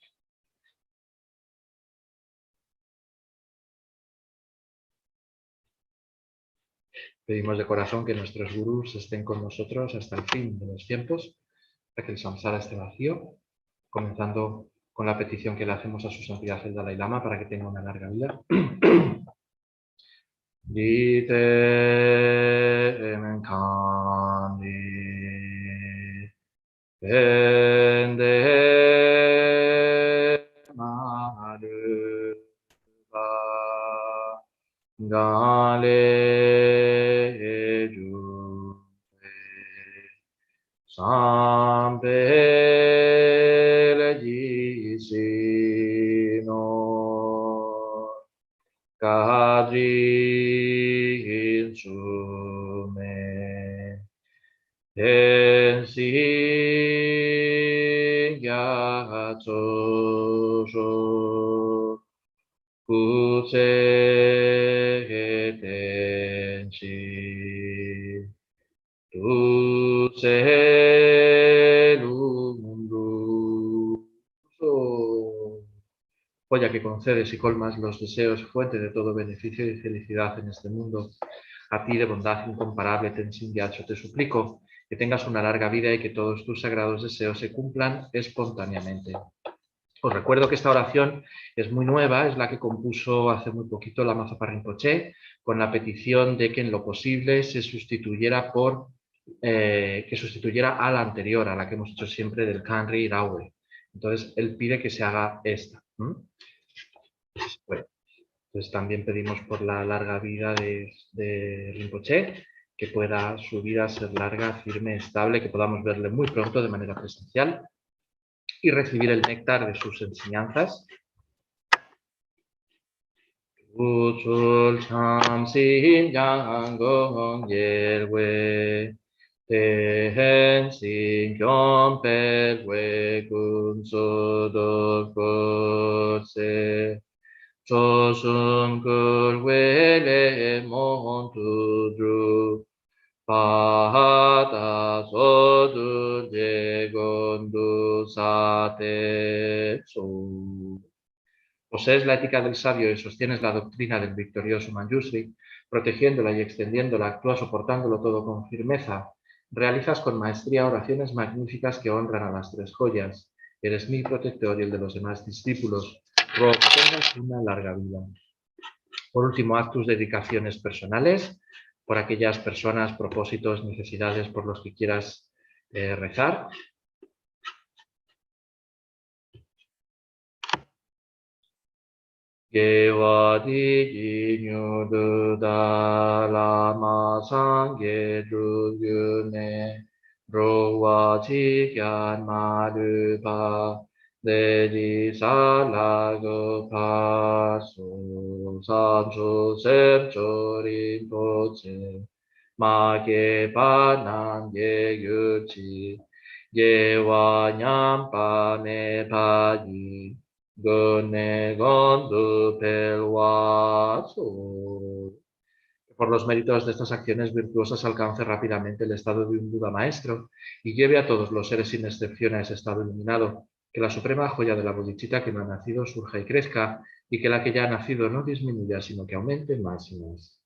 N: Pedimos de corazón que nuestros gurús estén con nosotros hasta el fin de los tiempos, para que el samsara esté vacío, comenzando con la petición que le hacemos a su santidad el Dalai Lama para que tenga una larga vida. Dite emenkandi ende maruva Sampelgisino Kadri Insume Tensi Gyatso Kutse Tensi Dulce Lundu. Joya que concedes y colmas los deseos, fuente de todo beneficio y felicidad en este mundo. A ti de bondad incomparable, Tenzin Gyatso, te suplico que tengas una larga vida y que todos tus sagrados deseos se cumplan espontáneamente. Os recuerdo que esta oración es muy nueva, es la que compuso hace muy poquito Lama Zopa Rinpoche, con la petición de que en lo posible se sustituyera por que sustituyera a la anterior, a la que hemos hecho siempre del Kanri Rawe. Entonces él pide que se haga esta. Bueno, entonces también pedimos por la larga vida de Rinpoche, que pueda su vida ser larga, firme, estable, que podamos verle muy pronto de manera presencial y recibir el néctar de sus enseñanzas. Uchul cham sin yang gong yelwe ten sin yom pelwe kun so do ko se cho sun kul we le mon tu dru pa ta so du je gon du sa te so. Posees la ética del sabio y sostienes la doctrina del victorioso Manjushri, protegiéndola y extendiéndola, actúas soportándolo todo con firmeza. Realizas con maestría oraciones magníficas que honran a las tres joyas. Eres mi protector y el de los demás discípulos. Ruego que tengas una larga vida. Por último, haz tus dedicaciones personales por aquellas personas, propósitos, necesidades por los que quieras rezar. Gewadi jinyu duda lama sangye drugyune rowa chikyan marupa deji salago paso sancho sepcho rinpoche ma ge panan ge yuchi gewa nyampa me payi por los méritos de estas acciones virtuosas alcance rápidamente el estado de un Buda maestro y lleve a todos los seres sin excepción a ese estado iluminado. Que la suprema joya de la bodhicitta que no ha nacido surja y crezca y que la que ya ha nacido no disminuya sino que aumente más y más.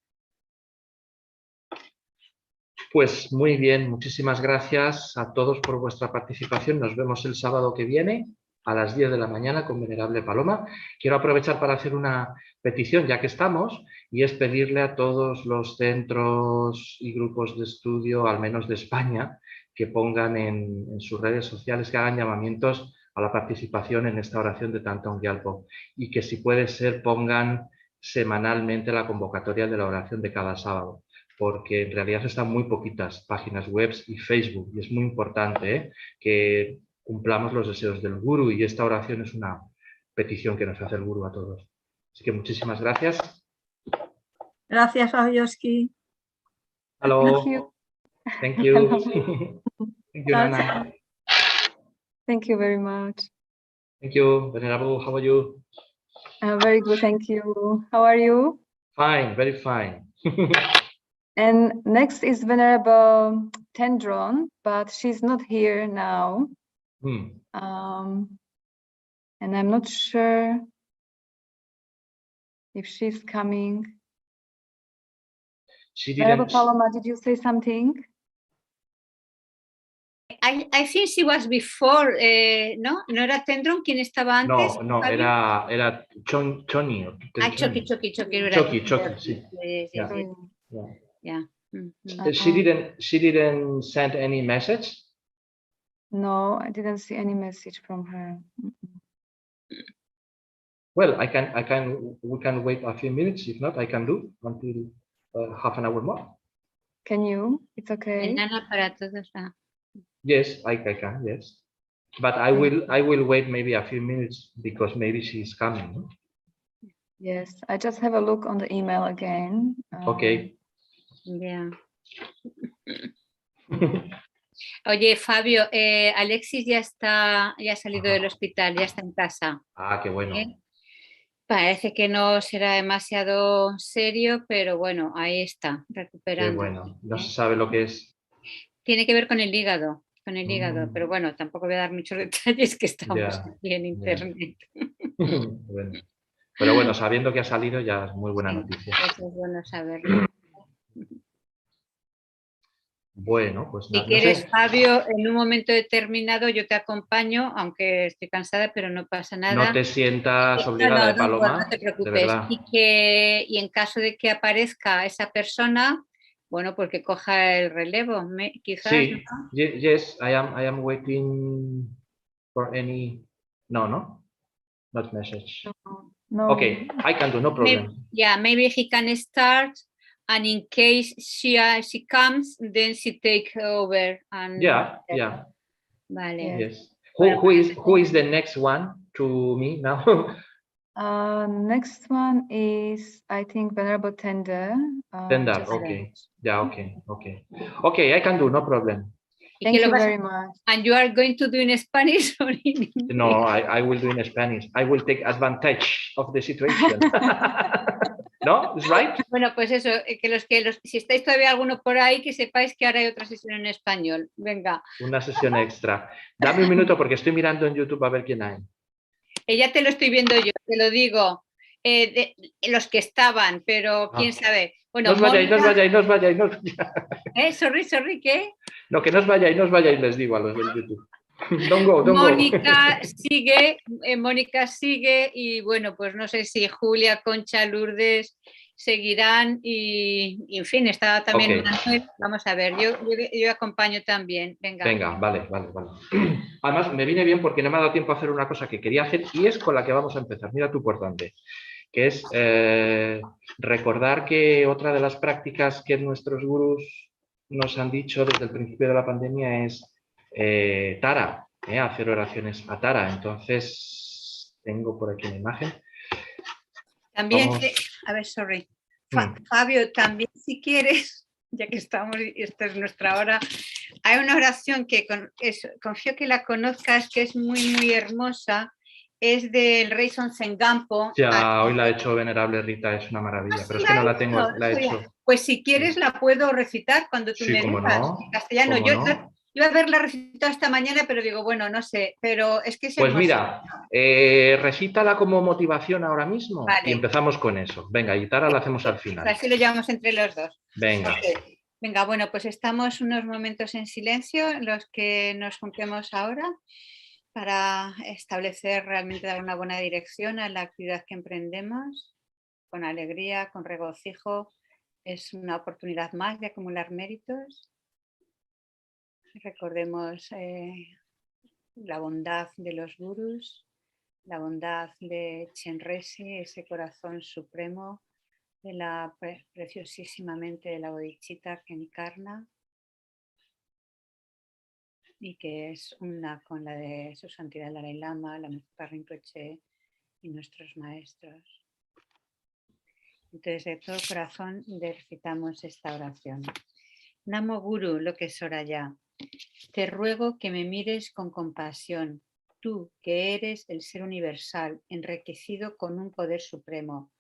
N: Pues muy bien, muchísimas gracias a todos por vuestra participación. Nos vemos el sábado que viene a las 10 de la mañana con Venerable Paloma. Quiero aprovechar para hacer una petición, ya que estamos, y es pedirle a todos los centros y grupos de estudio, al menos de España, que pongan en sus redes sociales, que hagan llamamientos a la participación en esta oración de Thangtong Gyalpo y que si puede ser pongan semanalmente la convocatoria de la oración de cada sábado, porque en realidad están muy poquitas páginas web y Facebook y es muy importante que cumplamos los deseos del Guru y esta oración es una petición que nos hace el Guru a todos. Así que muchísimas gracias.
Q: Gracias, Fabioski.
N: Hello. Thank you.
R: Hello.
N: Thank you, Nana.
R: Thank you very much.
N: Thank you, Venerable. How are you?
R: Very good, thank you. How are you?
N: Fine, very fine.
R: And next is Venerable Tendron, but she's not here now. And I'm not sure if she's coming.
N: She
R: Venerable
N: didn't.
R: Paloma, did you say something?
O: I think she was before, ¿no? ¿No era Tendron quien estaba antes?
N: No, era Choni.
O: Choki,
N: sí.
O: Yeah.
N: She didn't send any message?
R: No, I didn't see any message from her.
N: Well, we can wait a few minutes. If not, I can do until half an hour more.
R: Can you? It's okay.
O: Nana para todos.
N: Yes, I can, yes. But I will wait maybe a few minutes because maybe she's coming. No?
R: Yes, I just have a look on the email again.
N: Okay.
O: Ya. Oye, Fabio, Alexis ya ha salido del hospital, ya está en casa.
N: Ah, qué bueno.
O: Parece que no será demasiado serio, pero bueno, ahí está,
N: Qué
O: recuperando.
N: bueno. No se sabe lo que es.
O: Tiene que ver con el hígado, pero bueno, tampoco voy a dar muchos detalles que estamos aquí en internet.
N: Bueno. Pero bueno, sabiendo que ha salido ya es muy buena noticia.
O: Eso es bueno saberlo.
N: Bueno, pues
O: Si
N: nada.
O: quieres,
N: No sé.
O: Fabio, en un momento determinado yo te acompaño, aunque estoy cansada, pero no pasa nada.
N: No te sientas obligada de Paloma.
O: No te
N: De
O: preocupes.
N: verdad.
O: Y en caso de que aparezca esa persona, bueno, pues que coja el relevo, quizás.
N: Sí,
O: ¿no?
N: yes, I am waiting for any. No, not message.
R: No.
N: Okay, I can do, no problem.
O: Maybe he can start, and in case she comes, then she take over. And
N: Yeah.
O: Vale.
N: Yes. Who is the next one to me now?
R: Next one is, I think, Venerable Tender.
N: Tender, okay. Yeah, okay. Okay, I can do, no problem.
R: Thank you very much.
O: And you are going to do in Spanish or in English?
N: No, I will do in Spanish. I will take advantage of the situation. ¿No? ¿Es right?
O: Bueno, pues eso, si estáis todavía alguno por ahí, que sepáis que ahora hay otra sesión en español. Venga.
N: Una sesión extra. Dame un minuto porque estoy mirando en YouTube a ver quién hay.
O: Ya te lo estoy viendo yo, te lo digo. Los que estaban, pero quién sabe. Bueno,
N: no os vayáis.
O: Sorry, ¿qué?
N: No, que no os vayáis, les digo a los del YouTube. Don't go.
O: Mónica sigue y bueno, pues no sé si Julia, Concha, Lourdes seguirán y en fin, está también Manuel. Vamos a ver, yo acompaño también.
N: Venga, vale. Además, me viene bien porque no me ha dado tiempo a hacer una cosa que quería hacer y es con la que vamos a empezar. Mira tú por dónde. Que es recordar que otra de las prácticas que nuestros gurús nos han dicho desde el principio de la pandemia es Tara, hacer oraciones a Tara. Entonces, tengo por aquí una imagen.
O: También, a ver, sorry. Fabio, también si quieres, ya que estamos, esta es nuestra hora, hay una oración que confío que la conozcas, que es muy hermosa. Es del rey Gyalpo.
N: Ya, hoy la he hecho Venerable Rita, es una maravilla, pero es que no la tengo, la he hecho.
O: Pues si quieres la puedo recitar cuando tú me digas en castellano. Yo iba a haberla recitado esta mañana, pero digo, bueno, no sé, pero es que es
N: pues mira, recítala como motivación ahora mismo y empezamos con eso. Venga, y Tara la hacemos al final.
O: Así lo llevamos entre los dos.
N: Venga.
O: Okay. Venga, bueno, pues estamos unos momentos en silencio, en los que nos juntemos ahora, para establecer realmente dar una buena dirección a la actividad que emprendemos, con alegría, con regocijo. Es una oportunidad más de acumular méritos. Recordemos la bondad de los gurús, la bondad de Chenrezig, ese corazón supremo de la preciosísimamente de la bodhicitta que encarna, y que es una con la de su santidad el Dalai Lama, la Zopa Rinpoche y nuestros maestros. Entonces, de todo corazón recitamos esta oración. Namo Guru, lo que es hora ya. Te ruego que me mires con compasión, tú que eres el ser universal, enriquecido con un poder supremo.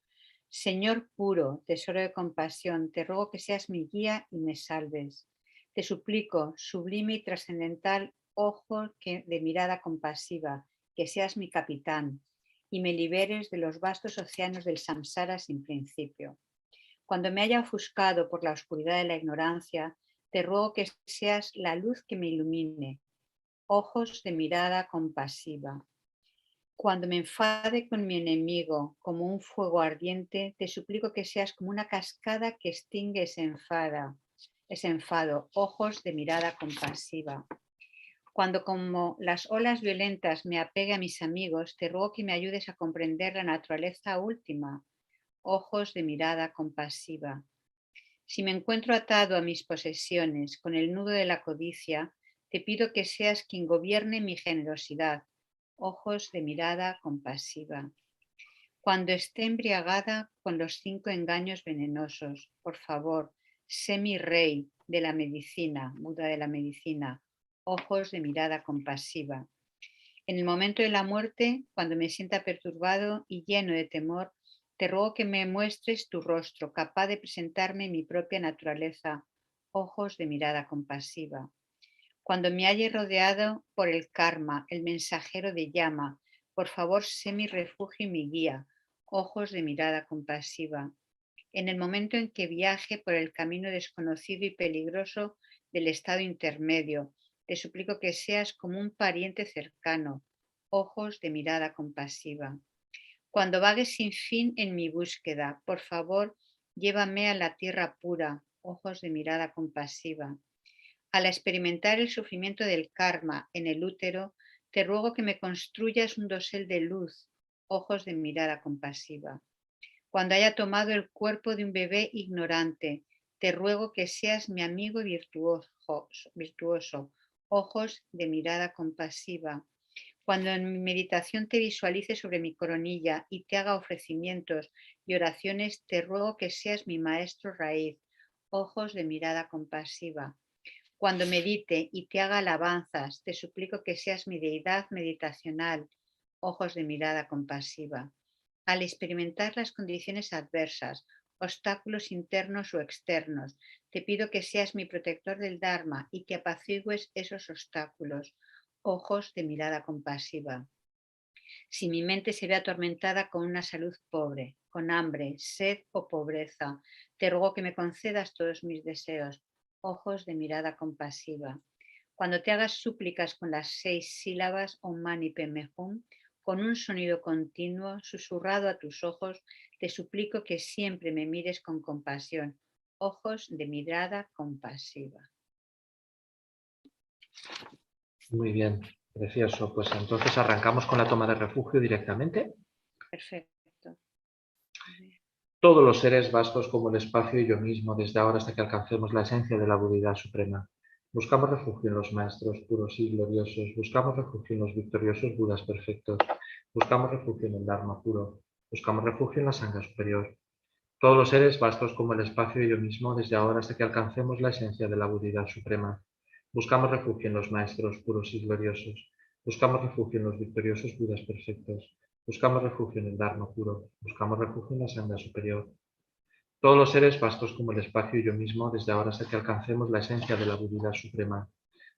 O: Señor puro, tesoro de compasión, te ruego que seas mi guía y me salves. Te suplico, sublime y trascendental ojo de mirada compasiva, que seas mi capitán y me liberes de los vastos océanos del samsara sin principio. Cuando me haya ofuscado por la oscuridad de la ignorancia, te ruego que seas la luz que me ilumine, ojos de mirada compasiva. Cuando me enfade con mi enemigo como un fuego ardiente, te suplico que seas como una cascada que extingue ese enfado, ojos de mirada compasiva. Cuando como las olas violentas me apegue a mis amigos, te ruego que me ayudes a comprender la naturaleza última, ojos de mirada compasiva. Si me encuentro atado a mis posesiones con el nudo de la codicia, Te pido que seas quien gobierne mi generosidad, ojos de mirada compasiva. Cuando esté embriagada con los 5 engaños venenosos, por favor, sé mi rey de la medicina, Buda de la medicina, ojos de mirada compasiva. En el momento de la muerte, cuando me sienta perturbado y lleno de temor, te ruego que me muestres tu rostro, capaz de presentarme mi propia naturaleza, ojos de mirada compasiva. Cuando me halle rodeado por el karma, el mensajero de llama, por favor, sé mi refugio y mi guía, ojos de mirada compasiva. En el momento en que viaje por el camino desconocido y peligroso del estado intermedio, te suplico que seas como un pariente cercano, ojos de mirada compasiva. Cuando vague sin fin en mi búsqueda, por favor, llévame a la tierra pura, ojos de mirada compasiva. Al experimentar el sufrimiento del karma en el útero, te ruego que me construyas un dosel de luz, ojos de mirada compasiva. Cuando haya tomado el cuerpo de un bebé ignorante, te ruego que seas mi amigo virtuoso, ojos de mirada compasiva. Cuando en mi meditación te visualice sobre mi coronilla y te haga ofrecimientos y oraciones, te ruego que seas mi maestro raíz, ojos de mirada compasiva. Cuando medite y te haga alabanzas, te suplico que seas mi deidad meditacional, ojos de mirada compasiva. Al experimentar las condiciones adversas, obstáculos internos o externos, te pido que seas mi protector del Dharma y que apacigues esos obstáculos, ojos de mirada compasiva. Si mi mente se ve atormentada con una salud pobre, con hambre, sed o pobreza, te ruego que me concedas todos mis deseos, ojos de mirada compasiva. Cuando te hagas súplicas con las 6 sílabas Om Mani Padme Hum, con un sonido continuo, susurrado a tus ojos, te suplico que siempre me mires con compasión, ojos de mirada compasiva.
N: Muy bien, precioso. Pues entonces arrancamos con la toma de refugio directamente.
O: Perfecto.
N: Todos los seres vastos como el espacio y yo mismo, desde ahora hasta que alcancemos la esencia de la Budeidad suprema. Buscamos refugio en los maestros puros y gloriosos. Buscamos refugio en los victoriosos Budas perfectos. Buscamos refugio en el Dharma puro. Buscamos refugio en la Sangha superior. Todos los seres vastos como el espacio y yo mismo, desde ahora hasta que alcancemos la esencia de la Budeidad suprema. Buscamos refugio en los maestros puros y gloriosos. Buscamos refugio en los victoriosos Budas perfectos. Buscamos refugio en el Dharma puro. Buscamos refugio en la Sangha superior. Todos los seres vastos como el espacio y yo mismo, desde ahora hasta que alcancemos la esencia de la Budeidad suprema.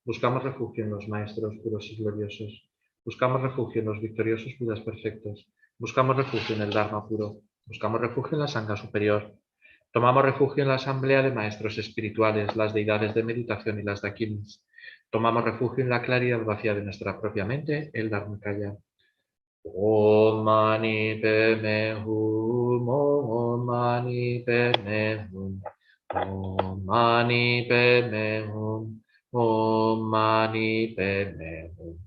N: Buscamos refugio en los maestros puros y gloriosos. Buscamos refugio en los victoriosos Budas perfectos. Buscamos refugio en el Dharma puro. Buscamos refugio en la Sangha superior. Tomamos refugio en la asamblea de maestros espirituales, las deidades de meditación y las dakinis. Tomamos refugio en la claridad vacía de nuestra propia mente, el Dharmakaya. Om Mani Padme Hum, Om Mani Padme Hum, Om Mani Padme Hum, Om Mani Padme Hum,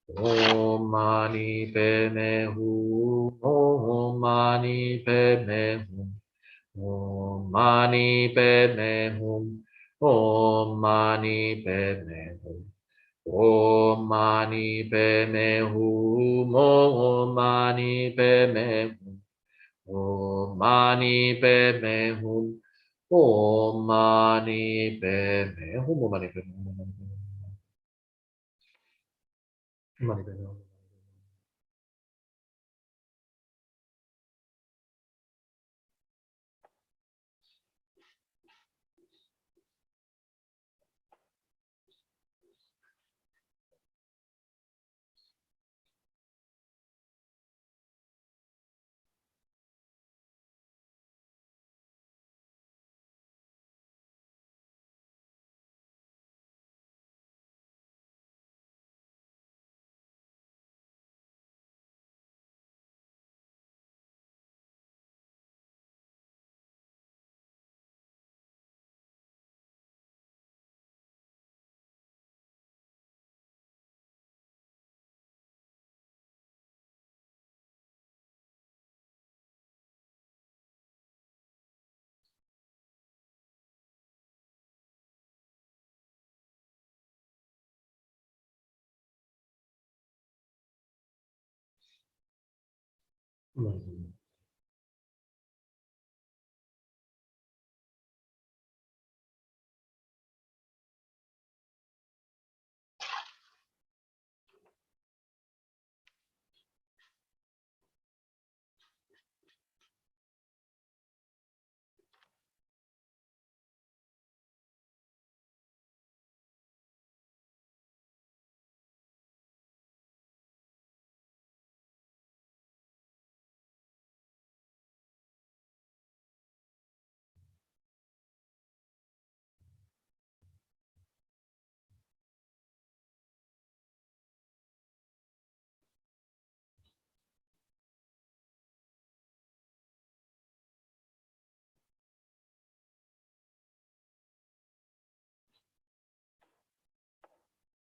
N: Om Mani Padme Hum, Om Mani Padme Hum, Om Mani Padme Hum, Om Mani Padme Hum. Om Mani Padme Hum, Om Mani Padme Hum, Om Mani Padme Hum, Om Mani Padme Hum, Om Mani Padme Hum, Om Mani Padme Hum.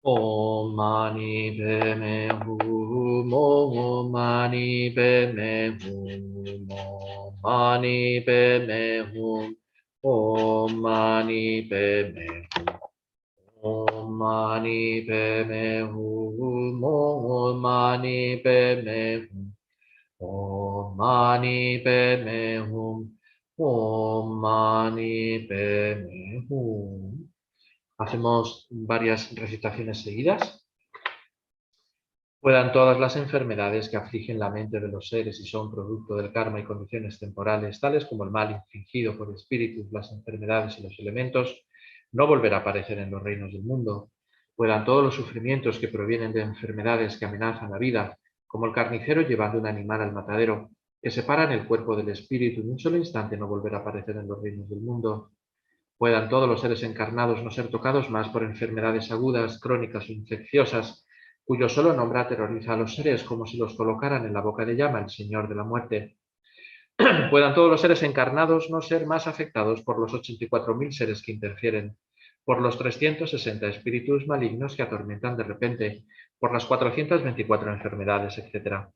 N: Om mani padme hum, Om mani padme hum, Om mani padme hum, Om mani padme hum, Om mani padme hum, Om mani padme hum, Om mani padme hum, Om mani padme hum. Hacemos varias recitaciones seguidas. Puedan todas las enfermedades que afligen la mente de los seres y son producto del karma y condiciones temporales, tales como el mal infligido por espíritus, las enfermedades y los elementos, no volver a aparecer en los reinos del mundo. Puedan todos los sufrimientos que provienen de enfermedades que amenazan la vida, como el carnicero llevando un animal al matadero, que separan el cuerpo del espíritu en un solo instante, no volver a aparecer en los reinos del mundo. Puedan todos los seres encarnados no ser tocados más por enfermedades agudas, crónicas o infecciosas, cuyo solo nombre aterroriza a los seres como si los colocaran en la boca de llama el Señor de la muerte. Puedan todos los seres encarnados no ser más afectados por los 84.000 seres que interfieren, por los 360 espíritus malignos que atormentan de repente, por las 424 enfermedades, etc.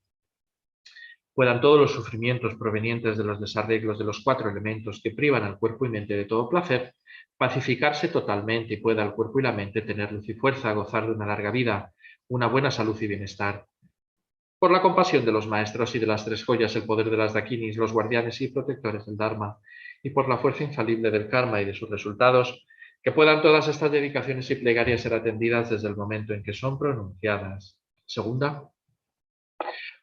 N: Puedan todos los sufrimientos provenientes de los desarreglos de los 4 elementos que privan al cuerpo y mente de todo placer, pacificarse totalmente y pueda el cuerpo y la mente tener luz y fuerza, gozar de una larga vida, una buena salud y bienestar. Por la compasión de los maestros y de las 3 joyas, el poder de las dakinis, los guardianes y protectores del Dharma, y por la fuerza infalible del karma y de sus resultados, que puedan todas estas dedicaciones y plegarias ser atendidas desde el momento en que son pronunciadas. Segunda,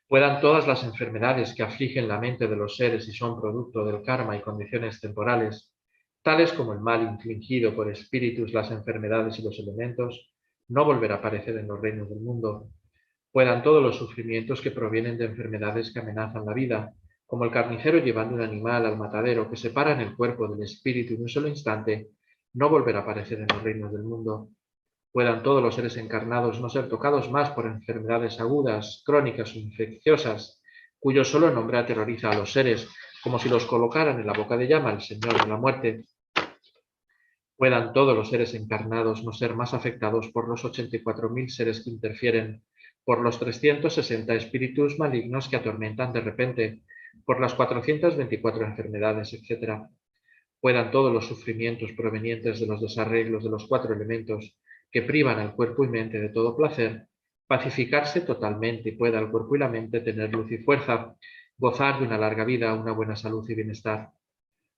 N: puedan todas las enfermedades que afligen la mente de los seres y son producto del karma y condiciones temporales, tales como el mal infligido por espíritus, las enfermedades y los elementos, no volver a aparecer en los reinos del mundo. Puedan todos los sufrimientos que provienen de enfermedades que amenazan la vida, como el carnicero llevando un animal al matadero que separan el cuerpo del espíritu en un solo instante, no volver a aparecer en los reinos del mundo. Puedan todos los seres encarnados no ser tocados más por enfermedades agudas, crónicas o infecciosas, cuyo solo nombre aterroriza a los seres, como si los colocaran en la boca de llama el Señor de la muerte. Puedan todos los seres encarnados no ser más afectados por los 84.000 seres que interfieren, por los 360 espíritus malignos que atormentan de repente, por las 424 enfermedades, etc. Puedan todos los sufrimientos provenientes de los desarreglos de los 4 elementos que privan al cuerpo y mente de todo placer, pacificarse totalmente y pueda el cuerpo y la mente tener luz y fuerza, gozar de una larga vida, una buena salud y bienestar.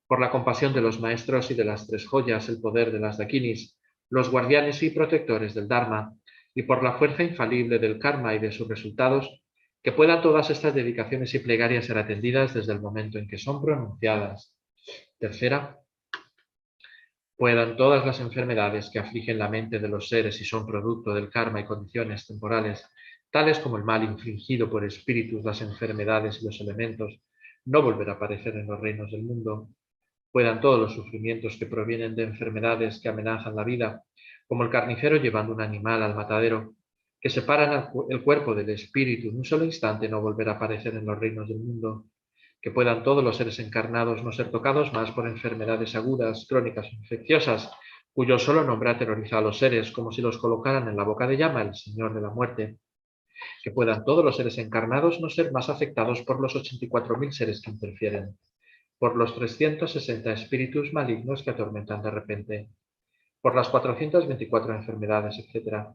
N: Por la compasión de los maestros y de las 3 joyas, el poder de las dakinis, los guardianes y protectores del Dharma, y por la fuerza infalible del karma y de sus resultados, que puedan todas estas dedicaciones y plegarias ser atendidas desde el momento en que son pronunciadas. Tercera, puedan todas las enfermedades que afligen la mente de los seres y son producto del karma y condiciones temporales, tales como el mal infligido por espíritus, las enfermedades y los elementos, no volver a aparecer en los reinos del mundo. Puedan todos los sufrimientos que provienen de enfermedades que amenazan la vida, como el carnicero llevando un animal al matadero, que separan el cuerpo del espíritu en un solo instante, no volver a aparecer en los reinos del mundo. Que puedan todos los seres encarnados no ser tocados más por enfermedades agudas, crónicas o infecciosas, cuyo solo nombre aterroriza a los seres, como si los colocaran en la boca de llama el Señor de la muerte. Que puedan todos los seres encarnados no ser más afectados por los 84.000 seres que interfieren, por los 360 espíritus malignos que atormentan de repente, por las 424 enfermedades, etc.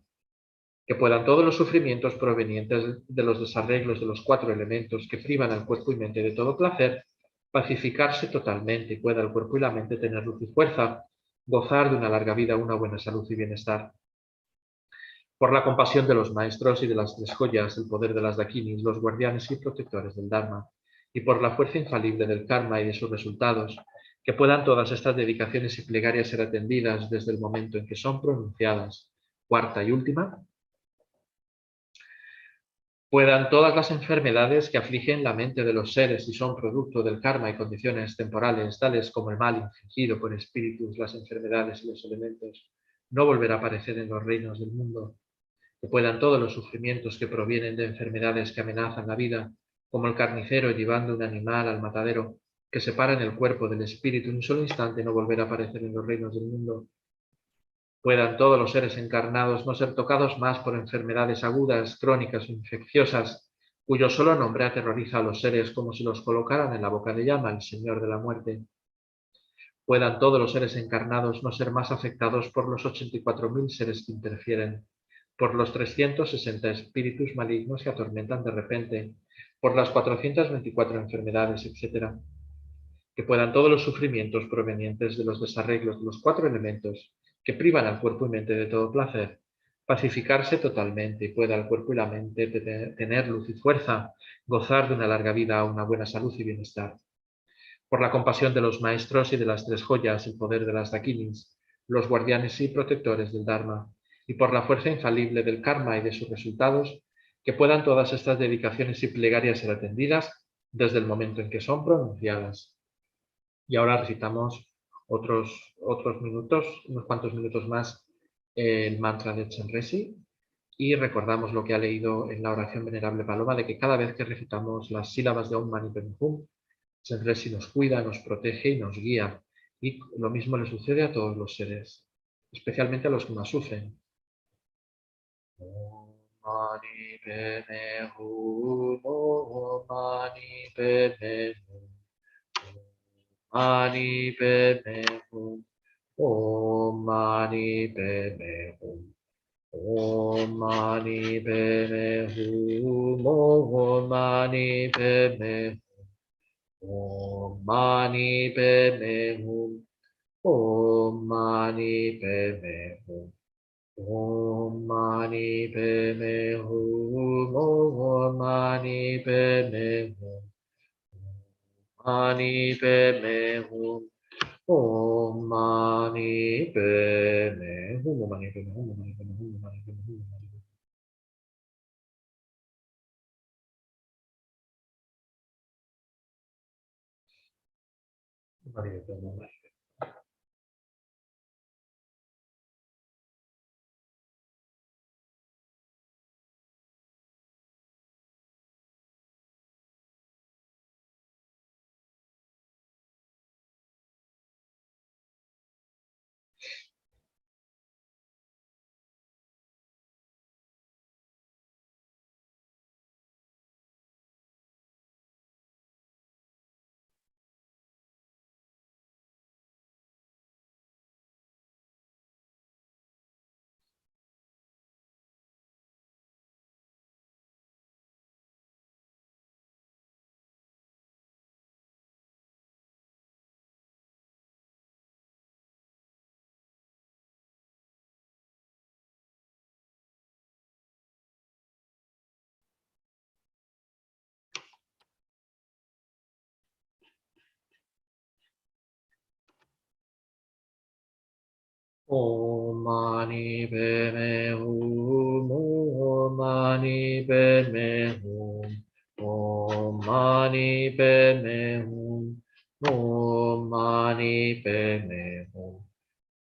N: Que puedan todos los sufrimientos provenientes de los desarreglos de los 4 elementos que privan al cuerpo y mente de todo placer, pacificarse totalmente y pueda el cuerpo y la mente tener luz y fuerza, gozar de una larga vida, una buena salud y bienestar. Por la compasión de los maestros y de las 3 joyas, el poder de las dakinis, los guardianes y protectores del Dharma, y por la fuerza infalible del karma y de sus resultados, que puedan todas estas dedicaciones y plegarias ser atendidas desde el momento en que son pronunciadas. Cuarta y última. Puedan todas las enfermedades que afligen la mente de los seres y son producto del karma y condiciones temporales, tales como el mal infligido por espíritus, las enfermedades y los elementos, no volver a aparecer en los reinos del mundo. Que puedan todos los sufrimientos que provienen de enfermedades que amenazan la vida, como el carnicero llevando un animal al matadero, que separan el cuerpo del espíritu en un solo instante, no volver a aparecer en los reinos del mundo. Puedan todos los seres encarnados no ser tocados más por enfermedades agudas, crónicas o infecciosas, cuyo solo nombre aterroriza a los seres como si los colocaran en la boca de llama, el Señor de la muerte. Puedan todos los seres encarnados no ser más afectados por los 84.000 seres que interfieren, por los 360 espíritus malignos que atormentan de repente, por las 424 enfermedades, etc. Que puedan todos los sufrimientos provenientes de los desarreglos de los 4 elementos que privan al cuerpo y mente de todo placer, pacificarse totalmente y pueda el cuerpo y la mente tener luz y fuerza, gozar de una larga vida, una buena salud y bienestar. Por la compasión de los maestros y de las 3 joyas, el poder de las dakinis, los guardianes y protectores del Dharma, y por la fuerza infalible del karma y de sus resultados, que puedan todas estas dedicaciones y plegarias ser atendidas desde el momento en que son pronunciadas. Y ahora recitamos otros minutos, unos cuantos minutos más, el mantra de Chenrezig, y recordamos lo que ha leído en la oración Venerable Paloma, de que cada vez que recitamos las sílabas de Om Mani Padme Hum, Chenrezig nos cuida, nos protege y nos guía. Y lo mismo le sucede a todos los seres, especialmente a los que más sufren. Om Mani Padme Hum, Om Mani Padme Hum. Mani Padme Hum, Om Mani Padme Hum, Om Mani Padme Hum, Om Mani Padme Hum, Om Mani Padme Hum, Om Mani Padme Hum, Om Mani Padme Hum, Om Mani Padme Hum. Mani Padme Hum, Om Mani Padme Hum, Om Mani Padme Hum, Om Mani Padme Hum, Om Mani Padme Hum, Om Mani Padme Hum, Om Mani Padme Hum. Om Mani Padme Hum, Om Mani Padme Hum, Om Mani Padme Hum, Om Mani Padme Hum,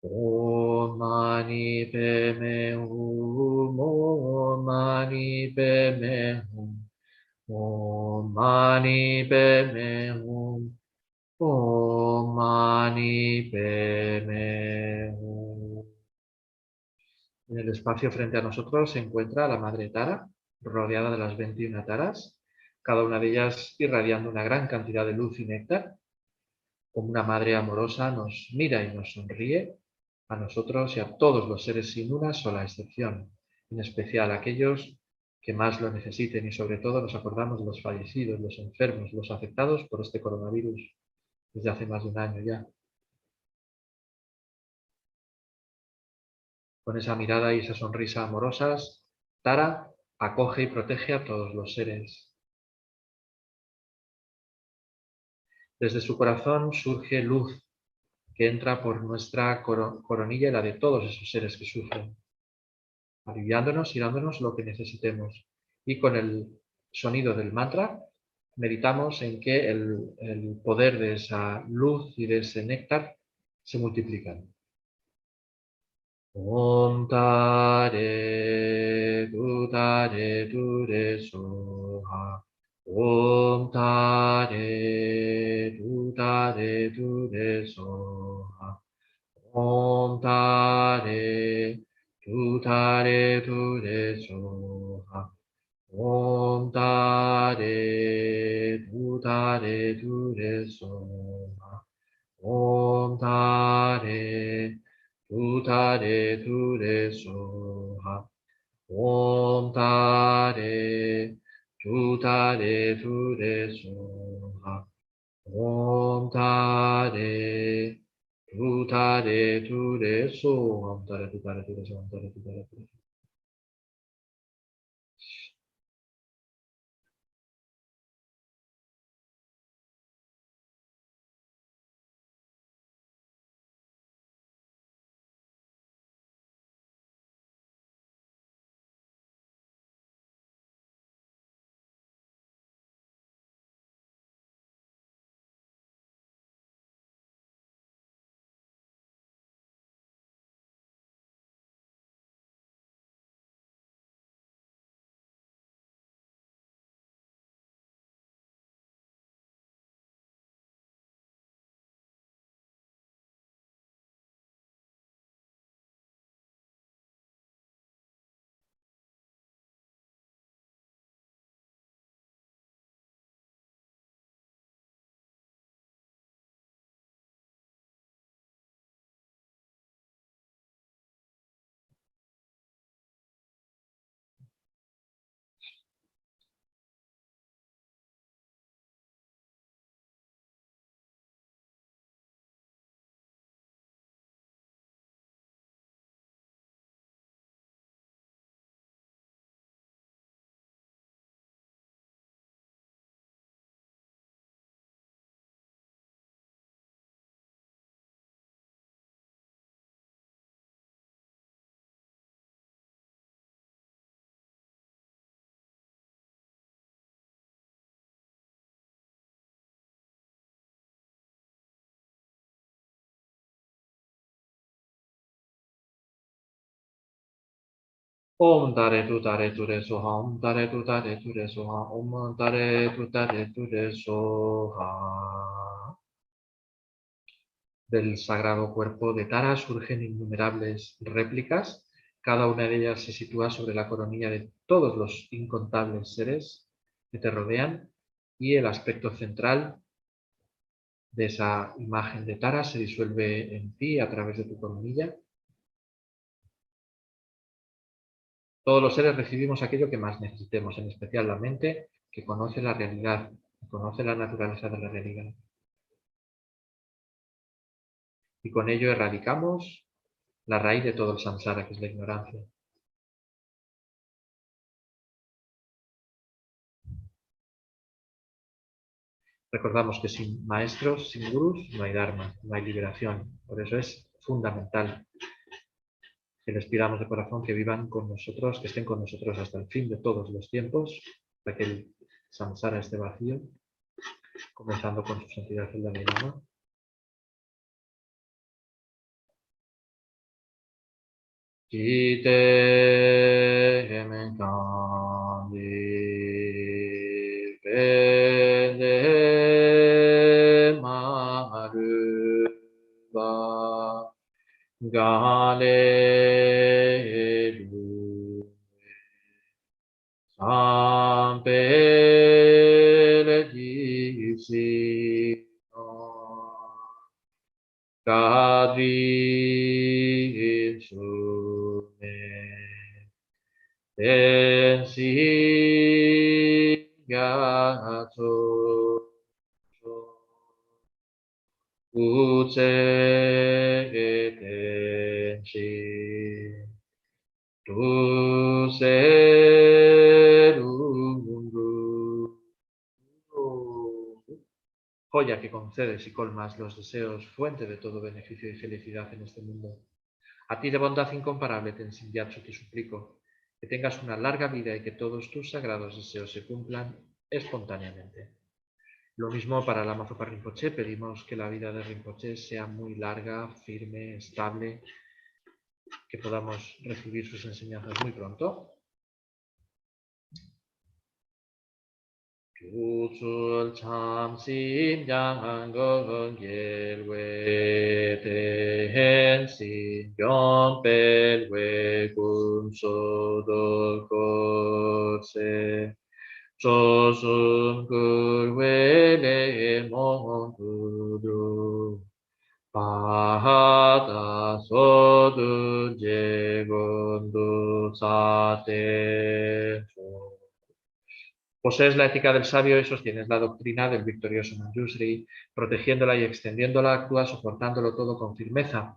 N: Om Mani Padme Hum, Om Mani Padme Hum, Om Mani Padme Hum, Om Mani Padme Hum. En el espacio frente a nosotros se encuentra la Madre Tara, rodeada de las 21 taras, cada una de ellas irradiando una gran cantidad de luz y néctar. Como una madre amorosa nos mira y nos sonríe, a nosotros y a todos los seres sin una sola excepción. en especial a aquellos que más lo necesiten, y sobre todo nos acordamos de los fallecidos, los enfermos, los afectados por este coronavirus desde hace más de un año ya. Con esa mirada y esa sonrisa amorosas, Tara acoge y protege a todos los seres. Desde su corazón surge luz que entra por nuestra coronilla y la de todos esos seres que sufren, aliviándonos y dándonos lo que necesitemos. Y con el sonido del mantra meditamos en que el poder de esa luz y de ese néctar se multiplican. Om Tare Dure Soha. Om Tare Dure Soha. Om Tare Dure Soha. Om Tare Dure Soha. Om Tare Dure Soha. Om Tare Dure Soha. Om Tare Dure Soha. Om Tare Dure Soha. Om Tare Dure Soha. Om Tare Dure Soha. Om Tare Dure Soha. Om Tare Dure Soha. Del sagrado cuerpo de Tara surgen innumerables réplicas. Cada una de ellas se sitúa sobre la coronilla de todos los incontables seres que te rodean, y el aspecto central de esa imagen de Tara se disuelve en ti a través de tu coronilla. Todos los seres recibimos aquello que más necesitemos, en especial la mente, que conoce la realidad, que conoce la naturaleza de la realidad. Y con ello erradicamos la raíz de todo el samsara, que es la ignorancia. Recordamos que sin maestros, sin gurús, no hay dharma, no hay liberación. Por eso es fundamental que les pidamos de corazón que vivan con nosotros, que estén con nosotros hasta el fin de todos los tiempos, para que el samsara esté vacío, comenzando con su santidad el Dalai Lama. Jite Hemenkandi Pende Maruba Galelu Sampele Gisino Kadri Sune tensi gato uce tensi tu serungu. Joya que concedes y colmas los deseos, fuente de todo beneficio y felicidad en este mundo. A ti de bondad incomparable, Tenzin Gyatso, te suplico que tengas una larga vida y que todos tus sagrados deseos se cumplan espontáneamente. Lo mismo para Lama Zopa Rinpoche, pedimos que la vida de Rinpoche sea muy larga, firme, estable, que podamos recibir sus enseñanzas muy pronto. Gyutsul chamsin yang gelwe tensin yompelwe kunsodo kose chosun kurwe le mongudu pahata sodu jegondu sate. Posees la ética del sabio y sostienes la doctrina del victorioso Manjusri, protegiéndola y extendiéndola, actúas soportándolo todo con firmeza.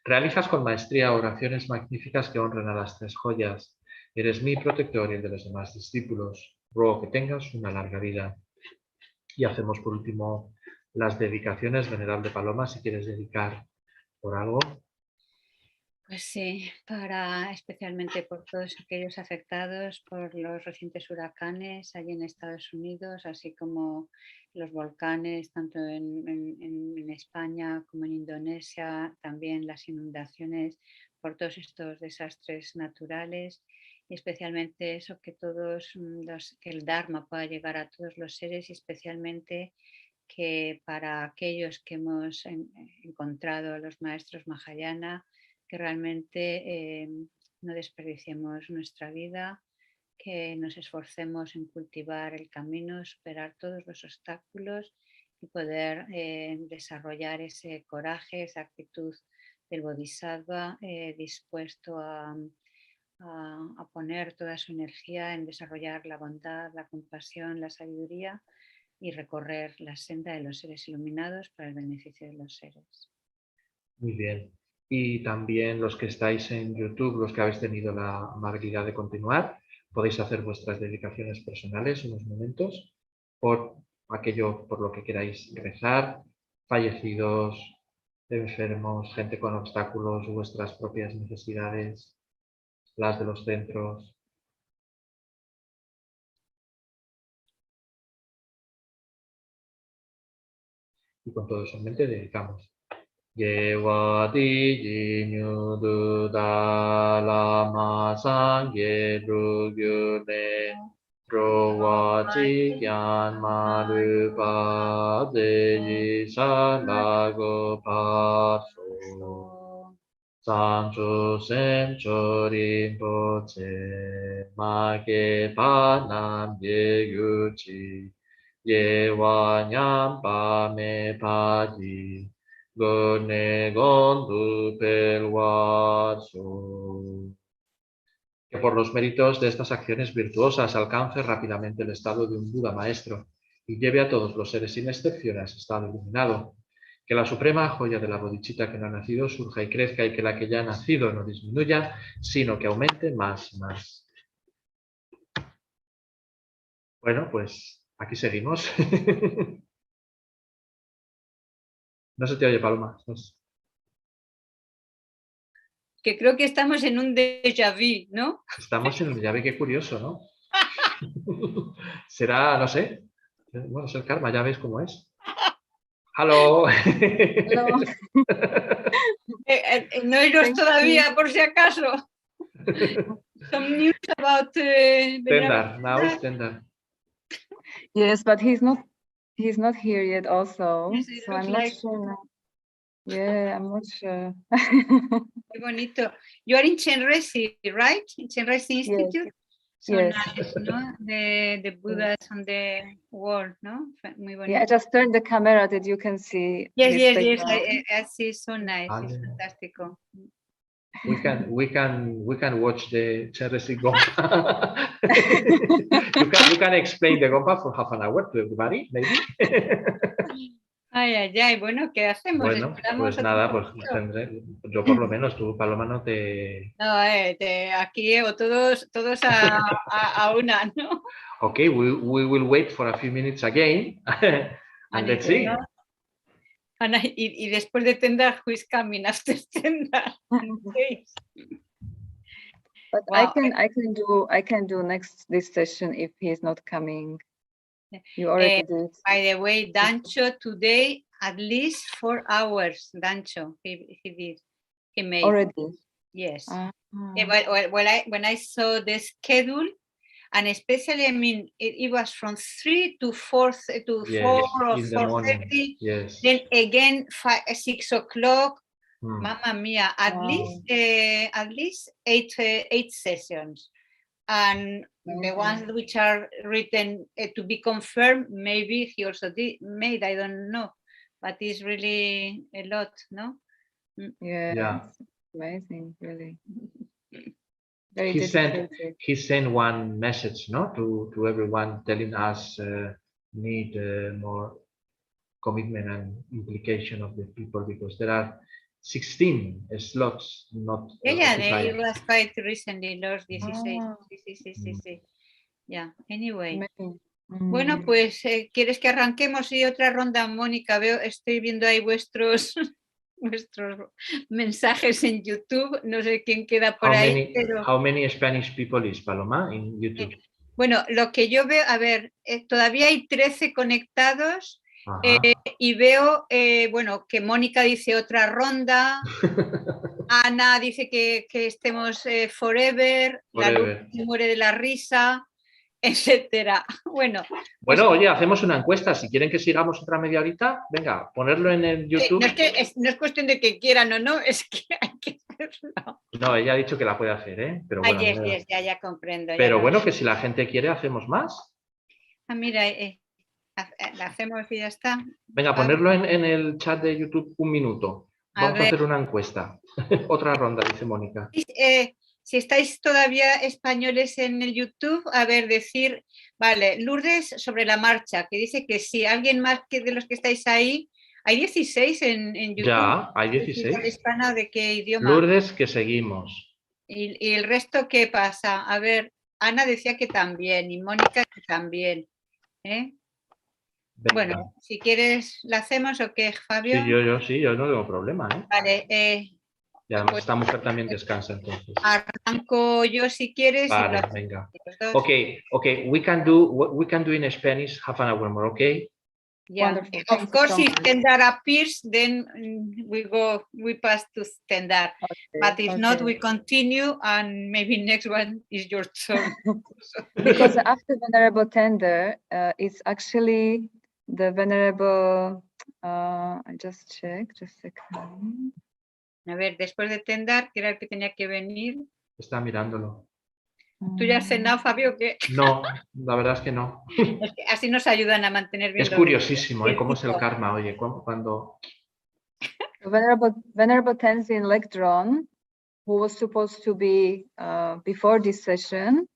N: Realizas con maestría oraciones magníficas que honran a las tres joyas. Eres mi protector y el de los demás discípulos. Ruego que tengas una larga vida. Y hacemos por último las dedicaciones. Venerable Paloma, si quieres dedicar por algo.
O: Pues sí, especialmente por todos aquellos afectados por los recientes huracanes allí en Estados Unidos, así como los volcanes, tanto en España como en Indonesia, también las inundaciones, por todos estos desastres naturales, y especialmente eso, que que el Dharma pueda llegar a todos los seres, y especialmente que para aquellos que hemos encontrado a los maestros Mahayana, que realmente no desperdiciemos nuestra vida, que nos esforcemos en cultivar el camino, superar todos los obstáculos y poder desarrollar ese coraje, esa actitud del bodhisattva dispuesto a poner toda su energía en desarrollar la bondad, la compasión, la sabiduría y recorrer la senda de los seres iluminados para el beneficio de los seres.
N: Muy bien. Y también los que estáis en YouTube, los que habéis tenido la amabilidad de continuar, podéis hacer vuestras dedicaciones personales unos momentos por aquello por lo que queráis rezar, fallecidos, enfermos, gente con obstáculos, vuestras propias necesidades, las de los centros. Y con todo eso en mente dedicamos. Yewati jinyudu dalama sangye drugyune Rovati gyan marupa deji shalago paso Sancho sencho rinpoche make panam yeguchi Yewa nyampa me padi Gone gondu pelwazo. Que por los méritos de estas acciones virtuosas alcance rápidamente el estado de un Buda maestro y lleve a todos los seres sin excepción a ese estado iluminado. Que la suprema joya de la bodhicitta que no ha nacido surja y crezca y que la que ya ha nacido no disminuya, sino que aumente más y más. Bueno, pues aquí seguimos. No se te oye, Paloma.
O: Que creo que estamos en un déjà vu, ¿no?
N: Estamos en un déjà vu, qué curioso, ¿no? Será, no sé. Bueno, es el karma, ya veis cómo es. Hello.
R: Hello.
O: No eres todavía, por si acaso. Some news about
N: Tendar, now is Tendar.
R: Yes, but he's not here yet also.
O: Yes, it
R: So
O: looks
R: I'm not
O: like.
R: sure now. Yeah, I'm not sure.
O: Qué bonito. You are in Chenrezig, right? In Chenrezig Institute. So
R: Yes.
O: nice, ¿no? The Buddhas on the wall, ¿no? Muy bonito.
R: Yeah, I just turned the camera that you can see.
O: Yes,
R: this
O: yes,
R: background.
O: yes. I see. So nice. It's fantástico.
N: We can watch the Chenrezig Gompa. you can explain the Gompa for half an hour to everybody, maybe.
O: Ay, ay, ay, bueno, ¿qué hacemos?
N: Bueno,
O: Esperamos
N: pues
O: otro
N: nada, pues
O: poquito.
N: tendré, yo por lo menos, tú Paloma no te...
O: No, aquí o todos a una, ¿no?
N: Okay, we will wait for a few minutes again and let's see.
O: Ana, y después de Tendar, who is coming after Tendar? Okay.
R: But
O: Wow.
R: I can do next this session if he's not coming. You already did.
O: By the way, Dancho today at least 4 hours. Dancho, he did. He made
R: Already.
O: Yes. Yeah, but when I saw the schedule, and especially, I mean, it was from 3 to 4 to
N: Yes,
O: 4 or
N: in the morning.
O: 4:30.
N: Yes.
O: Then again 6 o'clock.
N: Hmm.
O: Mamma mia! At least 8 sessions, and the ones which are written to be confirmed, maybe he also made. I don't know, but it's really a lot, no?
R: Yeah. Amazing, really. Very
N: He sent one message, no, to everyone, telling us need more commitment and implication of the people, because there are 16 slots not occupied.
O: It was quite recently, los 16. Sí. Yeah. Anyway. Bueno, pues, ¿quieres que arranquemos y otra ronda, Mónica? Estoy viendo ahí vuestros mensajes en YouTube. No sé quién queda por ahí.
N: How many Spanish people is Paloma in YouTube?
O: Bueno, lo que yo veo, a ver, todavía hay 13 conectados. Y veo, bueno, que Mónica dice otra ronda. Ana dice que estemos forever. La luz se muere de la risa, etcétera. Bueno,
N: oye, hacemos una encuesta. Si quieren que sigamos otra media horita, venga, ponerlo en el YouTube.
O: No es cuestión de que quieran o no, es que hay que hacerlo.
N: No, ella ha dicho que la puede hacer, ¿eh? Pero bueno,
O: ya comprendo.
N: Pero bueno, que si la gente quiere, hacemos más.
O: Mira, la hacemos y ya está.
N: Venga, ponerlo en el chat de YouTube 1 minuto. Vamos a hacer una encuesta. Otra ronda, dice Mónica.
O: Si estáis todavía españoles en el YouTube, a ver, decir, vale, Lourdes sobre la marcha, que dice que sí. ¿Alguien más que de los que estáis ahí? Hay 16 en YouTube.
N: Ya, hay 16.
O: ¿Hispana de qué idioma?
N: Lourdes, que seguimos.
O: ¿Y el resto qué pasa? A ver, Ana decía que también, y Mónica que también. Bueno, si quieres, ¿la hacemos o qué, Fabio?
N: Sí, yo no tengo problema, ¿eh?
O: Vale.
N: Y además esta mujer también descansa, entonces.
O: Arranco yo si quieres.
N: Vale, venga. Okay, we can do in Spanish half an hour more, okay?
O: Yeah. Of course, if Tendar appears, then we pass to Tendar. But if not, we continue, and maybe next one is your turn.
R: Because after Venerable Tendar, it's actually the Venerable, I just checked, just a second.
O: A ver, después de Tendar, que era el que tenía que venir.
N: Está mirándolo.
O: ¿Tú ya has cenado, Fabio, o qué?
N: No, la verdad es que no.
O: Es que así nos ayudan a mantener bien.
N: Es curiosísimo, ¿eh? Cómo es el karma, oye, cuando...
R: Venerable Tenzin Lekdron, who was supposed to be before this session,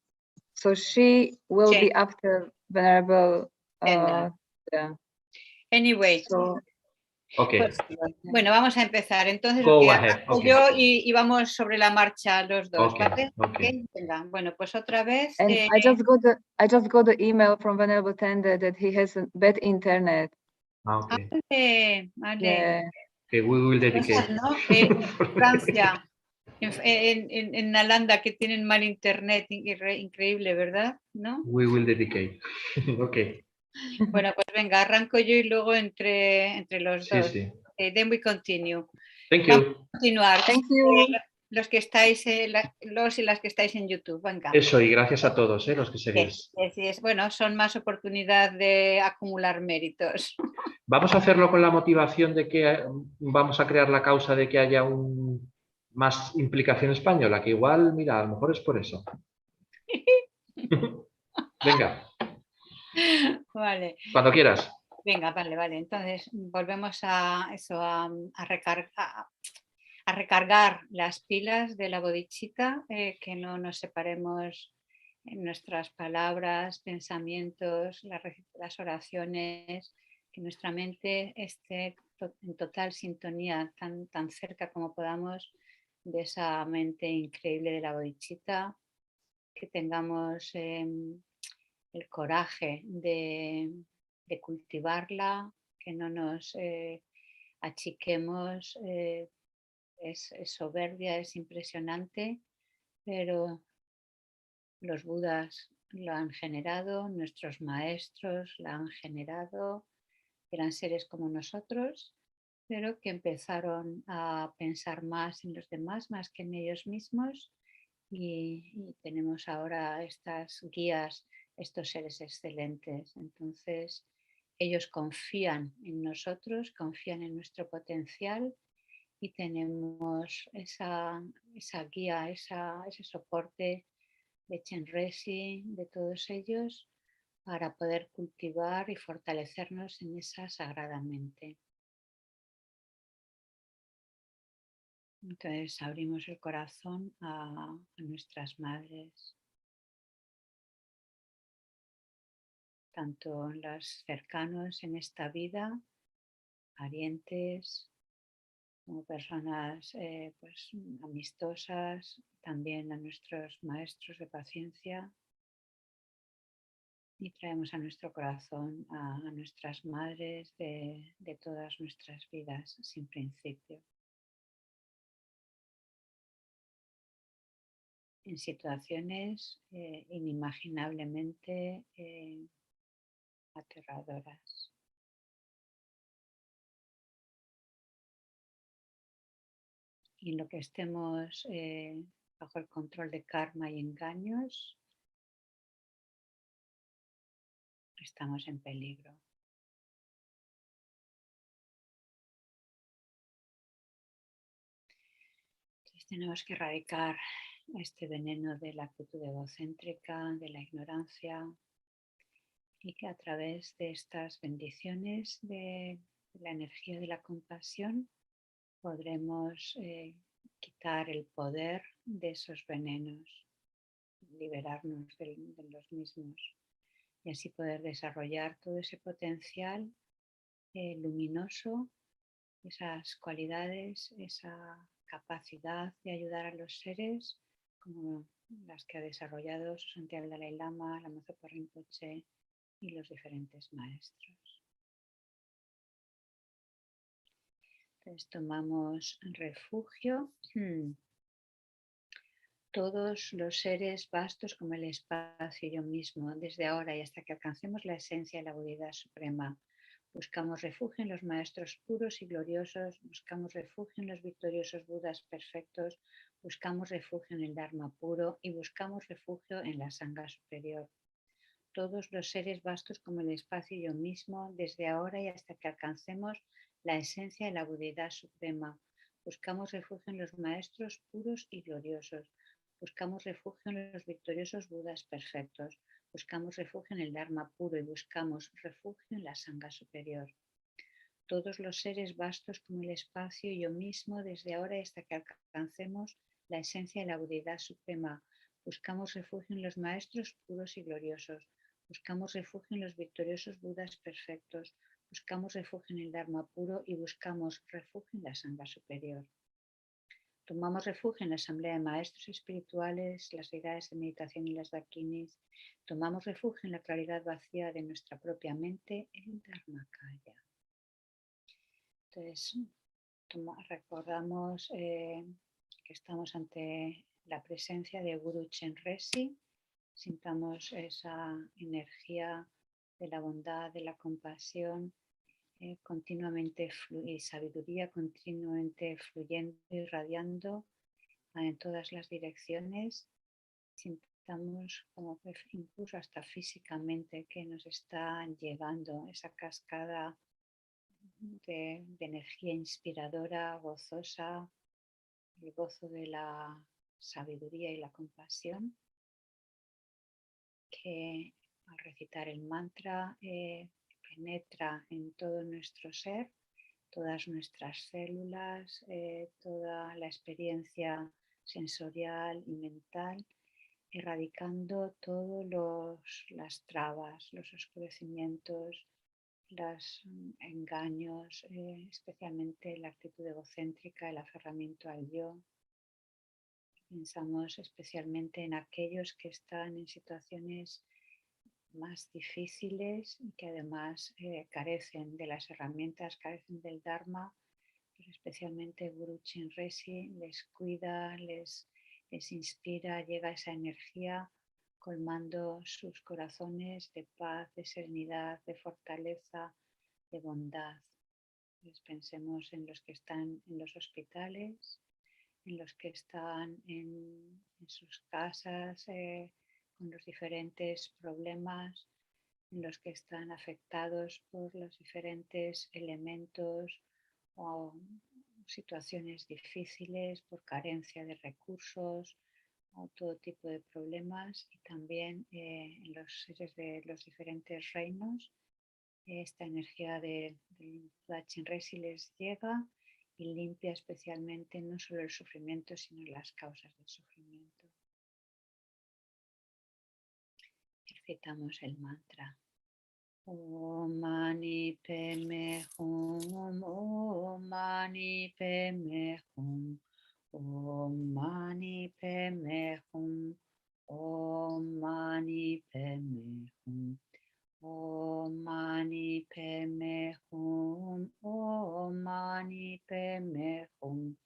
R: so she will be after Venerable
O: Anyway.
R: So,
N: okay.
O: Pues, bueno, vamos a empezar. Entonces, yo y vamos sobre la marcha los dos, ¿vale?
N: Okay.
O: Venga, bueno, pues otra vez.
R: And I just got the email from Venerable Tender that he has a bad internet.
N: Okay.
O: Vale.
R: Yeah.
N: Okay, we will dedicate.
O: ¿No? Francia, en Holanda, que tienen mal internet, increíble, ¿verdad? ¿No?
N: We will dedicate. Okay.
O: Bueno, pues venga, arranco yo y luego entre los dos.
N: Sí.
O: Then we continue.
N: Thank you.
O: Vamos a continuar.
R: Thank you.
O: Los que estáis, los y las que estáis en YouTube, venga.
N: Eso, y gracias a todos, los que seguís.
O: Sí. Bueno, son más oportunidad de acumular méritos.
N: Vamos a hacerlo con la motivación de que vamos a crear la causa de que haya más implicación española, que igual, mira, a lo mejor es por eso. Venga.
O: Vale.
N: Cuando quieras.
O: Venga, vale. Entonces volvemos a recargar las pilas de la bodhicitta, que no nos separemos en nuestras palabras, pensamientos, las oraciones, que nuestra mente esté en total sintonía, tan cerca como podamos de esa mente increíble de la bodhicitta, que tengamos el coraje de cultivarla, que no nos achiquemos. Es soberbia, es impresionante, pero los budas lo han generado, nuestros maestros la han generado, eran seres como nosotros, pero que empezaron a pensar más en los demás, más que en ellos mismos, y tenemos ahora estas guías, estos seres excelentes. Entonces, ellos confían en nosotros, confían en nuestro potencial, y tenemos esa guía, ese soporte de Chenrezig, de todos ellos, para poder cultivar y fortalecernos en esa sagrada mente. Entonces abrimos el corazón a nuestras madres, tanto los cercanos en esta vida, parientes, como personas pues, amistosas, también a nuestros maestros de paciencia, y traemos a nuestro corazón a nuestras madres de todas nuestras vidas sin principio, en situaciones inimaginablemente aterradoras. Y en lo que estemos bajo el control de karma y engaños, estamos en peligro. Entonces tenemos que erradicar este veneno de la actitud egocéntrica, de la ignorancia, y que a través de estas bendiciones de la energía de la compasión podremos quitar el poder de esos venenos, liberarnos de los mismos, y así poder desarrollar todo ese potencial luminoso, esas cualidades, esa capacidad de ayudar a los seres, como las que ha desarrollado su santidad el Dalai Lama, Lama Zopa Rinpoche y los diferentes maestros. Entonces tomamos refugio. Todos los seres vastos como el espacio y yo mismo, desde ahora y hasta que alcancemos la esencia de la Budeidad Suprema. Buscamos refugio en los maestros puros y gloriosos, buscamos refugio en los victoriosos Budas perfectos, buscamos refugio en el Dharma puro y buscamos refugio en la Sangha superior. Todos los seres vastos como el espacio y yo mismo, desde ahora y hasta que alcancemos la esencia de la Budeidad Suprema. Buscamos refugio en los maestros puros y gloriosos. Buscamos refugio en los victoriosos Budas perfectos. Buscamos refugio en el Dharma puro y buscamos refugio en la Sangha superior. Todos los seres vastos como el espacio y yo mismo, desde ahora y hasta que alcancemos la esencia de la Budeidad Suprema. Buscamos refugio en los maestros puros y gloriosos. Buscamos refugio en los victoriosos Budas perfectos. Buscamos refugio en el Dharma puro y buscamos refugio en la Sangha superior. Tomamos refugio en la asamblea de maestros espirituales, las deidades de meditación y las dakinis. Tomamos refugio en la claridad vacía de nuestra propia mente, el Dharmakaya. Entonces, recordamos que estamos ante la presencia de Guru Chenrezig. Sintamos esa energía de la bondad, de la compasión, continuamente y sabiduría continuamente fluyendo y irradiando en todas las direcciones. Sintamos como que incluso hasta físicamente que nos está llegando esa cascada de energía inspiradora, gozosa, el gozo de la sabiduría y la compasión, que al recitar el mantra penetra en todo nuestro ser, todas nuestras células, toda la experiencia sensorial y mental, erradicando todos las trabas, los oscurecimientos, los engaños, especialmente la actitud egocéntrica, el aferramiento al yo. Pensamos especialmente en aquellos que están en situaciones más difíciles y que además carecen de las herramientas, carecen del Dharma, pero especialmente Guru Chenrezig les cuida, les inspira, llega esa energía colmando sus corazones de paz, de serenidad, de fortaleza, de bondad. Pues pensemos en los que están en los hospitales, en los que están en sus casas con los diferentes problemas, en los que están afectados por los diferentes elementos o situaciones difíciles, por carencia de recursos o todo tipo de problemas, y también en los seres de los diferentes reinos. Esta energía de Chenrezig les llega y limpia especialmente no solo el sufrimiento, sino las causas del sufrimiento. Recitamos el mantra. Om Mani Padme Hum, Om Mani Padme Hum, Om Mani Padme Hum, Om Mani Padme Hum. Om Mani Padme Hum, Om Mani Padme Hum,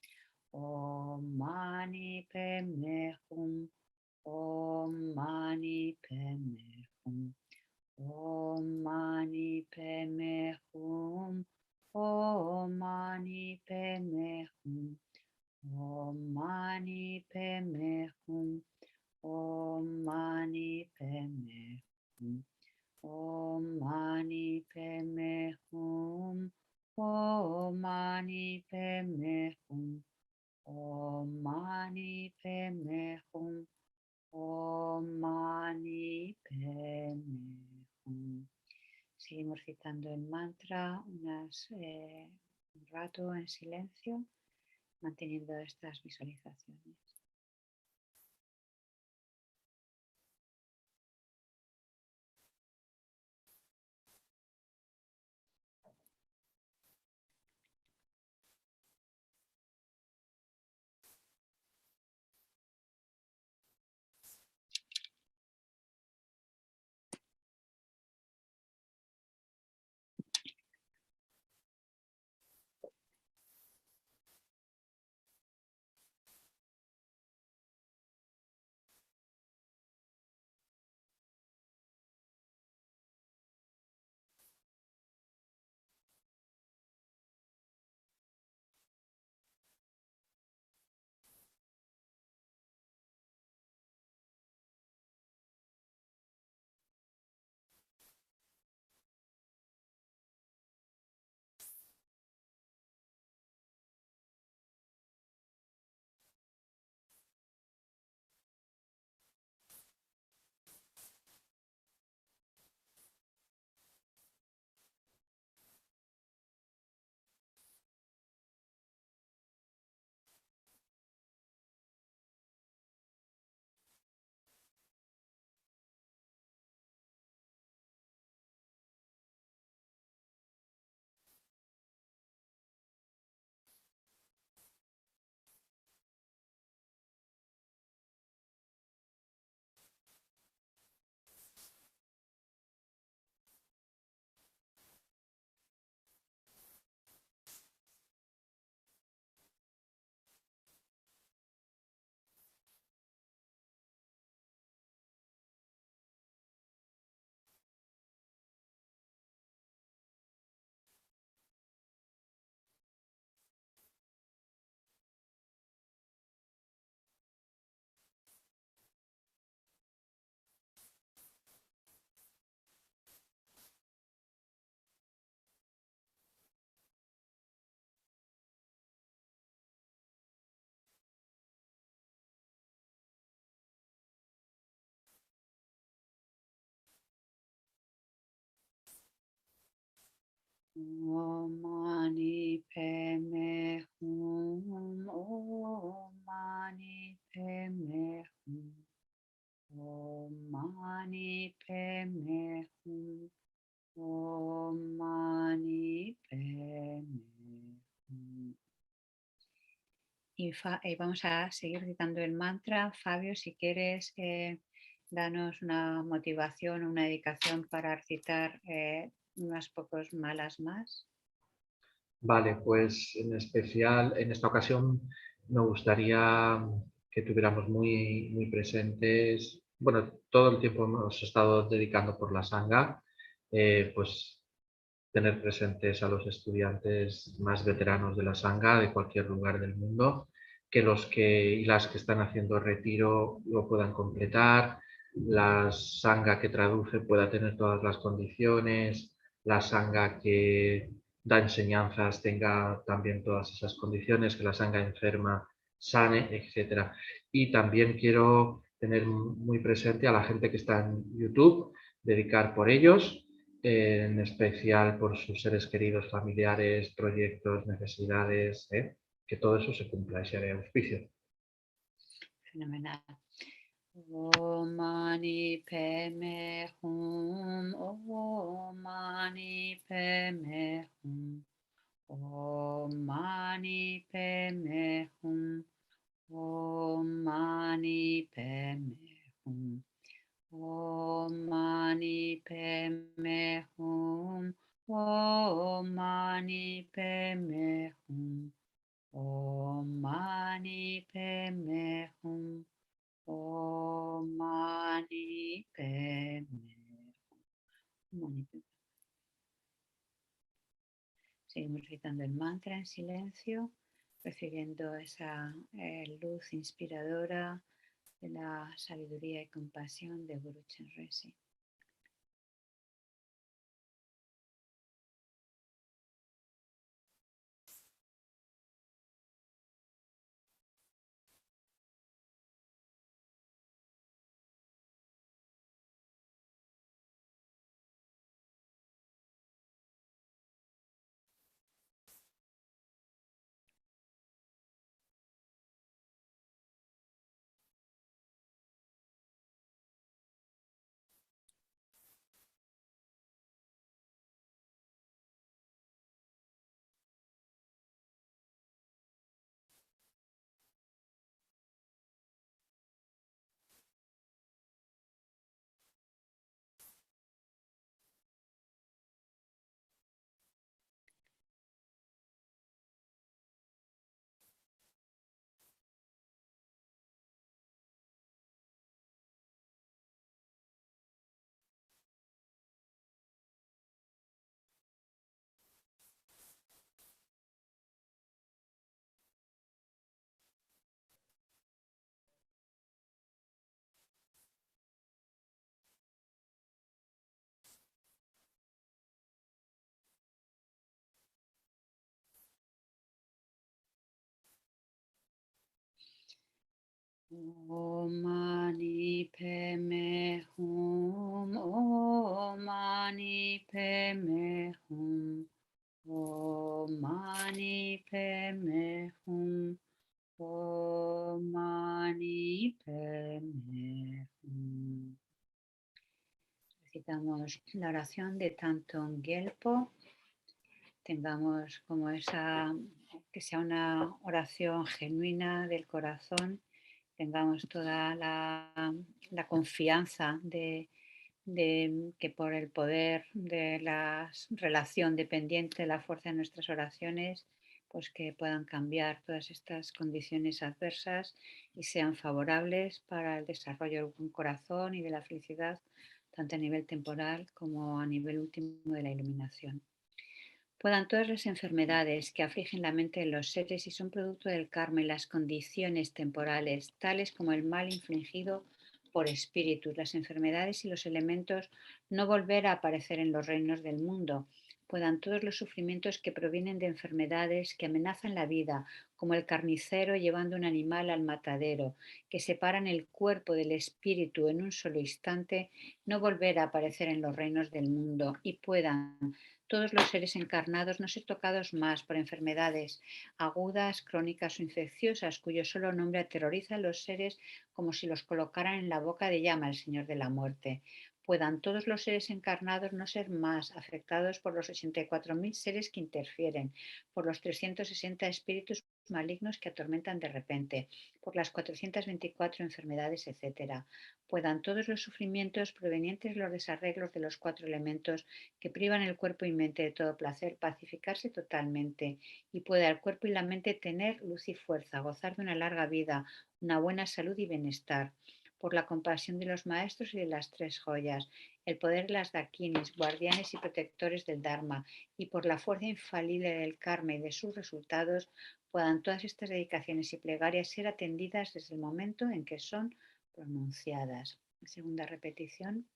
O: Om Mani Padme Hum, Om Mani Padme Hum, Om Mani Padme Hum, Om Mani Padme Hum, Om Mani Padme Hum, Om Mani Padme Hum. Om Mani Padme Hum, Om Mani Padme Hum, Om Mani Padme Hum, Om Mani Padme Hum. Seguimos citando el mantra un rato en silencio, manteniendo estas visualizaciones. Om Mani Mani Padme Hum. Om Mani Padme Hum. Y vamos a seguir citando el mantra. Fabio, si quieres, danos una motivación, una dedicación para recitar unas pocos malas más.
N: Vale, pues en especial en esta ocasión me gustaría que tuviéramos muy presentes, bueno, todo el tiempo hemos estado dedicando por la Sangha, pues tener presentes a los estudiantes más veteranos de la Sangha de cualquier lugar del mundo, que los que y las que están haciendo retiro lo puedan completar, la Sangha que traduce pueda tener todas las condiciones, la Sangha que da enseñanzas tenga también todas esas condiciones, que la Sangha enferma sane, etc. Y también quiero tener muy presente a la gente que está en YouTube, dedicar por ellos, en especial por sus seres queridos, familiares, proyectos, necesidades, que todo eso se cumpla y sea de auspicio.
O: Fenomenal. Om Mani Padme Hum. Om Mani Padme Hum. Om Mani Padme Hum. Om Mani Padme Hum. Om Mani Padme Hum. Om Mani Padme Hum. Om Mani Padme Hum. Om Mani Padme Hum. Seguimos recitando el mantra en silencio, recibiendo esa luz inspiradora de la sabiduría y compasión de Guru Chenrezig. Om Mani Padme Hum. Om Mani Padme Hum. Om Mani Padme Hum. Om Mani Padme Hum. Recitamos la oración de Thangtong Gyalpo. Tengamos como esa, que sea una oración genuina del corazón. Tengamos toda la confianza de que por el poder de la relación dependiente de la fuerza de nuestras oraciones, pues que puedan cambiar todas estas condiciones adversas y sean favorables para el desarrollo del buen corazón y de la felicidad, tanto a nivel temporal como a nivel último de la iluminación. Puedan todas las enfermedades que afligen la mente de los seres y son producto del karma y las condiciones temporales, tales como el mal infligido por espíritus, las enfermedades y los elementos, no volver a aparecer en los reinos del mundo. Puedan todos los sufrimientos que provienen de enfermedades que amenazan la vida, como el carnicero llevando un animal al matadero, que separan el cuerpo del espíritu en un solo instante, no volver a aparecer en los reinos del mundo, y puedan todos los seres encarnados no ser tocados más por enfermedades agudas, crónicas o infecciosas, cuyo solo nombre aterroriza a los seres como si los colocaran en la boca de llama el Señor de la muerte. puedan todos los seres encarnados no ser más afectados por los 84.000 seres que interfieren, por los 360 espíritus malignos que atormentan de repente, por las 424 enfermedades, etc. Puedan todos los sufrimientos provenientes de los desarreglos de los 4 elementos que privan el cuerpo y mente de todo placer pacificarse totalmente, y pueda el cuerpo y la mente tener luz y fuerza, gozar de una larga vida, una buena salud y bienestar. Por la compasión de los maestros y de las 3 joyas, el poder de las dakinis, guardianes y protectores del Dharma, y por la fuerza infalible del karma y de sus resultados, puedan todas estas dedicaciones y plegarias ser atendidas desde el momento en que son pronunciadas. Segunda repetición.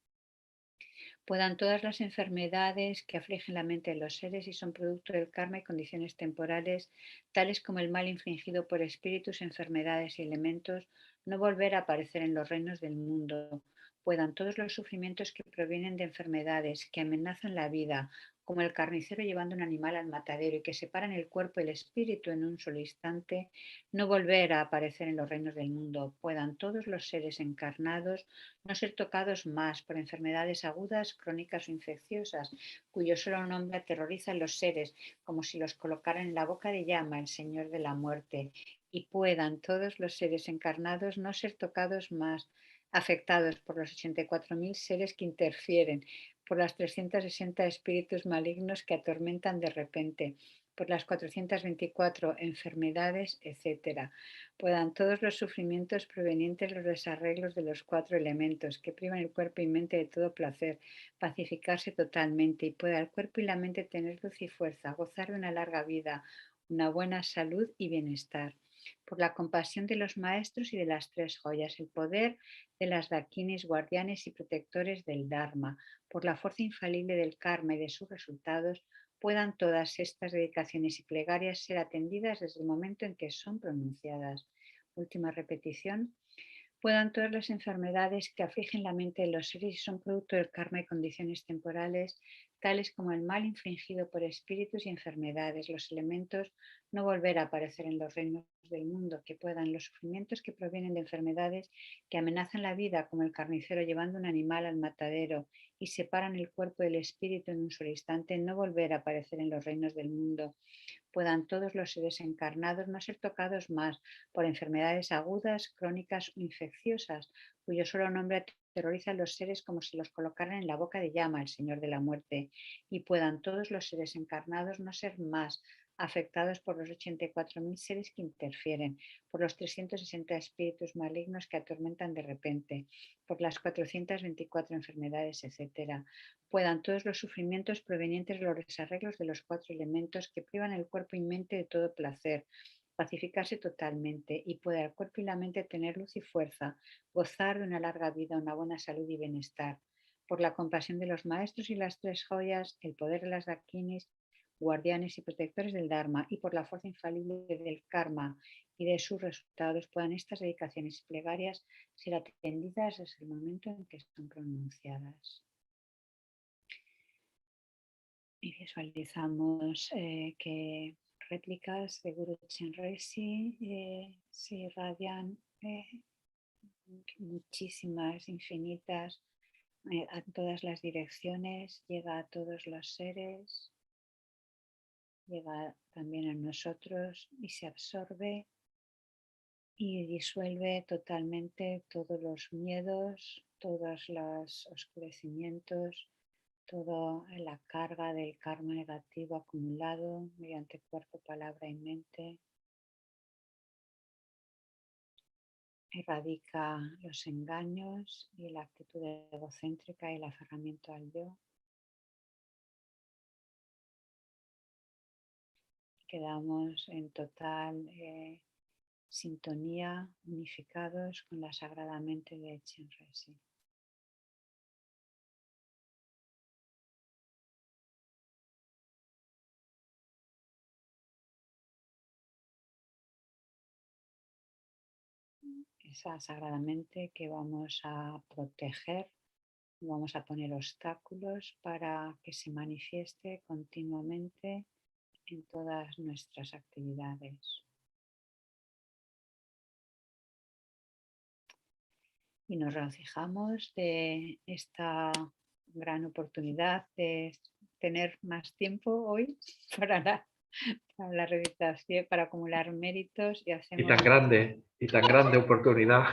O: Puedan todas las enfermedades que afligen la mente de los seres y son producto del karma y condiciones temporales, tales como el mal infligido por espíritus, enfermedades y elementos, no volver a aparecer en los reinos del mundo. Puedan todos los sufrimientos que provienen de enfermedades que amenazan la vida, como el carnicero llevando un animal al matadero y que separan el cuerpo y el espíritu en un solo instante, no volver a aparecer en los reinos del mundo. Puedan todos los seres encarnados no ser tocados más por enfermedades agudas, crónicas o infecciosas, cuyo solo nombre aterroriza a los seres, como si los colocaran en la boca de llama el Señor de la muerte, y puedan todos los seres encarnados no ser tocados más, afectados por los 84.000 seres que interfieren, por las 360 espíritus malignos que atormentan de repente, por las 424 enfermedades, etc. Puedan todos los sufrimientos provenientes de los desarreglos de los 4 elementos que privan el cuerpo y mente de todo placer, pacificarse totalmente, y pueda el cuerpo y la mente tener luz y fuerza, gozar de una larga vida, una buena salud y bienestar. Por la compasión de los maestros y de las 3 joyas, el poder de las dakinis, guardianes y protectores del Dharma, por la fuerza infalible del karma y de sus resultados, puedan todas estas dedicaciones y plegarias ser atendidas desde el momento en que son pronunciadas. Última repetición. Puedan todas las enfermedades que afligen la mente de los seres y son producto del karma y condiciones temporales, tales como el mal infligido por espíritus y enfermedades, los elementos, no volver a aparecer en los reinos del mundo, que puedan los sufrimientos que provienen de enfermedades que amenazan la vida, como el carnicero llevando un animal al matadero y separan el cuerpo del espíritu en un solo instante, no volver a aparecer en los reinos del mundo. Puedan todos los seres encarnados no ser tocados más por enfermedades agudas, crónicas o infecciosas, cuyo solo nombre aterroriza a los seres como si los colocaran en la boca de llama el Señor de la muerte, y puedan todos los seres encarnados no ser más afectados por los 84.000 seres que interfieren, por los 360 espíritus malignos que atormentan de repente, por las 424 enfermedades, etc. Puedan todos los sufrimientos provenientes de los desarreglos de los 4 elementos que privan el cuerpo y mente de todo placer, pacificarse totalmente, y pueda el cuerpo y la mente tener luz y fuerza, gozar de una larga vida, una buena salud y bienestar. Por la compasión de los maestros y las 3 joyas, el poder de las dakinis, guardianes y protectores del Dharma, y por la fuerza infalible del karma y de sus resultados, puedan estas dedicaciones y plegarias ser atendidas desde el momento en que son pronunciadas. Y visualizamos que réplicas de Guru Chenrezig se irradian muchísimas, infinitas, a todas las direcciones, llega a todos los seres, llega también a nosotros y se absorbe y disuelve totalmente todos los miedos, todos los oscurecimientos, toda la carga del karma negativo acumulado mediante cuerpo, palabra y mente. Erradica los engaños y la actitud egocéntrica y el aferramiento al yo. Quedamos en total sintonía, unificados con la sagrada mente de Chenrezig. Esa sagrada mente que vamos a proteger, vamos a poner obstáculos para que se manifieste continuamente en todas nuestras actividades. y nos regocijamos de esta gran oportunidad de tener más tiempo hoy para la recitación, para acumular méritos y hacemos...
N: Y tan grande oportunidad.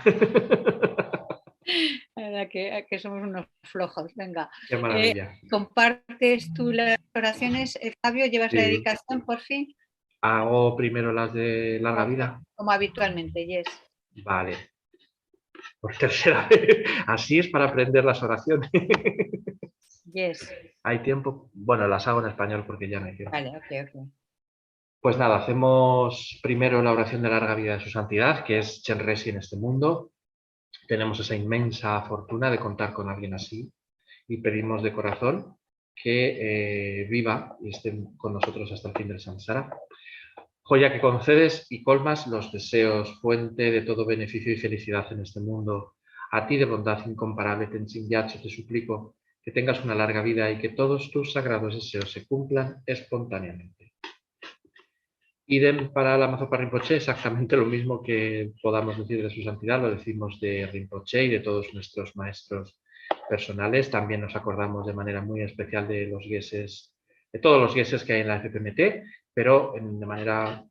O: La verdad que somos unos flojos. Venga,
N: Qué maravilla.
O: ¿compartes tú las oraciones? Fabio, ¿llevas la
N: Sí.
O: dedicación por fin?
N: Hago primero las de larga vida.
O: Como habitualmente, yes.
N: Vale. Por tercera vez. Así es para aprender las oraciones.
O: Yes.
N: ¿Hay tiempo? Bueno, las hago en español porque ya no hay tiempo.
O: Vale, ok.
N: Pues nada, hacemos primero la oración de larga vida de su santidad, que es Chenrezig en este mundo. Tenemos esa inmensa fortuna de contar con alguien así y pedimos de corazón que viva y esté con nosotros hasta el fin del samsara. Joya que concedes y colmas los deseos, fuente de todo beneficio y felicidad en este mundo. A ti de bondad incomparable, Thangtong Gyalpo, te suplico que tengas una larga vida y que todos tus sagrados deseos se cumplan espontáneamente. Idem para Lama Zopa Rinpoche, exactamente lo mismo que podamos decir de su santidad, lo decimos de Rinpoche y de todos nuestros maestros personales. También nos acordamos de manera muy especial de los geshes, de todos los geshes que hay en la FPMT, pero de manera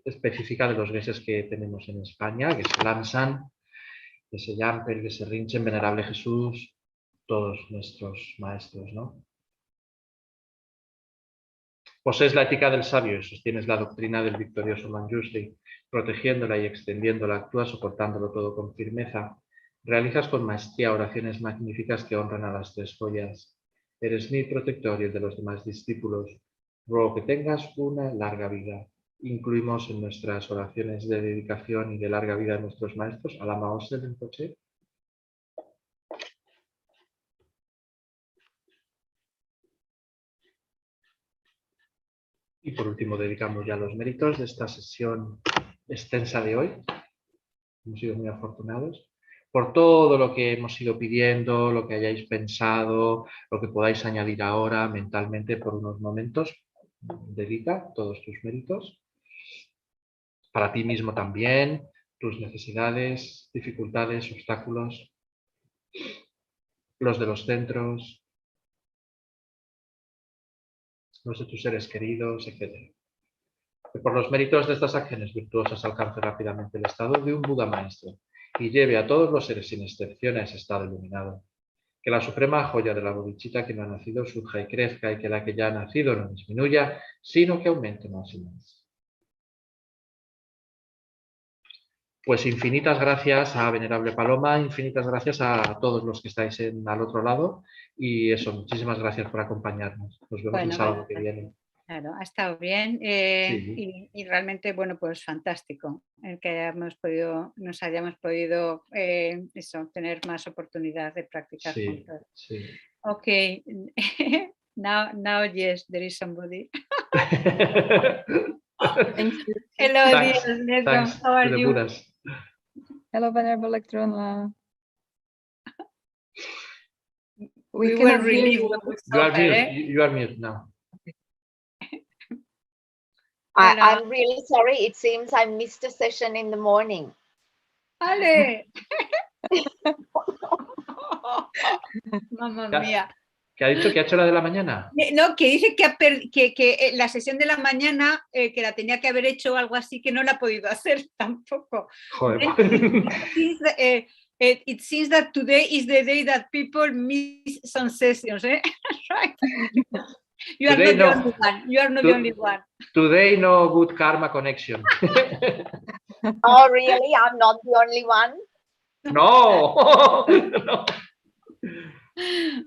N: específica de los geshes que tenemos en España, que es Lamsan, que se Yamper, que se Rinchen, Venerable Jesús, todos nuestros maestros, ¿no? Posees la ética del sabio y sostienes la doctrina del victorioso Manjushri, protegiéndola y extendiéndola, actúas soportándolo todo con firmeza. Realizas con maestría oraciones magníficas que honran a las tres joyas. Eres mi protector y el de los demás discípulos. Ruego que tengas una larga vida. Incluimos en nuestras oraciones de dedicación y de larga vida de nuestros maestros a Lama Zopa Rinpoche. Y por último dedicamos ya los méritos de esta sesión extensa de hoy. Hemos sido muy afortunados por todo lo que hemos ido pidiendo, lo que hayáis pensado, lo que podáis añadir ahora mentalmente por unos momentos. Dedica todos tus méritos. Para ti mismo también, tus necesidades, dificultades, obstáculos, los de los centros, los de tus seres queridos, etc. Que por los méritos de estas acciones virtuosas alcance rápidamente el estado de un Buda maestro y lleve a todos los seres sin excepción a ese estado iluminado. Que la suprema joya de la bodichita que no ha nacido surja y crezca y que la que ya ha nacido no disminuya, sino que aumente más y más. Pues infinitas gracias a Venerable Paloma, infinitas gracias a todos los que estáis al otro lado y eso, muchísimas gracias por acompañarnos. Nos vemos el sábado que viene.
O: Claro, ha estado bien
N: Sí.
O: y realmente, bueno, pues fantástico el que nos hayamos podido tener más oportunidad de practicar juntos.
N: Sí.
O: Ok, now yes, there is somebody.
R: Thank you.
O: Hello,
N: Thanks.
O: dear Nedon.
N: Thanks
O: How are
N: to the
O: you?
N: Buddhas.
R: Hello, Venerable Electron.
O: We were
R: cannot hear
O: relieved
R: you.
O: when we
N: You
O: saw
N: are
O: her,
N: mute. You are mute now.
K: I'm really sorry. It seems I missed a session in the morning.
O: Ale. Mamma mía.
N: ¿Qué ha dicho? ¿Que ha hecho la de la mañana?
O: No, que dice que la sesión de la mañana, que la tenía que haber hecho algo así, que no la ha podido hacer tampoco.
N: Joder.
O: It seems that today is the day that people miss some sessions, eh? Right? You are
N: Today,
O: not the only one. You are not the only one.
N: Today, no good karma connection.
K: Oh, really? I'm not the only one?
N: No. No.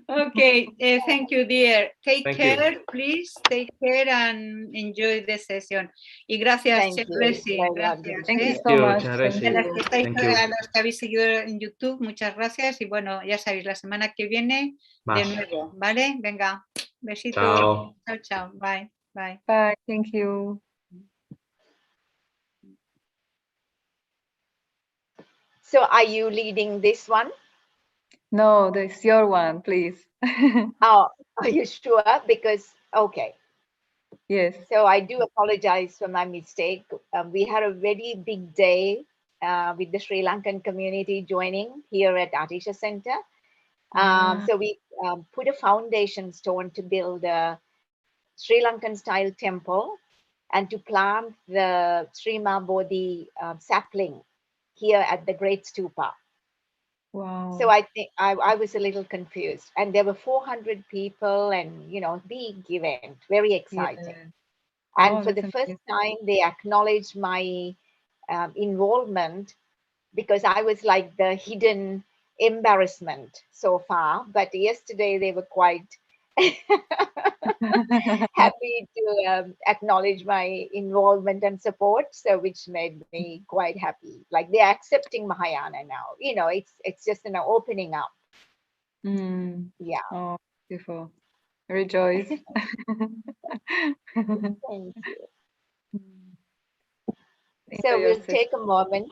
O: Okay, thank you, dear. Take
N: Thank
O: care,
N: you.
O: please. Take care and enjoy the session. Y gracias, Chenrezig. Gracias.
R: Thank you so much.
N: Chenrezig.
O: A las que estáis,
N: Thank you.
O: a los que habéis seguido en YouTube, muchas gracias. Y bueno, ya sabéis, la semana que viene
N: Más.
O: de nuevo, ¿vale? Venga, besitos.
N: Chao.
O: Chao, chao. Bye, bye.
R: Bye. Thank you.
K: So are you leading this one?
R: No, that's your one, please.
K: Oh, are you sure? Because, okay.
R: Yes.
K: So I do apologize for my mistake. We had a very big day with the Sri Lankan community joining here at Atisha Center. So we put a foundation stone to build a Sri Lankan style temple and to plant the Srima Bodhi sapling here at the Great Stupa.
R: Wow.
K: So I think I was a little confused, and there were 400 people, and big event, very exciting.
R: Yeah.
K: And
R: Oh,
K: for
R: that's
K: the first
R: amazing.
K: time, they acknowledged my involvement, because I was like the hidden embarrassment so far. But yesterday they were quite happy to acknowledge my involvement and support, so which made me quite happy. Like they're accepting Mahayana now. It's just an opening up.
R: Mm.
K: Yeah.
R: Oh, beautiful. Rejoice.
K: Thank you. So
R: Enjoy your
K: we'll
R: session.
K: take a moment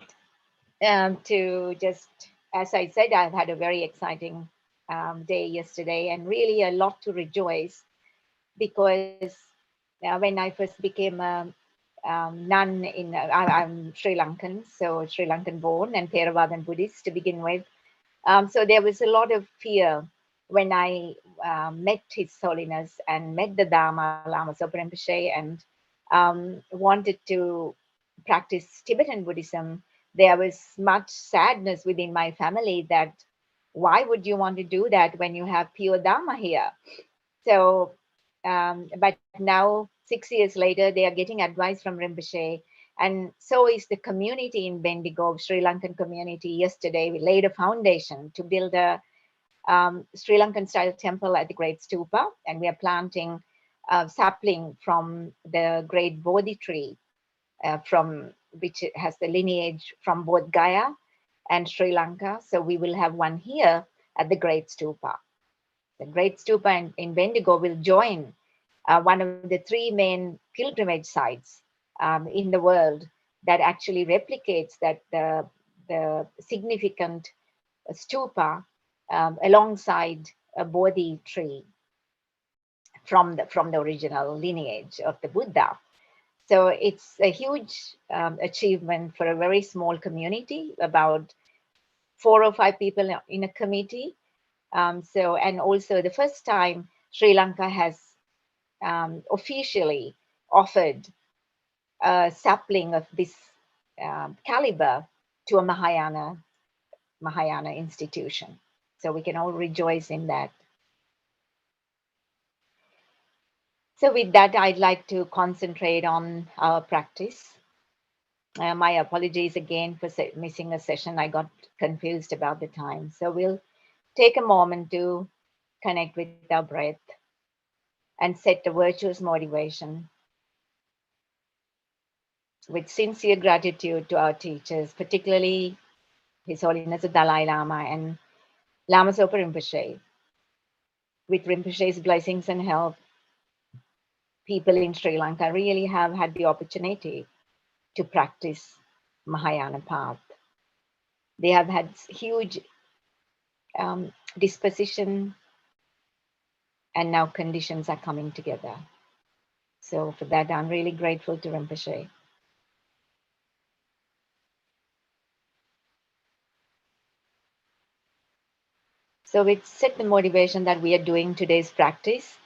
K: to just, as I said, I've had a very exciting day yesterday, and really a lot to rejoice, because when I first became a nun I'm Sri Lankan, so Sri Lankan born and Theravada Buddhist to begin with. So there was a lot of fear when I met His Holiness and met the Dharma Lama Zopa Rinpoche, and wanted to practice Tibetan Buddhism. There was much sadness within my family that why would you want to do that when you have pure Dharma here? So, but now 6 years later, they are getting advice from Rinpoche. And so is the community in Bendigo, Sri Lankan community. Yesterday, we laid a foundation to build a Sri Lankan style temple at the Great Stupa. And we are planting a sapling from the great Bodhi tree, from which has the lineage from both Gaya and Sri Lanka. So we will have one here at the Great Stupa. The Great Stupa in Bendigo will join one of the 3 main pilgrimage sites in the world that actually replicates that the significant stupa alongside a Bodhi tree from the original lineage of the Buddha. So it's a huge achievement for a very small community, about 4 or 5 people in a committee. And also the first time Sri Lanka has officially offered a sapling of this caliber to a Mahayana institution. So we can all rejoice in that. So with that, I'd like to concentrate on our practice. My apologies again for missing a session. I got confused about the time. So we'll take a moment to connect with our breath and set a virtuous motivation with sincere gratitude to our teachers, particularly His Holiness the Dalai Lama and Lama Zopa Rinpoche. With Rinpoche's blessings and help, people in Sri Lanka really have had the opportunity to practice Mahayana path. They have had huge disposition, and now conditions are coming together. So for that, I'm really grateful to Rinpoche. So we set the motivation that we are doing today's practice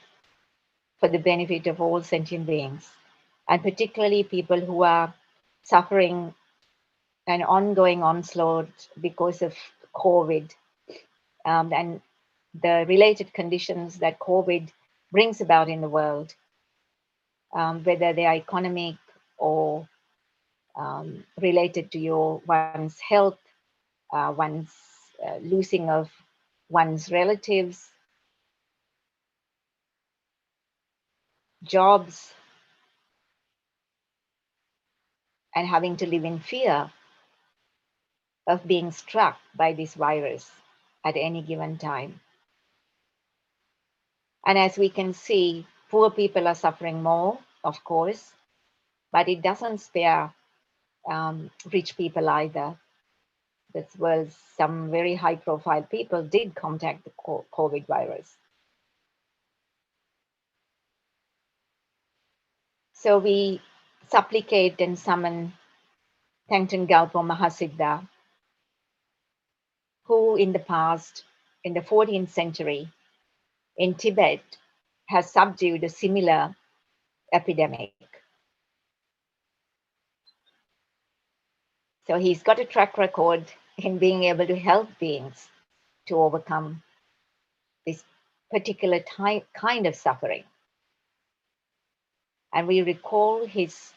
K: for the benefit of all sentient beings, and particularly people who are suffering an ongoing onslaught because of COVID and the related conditions that COVID brings about in the world, whether they are economic or related to one's health, one's losing of one's relatives, jobs, and having to live in fear of being struck by this virus at any given time. And as we can see, poor people are suffering more, of course, but it doesn't spare rich people either. This was some very high profile people did contact the COVID virus. So we supplicate and summon Thangtong Gyalpo Mahasiddha, who in the past, in the 14th century, in Tibet, has subdued a similar epidemic. So he's got a track record in being able to help beings to overcome this particular kind of suffering. And we recall his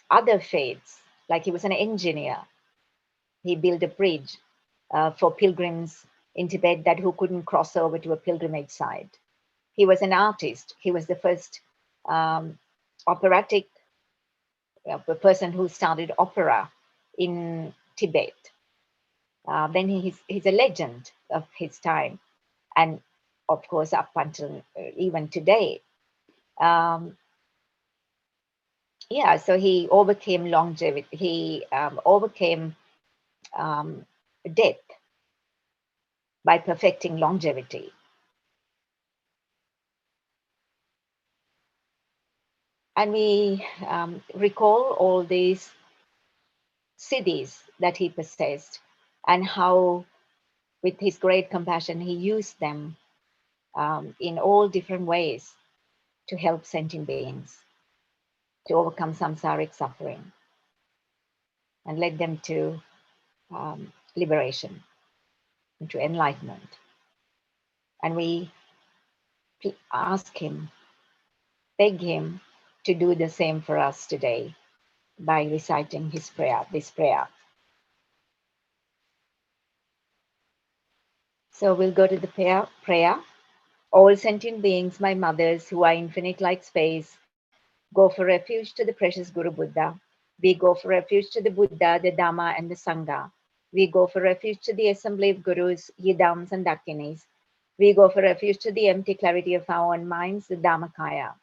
K: other faiths, like he was an engineer. He built a bridge for pilgrims in Tibet that who couldn't cross over to a pilgrimage site. He was an artist. He was the first operatic person who started opera in Tibet. Then he's a legend of his time, and of course up until even today. Yeah, so he overcame longevity. He overcame death by perfecting longevity. And we recall all these siddhis that he possessed and how, with his great compassion, he used them in all different ways to help sentient beings to overcome samsaric suffering and lead them to liberation, to enlightenment. And we ask him, beg him to do the same for us today by reciting his prayer, this prayer. So we'll go to the prayer. All sentient beings, my mothers, who are infinite like space, go for refuge to the precious Guru Buddha. We go for refuge to the Buddha, the Dhamma, and the Sangha. We go for refuge to the assembly of Gurus, Yidams, and Dakinis. We go for refuge to the empty clarity of our own minds, the Dhammakaya.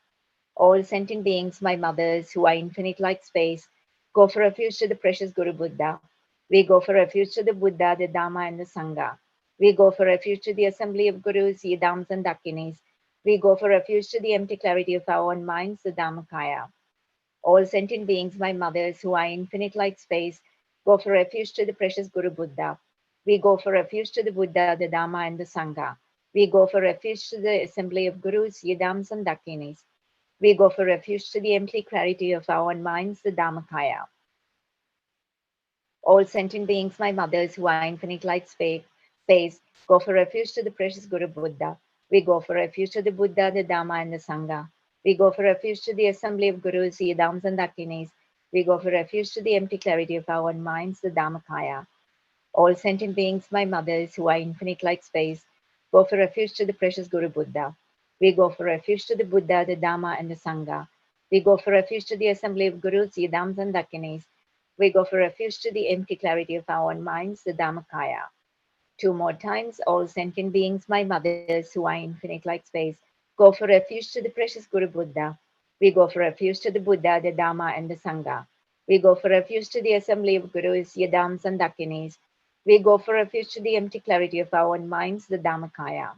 K: All sentient beings, my mothers, who are infinite like space, go for refuge to the precious Guru Buddha. We go for refuge to the Buddha, the Dhamma, and the Sangha. We go for refuge to the assembly of Gurus, Yidams, and Dakinis. We go for refuge to the empty clarity of our own minds, the Dhammakaya. All sentient beings, my mothers, who are infinite like space, go for refuge to the precious Guru Buddha. We go for refuge to the Buddha, the Dhamma, and the Sangha. We go for refuge to the assembly of Gurus, Yidams, and Dakinis. We go for refuge to the empty clarity of our own minds, the Dhammakaya. All sentient beings, my mothers, who are infinite like space, go for refuge to the precious Guru Buddha. We go for refuge to the Buddha, the Dhamma, and the Sangha. We go for refuge to the assembly of Gurus, Yidams, and Dakinis. We go for refuge to the empty clarity of our own minds, the Dhammakaya. All sentient beings, my mothers, who are infinite like space, go for refuge to the precious Guru Buddha. We go for refuge to the Buddha, the Dhamma, and the Sangha. We go for refuge to the assembly of Gurus, Yidams, and Dakinis. We go for refuge to the empty clarity of our own minds, the Dhammakaya. 2 more times. All sentient beings, my mothers, who are infinite like space, go for refuge to the precious Guru Buddha. We go for refuge to the Buddha, the Dhamma, and the Sangha. We go for refuge to the assembly of Gurus, Yidams, and Dakinis. We go for refuge to the empty clarity of our own minds, the Dhammakaya.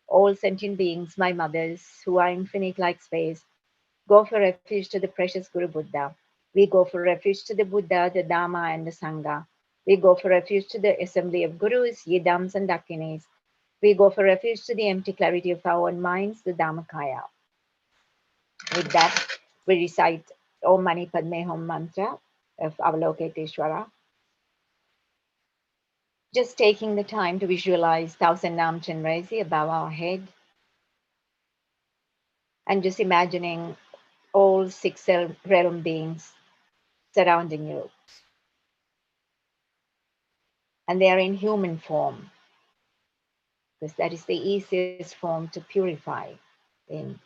K: All sentient beings, my mothers, who are infinite like space, go for refuge to the precious Guru Buddha. We go for refuge to the Buddha, the Dhamma, and the Sangha. We go for refuge to the assembly of Gurus, Yidams, and Dakinis. We go for refuge to the empty clarity of our own minds, the Dhammakaya. With that, we recite Om Mani Padme Hum mantra of Avalokiteshvara. Just taking the time to visualize 1000 Nam Chenrezig above our head. And just imagining all 6 realm beings surrounding you. And they are in human form, because that is the easiest form to purify in.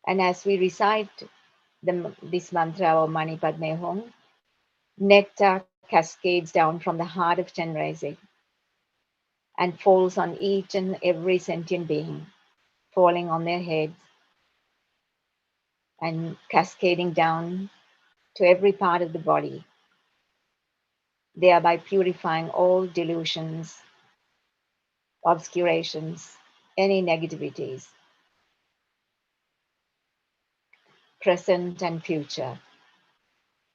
K: And as we recite this mantra of Mani Padme Hum, nectar cascades down from the heart of Chenrezig and falls on each and every sentient being, falling on their heads and cascading down to every part of the body, thereby purifying all delusions, obscurations, any negativities, present and future.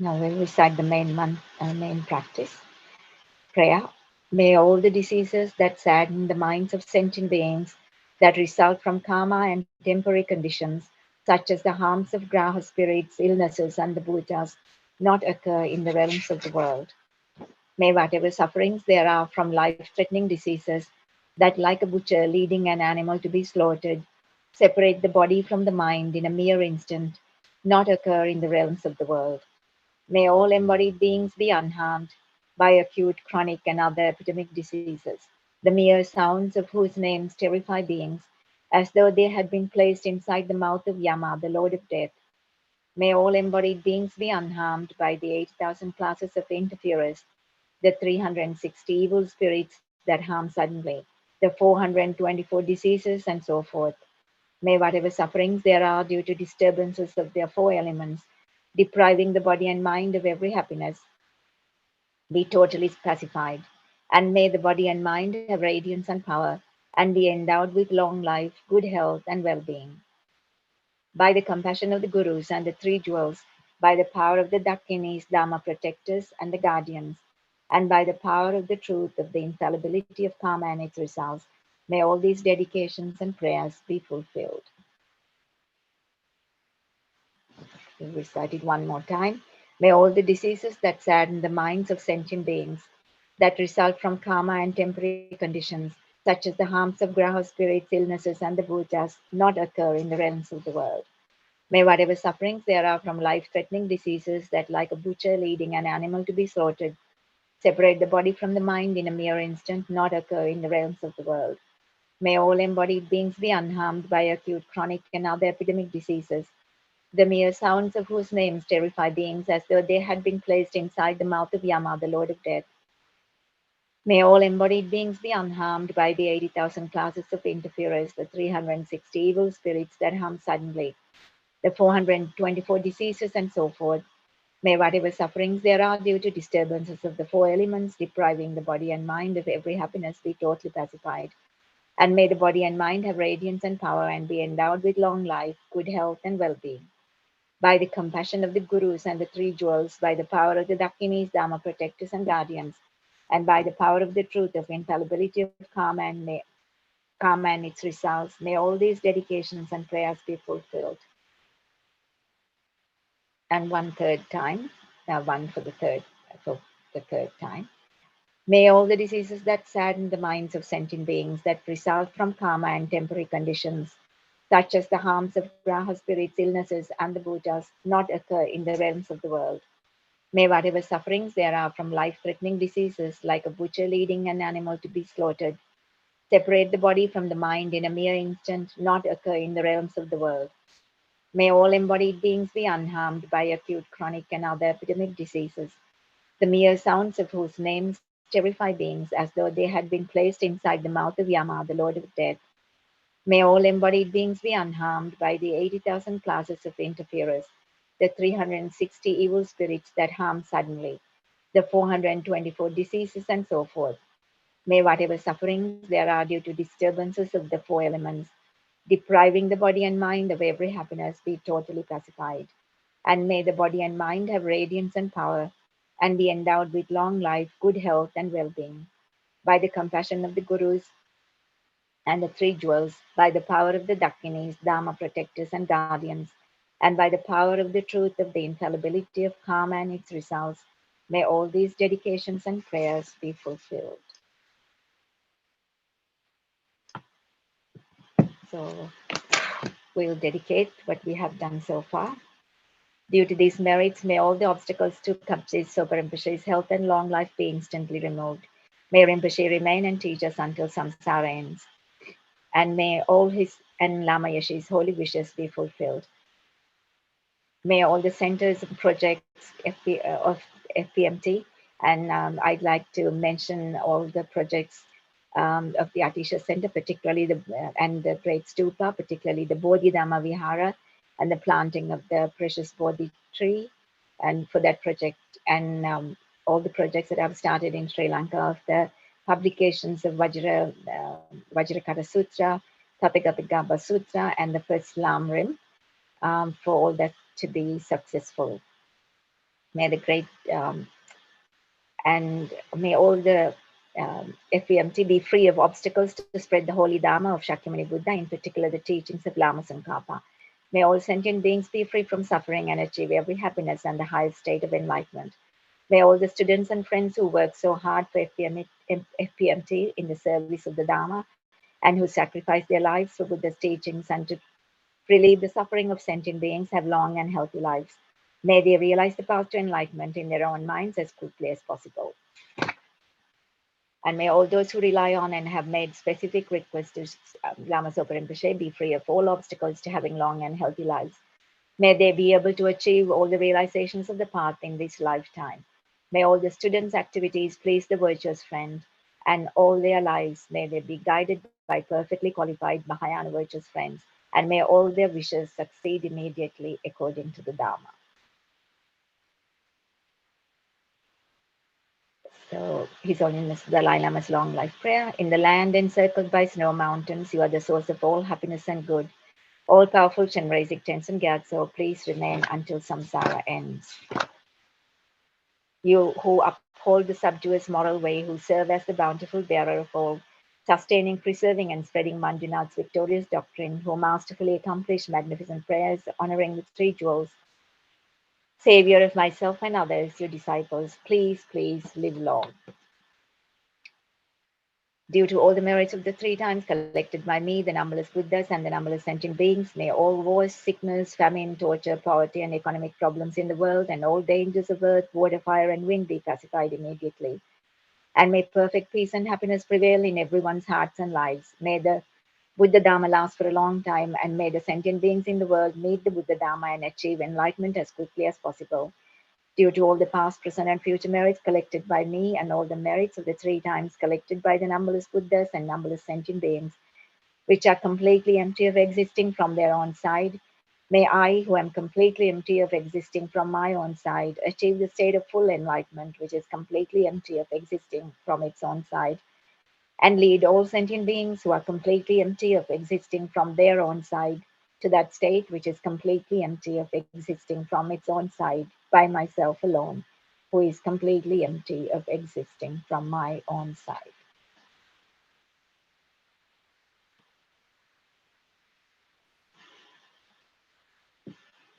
K: Now we'll recite the main practice. Prayer. May all the diseases that sadden the minds of sentient beings that result from karma and temporary conditions, such as the harms of graha spirits, illnesses, and the bhutas, not occur in the realms of the world. May whatever sufferings there are from life-threatening diseases that, like a butcher leading an animal to be slaughtered, separate the body from the mind in a mere instant, not occur in the realms of the world. May all embodied beings be unharmed by acute, chronic, and other epidemic diseases, the mere sounds of whose names terrify beings, as though they had been placed inside the mouth of Yama, the Lord of Death. May all embodied beings be unharmed by the 80,000 classes of interferers, the 360 evil spirits that harm suddenly, the 424 diseases, and so forth. May whatever sufferings there are due to disturbances of their four elements, depriving the body and mind of every happiness, be totally pacified. And may the body and mind have radiance and power, and be endowed with long life, good health, and well-being. By the compassion of the Gurus and the three jewels, by the power of the Dakinis, Dharma protectors, and the guardians, and by the power of the truth of the infallibility of karma and its results, may all these dedications and prayers be fulfilled. We'll recite it one more time. May all the diseases that sadden the minds of sentient beings, that result from karma and temporary conditions, such as the harms of graha spirits, illnesses, and the bhutas, not occur in the realms of the world. May whatever sufferings there are from life-threatening diseases that, like a butcher leading an animal to be slaughtered, separate the body from the mind in a mere instant, not occur in the realms of the world. May all embodied beings be unharmed by acute, chronic, and other epidemic diseases, the mere sounds of whose names terrify beings as though they had been placed inside the mouth of Yama, the Lord of Death. May all embodied beings be unharmed by the 80,000 classes of interferers, the 360 evil spirits that harm suddenly, the 424 diseases, and so forth. May whatever sufferings there are due to disturbances of the four elements, depriving the body and mind of every happiness, be totally pacified. And may the body and mind have radiance and power and be endowed with long life, good health, and well-being. By the compassion of the Gurus and the three jewels, by the power of the Dakinis, Dharma protectors, and guardians, and by the power of the truth of infallibility of karma and its results, may all these dedications and prayers be fulfilled. And one time. For the third time. May all the diseases that sadden the minds of sentient beings that result from karma and temporary conditions, such as the harms of graha spirits, illnesses, and the bhutas, not occur in the realms of the world. May whatever sufferings there are from life-threatening diseases, like a butcher leading an animal to be slaughtered, separate the body from the mind in a mere instant, not occur in the realms of the world. May all embodied beings be unharmed by acute, chronic, and other epidemic diseases, the mere sounds of whose names terrify beings as though they had been placed inside the mouth of Yama, the Lord of Death. May all embodied beings be unharmed by the 80,000 classes of interferers, the 360 evil spirits that harm suddenly, the 424 diseases, and so forth. May whatever sufferings there are due to disturbances of the four elements, depriving the body and mind of every happiness, be totally pacified. And may the body and mind have radiance and power, and be endowed with long life, good health, and well-being. By the compassion of the Gurus and the three jewels, by the power of the Dakinis, Dharma protectors, and guardians, and by the power of the truth of the infallibility of karma and its results, may all these dedications and prayers be fulfilled. So we'll dedicate what we have done so far. Due to these merits, may all the obstacles to Kyabje Zopa Rinpoche's health and long life be instantly removed. May Rinpoche remain and teach us until samsara ends. And may all his and Lama Yeshe's holy wishes be fulfilled. May all the centers and projects of FPMT, and I'd like to mention all the projects of the Atisha Center, particularly and the Great Stupa, particularly the Bodhidharma Vihara and the planting of the precious Bodhi tree, and for that project, and all the projects that I've started in Sri Lanka of the publications of Vajrakara Sutra, Tathagata Garbha Sutra, and the first Lam Rim, for all that to be successful. May the great and may all the FPMT be free of obstacles to spread the holy Dharma of Shakyamuni Buddha, in particular the teachings of Lama Tsongkhapa. May all sentient beings be free from suffering and achieve every happiness and the highest state of enlightenment. May all the students and friends who work so hard for FPMT in the service of the Dharma and who sacrifice their lives for Buddha's teachings and to relieve the suffering of sentient beings have long and healthy lives. May they realize the path to enlightenment in their own minds as quickly as possible. And may all those who rely on and have made specific requests to Lama Zopa Rinpoche be free of all obstacles to having long and healthy lives. May they be able to achieve all the realizations of the path in this lifetime. May all the students' activities please the virtuous friend, and all their lives may they be guided by perfectly qualified Mahayana virtuous friends, and may all their wishes succeed immediately according to the Dharma. So His Holiness the Dalai Lama's long life prayer. In the land encircled by snow mountains, you are the source of all happiness and good. All-powerful Chenrezig Tenzin Gyatso, please remain until samsara ends. You who uphold the subduous moral way, who serve as the bountiful bearer of all, sustaining, preserving, and spreading Manjunath's victorious doctrine, who masterfully accomplish magnificent prayers, honoring the three jewels, Savior of myself and others, your disciples, please, please live long. Due to all the merits of the 3 times collected by me, the numberless Buddhas and the numberless sentient beings, may all wars, sickness, famine, torture, poverty, and economic problems in the world, and all dangers of earth, water, fire, and wind be pacified immediately. And may perfect peace and happiness prevail in everyone's hearts and lives. May the Buddha Dharma last for a long time, and may the sentient beings in the world meet the Buddha Dharma and achieve enlightenment as quickly as possible. Due to all the past, present, and future merits collected by me, and all the merits of the 3 times collected by the numberless Buddhas and numberless sentient beings, which are completely empty of existing from their own side, may I, who am completely empty of existing from my own side, achieve the state of full enlightenment, which is completely empty of existing from its own side, and lead all sentient beings who are completely empty of existing from their own side to that state which is completely empty of existing from its own side by myself alone, who is completely empty of existing from my own side.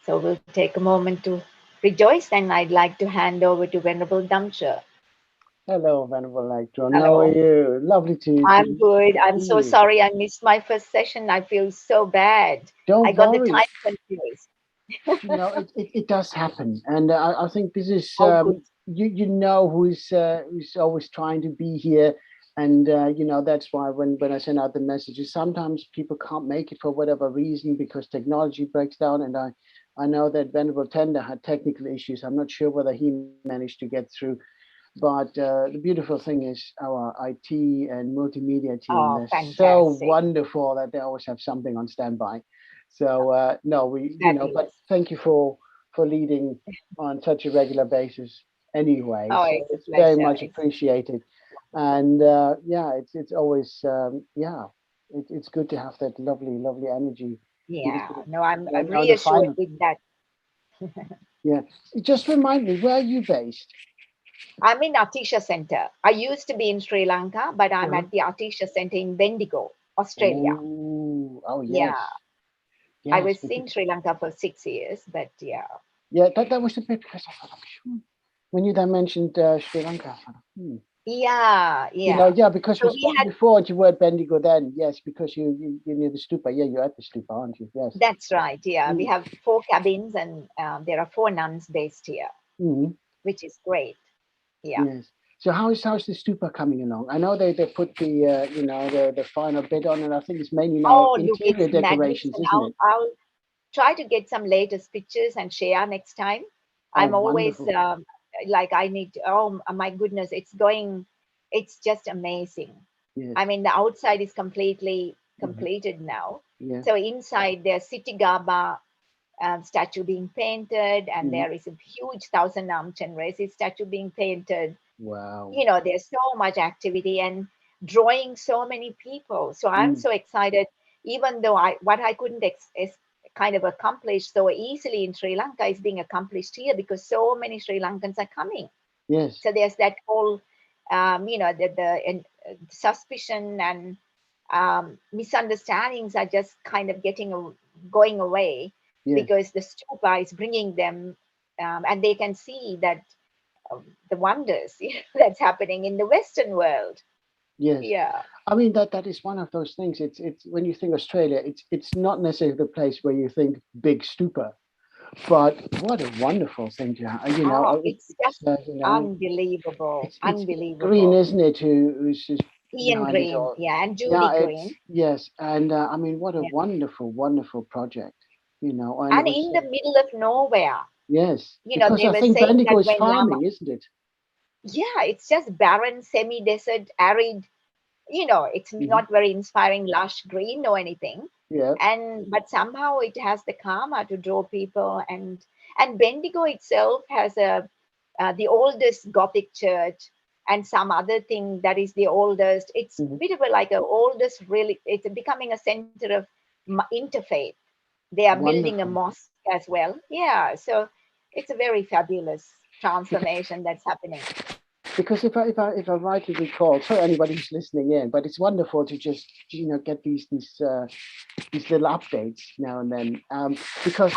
K: So we'll take a moment to rejoice, and I'd like to hand over to Venerable Damsha.
S: Hello, Venerable Electron.
K: Hello.
S: How are you? Lovely to
K: I'm good. I'm
S: see
K: so
S: you.
K: sorry I missed my first session. I feel so bad.
S: Don't
K: I got
S: worry.
K: the time confused.
S: It does happen, and I think this is
K: good.
S: you know who's always trying to be here, and that's why when I send out the messages, sometimes people can't make it for whatever reason because technology breaks down, and I know that Venerable Tender had technical issues. I'm not sure whether he managed to get through. But the beautiful thing is our IT and multimedia team,
K: Oh,
S: they're
K: fantastic.
S: so wonderful that they always have something on standby. So no, but thank you for leading on such a regular basis anyway.
K: Oh,
S: So
K: it's a
S: it's very
K: pleasure.
S: much appreciated. And it's always it's good to have that lovely energy.
K: Yeah, no, I'm
S: on the
K: reassured
S: final.
K: with that.
S: Yeah, just remind me, where are you based?
K: I'm in Atisha Center. I used to be in Sri Lanka, but I'm at the Atisha Center in Bendigo, Australia.
S: Oh yes.
K: Yeah.
S: Yes,
K: I was in Sri Lanka for 6 years, but yeah.
S: Yeah, that was the bit because I thought, I'm sure. When you then mentioned Sri Lanka, I thought,
K: Yeah.
S: because
K: So
S: we spoke before and you were at Bendigo then, yes, because you near the stupa. Yeah, you're at the stupa, aren't you? Yes.
K: That's right. Yeah, we have 4 cabins, and there are 4 nuns based here, which is great. Yeah.
S: Yes. So how's the stupa coming along? I know they put the the final bit on, and I think it's mainly now
K: Look,
S: interior
K: it's
S: decorations,
K: magnificent.
S: isn't it?
K: I'll try to get some latest pictures and share next time.
S: Oh,
K: I'm always
S: wonderful.
K: like I need to, oh my goodness, it's just amazing.
S: Yes.
K: I mean, the outside is completely completed now.
S: Yeah.
K: So inside there's Sitigaba statue being painted, and there is a huge 1000 Chenrezig statue being painted.
S: Wow.
K: There's so much activity and drawing so many people. So I'm so excited, even though what I couldn't kind of accomplished so easily in Sri Lanka is being accomplished here because so many Sri Lankans are coming.
S: Yes.
K: So there's that whole, the suspicion and misunderstandings are just kind of going away because the stupa is bringing them, and they can see that the wonders that's happening in the Western world.
S: Yes.
K: Yeah.
S: I mean that is one of those things. It's when you think Australia, it's not necessarily the place where you think big stupa, but what a wonderful thing to have.
K: It's just unbelievable.
S: It's
K: Unbelievable.
S: Green, isn't it? Who's just
K: Ian
S: behind it
K: Green,
S: all.
K: and Judy Green.
S: Yes, and I mean, what a wonderful, wonderful project.
K: And in the middle of nowhere.
S: Yes,
K: because
S: they were saying Bendigo is farming, isn't it?
K: Yeah, it's just barren, semi-desert, arid. It's not very inspiring, lush green or anything.
S: Yeah.
K: But somehow it has the karma to draw people, and Bendigo itself has the oldest Gothic church and some other thing that is the oldest. It's a bit of like a oldest, really. It's becoming a center of interfaith. They are building a mosque as well. Yeah, so it's a very fabulous transformation that's happening.
S: Because if I rightly recall, sorry anybody who's listening in, but it's wonderful to just get these little updates now and then. Because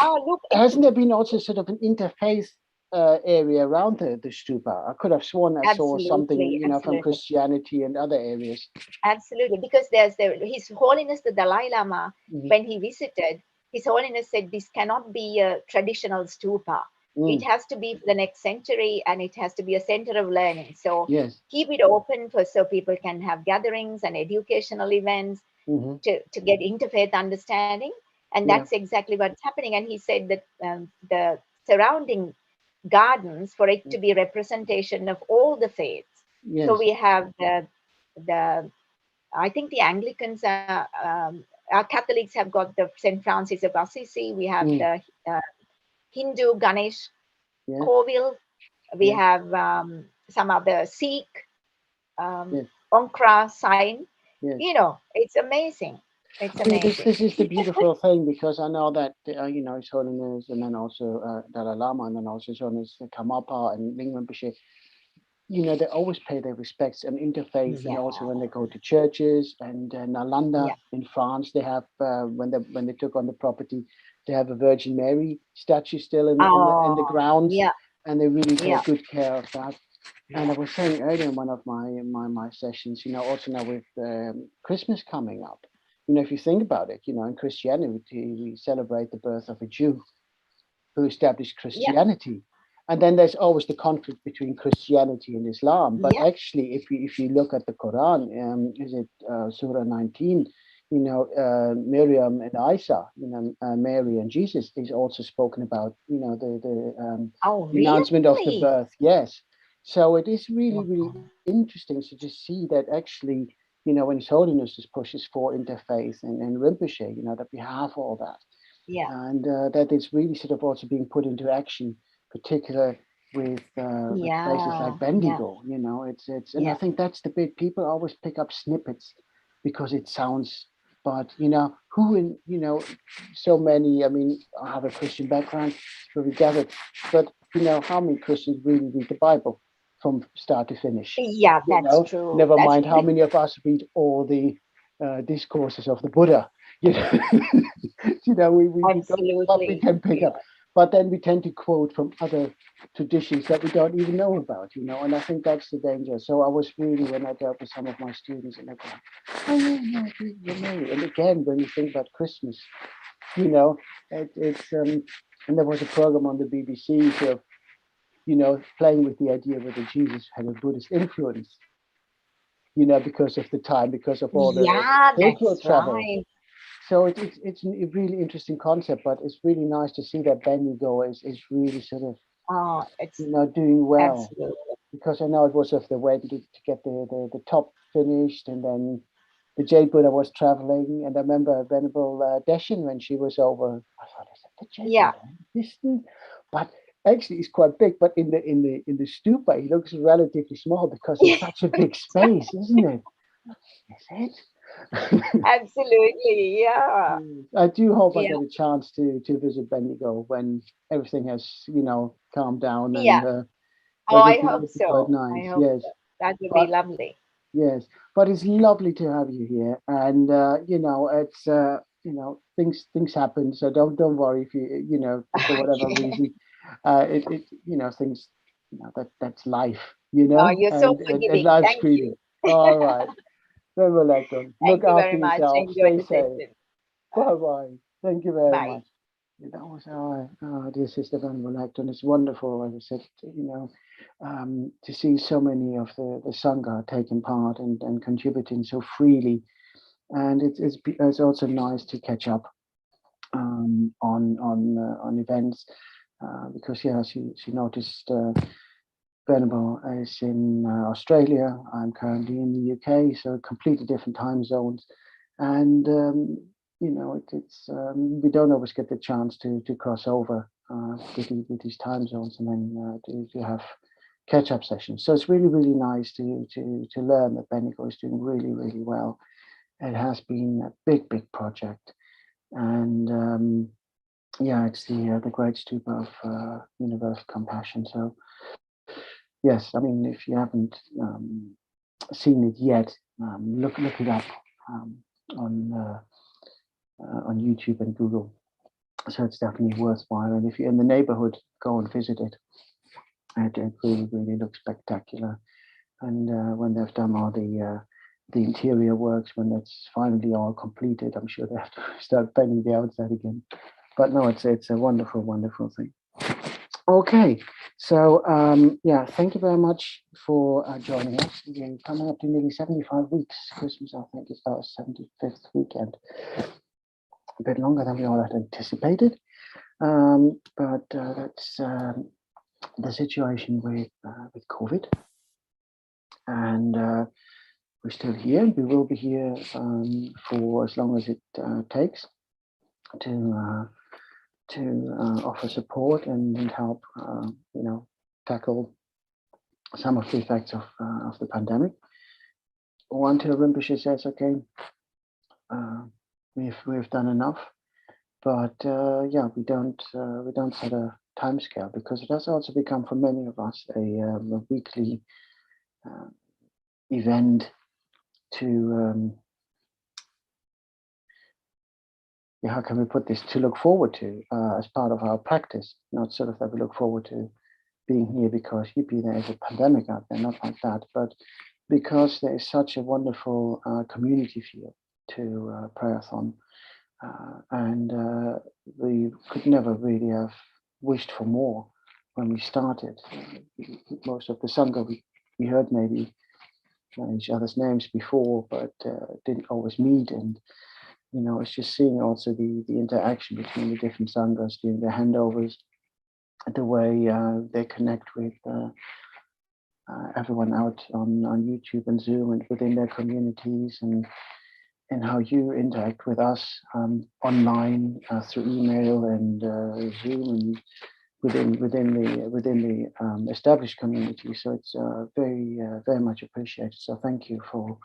S: hasn't there been also sort of an interfaith area around the stupa? I could have sworn I saw something from Christianity and other areas.
K: Absolutely, because there's His Holiness the Dalai Lama, when he visited, His Holiness said this cannot be a traditional stupa. It has to be for the next century, and it has to be a center of learning. So keep it open so people can have gatherings and educational events to get interfaith understanding. And that's exactly what's happening. And he said that the surrounding gardens, for it to be representation of all the faiths. So we have I think the Anglicans our Catholics have got the St. Francis of Assisi. We have the Hindu Ganesh Kovil. We have some other Sikh Onkra sign. It's amazing. It's amazing.
S: This is the beautiful thing, because I know that His Holiness, and then also Dalai Lama, and then also His Holiness Karmapa and Ling Rinpoche, they always pay their respects and interfaith, and also when they go to churches. And Nalanda in France, they have when they took on the property, they have a Virgin Mary statue still in the grounds, and they really take good care of that. And I was saying earlier in one of my sessions, also now with Christmas coming up, if you think about it, in Christianity, we celebrate the birth of a Jew who established Christianity. And then there's always the conflict between Christianity and Islam. But actually, if you look at the Quran, is it Surah 19? Miriam and Isa, Mary and Jesus is also spoken about. The announcement of the birth. Yes. So it is really, really interesting to just see that actually, when His Holiness just pushes for interfaith and Rinpoche, that we have all that.
K: Yeah.
S: And that it's really sort of also being put into action, particular with places like Bendigo. And I think that's the bit people always pick up snippets because it sounds. But who in so many. I mean, I have a Christian background, so we gathered. But how many Christians really read the Bible from start to finish?
K: Yeah, that's true.
S: Never mind how many of us read all the discourses of the Buddha. We can pick up. But then we tend to quote from other traditions that we don't even know about, and I think that's the danger. So I was really, when I dealt with some of my students, and I go, oh yeah, you're married. And again, when you think about Christmas, it's and there was a program on the BBC, sort of, playing with the idea whether Jesus had a Buddhist influence, because of the time, because of all the spiritual travel. Right. So it's a really interesting concept, but it's really nice to see that Bendigo is really sort of doing well.
K: Absolutely.
S: Because I know it was of the way to get the top finished, and then the Jade Buddha was traveling, and I remember Venerable Deshin when she was over. I thought, I said the Jade Buddha, distant, but actually it's quite big. But in the stupa, he looks relatively small because it's such a big space, isn't it? Is it?
K: Absolutely, yeah.
S: I do hope I
K: Yeah.
S: get a chance to visit Bendigo when everything has, you know, calmed down, and
K: Yeah. Oh,
S: that
K: I
S: would
K: hope
S: be quite
K: so. I
S: nice.
K: hope
S: Yes,
K: so. That would be
S: but
K: lovely.
S: yes, but it's lovely to have you here, and you know, it's you know, things happen, so don't worry if you know, for whatever
K: Okay.
S: reason, it you know, things, you know, that's life, you
K: Oh,
S: know,
K: you're so
S: and
K: forgiving.
S: life's
K: Thank
S: greedy.
K: you.
S: All right, very well, Acton. Look
K: Thank you
S: after
K: very much. I
S: yourself.
K: enjoyed
S: Stay
K: the
S: safe.
K: session.
S: Bye bye. Thank you very
K: Bye.
S: much. That was our dear sister Van Acton. It's wonderful, as I said, you know, to see so many of the Sangha taking part and contributing so freely. And it's also nice to catch up on events because, yeah, she noticed Venerable is in Australia. I'm currently in the UK, so completely different time zones. And you know, it's we don't always get the chance to cross over with these time zones, and then to have catch-up sessions. So it's really nice to learn that Bendigo is doing really well. It has been a big project, and yeah, it's the Great Stupa of Universal Compassion. So yes, I mean, if you haven't seen it yet, look it up on YouTube and Google. So it's definitely worthwhile. And if you're in the neighborhood, go and visit it. It really looks spectacular. And when they've done all the interior works, when that's finally all completed, I'm sure they have to start painting the outside again. But no, it's a wonderful thing. Okay, so yeah, thank you very much for joining us. We're coming up to nearly 75 weeks. Christmas, I think, is our 75th weekend. A bit longer than we all had anticipated, but that's the situation with COVID, and we're still here. We will be here for as long as it takes to offer support and help, you know, tackle some of the effects of the pandemic. Until Rinpoche says, okay, we've done enough. But yeah, we don't set a time scale, because it has also become for many of us a weekly event to yeah, how can we put this, to look forward to as part of our practice, not sort of that we look forward to being here because there is a pandemic out there, not like that, but because there is such a wonderful community feel to prayerathon. And we could never really have wished for more when we started. Most of the Sangha, we heard maybe each other's names before, but didn't always meet. And, you know, it's just seeing also the interaction between the different Sanghas during their handovers, the way they connect with everyone out on YouTube and Zoom and within their communities, and how you interact with us online through email and Zoom and within the established community. So it's very much appreciated. So thank you for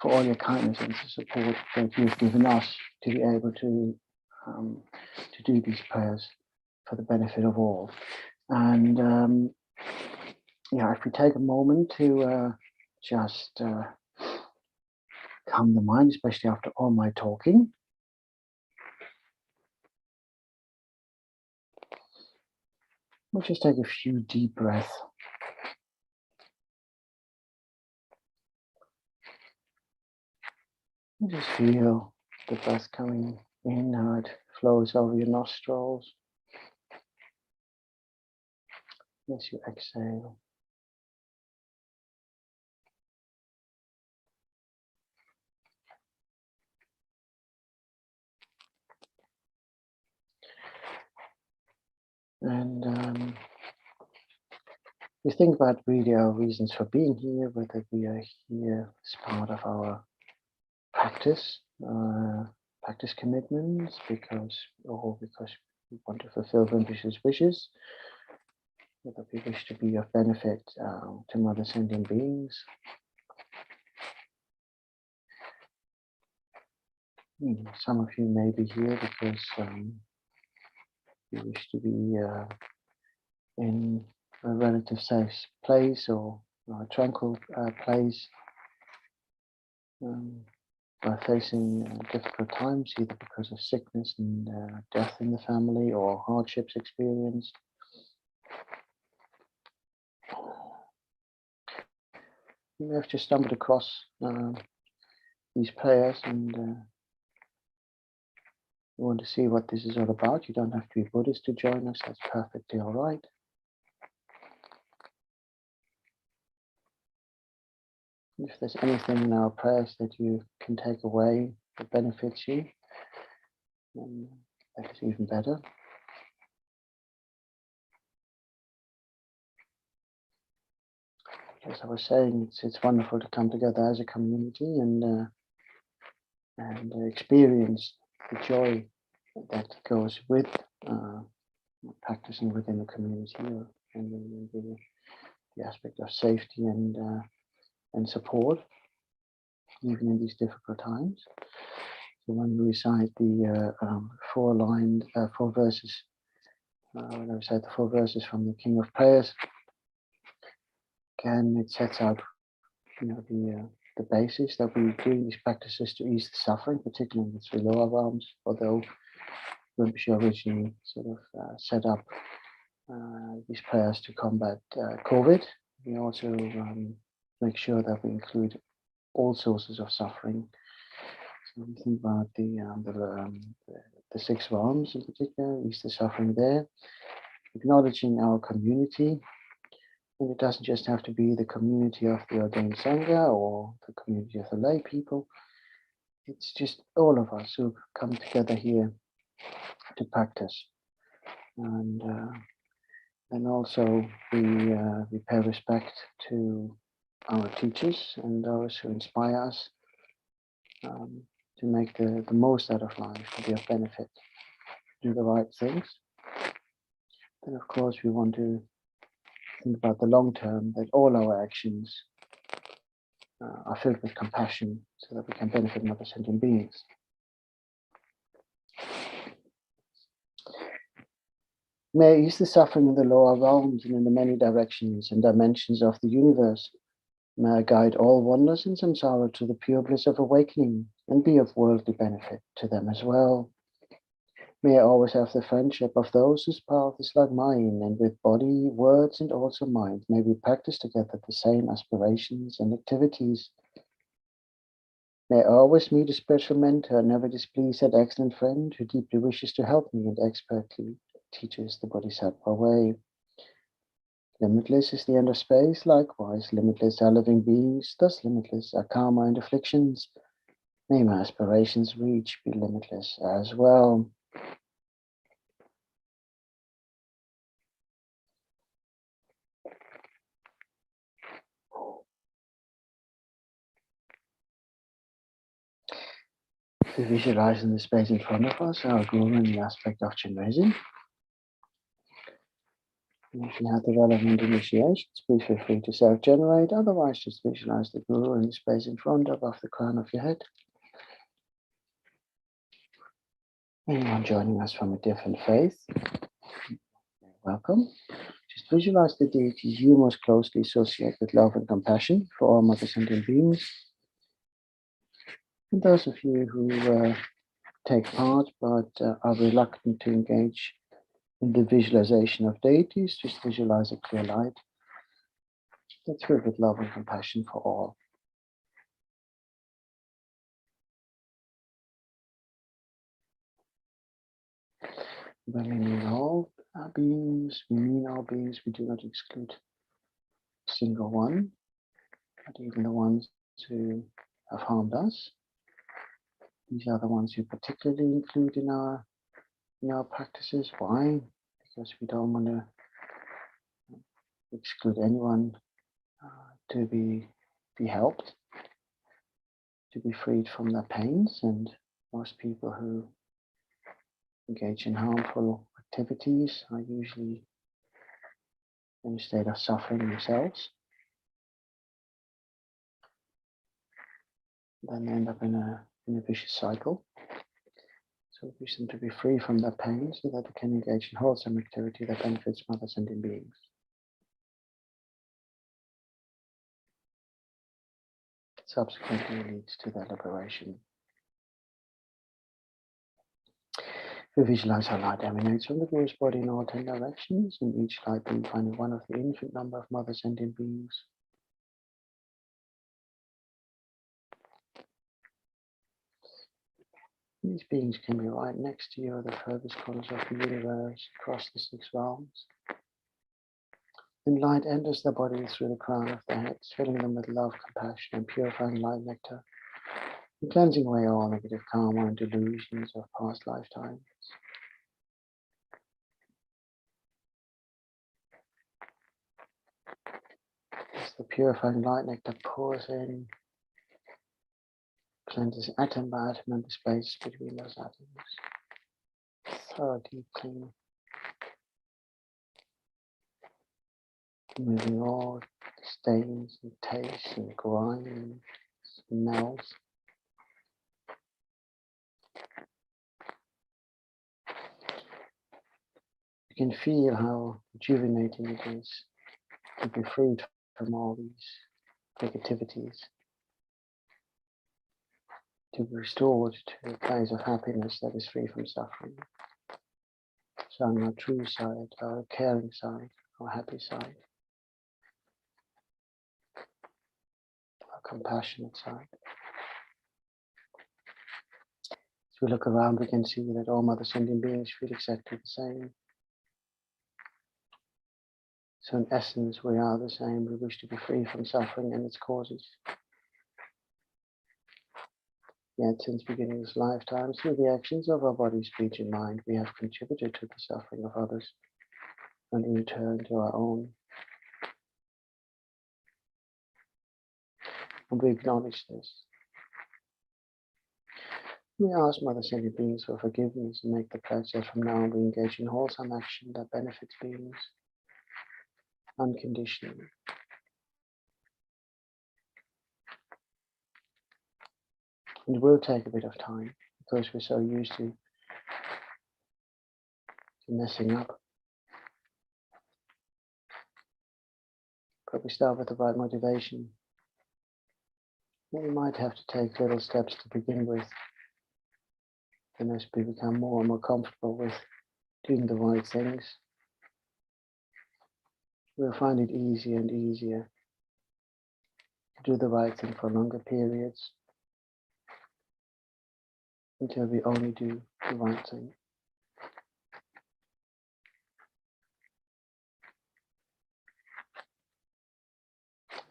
S: all your kindness and the support that you've given us to be able to do these prayers for the benefit of all. And yeah, if we take a moment to just calm the mind, especially after all my talking. We'll just take a few deep breaths. And just feel the breath coming in, how it flows over your nostrils as you exhale. And we think about really our reasons for being here, whether we are here as part of our practice commitments, because we want to fulfill Rinpoche's wishes, whether we wish to be of benefit to Mother Sentient beings, Some of you may be here because you wish to be in a relative safe place or a tranquil place. Are facing difficult times, either because of sickness and death in the family or hardships experienced. You may have just stumbled across these prayers and you want to see what this is all about. You don't have to be Buddhist to join us, that's perfectly all right. If there's anything in our prayers that you can take away that benefits you, then that is even better. As I was saying, it's wonderful to come together as a community and experience the joy that goes with practicing within the community, and the aspect of safety and support, even in these difficult times. So when we recite the four verses, when I recite the 4 verses from the King of Prayers, again, it sets out, the basis that we do these practices to ease the suffering, particularly in the 3 lower realms. Although Rinpoche originally sort of set up these prayers to combat COVID, we also make sure that we include all sources of suffering. So we think about the 6 realms in particular, ease the suffering there, acknowledging our community. And it doesn't just have to be the community of the ordained Sangha or the community of the lay people. It's just all of us who come together here to practice. And also we pay respect to our teachers and those who inspire us to make the most out of life, to be of benefit, do the right things. Then of course we want to think about the long term, that all our actions are filled with compassion so that we can benefit other sentient beings. May I ease the suffering in the lower realms and in the many directions and dimensions of the universe. May I guide all wanderers in samsara to the pure bliss of awakening and be of worldly benefit to them as well. May I always have the friendship of those whose path is like mine, and with body, words, and also mind, may we practice together the same aspirations and activities. May I always meet a special mentor, never displease that excellent friend who deeply wishes to help me and expertly teaches the Bodhisattva way. Limitless is the end of space, likewise limitless are living beings, thus limitless are karma and afflictions. May my aspirations reach be limitless as well. To visualize in the space in front of us our Guru in the aspect of Chenrezig. If you have the relevant initiations, please feel free to self-generate. Otherwise, just visualize the Guru in the space in front above the crown of your head. Anyone joining us from a different faith, welcome. Just visualize the deities you most closely associate with love and compassion for all mother sentient beings. And those of you who take part but are reluctant to engage in the visualization of deities, just visualize a clear light that's filled with love and compassion for all. When we mean all beings, we mean all beings, we do not exclude a single one, but even the ones who have harmed us. These are the ones we particularly include in our practices. Why? Because we don't want to exclude anyone to be helped, to be freed from their pains. And most people who engage in harmful activities are usually in a state of suffering themselves. Then they end up in a vicious cycle. So we wish them to be free from their pain so that they can engage in wholesome activity that benefits mother sentient beings. Subsequently leads to their liberation. We visualize how light emanates from the Guru's body in all 10 directions, and each light being finding one of the infinite number of mother sentient beings. These beings can be right next to you at the furthest corners of the universe, across the 6 realms. And light enters their body through the crown of their heads, filling them with love, compassion, and purifying light nectar, and cleansing away all negative karma and delusions of past lifetimes. As the purifying light nectar pours in, cleanses atom by atom and the space between those atoms. Thoroughly clean. Removing all stains and tastes and grime and smells. You can feel how rejuvenating it is to be freed from all these negativities, to be restored to a place of happiness that is free from suffering. So on our true side, our caring side, our happy side, our compassionate side. As we look around, we can see that all mother sentient beings feel exactly the same. So in essence, we are the same. We wish to be free from suffering and its causes. Yet since beginning this lifetime, through the actions of our body, speech, and mind, we have contributed to the suffering of others and in return to our own. And we acknowledge this. We ask mother sentient beings for forgiveness and make the pledge that from now on we engage in wholesome action that benefits beings unconditionally. And it will take a bit of time because we're so used to messing up. But we start with the right motivation. We might have to take little steps to begin with. And as we become more and more comfortable with doing the right things, we'll find it easier and easier to do the right thing for longer periods until we only do the right thing.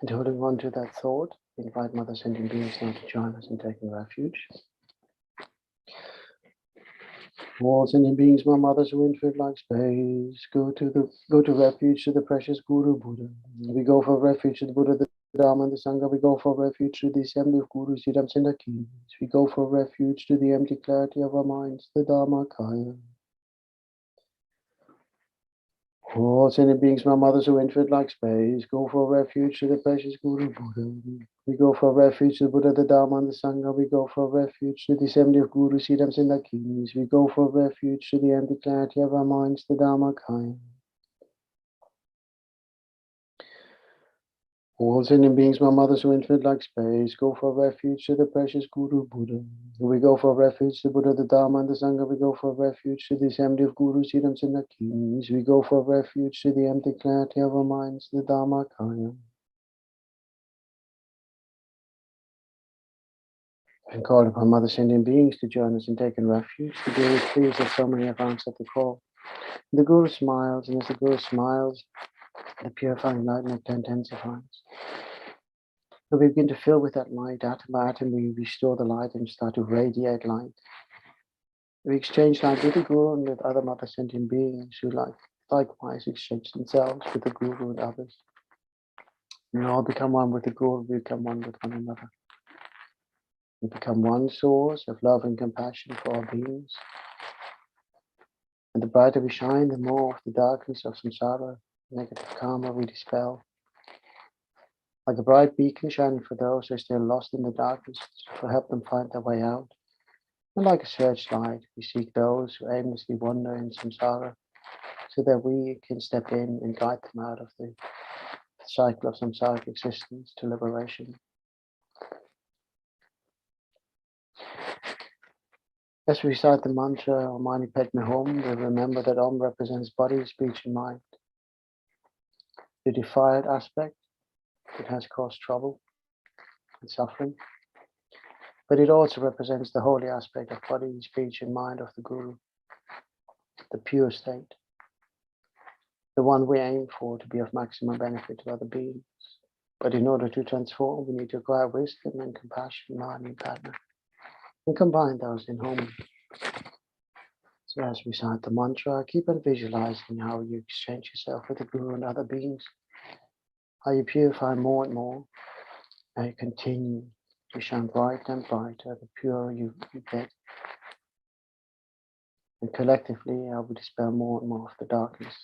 S: And holding on to that thought, we invite mother sentient beings now to join us in taking refuge. All sentient beings, my mothers who infinite like space, go to refuge to the precious Guru Buddha. We go for refuge to the Buddha, the Dharma, and the Sangha. We go for refuge to the assembly of Gurus, Siddhams, and Akins. We go for refuge to the empty clarity of our minds, the Dharmakaya. All sentient beings, my mothers who infinite like space, go for refuge to the precious Guru Buddha. We go for refuge to the Buddha, the Dharma, and the Sangha. We go for refuge to the assembly of Gurus, Siddhams, and Akins. We go for refuge to the empty clarity of our minds, the Dharmakaya. All sentient beings, my mothers who infinite like space, go for refuge to the precious Guru Buddha. We go for refuge to the Buddha, the Dharma, and the Sangha. We go for refuge to the assembly of Gurus, Siddhams, and Akins. We go for refuge to the empty clarity of our minds, the Dharmakaya. And call upon mother sentient beings to join us in taking refuge. The Guru is pleased that so many have answered the call. The Guru smiles, and as the Guru smiles, the purifying light nectar intensifies. And we begin to fill with that light, atom by atom, we restore the light and start to radiate light. We exchange light with the Guru and with other mother sentient beings who likewise exchange themselves with the Guru and others. We all become one with the Guru, we become one with one another. We become one source of love and compassion for all beings. And the brighter we shine, the more of the darkness of samsara, negative karma we dispel. Like a bright beacon shining for those who are still lost in the darkness, to help them find their way out. And like a searchlight, we seek those who aimlessly wander in samsara, so that we can step in and guide them out of the cycle of samsaric existence to liberation. As we recite the mantra Om Mani Padme Hum, we remember that Om represents body, speech, and mind. The defiled aspect, it has caused trouble and suffering, but it also represents the holy aspect of body, speech, and mind of the Guru, the pure state, the one we aim for to be of maximum benefit to other beings. But in order to transform, we need to acquire wisdom and compassion, Mani and Padma, and combine those in harmony. So as we recite the mantra, keep on visualizing how you exchange yourself with the Guru and other beings, how you purify more and more, how you continue to shine brighter and brighter the purer you get. And collectively, how we dispel more and more of the darkness.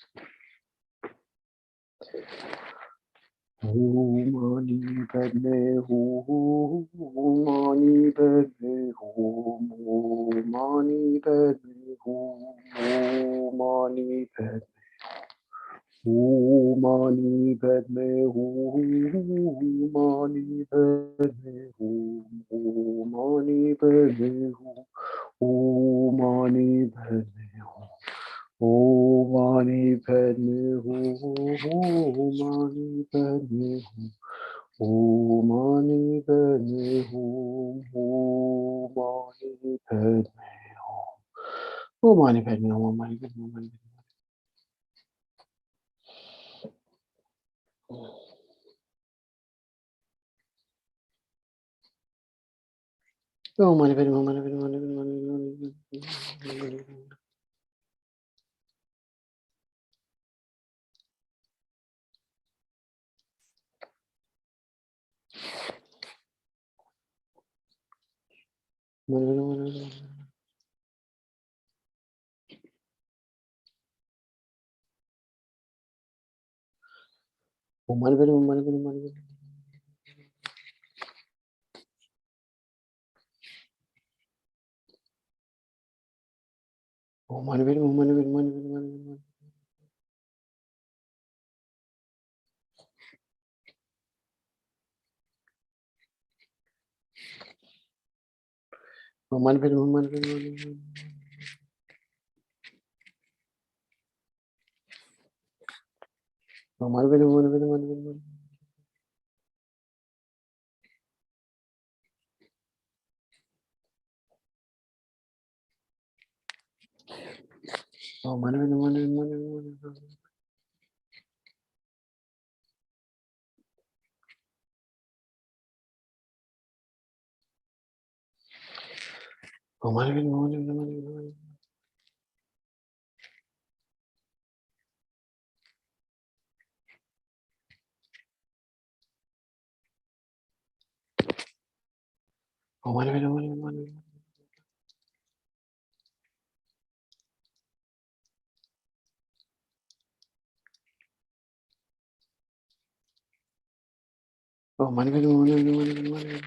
S: Om Mani Padme Hum, Om Mani Padme Hum, Om Mani Padme Hum, Om Mani Padme Hum, Mani Padme Hum, Mani Padme Hum, Mani Padme Hum, Mani Padme Hum. Om Mani Padme Hum, Mani Padme Hum, Om Mani Padme Hum, Om Mani Padme Hum, Om Mani Padme Hum, Om Mani Padme Hum, Om Mani Padme Hum, Om Mani Padme Hum. Oh, Mani Padme Hum, Mani Padme Hum, Mani Padme Hum, Mani Padme Hum. Oh, Mani Padme Hum, Mani Padme Hum, Mani Padme Hum. Oh, Mani Padme Hum, Mani Padme Hum, Mani Padme Hum, Mani Padme Hum. Oh, Mani Padme Hum, Mani Padme Hum, Mani Padme Hum. Oh, Mani Padme Hum, Mani Padme Hum, Mani Padme Hum. Oh, Mani Padme Hum, Mani Padme Hum, Mani Padme Hum. Oh, Mani Padme Hum, Mani Padme Hum, Mani Padme Hum. Oh, Mani Padme Hum, Mani Padme Hum, Mani Padme Hum.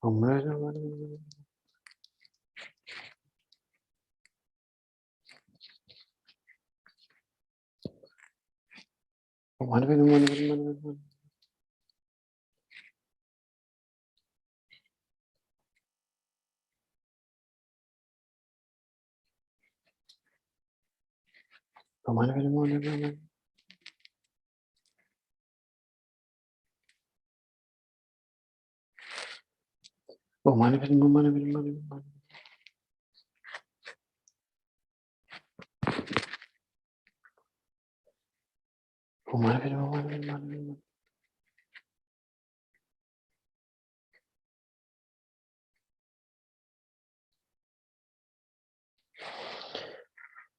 S: Oh, Mani Padme Hum, Mani Padme Hum, Mani Padme Hum, Mani Padme Hum. Oh, Mani Padme Hum, Mani Padme Hum. Oh, Mani Padme Hum, Mani Padme Hum, Mani Padme Hum. Oh, Mani Padme Hum, Mani Padme Hum. Oh, Mani Padme Hum, Mani Padme Hum, Mani Padme Hum. Oh, Mani Padme Hum, Mani Padme Hum, Mani Padme Hum.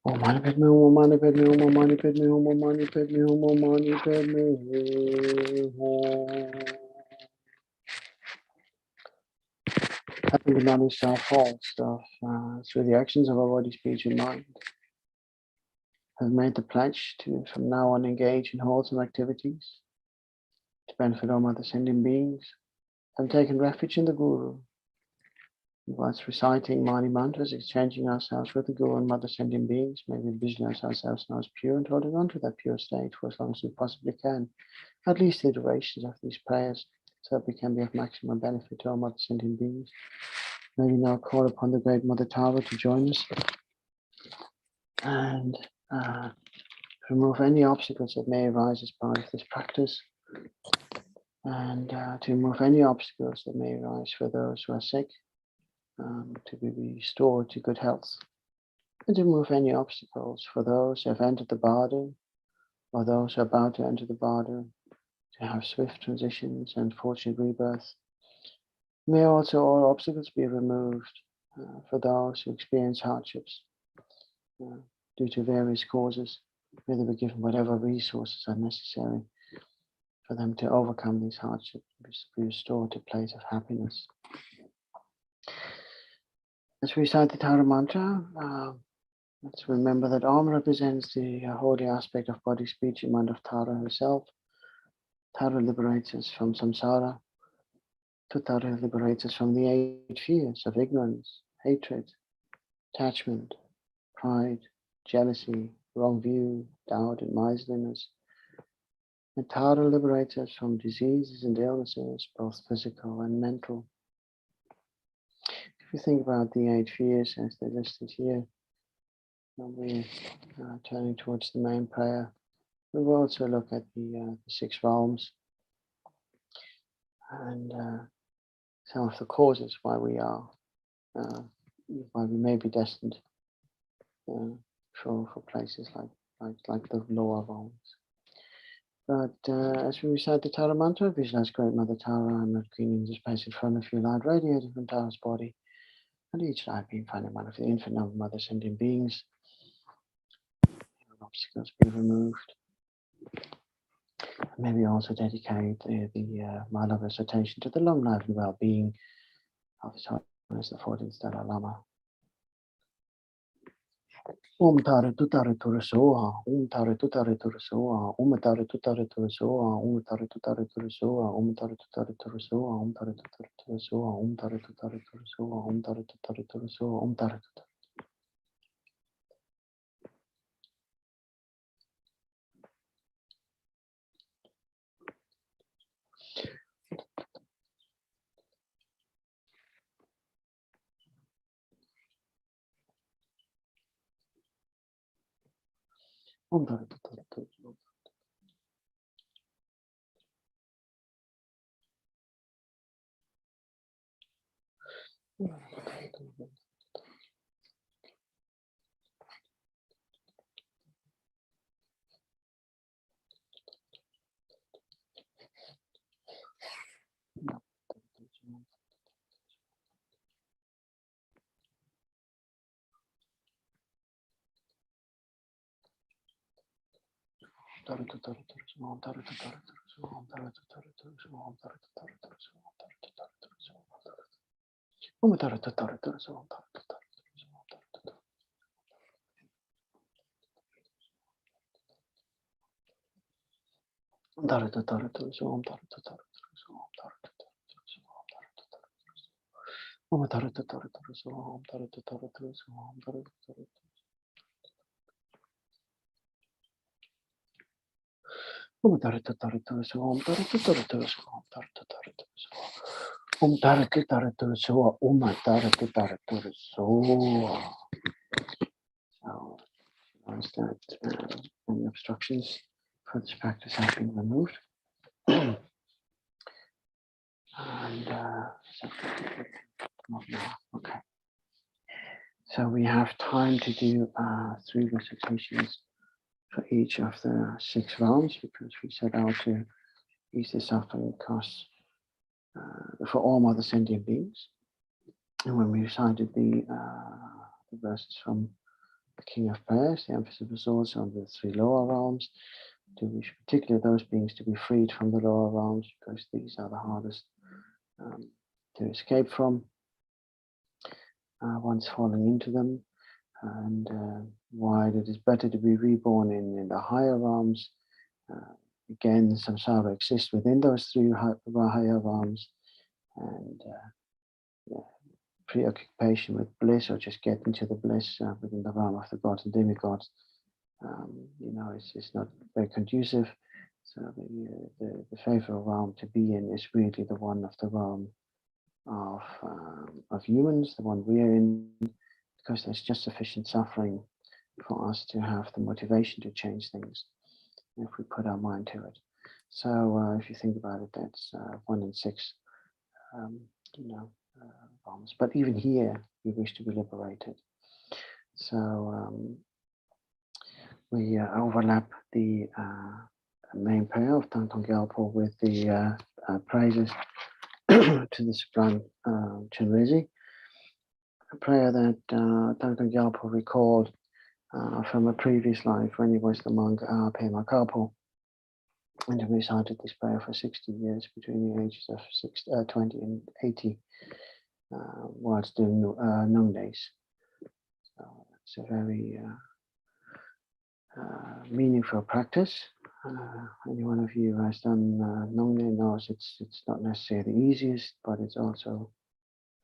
S: Oh, Mani Padme Hum, Mani Padme Hum, Mani Padme Hum, Mani Padme Hum, Mani Padme Hum. Having the non-self fault stuff through the actions of our body, speech, and mind have made the pledge to from now on engage in wholesome activities to benefit all other sentient beings, have taken refuge in the Guru. Whilst reciting Mani mantras, exchanging ourselves with the Guru and Mother sentient beings, may we visualize ourselves now as pure and holding on to that pure state for as long as we possibly can, at least the durations of these prayers, so that we can be of maximum benefit to all Mother sentient beings. May we now call upon the great Mother Tara to join us and remove any obstacles that may arise as part of this practice, and to remove any obstacles that may arise for those who are sick, to be restored to good health, and to remove any obstacles for those who have entered the Bardo or those who are about to enter the Bardo, to have swift transitions and fortunate rebirth. May also all obstacles be removed for those who experience hardships due to various causes. May they be given whatever resources are necessary for them to overcome these hardships and be restored to a place of happiness. As we recite the Tara mantra, let's remember that Om represents the holy aspect of body, speech, and mind of Tara herself. Tara liberates us from samsara. Tara liberates us from the 8 fears of ignorance, hatred, attachment, pride, jealousy, wrong view, doubt, and miserliness. And Tara liberates us from diseases and illnesses, both physical and mental. If you think about the 8 fears as they're listed here, and we're turning towards the main prayer, we will also look at the 6 realms and some of the causes why we are, why we may be destined for places like the lower realms. But as we recite the Tara mantra, visualize Great Mother Tara and Mother Queen in the space in front of you, light radiating from Tara's body, and each light being finding one of the infinite number of Mother sentient beings. Obstacles be removed. Maybe also dedicate the Mala recitation to the long life and well-being of His Holiness the 14th Dalai Lama. Om Tara Tutara Turasoa, Om Tara Tutara Turasoa, Om Tara Tutara Turasoa, Om Tara Tutara Turasoa, Om Tara Tutara Turasoa, Om Tara Tutara Turasoa, Om Tara Tutara Turasoa, Om Tara Tutara Turasoa, Om Tara Tutara. Om Tara Tutara Turasoa. Any obstructions for this practice have been removed. And okay. So we have time to do 3 recitations for each of the 6 realms, because we set out to ease the suffering costs for all Mother sentient beings. And when we recited the verses from the King of Prayers, the emphasis was also on the 3 lower realms, to wish particularly those beings to be freed from the lower realms, because these are the hardest to escape from once falling into them. and why it is better to be reborn in the higher realms. Again, samsara exists within those three higher realms, and preoccupation with bliss or just getting to the bliss within the realm of the gods and demigods, it's not very conducive. So the favorable realm to be in is really the one of the realm of humans, the one we are in, because there's just sufficient suffering for us to have the motivation to change things if we put our mind to it. So if you think about it, that's 1 in 6, realms. But even here, we wish to be liberated. So we overlap the main prayer of Thangtong Gyalpo with the praises to the Supreme Chenrezig, a prayer that Thangtong Gyalpo recalled from a previous life when he was the monk Pema Kapo, and he recited this prayer for 60 years between the ages of 20 and 80 whilst doing noon days. So it's a very meaningful practice. Any one of you who has done noon day knows it's not necessarily the easiest, but it's also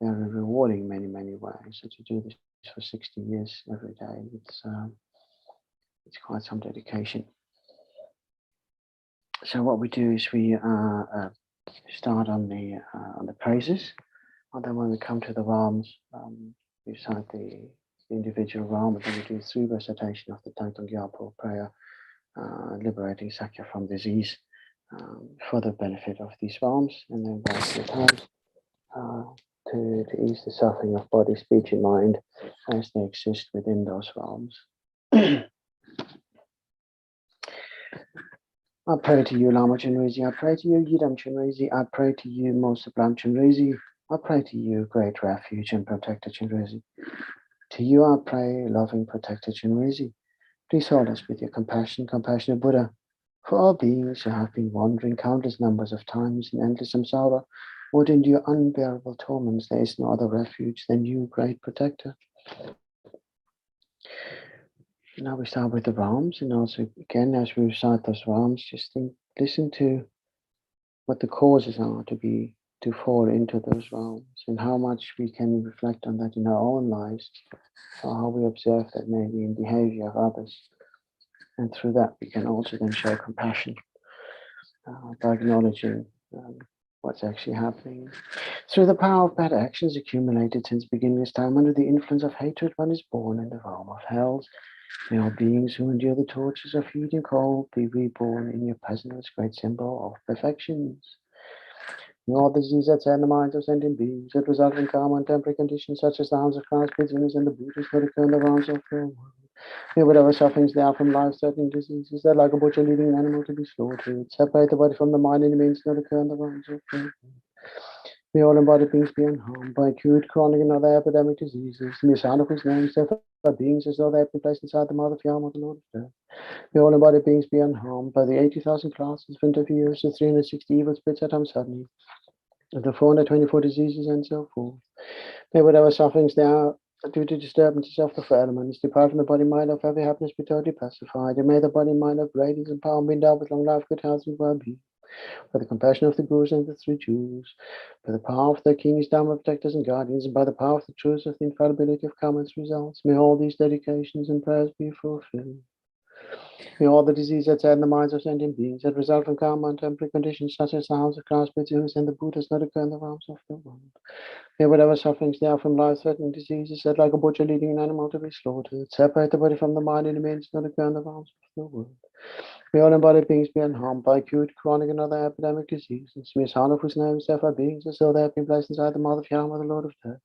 S: very rewarding in many ways. So to do this for 60 years every day, it's quite some dedication. So what we do is we start on the praises, and then when we come to the realms, we recite the individual realm, and then we do 3 recitation of the Thangtong Gyalpo Prayer, liberating Sakya from disease for the benefit of these realms, and then raise your hands to ease the suffering of body, speech, and mind as they exist within those realms. I pray to you, Lama Chenrezig. I pray to you, Yidam Chenrezig. I pray to you, Most Sublime Chenrezig. I pray to you, Great Refuge and Protector Chenrezig. To you I pray, loving Protector Chenrezig. Please hold us with your compassion, compassionate Buddha. For all beings who have been wandering countless numbers of times in endless samsara, would endure unbearable torments, there is no other refuge than you, Great Protector. Now we start with the realms, and also again, as we recite those realms, just listen to what the causes are to fall into those realms, and how much we can reflect on that in our own lives, or how we observe that maybe in behavior of others, and through that we can also then show compassion by acknowledging what's actually happening. Through the power of bad actions accumulated since beginningless time, under the influence of hatred, one is born in the realm of hells. May all beings who endure the tortures of heat and cold be reborn in your presence, great symbol of perfections. May all diseases that in the minds of sentient beings that result in karma and temporary conditions such as the harms of Christ, bitterness, and the Buddhas that occur in the realms of the world. May whatever sufferings there are from life-threatening diseases that like a butcher leading an animal to be slaughtered, separate the body from the mind and the means that occur in the realms of the world. May all embodied beings be unharmed by acute, chronic, and other epidemic diseases. May the sound of whose name set by beings as though they have been placed inside the mouth of Yama, the Lord of Death. May all embodied beings be unharmed by the 80,000 classes of interviews, the 360 evil spirits at times suddenly, the 424 diseases, and so forth. May whatever sufferings there are due to disturbances of the four elements depart from the body mind of every happiness be totally pacified, and may the body mind of radiance and power be endowed with long life, good health, and well-being. By the compassion of the Gurus and the 3 Jews, by the power of their kings, Dharma protectors, and guardians, and by the power of the truth of the infallibility of karma and its results, may all these dedications and prayers be fulfilled. May all the diseases that sadden the minds of sentient beings that result from karma and temporary conditions, such as the harms of Christ, Jews, and the Buddhas, not occur in the realms of the world. May whatever sufferings there are from life-threatening diseases that, like a butcher leading an animal to be slaughtered, separate the body from the mind and the means not occur in the realms of the world. May all embodied beings be unharmed by acute, chronic, and other epidemic diseases. May son of whose name is therefore beings as though they have been placed inside the mouth of Yama, the Lord of Death.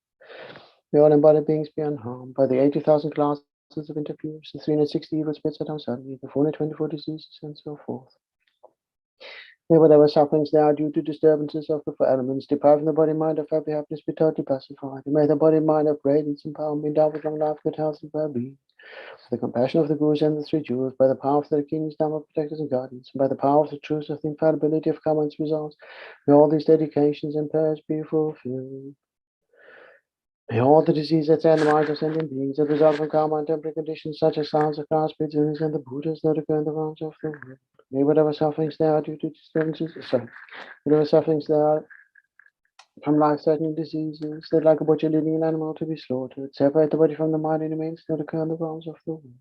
S: May all embodied beings be unharmed by the 80,000 classes of interviews, the 360 evil spirits that are suddenly, the 424 diseases, and so forth. May whatever sufferings there are due to disturbances of the four elements depart from the body mind of every happiness be totally pacified. And may the body mind of radiance and power be endowed with long life, good health, and well-being. By the compassion of the Gurus and the 3 Jews, by the power of their kings, Dharma protectors, and guardians, and by the power of the truth of the infallibility of karma and its results, may all these dedications and prayers be fulfilled. May all the diseases and the minds of sentient beings that result from karma and temporary conditions such as sounds of grass, spirits, and the Buddhas that occur in the realms of the world. May whatever sufferings there are due to disturbances, whatever sufferings there are from life-threatening diseases that like a butcher leading an animal to be slaughtered, separate the body from the mind and remains that occur in the realms of the world.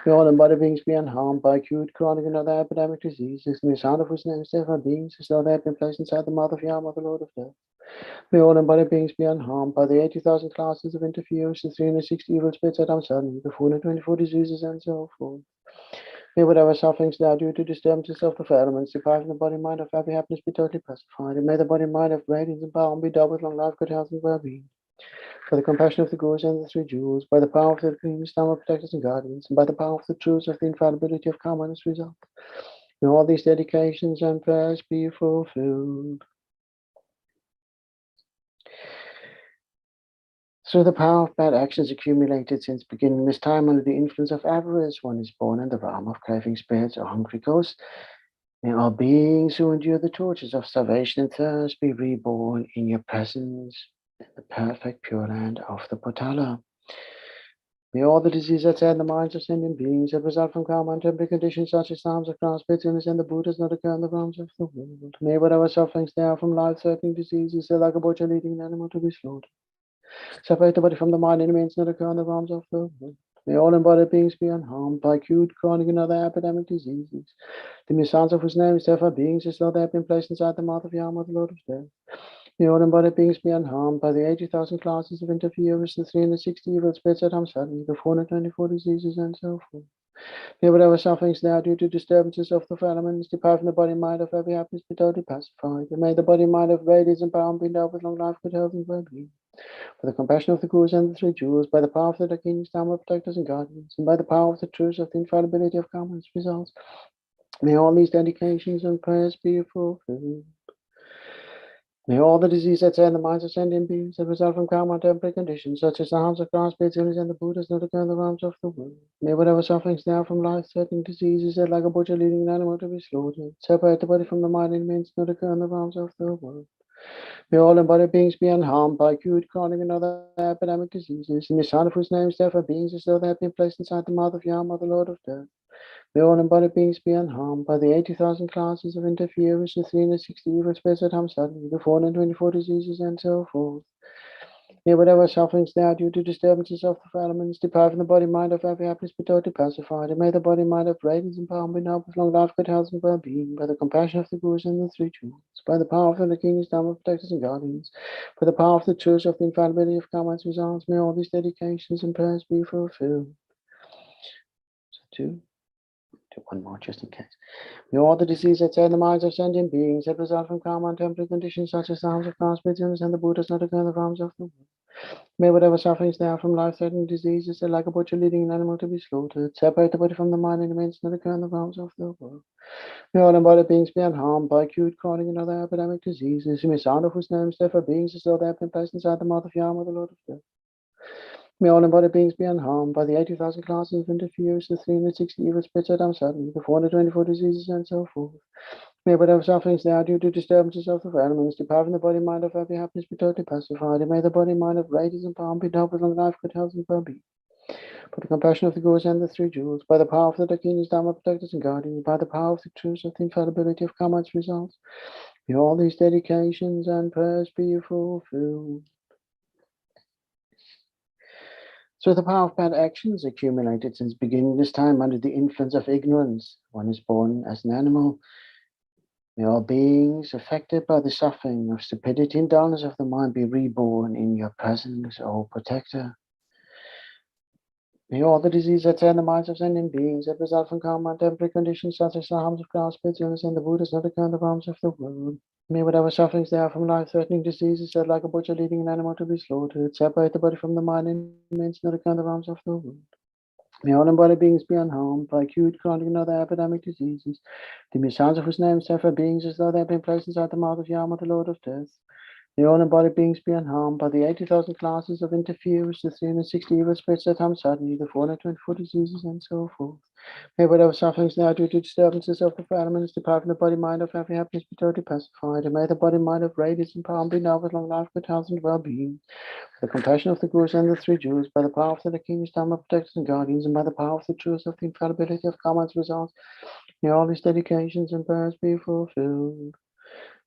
S: May all embodied beings be unharmed by acute, chronic, and other epidemic diseases. May the sound of whose names therefore beings as though they had been placed inside the mouth of Yama, the Lord of Death. May all embodied beings be unharmed by the 80,000 classes of interference, the 360 evil spirits that I'm suddenly, the 424 diseases, and so forth. May whatever sufferings there are due to disturbances of the elements depriving the body mind of happy happiness be totally pacified, and may the body mind of radiance and power be doubled with long life, good health, and well-being. By the compassion of the Gurus and the three jewels, by the power of the Green Stammer protectors and guardians, and by the power of the truths of the infallibility of karma and its result, may all these dedications and prayers be fulfilled. Through the power of bad actions accumulated since beginning this time under the influence of avarice, one is born in the realm of craving spirits or hungry ghosts. May all beings who endure the tortures of starvation and thirst be reborn in your presence in the perfect pure land of the Potala. May all the diseases that tear the minds of sentient beings that result from karma and temporary conditions such as harms of grass, bitterness, and the Buddhas not occur in the realms of the world. May whatever sufferings there are from life-threatening diseases, they're like a butcher leading an animal to be slaughtered. Separate the body from the mind and remains not occur in the realms of the world. May all embodied beings be unharmed by acute, chronic, and other epidemic diseases. The mere sounds of whose name is therefore beings as though they have been placed inside the mouth of Yama, the Lord of Death. May all embodied beings be unharmed by the 80,000 classes of interference, the 360 evil spirits that harm suddenly, the 424 diseases, and so forth. May whatever sufferings there are due to disturbances of the elements deprive from the body and mind of every happiness be totally pacified. And may the body and mind of radiance and power be endowed with long life, good health, and well-being. For the compassion of the Gurus and the three jewels, by the power of the Dakini Stammer protectors and guardians, and by the power of the truths of the infallibility of karma and its results, may all these dedications and prayers be fulfilled. May all the diseases that tear the minds of sentient beings that result from karma and temporary conditions, such as the harms of grass, spirits, and the Buddhas, not occur in the realms of the world. May whatever sufferings there are from life-threatening diseases that like a butcher leading an animal to be slaughtered, separate the body from the mind and remains not occur in the realms of the world. May all embodied beings be unharmed by acute, chronic, and other epidemic diseases, in the sound of whose names therefore beings as though they have been placed inside the mouth of Yama, the Lord of Death. May all embodied beings be unharmed by the 80,000 classes of interference, the 360 evil spirits that harm suddenly, the 424 diseases, and so forth. May whatever sufferings there are due to disturbances of the elements depriving the body mind of every happiness be totally pacified, and may the body mind of radiance and power be endowed with long life, good health, and well-being, by the compassion of the Gurus and the three jewels, by the power of the King's Dhamma protectors and guardians, by the power of the truths of the infallibility of karma and its results, may all these dedications and prayers be fulfilled. So do one more just in case. May all the diseases that tear the minds of sentient beings that result from karma and temporary conditions such as the harms of grass, bitterness, and the Buddhas not occur in the realms of the world. May whatever sufferings there are from life-threatening diseases that like a butcher leading an animal to be slaughtered, separate the body from the mind and remains not occur in the realms of the world. May all embodied beings be unharmed by acute, chronic, and other epidemic diseases, may sound of whose names therefore beings as though they have been placed inside the mouth of Yama, the Lord of Death. May all embodied beings be unharmed by the 80,000 classes of interference, the 360 evil spirits that harm suddenly, the 424 diseases, and so forth. May whatever sufferings there are due to disturbances of the elements depriving the body and mind of every happiness be totally pacified, and may the body and mind of radiance and power be endowed with long life, good health, and well-being. For the compassion of the Gurus and the three jewels, by the power of the Dakinis, Dhamma protectors and guardians, by the power of the truths of the infallibility of karma and its results, may all these dedications and prayers be fulfilled. So the power of bad actions accumulated since beginning this time under the influence of ignorance, one is born as an animal. May all beings affected by the suffering of stupidity and dullness of the mind be reborn in your presence, O Protector. May all the diseases that tear the minds of sentient beings that result from karma and temporary conditions such as the harms of grass, spirits, illness, and the Buddhas not occur in the realms of the world. May whatever sufferings there are from life-threatening diseases that like a butcher leading an animal to be slaughtered, separate the body from the mind and remains not occur in the realms of the world. May all embodied beings be unharmed by acute, chronic, and other epidemic diseases. The mere sounds of whose names therefore beings as though they have been placed inside the mouth of Yama, the Lord of Death. May all embodied beings be unharmed by the 80,000 classes of interference, the 360 evil spirits that harm suddenly, the 424 diseases, and so forth. May whatever sufferings now due to disturbances of the four elements depart from the body, mind of every happiness be totally pacified, and may the body, mind of radiance and power be now with long life, good health, and well-being. The compassion of the Gurus and the three Jews, by the power of the King's Dharma protectors and guardians, and by the power of the truth of the infallibility of karma's results, may all these dedications and prayers be fulfilled.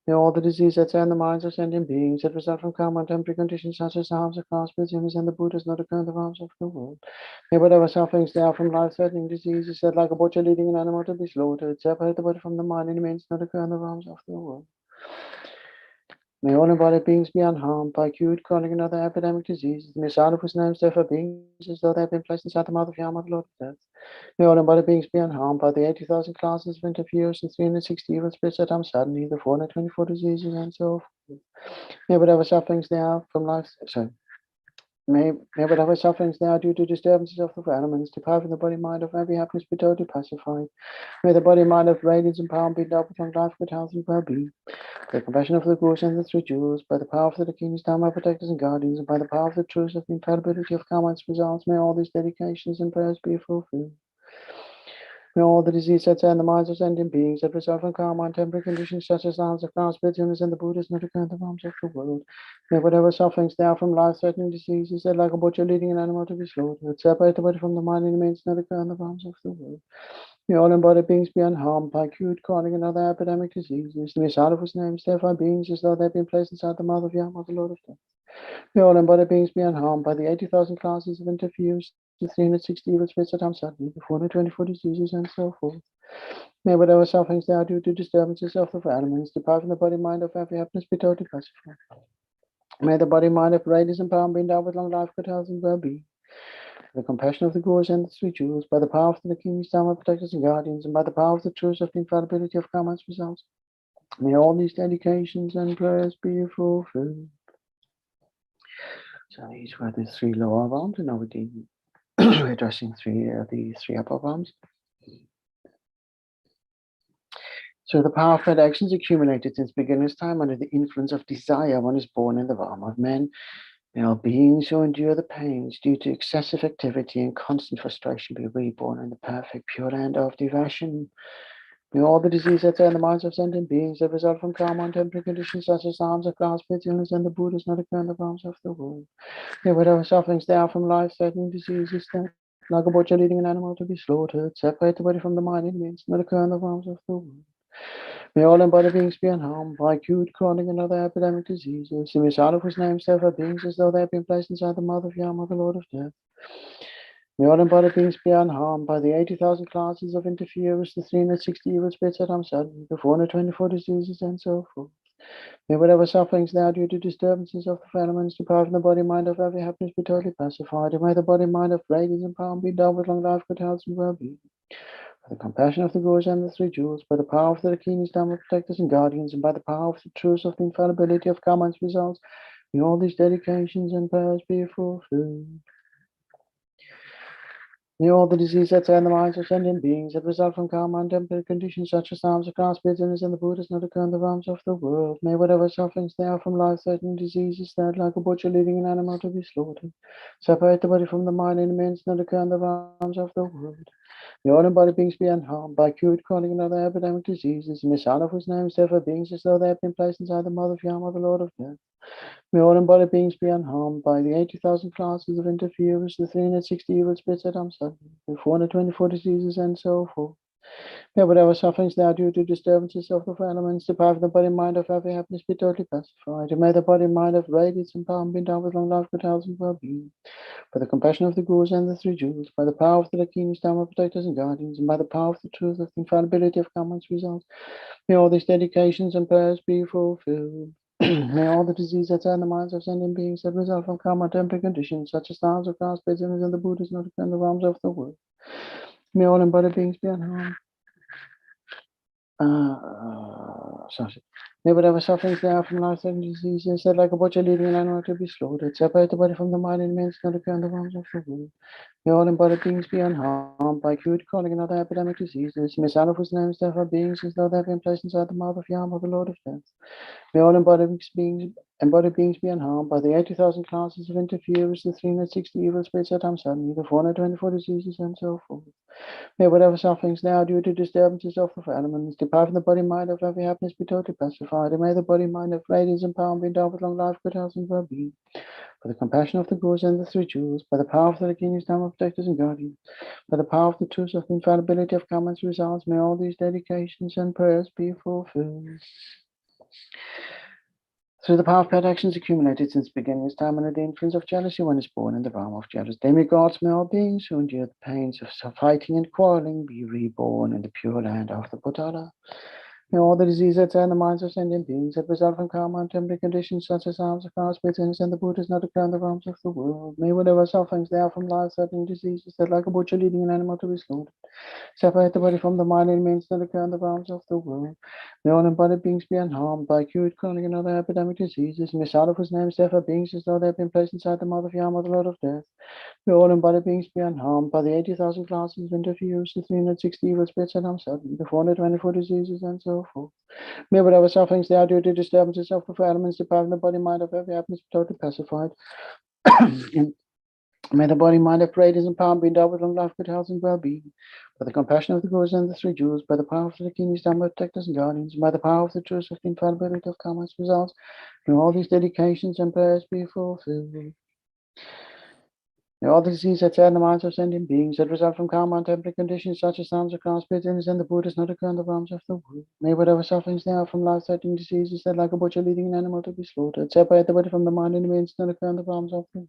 S: May all the disease that's in the minds of sentient beings that result from karma and temporary conditions such as harms of class, business, and the Buddhas not occur in the realms of the world. May whatever sufferings there are from life-threatening diseases that like a butcher leading an animal to be slaughtered, separate the body from the mind and remains not occur in the realms of the world. May all embodied beings be unharmed by acute, chronic, and other epidemic diseases. May sound of whose names therefore beings as though they have been placed inside the mouth of Yama, the Lord of Death. May all embodied beings be unharmed by the 80,000 classes of interference and 360 evil spirits that harm suddenly, the 424 diseases, and so forth. May whatever sufferings they are from life, May whatever sufferings they are due to disturbances of the four elements depart from the body, mind of every happiness be totally pacified. May the body, mind of radiance and power be endowed with long life, good health, and well-being. By the compassion of the Gurus and the three Jewels, by the power of the King's Dharma protectors and guardians, and by the power of the truth of the infallibility of karma and its results, may all these dedications and prayers be fulfilled. May all the disease that's in the minds of sentient beings that result from karma and temporary conditions such as harms of class, bitterness, and the Buddhas not occur in the realms of the world. May whatever sufferings there are from life-threatening diseases that like a butcher leading an animal to be slaughtered, separate the body from the mind and remains not occur in the realms of the world. May all embodied beings be unharmed by acute, chronic, and other epidemic diseases. May sound of whose names therefore beings as though they have been placed inside the mouth of Yama, the Lord of Death. May all embodied beings be unharmed by the 80,000 classes of interference, the 360 evil spirits that harm suddenly, the 424 diseases, and so forth. May whatever sufferings they are due to disturbances of the four elements depart from the body, mind of every happiness be totally pacified. May the body, mind of radiance and power be endowed with long life, good health, and well-being. The compassion of the Gurus and the three Jewels, by the power of the King's Dharma protectors and guardians, and by the power of the truth of the infallibility of karma and its results, may all these dedications and prayers be fulfilled. So these were the three lower realms, and now we're addressing the three upper realms. So the power of bad actions accumulated since beginner's time under the influence of desire, one is born in the realm of men. May all beings who endure the pains due to excessive activity and constant frustration be reborn in the perfect pure land of devotion. May all the diseases that are in the minds of sentient beings that result from karma and temporary conditions such as harms of class, illness, and the Buddhas not occur in the realms of the world. May whatever sufferings there are from life-threatening diseases that, like a butcher leading an animal to be slaughtered, separate the body from the mind and means not occur in the realms of the world. May all embodied beings be unharmed by acute, chronic, and other epidemic diseases. May sound of whose names therefore beings as though they have been placed inside the mouth of Yama, the Lord of Death. May all embodied beings be unharmed by the 80,000 classes of interference, the 360 evil spirits that harm suddenly, the 424 diseases, and so forth. May whatever sufferings now due to disturbances of the elements depart from the body, mind of every happiness be totally pacified, and may the body, mind of radiance and power be endowed with long life, good health, and well-being. By the compassion of the Gurus and the three Jewels, by the power of the King's Dharma protectors and guardians, and by the power of the truth of the infallibility of karma and its results, may all these dedications and prayers be fulfilled. May all the diseases that are in the minds of sentient beings that result from karma and temporary conditions such as harms of class, bitterness, and the Buddhas not occur in the realms of the world. May whatever sufferings there are from life-threatening diseases that, like a butcher leading an animal to be slaughtered, separate the body from the mind and remains not occur in the realms of the world. May all embodied beings be unharmed by acute, chronic, and other epidemic diseases. May sound of whose names therefore beings as though they have been placed inside the mouth of Yama, the Lord of Death. May all embodied beings be unharmed by the 80,000 classes of interference, the 360 evil spirits that harm suddenly, the 424 diseases, and so forth. May whatever sufferings there are due to disturbances of the four elements deprive the body and mind of every happiness be totally pacified, and may the body and mind of radiance and power be endowed with long life, good health, and well-being. By the compassion of the Gurus and the three Jewels, by the power of the King's Dharma protectors and guardians, and by the power of the truth of the infallibility of karma and its results, may all these dedications and prayers be fulfilled. May all the diseases that are in the minds of sentient beings that result from karma and temporary conditions, such as harms of class, bitterness, and the Buddhas not occur in the realms of the world. May all embodied beings be unharmed. May whatever sufferings there are from life-threatening diseases that, like a butcher leading an animal to be slaughtered, separate the body from the mind and remains not occur in the realms of the world. May all embodied beings be unharmed by acute, chronic, and other epidemic diseases. May sound of whose names therefore beings as though they have been placed inside the mouth of Yama, the Lord of Death. May all embodied beings be unharmed by the 80,000 classes of interferers, the 360 evil spirits that harm suddenly, the 424 diseases, and so forth. May whatever sufferings now due to disturbances of the elements depart from the body mind of every happiness be totally pacified, and may the body mind of radiance and power be endowed with long life, good health, and well-being. By the compassion of the Gurus and the three jewels, by the power of the King's Dharma protectors and guardians, by the power of the truth of the infallibility of comments results, may all these dedications and prayers be fulfilled. Through the power of bad actions accumulated since beginning of time and the influence of jealousy one is born in the realm of jealous demigods, may all beings who endure the pains of fighting and quarreling be reborn in the pure land of the Potala. May all the diseases that are in the minds of sentient beings that result from karma and temporary conditions such as arms of cars, bitterness, and the Buddhas not occur in the realms of the world. May whatever sufferings there are from life-threatening diseases that like a butcher leading an animal to be slaughtered, separate the body from the mind and remains that occur in the realms of the world. May all embodied beings be unharmed by acute, chronic, and other epidemic diseases. May Sadhu whose names therefore beings as though they have been placed inside the mouth of Yama, the Lord of Death. May all embodied beings be unharmed by the 80,000 classes of interferers, the 360 evil spirits that harm suddenly, the 424 diseases, and so forth. May whatever sufferings they are due to disturbances of the elements depriving the body mind of every happiness be totally pacified. And may the body mind of radiance and power be endowed with long life, good health, and well-being. By the compassion of the Gurus and the three jewels, by the power of the King's Dharma protectors and guardians, by the power of the truth of the infallibility of karma's results, may all these dedications and prayers be fulfilled. May all the diseases that are in the minds of sentient beings that result from karma and temporary conditions such as arms of cars, bitterness, and the Buddhas not occur in the realms of the world. May whatever sufferings there are from life-threatening diseases that like a butcher leading an animal to be slaughtered, separate the body from the mind and remains not occur in the realms of the world.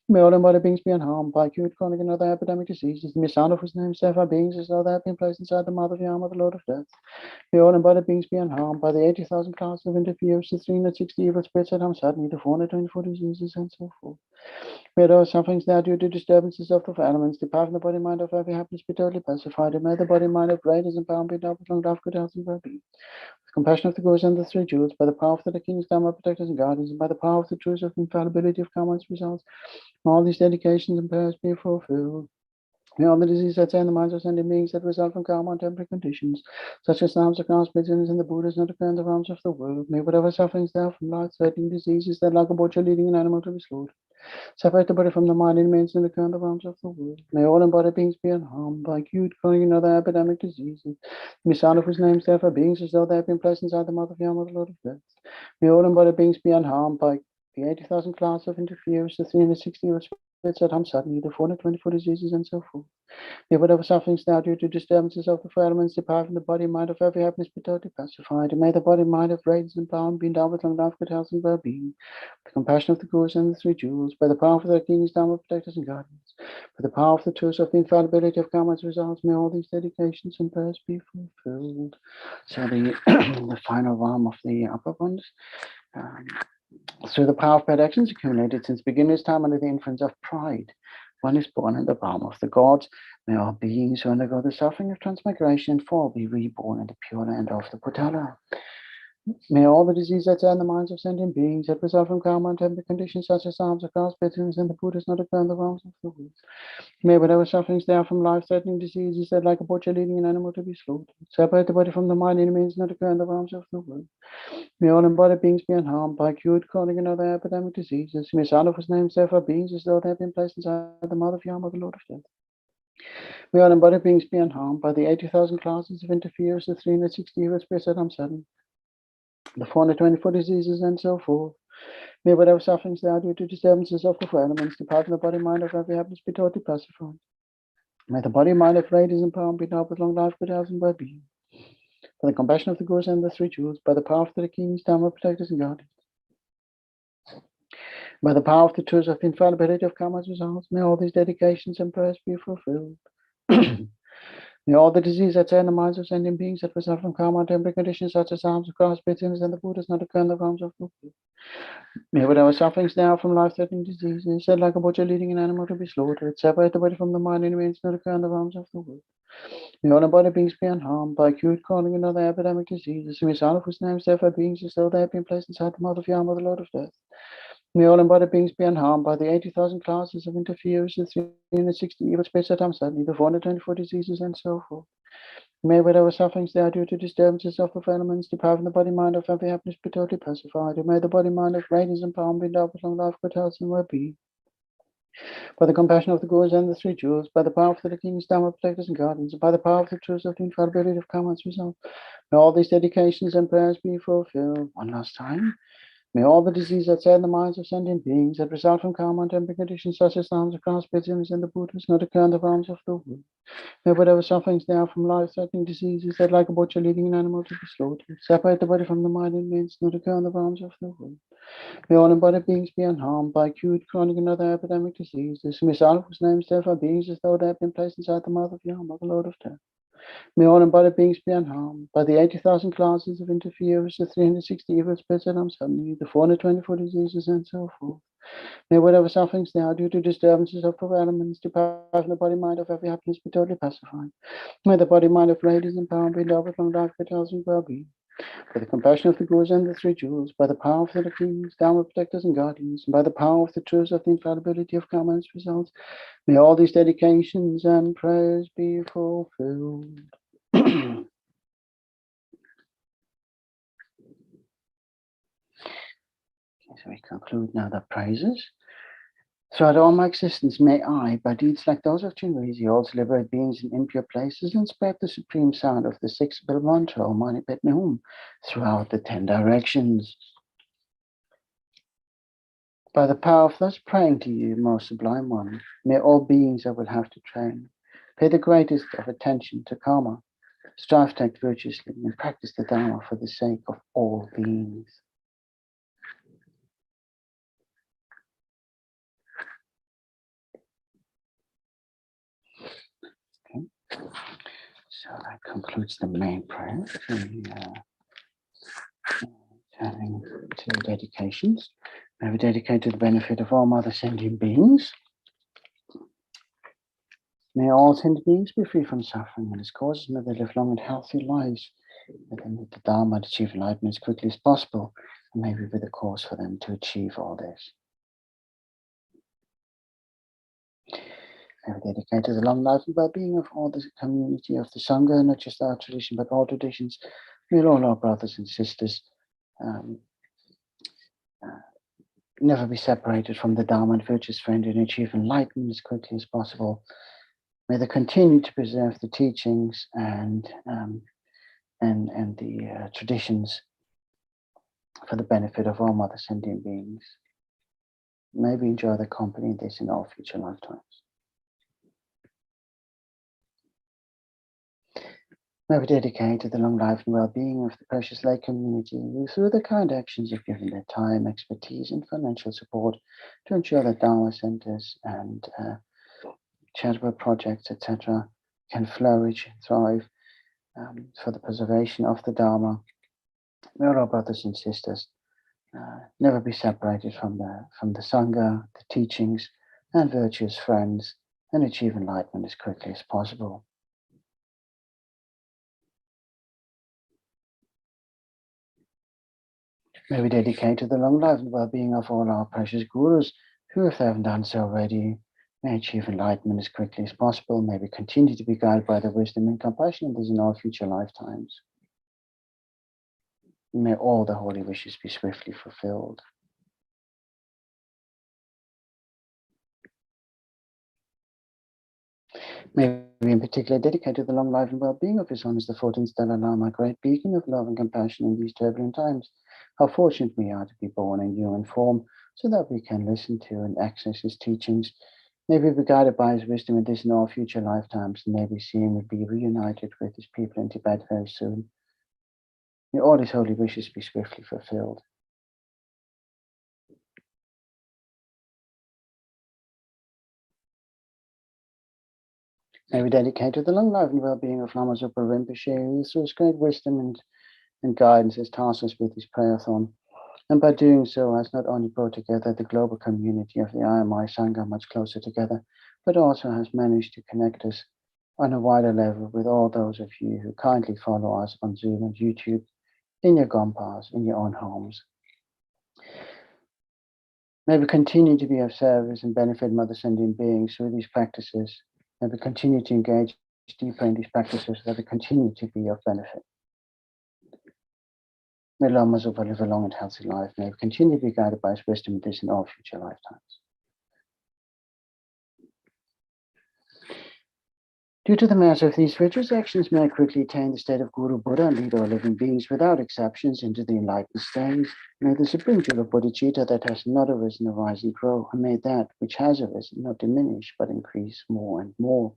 S: May all embodied beings be unharmed by acute, chronic, and other epidemic diseases. May sound of whose names therefore beings as though they have been placed inside the mouth of Yama, the Lord of Death. May all embodied beings be unharmed by the 80,000 classes of interferers, the 360 evil spirits that harm suddenly, the 424 diseases, and so forth. May those sufferings now due to disturbances of the elements depart from the body mind of every happiness be totally pacified, and may the body mind of radiance and power be endowed with long life, good health, and well-being. With compassion of the Gurus and the three jewels, by the power of the King's Dharma protectors and guardians, and by the power of the truth of the infallibility of karma's results, may all these dedications and prayers be fulfilled. May all the diseases that are in the minds of sentient beings that result from karma and temporary conditions, such as arms of cars, bitterness, and the Buddhas not occur in the realms of the world. May whatever sufferings there are from life-threatening diseases that like a butcher leading an animal to be slaughtered, separate the body from the mind and remains in the current of realms of the world. May all embodied beings be unharmed by acute, chronic, and other epidemic diseases. May sound of whose names therefore beings as though they have been placed inside the mouth of Yama, the Lord of Death. May all embodied beings be unharmed by the 80,000 classes of interferers, the 360 evil spirits that harm suddenly, the 424 diseases, and so forth. May whatever sufferings now due to disturbances of the four elements depart from the body mind of every happiness be totally pacified, and may the body mind of radiance and power be endowed with long life, good health, and well-being. The compassion of the Gurus and the three jewels, by the power of the King's Dharma protectors and guardians, by the power of the truth of the infallibility of karma's results, may all these dedications and prayers be fulfilled. So the final realm of the upper ones. Through the power of bad actions accumulated since beginner's time under the influence of pride, one is born in the realm of the gods. May all beings who undergo the suffering of transmigration and fall be reborn in the pure land of the Potala. May all the diseases that are in the minds of sentient beings that result from karma and temporary conditions such as arms of cars, bitterness, and the Buddhas not occur in the realms of the world. May whatever sufferings there are from life-threatening diseases that like a butcher leading an animal to be slaughtered, separate the body from the mind and remains not occur in the realms of the world. May all embodied beings be unharmed by acute, chronic, and other epidemic diseases. May sound of whose names therefore beings as though they have been placed inside the mouth of Yama, the Lord of Death. May all embodied beings be unharmed by the 80,000 classes of interferers, the 360 evil spirits that harm suddenly, the 424 diseases, and so forth. May whatever sufferings there are due to disturbances of the four elements depart from the body mind of every happiness be totally pacified. May the body mind of radiance and power be endowed with long life, good health, and well-being. By the compassion of the Gurus and the three jewels, by the power of the King's Dharma protectors and guardians, by the power of the truth of the infallibility of karma's results, may all these dedications and prayers be fulfilled. May all the diseases that are in the minds of sentient beings that result from karma and temporary conditions such as arms of cars, bitterness, and the Buddhas not occur in the realms of the world. May whatever sufferings now from life-threatening diseases, said like a butcher leading an animal to be slaughtered, separate the body from the mind and remains not occur in the realms of the world. May all embodied beings be unharmed by acute, chronic, and other epidemic diseases. May sound of whose names therefore beings as though they have been placed inside the mouth of Yama, the Lord of Death. May all embodied beings be unharmed by the 80,000 classes of interferers, the 360 evil spirits that harm suddenly, the 424 diseases, and so forth. May whatever sufferings they are due to disturbances of the elements depriving the body mind of every happiness be totally pacified. And may the body mind of radiance and power be endowed with long life, good health, and well-being. By the compassion of the Gurus and the three jewels, by the power of the King's Dharma protectors and guardians, and by the power of the truth of the infallibility of karma and result, may all these dedications and prayers be fulfilled. One last time. May all the diseases that sad the minds of sentient beings that result from karma and temporary conditions such as the harms of grasping and the Buddhas not occur in the realms of the world. May whatever sufferings there are from life-threatening diseases that like a butcher leading an animal to be slaughtered, separate the body from the mind and means not occur in the realms of the world. May all embodied beings be unharmed by acute, chronic, and other epidemic diseases. May all whose names therefore beings as though they have been placed inside the mouth of Yama, the Lord of Death. May all embodied beings be unharmed by the 80,000 classes of interferers, the 360 evil spirits that harm suddenly, the 424 diseases, and so forth. May whatever sufferings they are due to disturbances of the elements depriving the body mind of every happiness be totally pacified. May the body mind of radiance and power be endowed with long life, good health, and well-being. By the compassion of the Gurus and the three jewels, by the power of the Kings, Dharma protectors and guardians, and by the power of the truth of the infallibility of karma and its results, may all these dedications and prayers be fulfilled. So we conclude now the praises. Throughout all my existence, may I, by deeds like those of Chenrezig, also liberate beings in impure places and spread the supreme sound of the six-bell mantra, Om Mani Padme Hum, throughout the 10 directions. By the power of thus praying to you, most sublime one, may all beings I will have to train pay the greatest of attention to karma, strive to act virtuously, and practice the Dharma for the sake of all beings. Okay. So that concludes the main prayer. Having two dedications. May we dedicate to the benefit of all mother sentient beings. May all sentient beings be free from suffering and its causes. May they live long and healthy lives. May they meet the Dharma to achieve enlightenment as quickly as possible. And may we be the cause for them to achieve all this. May we dedicate to the long life and well-being of all the community of the Sangha, not just our tradition, but all traditions. May all our brothers and sisters never be separated from the Dharma and virtuous friend and achieve enlightenment as quickly as possible. May they continue to preserve the teachings and the traditions for the benefit of all mother sentient beings. May we enjoy the company of this in all future lifetimes. May we dedicate to the long life and well-being of the precious lay community who, through their kind actions, have given their time, expertise, and financial support to ensure that Dharma centers and charitable projects, etc., can flourish and thrive for the preservation of the Dharma. May all our brothers and sisters never be separated from the Sangha, the teachings, and virtuous friends, and achieve enlightenment as quickly as possible. May we dedicate to the long life and well-being of all our precious Gurus who, if they haven't done so already, may achieve enlightenment as quickly as possible. May we continue to be guided by their wisdom and compassion of this in all future lifetimes. May all the holy wishes be swiftly fulfilled. May we in particular dedicate to the long life and well-being of His Holiness the 14th Dalai Lama, great beacon of love and compassion in these turbulent times. How fortunate we are to be born in human form, so that we can listen to and access His teachings. May we be guided by His wisdom in this and all future lifetimes, and may we see Him be reunited with His people in Tibet very soon. May all His holy wishes be swiftly fulfilled. May we dedicate to the long life and well-being of Lama Zopa Rinpoche, who through His great wisdom and guidance has tasked us with His prayerathon, and by doing so has not only brought together the global community of the IMI Sangha much closer together, but also has managed to connect us on a wider level with all those of you who kindly follow us on Zoom and YouTube, in your gompas, in your own homes. May we continue to be of service and benefit mother sentient beings through these practices. May we continue to engage deeper in these practices, that they continue to be of benefit. May Lama Zopa live a long and healthy life. May we continue to be guided by his wisdom in this and all future lifetimes. Due to the merit of these virtuous actions, may I quickly attain the state of Guru Buddha and lead all living beings without exceptions into the enlightened stage. May the supreme jewel of bodhicitta that has not arisen arise and grow, and may that which has arisen not diminish but increase more and more.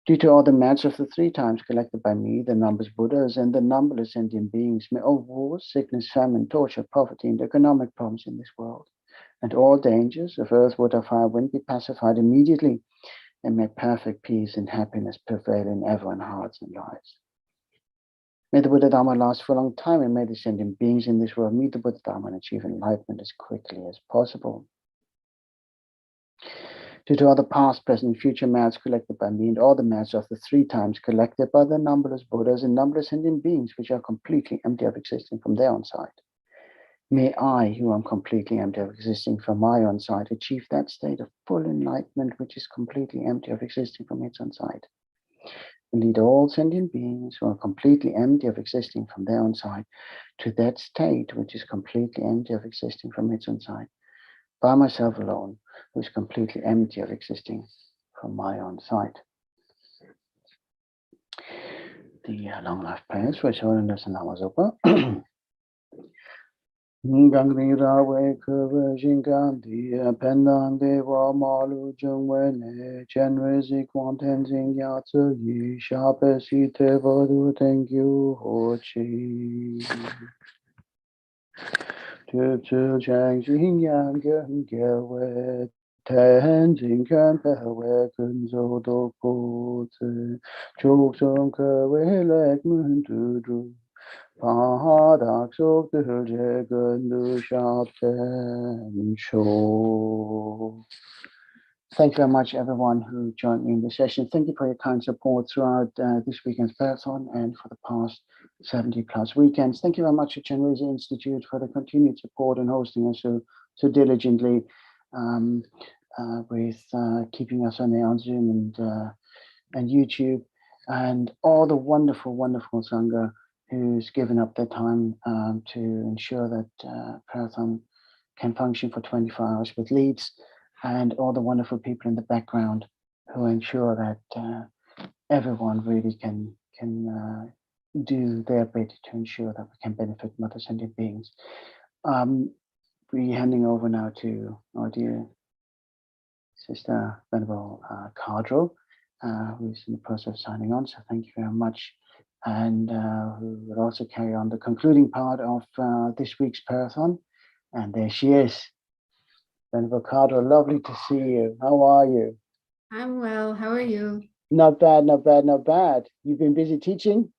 S: Due to all the merits of the 3 times collected by me, the numberless Buddhas and the numberless sentient beings, may all wars, sickness, famine, torture, poverty, and economic problems in this world, and all dangers of earth, water, fire, wind be pacified immediately, and may perfect peace and happiness prevail in everyone's hearts and lives. May the Buddha Dharma last for a long time, and may the sentient beings in this world meet the Buddha Dharma and achieve enlightenment as quickly as possible. Due to all the past, present, and future merits collected by me, and all the merits of the 3 times collected by the numberless Buddhas and numberless sentient beings which are completely empty of existing from their own side, may I, who am completely empty of existing from my own side, achieve that state of full enlightenment which is completely empty of existing from its own side, and lead all sentient beings who are completely empty of existing from their own side to that state which is completely empty of existing from its own side, by myself alone, who is completely empty of existing from my own side. The long life prayers for His Holiness Lama Zopa. Gangri Rawe Kura Jinganti Pendang Deva Malu Jungwene Chenrezig Tenzing Yatsu Yi Shapesi Tevadu Thank you Hochi Tutu Chang Jing Yang Gewe Tenzing Kampewe Kunzo Doku Chok Song Kewe Lek Mun Tudru Pahadak Sok Tulje Gundu Shapten Sho. Thank you very much, everyone who joined me in this session. Thank you for your kind support throughout this weekend's prayerathon and for the past 70+ weekends. Thank you very much to Chenrezig Institute for the continued support and hosting us so diligently with keeping us on the on Zoom and YouTube, and all the wonderful Sangha who's given up their time to ensure that prayerathon can function for 24 hours with leads, and all the wonderful people in the background who ensure that everyone really can do their bit to ensure that we can benefit Mother Sentient beings. We're handing over now to our dear Sister Venerable Cardro, who's in the process of signing on, so thank you very much. And who will also carry on the concluding part of this week's prayerathon. And there she is. Venerable Cardro, lovely to see you. How are you?
T: I'm well. How are you?
S: Not bad, not bad, not bad. You've been busy teaching?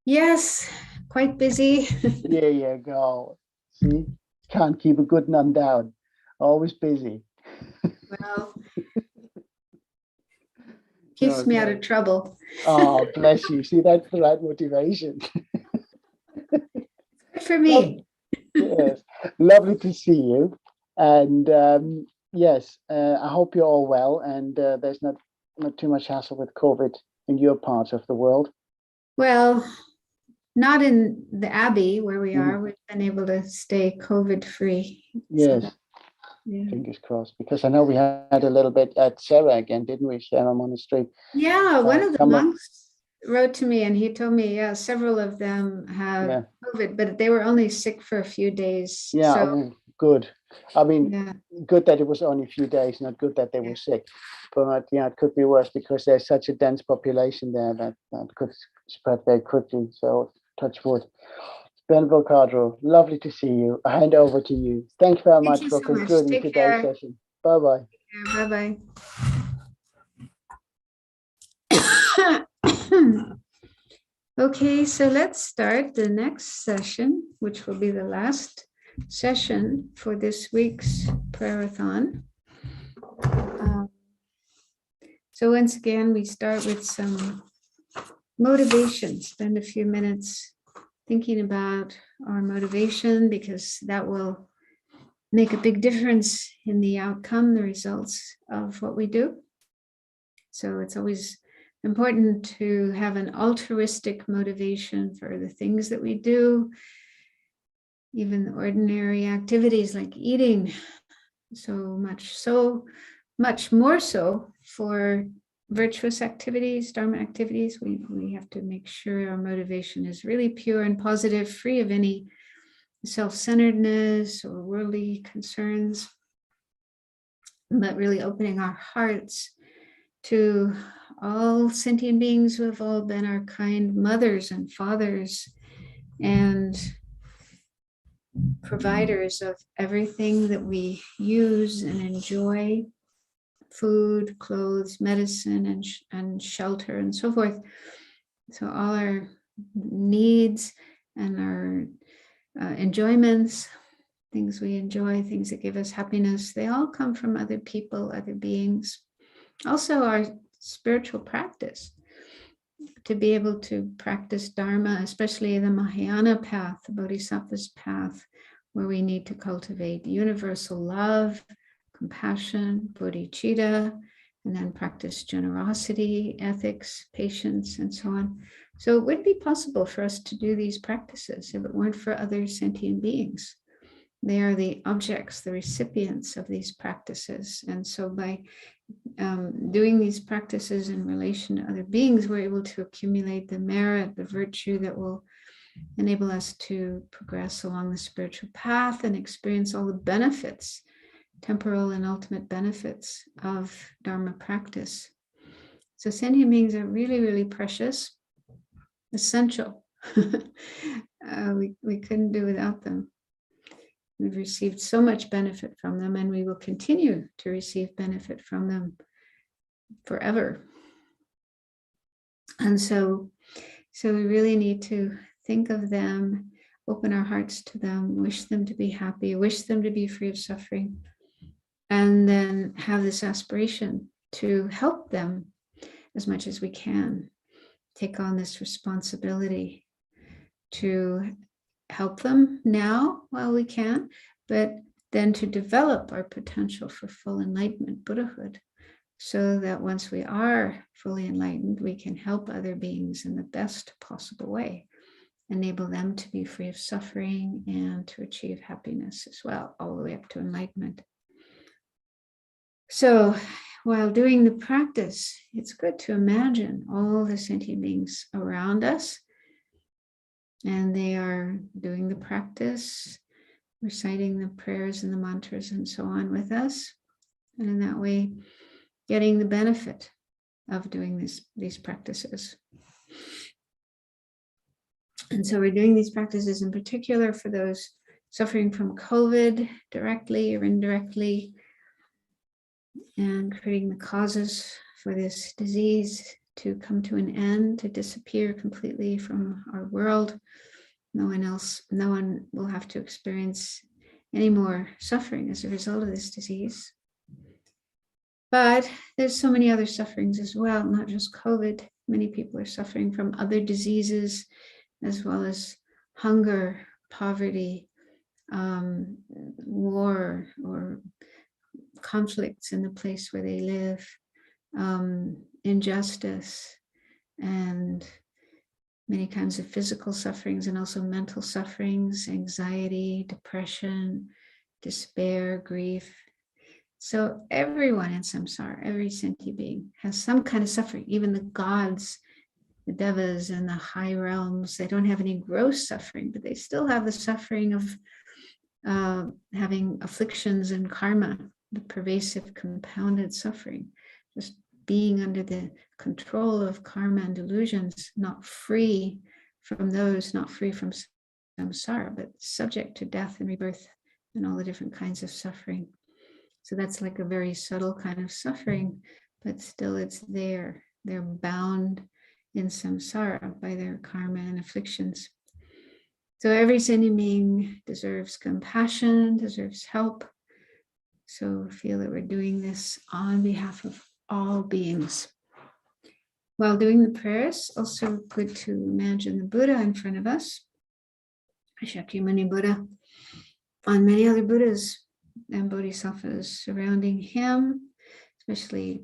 T: Yes, quite busy.
S: There you go. See, can't keep a good nun down. Always busy.
T: Well, keeps me out of trouble.
S: Oh, bless you. See, that's the right motivation.
T: Good for me.
S: Yes, lovely to see you. And yes, I hope you're all well, and there's not too much hassle with COVID in your parts of the world.
T: Well, not in the Abbey where we are. We've been able to stay COVID free.
S: Yes.
T: So yeah.
S: Fingers crossed, because I know we had a little bit at Sarah again, didn't we? Sarah Monastery.
T: Yeah, one of the monks wrote to me and he told me, yeah, several of them have COVID, but they were only sick for a few days.
S: Yeah,
T: so,
S: I mean, good. I mean, good that it was only a few days, not good that they were sick. But yeah, it could be worse because there's such a dense population there that could spread very quickly. So touch wood. Venerable Cardro, lovely to see you. I hand over to you. Thank you very much for concluding today's session. Bye-bye.
T: Bye-bye. Okay, so let's start the next session, which will be the last session for this week's prayerathon. So once again, we start with some motivation. Spend a few minutes thinking about our motivation, because that will make a big difference in the outcome, the results of what we do. So it's always important to have an altruistic motivation for the things that we do, even the ordinary activities like eating. So much more so for virtuous activities, Dharma activities. We have to make sure our motivation is really pure and positive, free of any self-centeredness or worldly concerns, but really opening our hearts to all sentient beings who have all been our kind mothers and fathers and providers of everything that we use and enjoy, food, clothes, medicine, and shelter, and so forth. So all our needs and our enjoyments, things we enjoy, things that give us happiness, they all come from other people, other beings. Also our spiritual practice, to be able to practice Dharma, especially the Mahayana path, the Bodhisattva's path, where we need to cultivate universal love, compassion, bodhicitta, and then practice generosity, ethics, patience, and so on. So it wouldn't be possible for us to do these practices if it weren't for other sentient beings. They are the objects, the recipients of these practices. And so by doing these practices in relation to other beings, we're able to accumulate the merit, the virtue that will enable us to progress along the spiritual path and experience all the benefits, temporal and ultimate benefits of Dharma practice. So sentient beings are really, really precious, essential. We couldn't do without them. We've received so much benefit from them, and we will continue to receive benefit from them forever. And so we really need to think of them, open our hearts to them, wish them to be happy, wish them to be free of suffering, and then have this aspiration to help them as much as we can, take on this responsibility to help them now while we can, but then to develop our potential for full enlightenment, Buddhahood, so that once we are fully enlightened, we can help other beings in the best possible way, enable them to be free of suffering and to achieve happiness as well, all the way up to enlightenment. So while doing the practice, it's good to imagine all the sentient beings around us, and they are doing the practice, reciting the prayers and the mantras and so on with us, and in that way getting the benefit of doing these practices. And so we're doing these practices in particular for those suffering from COVID directly or indirectly, and creating the causes for this disease to come to an end, to disappear completely from our world. No one will have to experience any more suffering as a result of this disease. But there's so many other sufferings as well, not just COVID. Many people are suffering from other diseases, as well as hunger, poverty, war, or conflicts in the place where they live, injustice, and many kinds of physical sufferings, and also mental sufferings, anxiety, depression, despair, grief. So everyone in samsara, every sentient being has some kind of suffering. Even the gods, the devas and the high realms, they don't have any gross suffering, but they still have the suffering of having afflictions and karma, the pervasive compounded suffering, just being under the control of karma and delusions, not free from those, not free from samsara, but subject to death and rebirth and all the different kinds of suffering. So that's like a very subtle kind of suffering, but still it's there. They're bound in samsara by their karma and afflictions. So every sentient being deserves compassion, deserves help. So feel that we're doing this on behalf of all beings. While doing the prayers, also good to imagine the Buddha in front of us, Shakyamuni Buddha, and many other Buddhas and Bodhisattvas surrounding him, especially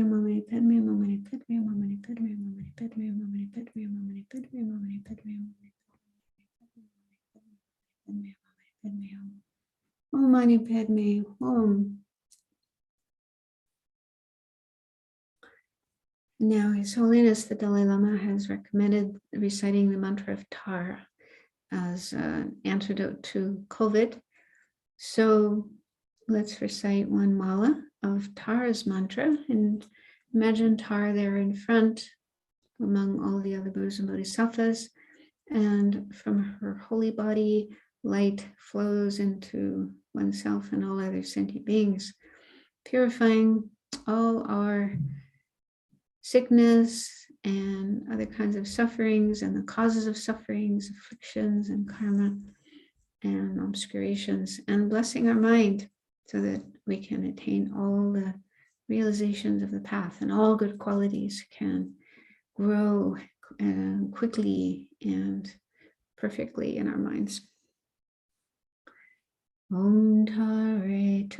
T: Padme Hum, Mani Padme Hum, Mani Padme Hum, Mani Padme Hum, Mani Padme Hum, Mani Padme Hum, Mani Padme Hum, Mani Padme Hum, Mani Padme Hum, Om Mani Padme Hum. Now, His Holiness the Dalai Lama has recommended reciting the mantra of Tar as an antidote to COVID. So let's recite one mala of Tar's mantra and imagine Tar there in front among all the other Buddhas and Bodhisattvas. And from her holy body, light flows into oneself and all other sentient beings, purifying all our sickness and other kinds of sufferings and the causes of sufferings, afflictions and karma and obscurations, and blessing our mind so that we can attain all the realizations of the path and all good qualities can grow quickly and perfectly in our minds. Om Tare Tu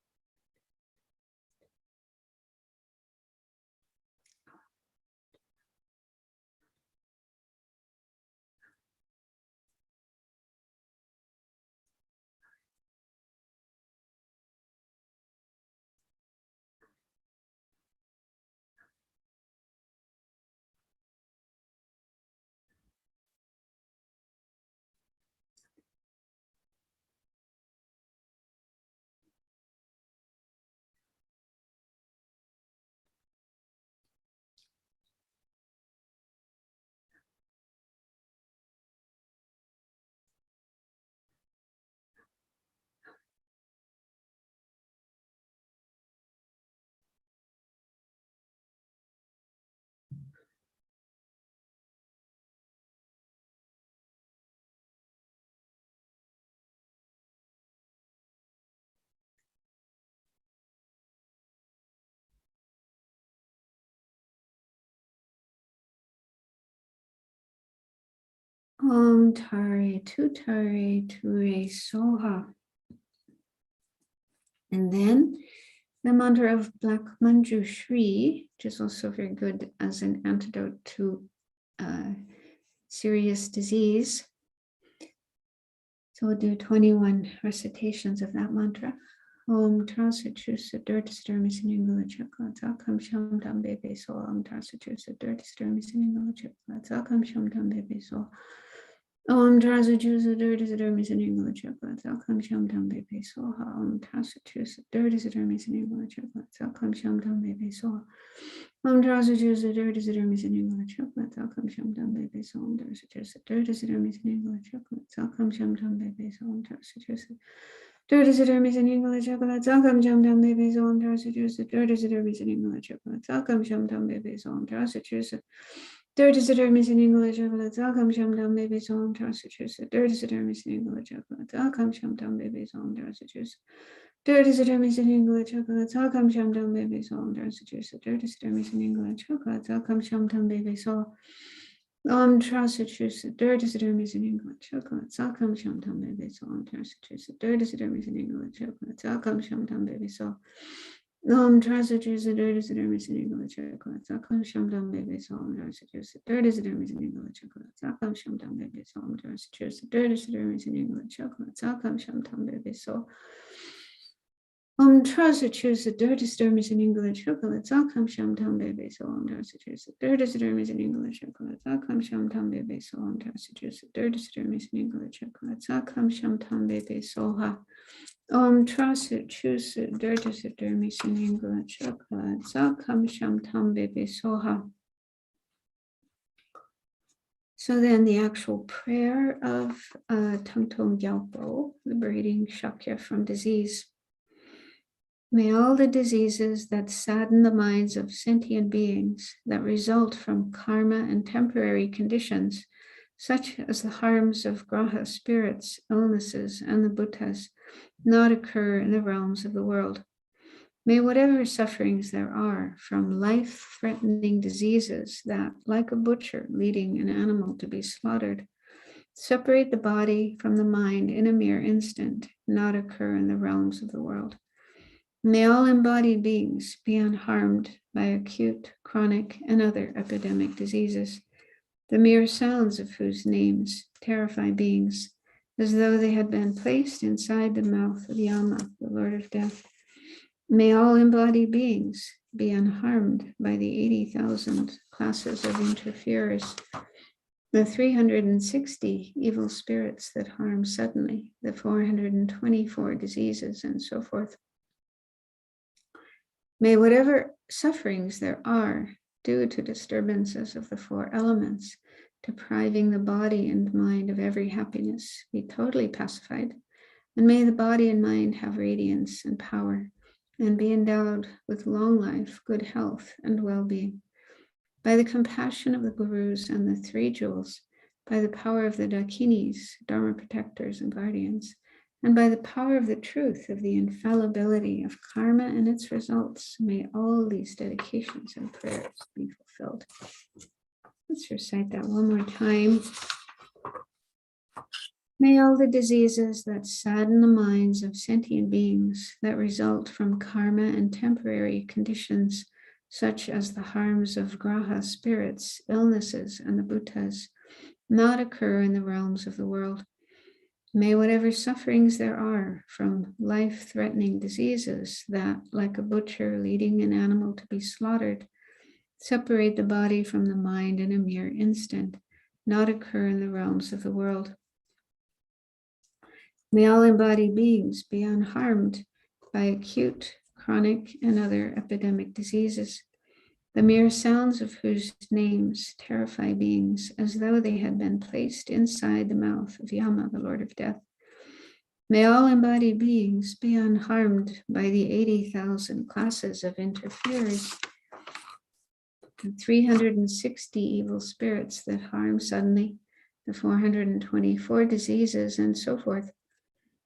T: Om Tare Tutare Ture Soha. And then the mantra of Black Manju Shri, which is also very good as an antidote to serious disease. So we'll do 21 recitations of that mantra. Om Trasatu Sadurtis Dermis in English, Zakam Sham Dam Bebe So, Om Trasatu Sadurtis Dermis in English, Zakam Sham Dam Bebe So. Om Trasatu Sadurtis Dermis in English, Zakam Sham Dam Bebe So. Om Trasatu Sadurtis Dermis in English, Zakam Sham Dam Bebe So. Om Trasatu Sadurtis Dermis in English, Zakam Sham Dam Bebe So. Om Trasatu Sadurtis Dermis in English, Zakam Sham Dam Bebe So. Om Trasatu Dirty Dermis in English, Zakam Sham Dam Bebe So. Om Trasatu Dirty Dermis in English, Zakam Sham Dam Bebe So. Om Trasatu Dirty Dermis in English, Zakam Sham Dam Bebe So. Om Trasatu Dirty Dermis in English, Zakam Sham Dam Bebe So. Om Trasatu Dirty Dermis in English, Zakam Sham Dam Bebe So. Om Trasatu Dirty Dermis in English, Zakam Sham Dam Bebe So. Om Trasatu Dirty Dermis in English, Zakam Sham Dam Bebe So. Om Trasatu Dirty Dermis in English, Zakam Sham Dam Bebe So. Om Trasatu Dirty Dermis in English, Zakam Sham Dam Bebe So. Om Trasatu Dirty Dermis in English, Zakam Sham Dam Bebe So. Om Trasatu Dirty Dermis in English, Zakam Sham Dam Bebe So. Om Trasatu Dirty Dermis in English, Zakam Sham Dam Bebe So. Om Trasatu Dirty Dermis in English, Zakam Sham Dam Bebe So. Om Trasatu Dirty Dermis in English, Zakam Sham Dam Bebe So. Om Trasatu Dirty Dermis in English, Zakam Sham Dam Bebe So. So then the actual prayer of Thangtong Gyalpo, liberating Shakya from disease. May all the diseases that sadden the minds of sentient beings that result from karma and temporary conditions, such as the harms of graha spirits, illnesses, and the bhutas, not occur in the realms of the world. May whatever sufferings there are from life-threatening diseases that, like a butcher leading an animal to be slaughtered, separate the body from the mind in a mere instant, not occur in the realms of the world. May all embodied beings be unharmed by acute, chronic, and other epidemic diseases, the mere sounds of whose names terrify beings, as though they had been placed inside the mouth of Yama, the Lord of Death. May all embodied beings be unharmed by the 80,000 classes of interferers, the 360 evil spirits that harm suddenly, the 424 diseases, and so forth. May whatever sufferings there are due to disturbances of the four elements, depriving the body and mind of every happiness, be totally pacified, and may the body and mind have radiance and power, and be endowed with long life, good health, and well-being. By the compassion of the gurus and the three jewels, by the power of the dakinis, dharma protectors and guardians, and by the power of the truth of the infallibility of karma and its results, may all these dedications and prayers be fulfilled. Let's recite that one more time. May all the diseases that sadden the minds of sentient beings that result from karma and temporary conditions, such as the harms of graha spirits, illnesses, and the bhutas, not occur in the realms of the world. May whatever sufferings there are from life-threatening diseases that, like a butcher leading an animal to be slaughtered, separate the body from the mind in a mere instant, not occur in the realms of the world. May all embodied beings be unharmed by acute, chronic, and other epidemic diseases, the mere sounds of whose names terrify beings as though they had been placed inside the mouth of Yama, the Lord of Death. May all embodied beings be unharmed by the 80,000 classes of interferers, the 360 evil spirits that harm suddenly, the 424 diseases, and so forth.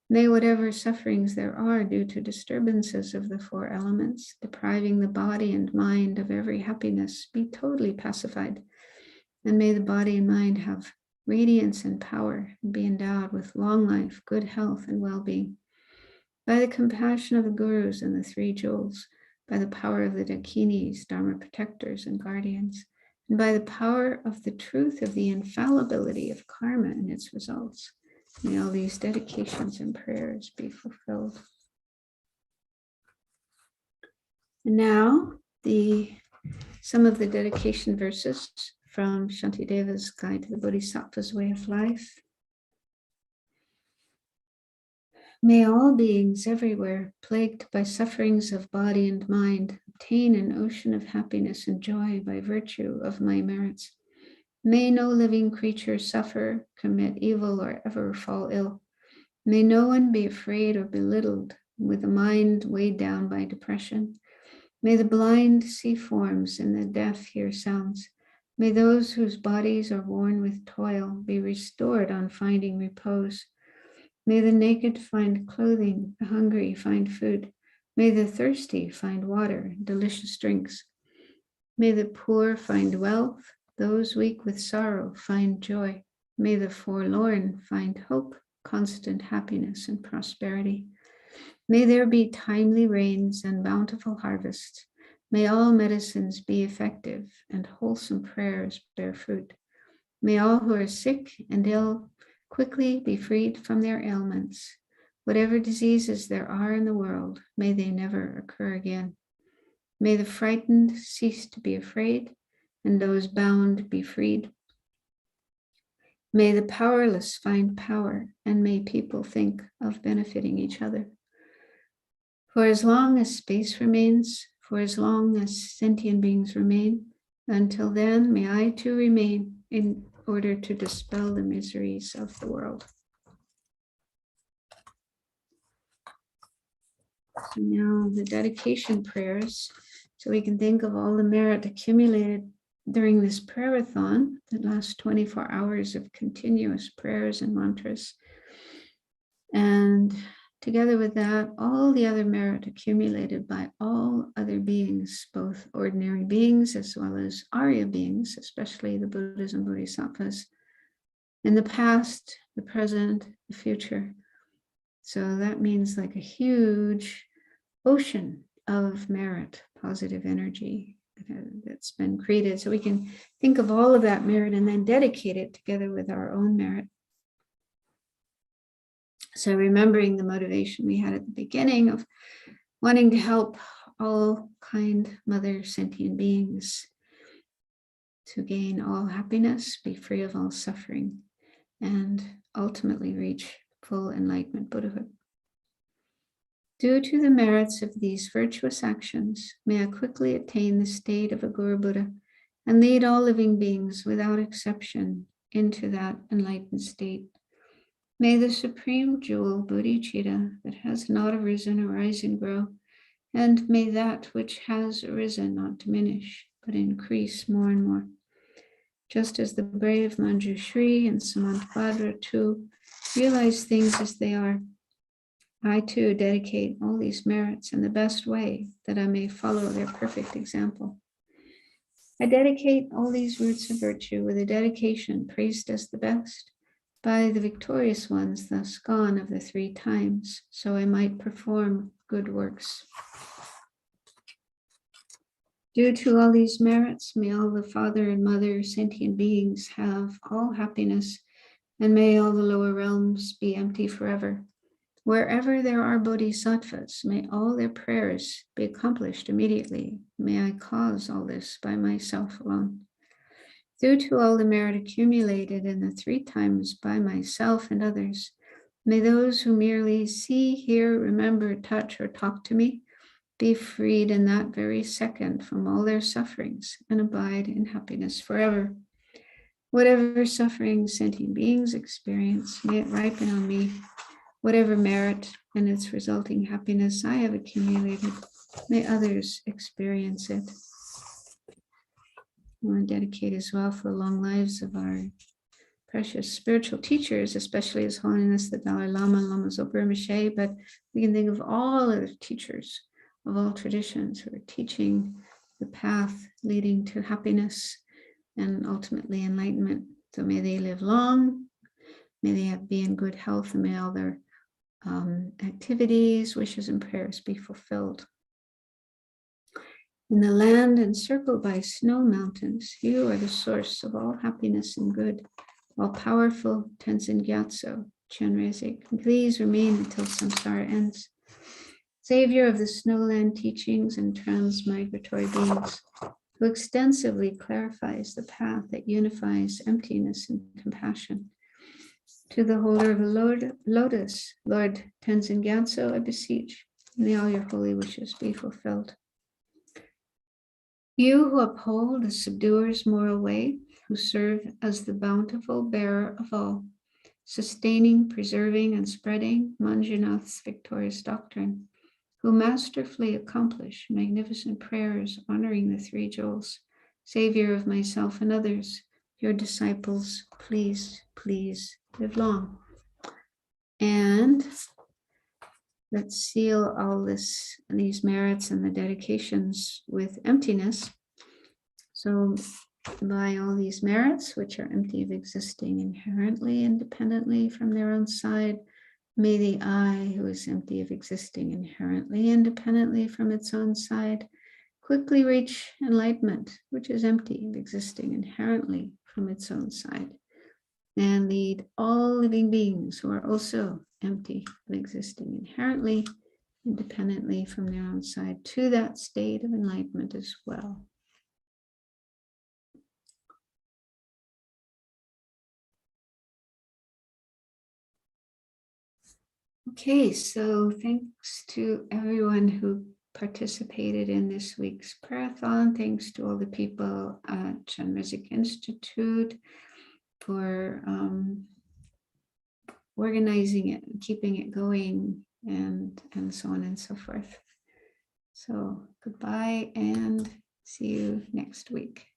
T: May whatever sufferings there are due to disturbances of the four elements, depriving the body and mind of every happiness, be totally pacified, and may the body and mind have radiance and power, and be endowed with long life, good health, and well-being. By the compassion of the gurus and the three jewels, by the power of the dakinis, dharma protectors, and guardians, and by the power of the truth of the infallibility of karma and its results, may all these dedications and prayers be fulfilled. And now, some of the dedication verses from Shantideva's Guide to the Bodhisattva's Way of Life. May all beings everywhere, plagued by sufferings of body and mind, obtain an ocean of happiness and joy by virtue of my merits. May no living creature suffer, commit evil, or ever fall ill. May no one be afraid or belittled with a mind weighed down by depression. May the blind see forms and the deaf hear sounds. May those whose bodies are worn with toil be restored on finding repose. May the naked find clothing, the hungry find food. May the thirsty find water, delicious drinks. May the poor find wealth, those weak with sorrow find joy. May the forlorn find hope, constant happiness, and prosperity. May there be timely rains and bountiful harvests. May all medicines be effective and wholesome prayers bear fruit. May all who are sick and ill quickly be freed from their ailments. Whatever diseases there are in the world, may they never occur again. May the frightened cease to be afraid, and those bound be freed. May the powerless find power, and may people think of benefiting each other. For as long as space remains, for as long as sentient beings remain, until then may I too remain in order to dispel the miseries of the world. So now the dedication prayers. So we can think of all the merit accumulated during this prayerathon, the last 24 hours of continuous prayers and mantras. And together with that, all the other merit accumulated by all other beings, both ordinary beings as well as Arya beings, especially the Buddhas and Bodhisattvas, in the past, the present, the future. So that means like a huge ocean of merit, positive energy that's been created. So we can think of all of that merit and then dedicate it together with our own merit. So remembering the motivation we had at the beginning of wanting to help all kind mother sentient beings to gain all happiness, be free of all suffering, and ultimately reach full enlightenment Buddhahood. Due to the merits of these virtuous actions, may I quickly attain the state of a Guru Buddha and lead all living beings without exception into that enlightened state. May the supreme jewel, bodhicitta, that has not arisen arise and grow, and may that which has arisen not diminish, but increase more and more. Just as the brave Manjushri and Samantbhadra too realize things as they are, I too dedicate all these merits in the best way that I may follow their perfect example. I dedicate all these roots of virtue with a dedication praised as the best by the victorious ones thus gone of the 3 times, so I might perform good works. Due to all these merits, may all the father and mother sentient beings have all happiness, and may all the lower realms be empty forever. Wherever there are bodhisattvas, may all their prayers be accomplished immediately. May I cause all this by myself alone. Due to all the merit accumulated in the 3 times by myself and others, may those who merely see, hear, remember, touch, or talk to me be freed in that very second from all their sufferings and abide in happiness forever. Whatever suffering sentient beings experience, may it ripen on me. Whatever merit and its resulting happiness I have accumulated, may others experience it. I want to dedicate as well for the long lives of our precious spiritual teachers, especially His Holiness the Dalai Lama, Lama Zopa Rinpoche, but we can think of all of the teachers of all traditions who are teaching the path leading to happiness and ultimately enlightenment. So may they live long, may they be in good health, and may all their activities, wishes, and prayers be fulfilled. In the land encircled by snow mountains, you are the source of all happiness and good, all-powerful Tenzin Gyatso, Chenrezig. Please remain until samsara ends. Savior of the snowland teachings and transmigratory beings, who extensively clarifies the path that unifies emptiness and compassion. To the holder of a lotus, Lord Tenzin Gyatso, I beseech, may all your holy wishes be fulfilled. You who uphold the subduer's moral way, who serve as the bountiful bearer of all, sustaining, preserving, and spreading Manjunath's victorious doctrine, who masterfully accomplish magnificent prayers honoring the 3 jewels, Savior of myself and others, your disciples, please, please live long. And let's seal all these merits and the dedications with emptiness. So by all these merits, which are empty of existing inherently, independently from their own side, may the I, who is empty of existing inherently, independently from its own side, quickly reach enlightenment, which is empty of existing inherently from its own side, and lead all living beings who are also empty of existing inherently, independently from their own side, to that state of enlightenment as well. Okay, so thanks to everyone who participated in this week's prayerathon. Thanks to all the people at Chenrezig Institute for organizing it, keeping it going, and so on and so forth. So goodbye and see you next week.